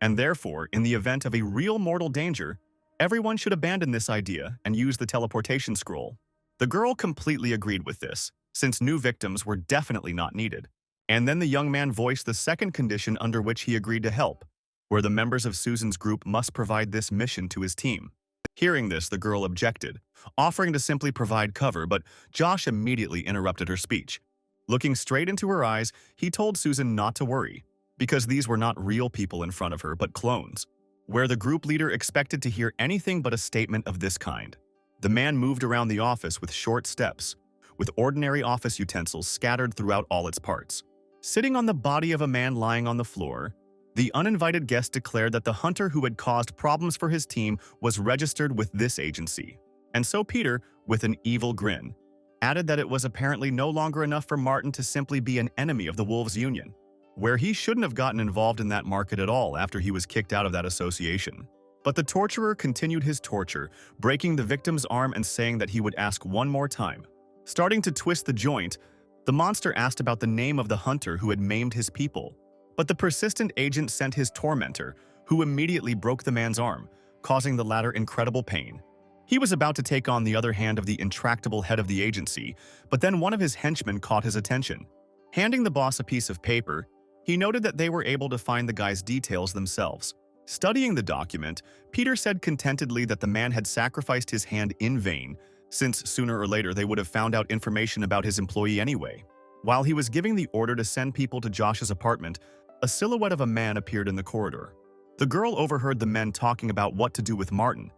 Speaker 1: and therefore, in the event of a real mortal danger, everyone should abandon this idea and use the teleportation scroll. The girl completely agreed with this, since new victims were definitely not needed. And then the young man voiced the second condition under which he agreed to help, where the members of Susan's group must provide this mission to his team. Hearing this, the girl objected, offering to simply provide cover, but Josh immediately interrupted her speech. Looking straight into her eyes, he told Susan not to worry, because these were not real people in front of her, but clones, where the group leader expected to hear anything but a statement of this kind. The man moved around the office with short steps, with ordinary office utensils scattered throughout all its parts. Sitting on the body of a man lying on the floor, the uninvited guest declared that the hunter who had caused problems for his team was registered with this agency. And so Peter, with an evil grin, added that it was apparently no longer enough for Martin to simply be an enemy of the Wolves Union, where he shouldn't have gotten involved in that market at all after he was kicked out of that association. But the torturer continued his torture, breaking the victim's arm and saying that he would ask one more time. Starting to twist the joint, the monster asked about the name of the hunter who had maimed his people. But the persistent agent sent his tormentor, who immediately broke the man's arm, causing the latter incredible pain. He was about to take on the other hand of the intractable head of the agency, but then one of his henchmen caught his attention. Handing the boss a piece of paper, he noted that they were able to find the guy's details themselves. Studying the document, Peter said contentedly that the man had sacrificed his hand in vain, since sooner or later they would have found out information about his employee anyway. While he was giving the order to send people to Josh's apartment, a silhouette of a man appeared in the corridor. The girl overheard the men talking about what to do with Martin,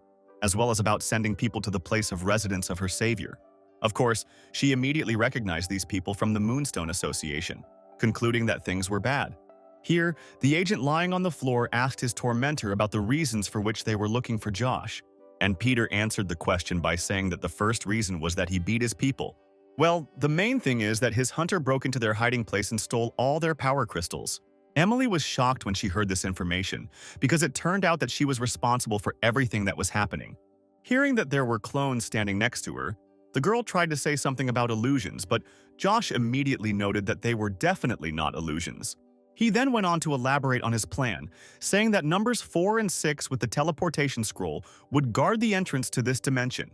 Speaker 1: as well as about sending people to the place of residence of her savior. Of course, she immediately recognized these people from the Moonstone Association, concluding that things were bad. Here, the agent lying on the floor asked his tormentor about the reasons for which they were looking for Josh, and Peter answered the question by saying that the first reason was that he beat his people. Well, the main thing is that his hunter broke into their hiding place and stole all their power crystals. Emily was shocked when she heard this information, because it turned out that she was responsible for everything that was happening. Hearing that there were clones standing next to her, the girl tried to say something about illusions, but Josh immediately noted that they were definitely not illusions. He then went on to elaborate on his plan, saying that numbers 4 and 6 with the teleportation scroll would guard the entrance to this dimension,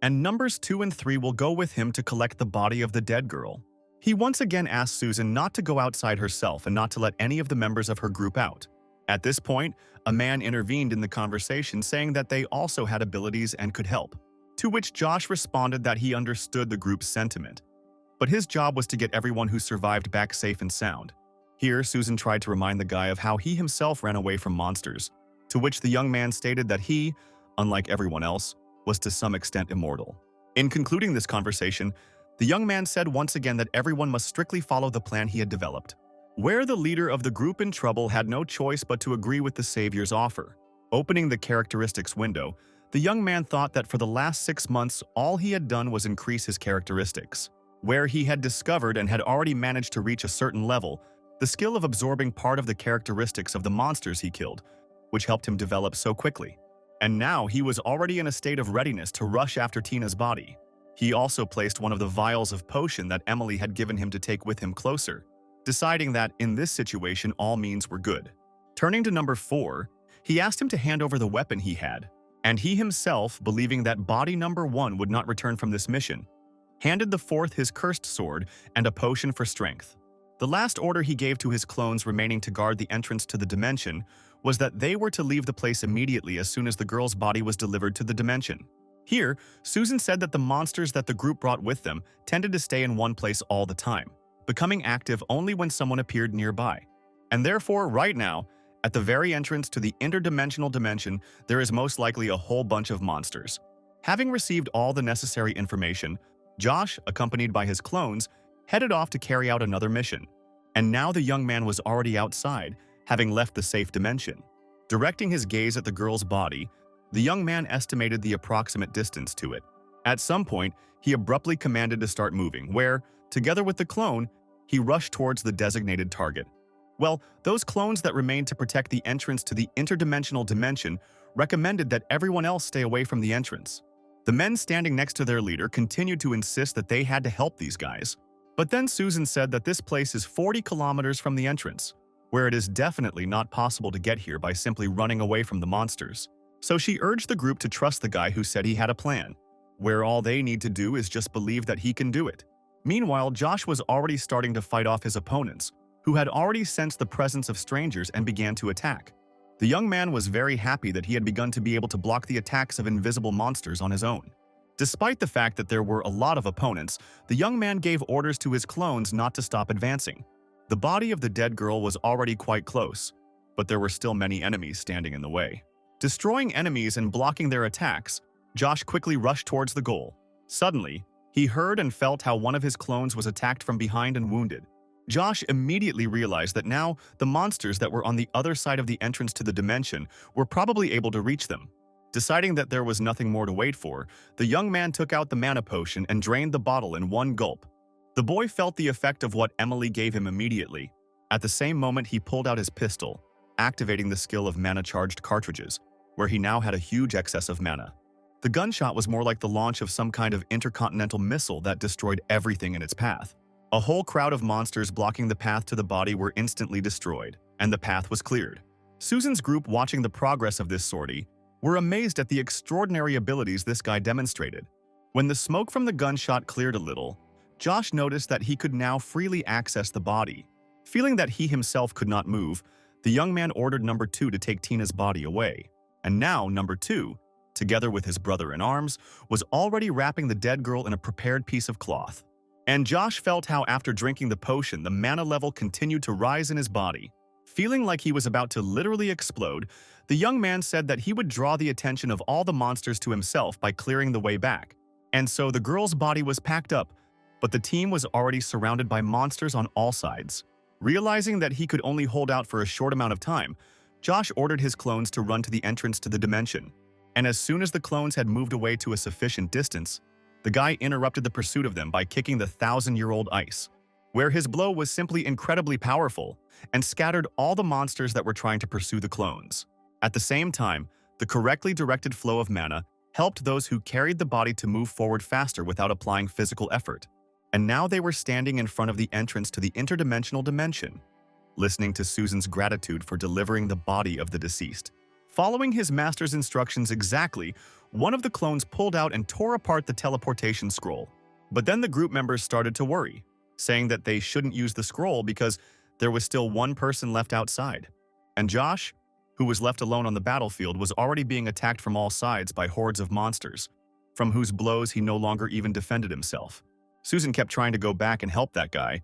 Speaker 1: and numbers 2 and 3 will go with him to collect the body of the dead girl. He once again asked Susan not to go outside herself and not to let any of the members of her group out. At this point, a man intervened in the conversation, saying that they also had abilities and could help, to which Josh responded that he understood the group's sentiment, but his job was to get everyone who survived back safe and sound. Here, Susan tried to remind the guy of how he himself ran away from monsters, to which the young man stated that he, unlike everyone else, was to some extent immortal. In concluding this conversation, the young man said once again that everyone must strictly follow the plan he had developed, where the leader of the group in trouble had no choice but to agree with the savior's offer. Opening the characteristics window, the young man thought that for the last 6 months, all he had done was increase his characteristics, where he had discovered and had already managed to reach a certain level, the skill of absorbing part of the characteristics of the monsters he killed, which helped him develop so quickly. And now he was already in a state of readiness to rush after Tina's body. He also placed one of the vials of potion that Emily had given him to take with him closer, deciding that in this situation all means were good. Turning to number 4, he asked him to hand over the weapon he had, and he himself, believing that body number 1 would not return from this mission, handed the 4th his cursed sword and a potion for strength. The last order he gave to his clones remaining to guard the entrance to the dimension was that they were to leave the place immediately as soon as the girl's body was delivered to the dimension. Here, Susan said that the monsters that the group brought with them tended to stay in one place all the time, becoming active only when someone appeared nearby. And therefore, right now, at the very entrance to the interdimensional dimension, there is most likely a whole bunch of monsters. Having received all the necessary information, Josh, accompanied by his clones, headed off to carry out another mission. And now the young man was already outside, having left the safe dimension. Directing his gaze at the girl's body, the young man estimated the approximate distance to it. At some point, he abruptly commanded to start moving, where, together with the clone, he rushed towards the designated target. Well, those clones that remained to protect the entrance to the interdimensional dimension recommended that everyone else stay away from the entrance. The men standing next to their leader continued to insist that they had to help these guys. But then Susan said that this place is 40 kilometers from the entrance, where it is definitely not possible to get here by simply running away from the monsters. So she urged the group to trust the guy who said he had a plan, where all they need to do is just believe that he can do it. Meanwhile, Josh was already starting to fight off his opponents, who had already sensed the presence of strangers and began to attack. The young man was very happy that he had begun to be able to block the attacks of invisible monsters on his own. Despite the fact that there were a lot of opponents, the young man gave orders to his clones not to stop advancing. The body of the dead girl was already quite close, but there were still many enemies standing in the way. Destroying enemies and blocking their attacks, Josh quickly rushed towards the goal. Suddenly, he heard and felt how one of his clones was attacked from behind and wounded. Josh immediately realized that now the monsters that were on the other side of the entrance to the dimension were probably able to reach them. Deciding that there was nothing more to wait for, the young man took out the mana potion and drained the bottle in one gulp. The boy felt the effect of what Emily gave him immediately. At the same moment, he pulled out his pistol, activating the skill of mana-charged cartridges, where he now had a huge excess of mana. The gunshot was more like the launch of some kind of intercontinental missile that destroyed everything in its path. A whole crowd of monsters blocking the path to the body were instantly destroyed, and the path was cleared. Susan's group, watching the progress of this sortie, were amazed at the extraordinary abilities this guy demonstrated. When the smoke from the gunshot cleared a little, Josh noticed that he could now freely access the body. Feeling that he himself could not move, the young man ordered number 2 to take Tina's body away. And now number 2, together with his brother in arms, was already wrapping the dead girl in a prepared piece of cloth. And Josh felt how after drinking the potion, the mana level continued to rise in his body. Feeling like he was about to literally explode, the young man said that he would draw the attention of all the monsters to himself by clearing the way back. And so the girl's body was packed up, but the team was already surrounded by monsters on all sides. Realizing that he could only hold out for a short amount of time, Josh ordered his clones to run to the entrance to the dimension. And as soon as the clones had moved away to a sufficient distance, the guy interrupted the pursuit of them by kicking the 1,000-year-old ice, where his blow was simply incredibly powerful and scattered all the monsters that were trying to pursue the clones. At the same time, the correctly directed flow of mana helped those who carried the body to move forward faster without applying physical effort. And now they were standing in front of the entrance to the interdimensional dimension, listening to Susan's gratitude for delivering the body of the deceased. Following his master's instructions exactly, one of the clones pulled out and tore apart the teleportation scroll. But then the group members started to worry, saying that they shouldn't use the scroll because there was still one person left outside. And Josh, who was left alone on the battlefield, was already being attacked from all sides by hordes of monsters, from whose blows he no longer even defended himself. Susan kept trying to go back and help that guy,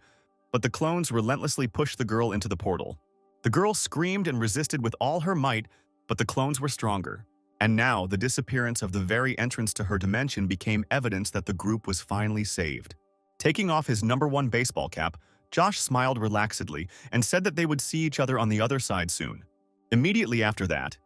Speaker 1: but the clones relentlessly pushed the girl into the portal. The girl screamed and resisted with all her might, but the clones were stronger. And now, the disappearance of the very entrance to her dimension became evidence that the group was finally saved. Taking off his #1 baseball cap, Josh smiled relaxedly and said that they would see each other on the other side soon. Immediately after that,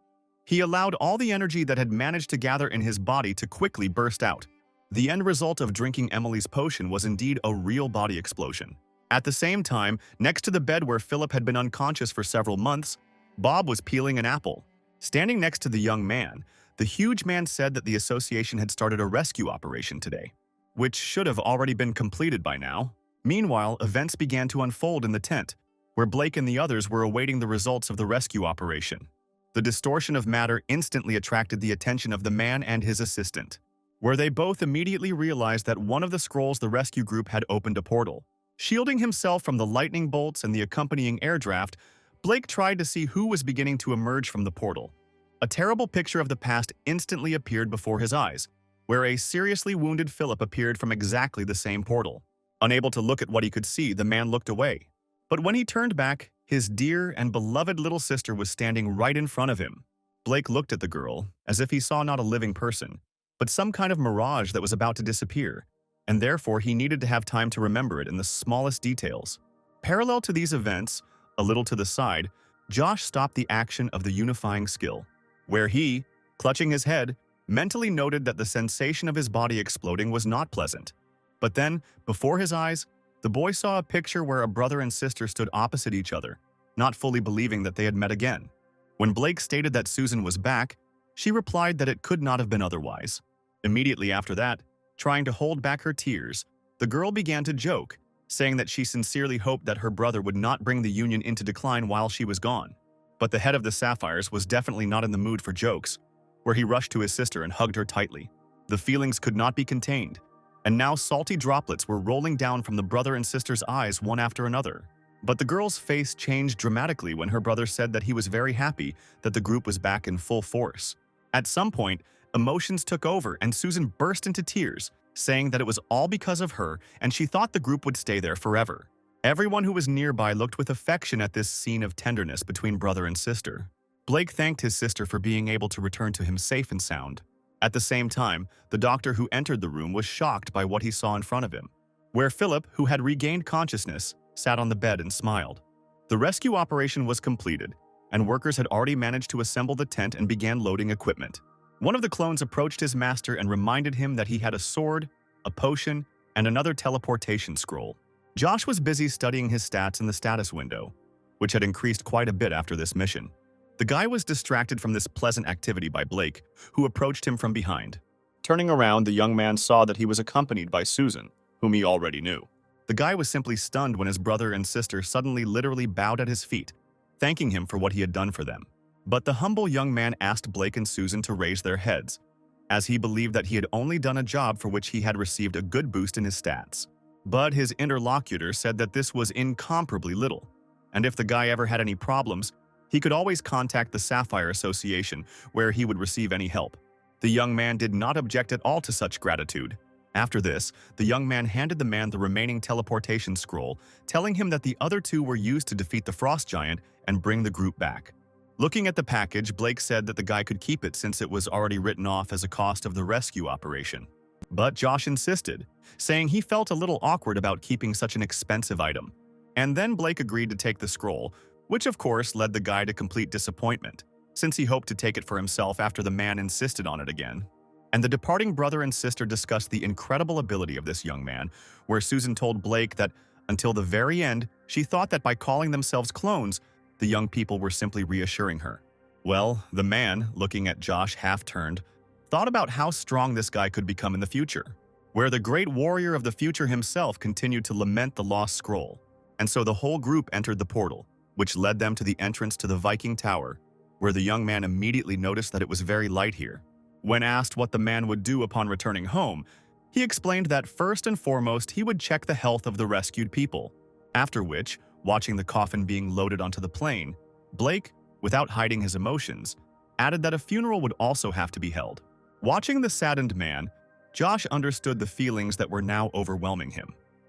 Speaker 1: he allowed all the energy that had managed to gather in his body to quickly burst out. The end result of drinking Emily's potion was indeed a real body explosion. At the same time, next to the bed where Philip had been unconscious for several months, Bob was peeling an apple. Standing next to the young man, the huge man said that the association had started a rescue operation today, which should have already been completed by now. Meanwhile, events began to unfold in the tent, where Blake and the others were awaiting the results of the rescue operation. The distortion of matter instantly attracted the attention of the man and his assistant, where they both immediately realized that one of the scrolls the rescue group had opened a portal. Shielding himself from the lightning bolts and the accompanying air draft, Blake tried to see who was beginning to emerge from the portal. A terrible picture of the past instantly appeared before his eyes, where a seriously wounded Philip appeared from exactly the same portal. Unable to look at what he could see, the man looked away. But when he turned back, his dear and beloved little sister was standing right in front of him. Blake looked at the girl, as if he saw not a living person, but some kind of mirage that was about to disappear, and therefore he needed to have time to remember it in the smallest details. Parallel to these events, a little to the side, Josh stopped the action of the unifying skill, where he, clutching his head, mentally noted that the sensation of his body exploding was not pleasant. But then, before his eyes, the boy saw a picture where a brother and sister stood opposite each other, not fully believing that they had met again. When Blake stated that Susan was back, she replied that it could not have been otherwise. Immediately after that, trying to hold back her tears, the girl began to joke, saying that she sincerely hoped that her brother would not bring the union into decline while she was gone. But the head of the Sapphires was definitely not in the mood for jokes, where he rushed to his sister and hugged her tightly. The feelings could not be contained, and now salty droplets were rolling down from the brother and sister's eyes one after another. But the girl's face changed dramatically when her brother said that he was very happy that the group was back in full force. At some point, emotions took over and Susan burst into tears, saying that it was all because of her and she thought the group would stay there forever. Everyone who was nearby looked with affection at this scene of tenderness between brother and sister. Blake thanked his sister for being able to return to him safe and sound. At the same time, the doctor who entered the room was shocked by what he saw in front of him, where Philip, who had regained consciousness, sat on the bed and smiled. The rescue operation was completed, and workers had already managed to assemble the tent and began loading equipment. One of the clones approached his master and reminded him that he had a sword, a potion, and another teleportation scroll. Josh was busy studying his stats in the status window, which had increased quite a bit after this mission. The guy was distracted from this pleasant activity by Blake, who approached him from behind. Turning around, the young man saw that he was accompanied by Susan, whom he already knew. The guy was simply stunned when his brother and sister suddenly literally bowed at his feet, thanking him for what he had done for them. But the humble young man asked Blake and Susan to raise their heads, as he believed that he had only done a job for which he had received a good boost in his stats. But his interlocutor said that this was incomparably little, and if the guy ever had any problems, he could always contact the Sapphire Association, where he would receive any help. The young man did not object at all to such gratitude. After this, the young man handed the man the remaining teleportation scroll, telling him that the other two were used to defeat the Frost Giant and bring the group back. Looking at the package, Blake said that the guy could keep it since it was already written off as a cost of the rescue operation. But Josh insisted, saying he felt a little awkward about keeping such an expensive item. And then Blake agreed to take the scroll, which of course led the guy to complete disappointment, since he hoped to take it for himself after the man insisted on it again. And the departing brother and sister discussed the incredible ability of this young man, where Susan told Blake that until the very end, she thought that by calling themselves clones, the young people were simply reassuring her. Well, the man, looking at Josh half-turned, thought about how strong this guy could become in the future, where the great warrior of the future himself continued to lament the lost scroll. And so the whole group entered the portal, which led them to the entrance to the Viking Tower, where the young man immediately noticed that it was very light here. When asked what the man would do upon returning home, he explained that first and foremost he would check the health of the rescued people, after which, watching the coffin being loaded onto the plane, Blake, without hiding his emotions, added that a funeral would also have to be held. Watching the saddened man, Josh understood the feelings that were now overwhelming him.